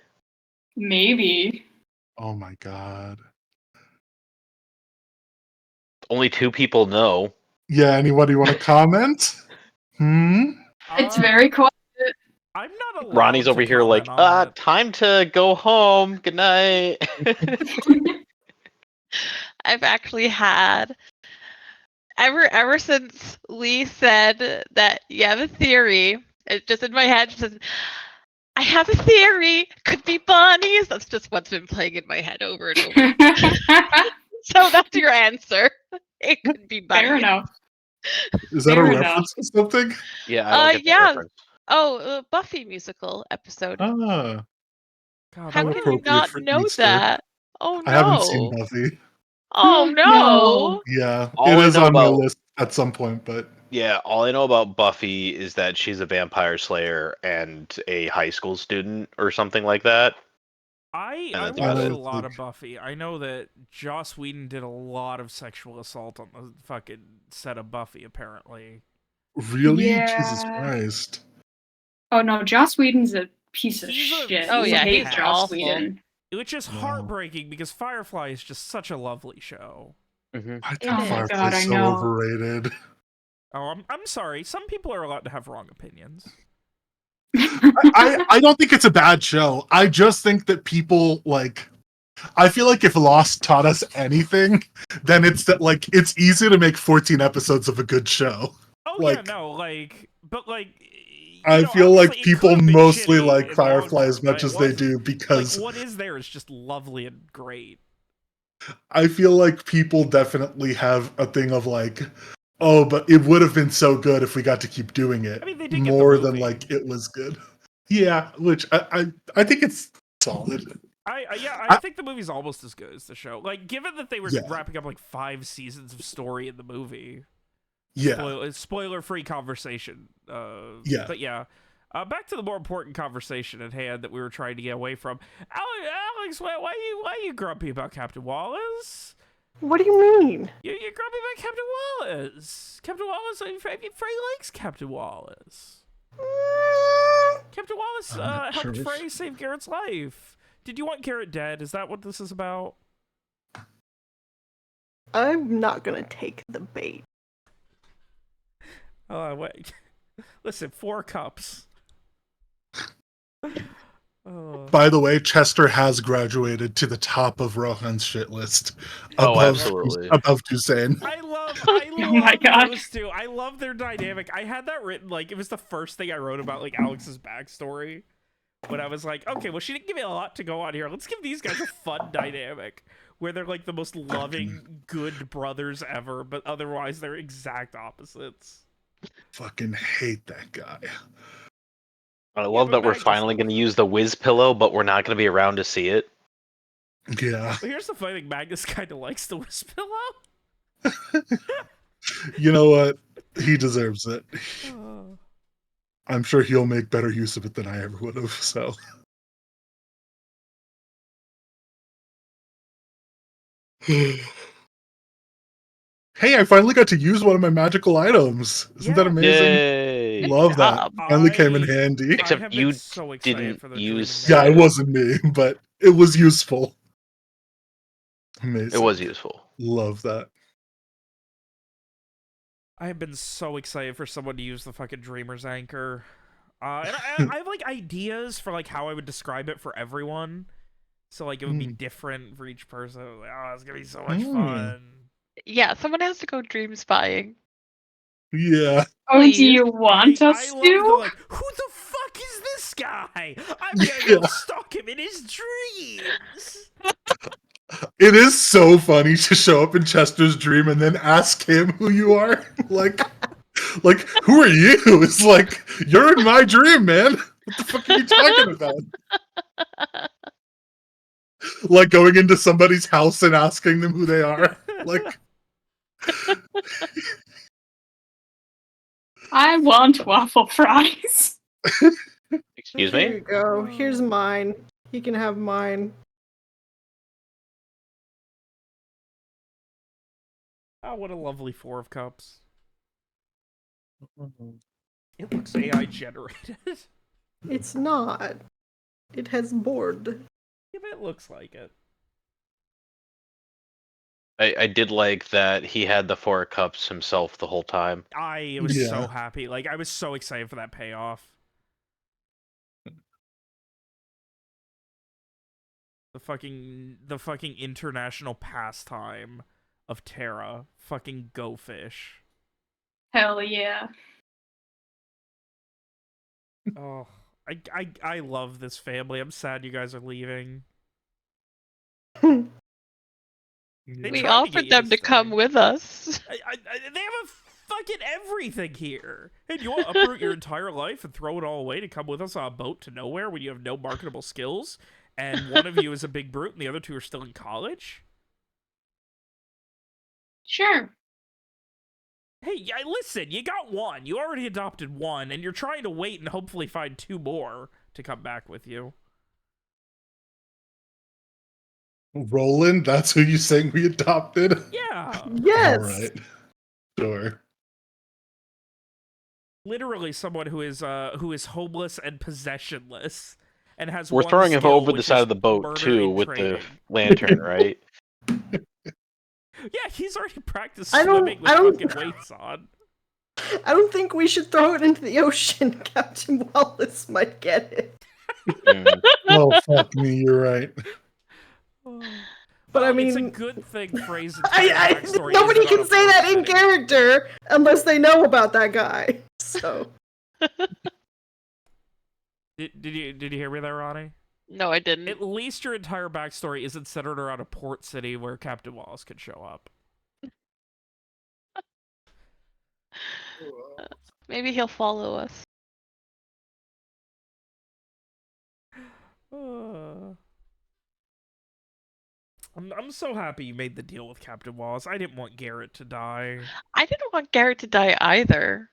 Maybe. Oh my god. Only 2 people know. Yeah, anybody want to comment? It's very quiet. I'm not allowed Ronnie's to over here like, comment on it. time to go home. Good night. I've actually had ever since Lee said that you have a theory. It just in my head just says, I have a theory. Could be bunnies. That's just what's been playing in my head over and over. So that's your answer. It could be bunnies. Fair enough. Is that Fair a enough. reference to something? Yeah, I don't get the yeah. reference. Oh, Buffy musical episode. Ah. God, How how can you appropriate not for know Easter. that? Oh no. I haven't seen Buffy. Oh no! Yeah, All it I is know on my about- list at some point, but Yeah, all I know about Buffy is that she's a vampire slayer and a high school student or something like that. I And that's watched about a it. lot of Buffy. I know that Joss Whedon did a lot of sexual assault on the fucking set of Buffy, apparently. really, Jesus Yeah. Christ. Oh no, Joss Whedon's a piece of He's a- shit. Oh, he's yeah, a hate he's Joss awful. Whedon. Which is Wow. heartbreaking because Firefly is just such a lovely show. I It think is. Firefly's God, I so know. overrated. Oh, I'm sorry. Some people are allowed to have wrong opinions. I don't think it's a bad show. I just think that people like. I feel like if Lost taught us anything, then it's that like it's easy to make 14 episodes of a good show. Oh Like- yeah, no, but I feel like obviously it people could've been mostly shitty like in the Firefly long as term, much but as it they wasn't. do because Like, what is there is just lovely and great. I feel like people definitely have a thing of like, oh, but it would have been so good if we got to keep doing it I mean, they did get the more than movie. like it was good. Yeah, which I think it's solid. I think the movie's almost as good as the show. Like, given that they were Yeah. wrapping up like 5 seasons of story in the movie. Yeah, Spoiler-free conversation. Yeah. But yeah. Back to the more important conversation at hand that we were trying to get away from. Alex, why are you grumpy about Captain Wallace? What do you mean? You're grumpy about Captain Wallace. Captain Wallace, Frey likes Captain Wallace. Captain Wallace I'm not helped sure. Frey save Garrett's life. Did you want Garrett dead? Is that what this is about? I'm not gonna take the bait. Oh, wait. Listen, 4 cups. Oh. By the way, Chester has graduated to the top of Rohan's shit list. Oh, absolutely. Above Toussaint. I love Oh my God. those two. I love their dynamic. I had that written, like, it was the first thing I wrote about, like, Alex's backstory. When I was like, okay, well, she didn't give me a lot to go on here. Let's give these guys a fun dynamic. Where they're, like, the most loving, good brothers ever, but otherwise they're exact opposites. Fucking hate that guy. I love but that we're Magnus- finally going to use the whiz pillow, but we're not going to be around to see it. Yeah. But here's the funny thing, Magnus kind of likes the Wisp Pillow. You know what? He deserves it. Oh. I'm sure he'll make better use of it than I ever would have, so. Hey, I finally got to use one of my magical items. Isn't that Yeah. amazing? Yay! Love that. job. Finally came in I- handy. Except I have been you so excited didn't for the use- Dream Yeah, it Maiden. wasn't me, but it was useful. Amazing. It was useful. Love that. I have been so excited for someone to use the fucking Dreamer's Anchor. And I have, like, ideas for, like, how I would describe it for everyone. So, like, it would be different for each person. Like, oh, it's gonna be so much fun. Yeah, someone has to go dream spying. Yeah. Oh, Please. do you want I us love the, to? like, who the fuck is this guy? I'm gonna go Yeah. stalk him in his dreams. It is so funny to show up in Chester's dream and then ask him who you are. like, who are you? It's like, you're in my dream, man. What the fuck are you talking about? Like going into somebody's house and asking them who they are. Like, I want waffle fries. Excuse Here me? you go. Here's mine. You can have mine. Oh, what a lovely 4 of cups. It looks AI generated. It's not. It has board. Yeah, but it looks like it. I did like that he had the 4 of cups himself the whole time. I was so Yeah. happy. Like, I was so excited for that payoff. The fucking international pastime of Terra. Fucking go fish. Hell yeah. Oh, I love this family. I'm sad you guys are leaving. They We tried to get offered you them to come stay. with us. They have a fucking everything here. Hey, do you want to uproot your entire life and throw it all away to come with us on a boat to nowhere when you have no marketable skills? And one of you is a big brute and the other 2 are still in college? Sure. Hey, listen, you got one. You already adopted one, and you're trying to wait and hopefully find 2 more to come back with you. Roland, that's who you saying we adopted? Yeah. Yes. All right. Sure. Literally someone who is homeless and possessionless and has We're one throwing him skill, over the which side is of the boat murder too in with the trading. lantern, right? Yeah, he's already practiced I don't- swimming with I don't- fucking weights on. I don't think we should throw it into the ocean. Captain Wallace might get it. Mm. Oh fuck me, you're right. But I Well, it's a mean, good thing Frey's entire backstory nobody isn't on can a say that port in city. character unless they know about that guy. So Did you hear me there, Ronnie? No, I didn't. At least your entire backstory isn't centered around a port city where Captain Wallace could show up. Maybe he'll follow us. I'm so happy you made the deal with Captain Wallace. I didn't want Garett to die. I didn't want Garrett to die either.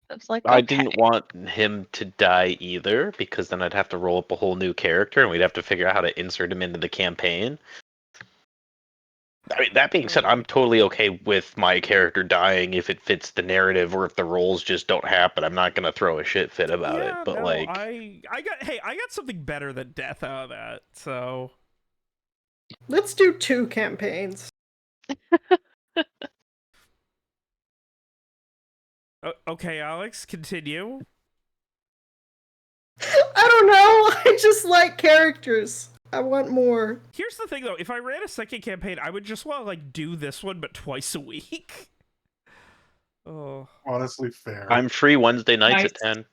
It's like, I okay. didn't want him to die either, because then I'd have to roll up a whole new character, and we'd have to figure out how to insert him into the campaign. I mean, that being said, I'm totally okay with my character dying if it fits the narrative, or if the roles just don't happen. I'm not gonna throw a shit fit about it. But no, like, I got something better than death out of that. So let's do 2 campaigns. okay, Alex, continue. I don't know. I just like characters. I want more. Here's the thing, though. If I ran a second campaign, I would just want to like do this one, but twice a week. Oh, Honestly, fair. I'm free Wednesday nights Nice. at 10.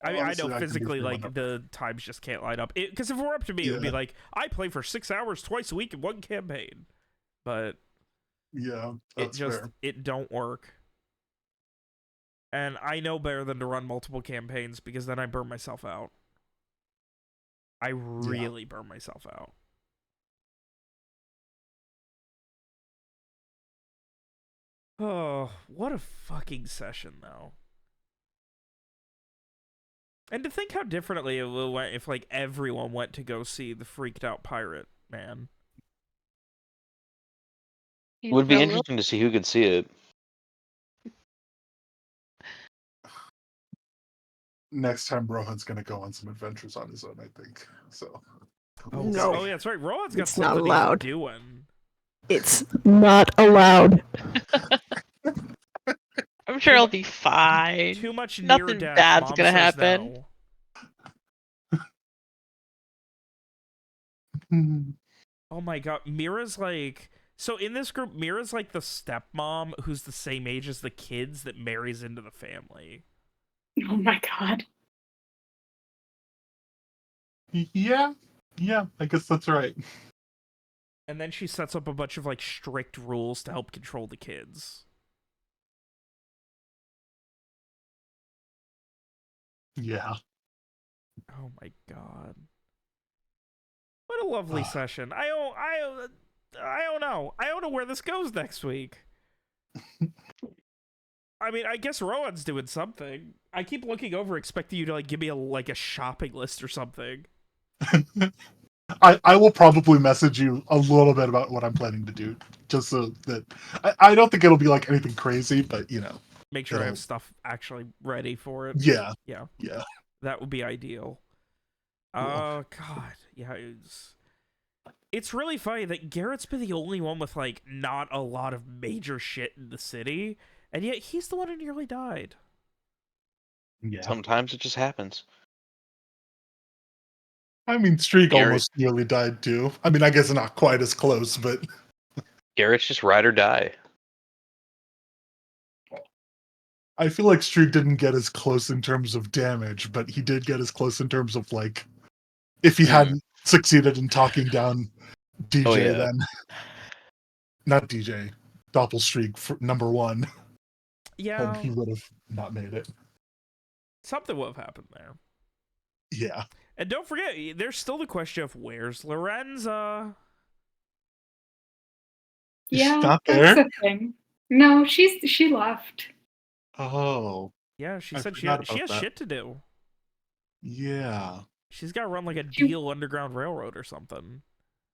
I mean, Honestly, I know I can do physically, free like, whenever. the times just can't line up. Because if it were up to me, it would be Yeah. like, I play for 6 hours twice a week in one campaign. But Yeah, it that's just, fair. it don't work. And I know better than to run multiple campaigns, because then I burn myself out. I really burn myself out. Oh, what a fucking session, though. And to think how differently it would went if, like, everyone went to go see the freaked out pirate man. It would be interesting to see who could see it. Next time, Rohan's gonna go on some adventures on his own, I think. So. Oh, No. oh yeah, that's right. Rowan's got It's not something allowed. he's doing. It's not allowed. I'm sure it'll be fine. Too much Nothing near death. bad's Mom gonna says happen. No. Oh my god, Mira's like... So in this group, Mira's like the stepmom who's the same age as the kids that marries into the family. Oh my god. Yeah, I guess that's right. And then she sets up a bunch of, like, strict rules to help control the kids. Yeah. Oh my god. What a lovely session. I don't know. I don't know where this goes next week. I mean, I guess Rowan's doing something. I keep looking over expecting you to, like, give me a shopping list or something. I will probably message you a little bit about what I'm planning to do, just so that I don't think it'll be like anything crazy, but you know, Make sure I have stuff actually ready for it. yeah, Yeah. yeah. That would be ideal. Cool. Oh, God. Yeah, it's really funny that Garrett's been the only one with, like, not a lot of major shit in the city, and yet he's the one who nearly died. Yeah. Sometimes it just happens. I mean, Streak Garrett- almost nearly died too. I mean, I guess not quite as close, but Garrett's just ride or die. I feel like Streak didn't get as close in terms of damage, but he did get as close in terms of, like, if he hadn't succeeded in talking down DJ, Oh, yeah. then not DJ, Doppelstreak for number 1, Yeah, and he would have not made it. something would have happened there. Yeah. And don't forget, there's still the question of where's Lorenza? She's Yeah, not that's there? the thing. No, she left. Oh, Yeah, she I said forgot she about has that. shit to do. Yeah. She's got to run like a She- Deal Underground Railroad or something.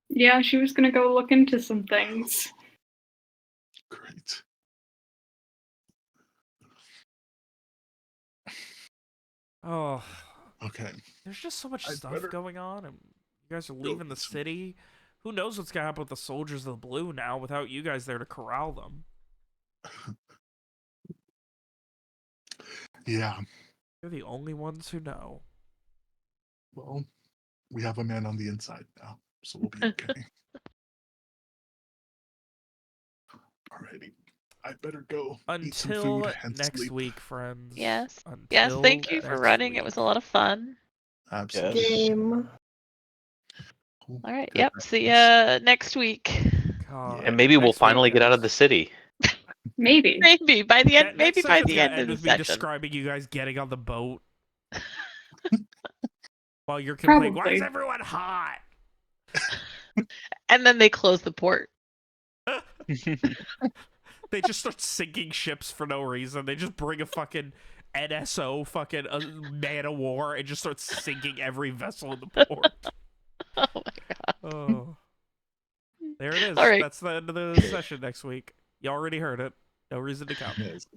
Yeah, she was gonna go look into some things. Great. Oh, Okay. there's just so much I'd stuff better going on, and you guys are go leaving the get some- city. Who knows what's gonna happen with the soldiers of the blue now without you guys there to corral them? Yeah. You're the only ones who know. Well, we have a man on the inside now, so we'll be okay. Alrighty. I better go eat some Until food and next sleep. week, friends. Yes. Until Yes, thank you for next running. It week. was a lot of fun. Absolutely. Game. Cool. All right. Good Yep. rest. See ya next week. God, Yeah. And maybe we'll next week, finally get out of guys. the city. Maybe. Maybe by the end. That Maybe by session's the gonna end of the with me session. describing you guys getting on the boat while you're complaining. Why is Probably. everyone hot? And then they close the port. They just start sinking ships for no reason. They just bring a fucking NSO, fucking man of war, and just start sinking every vessel in the port. Oh my god. Oh, there it is. All right. That's the end of the session next week. You already heard it. No reason to count. Amazing.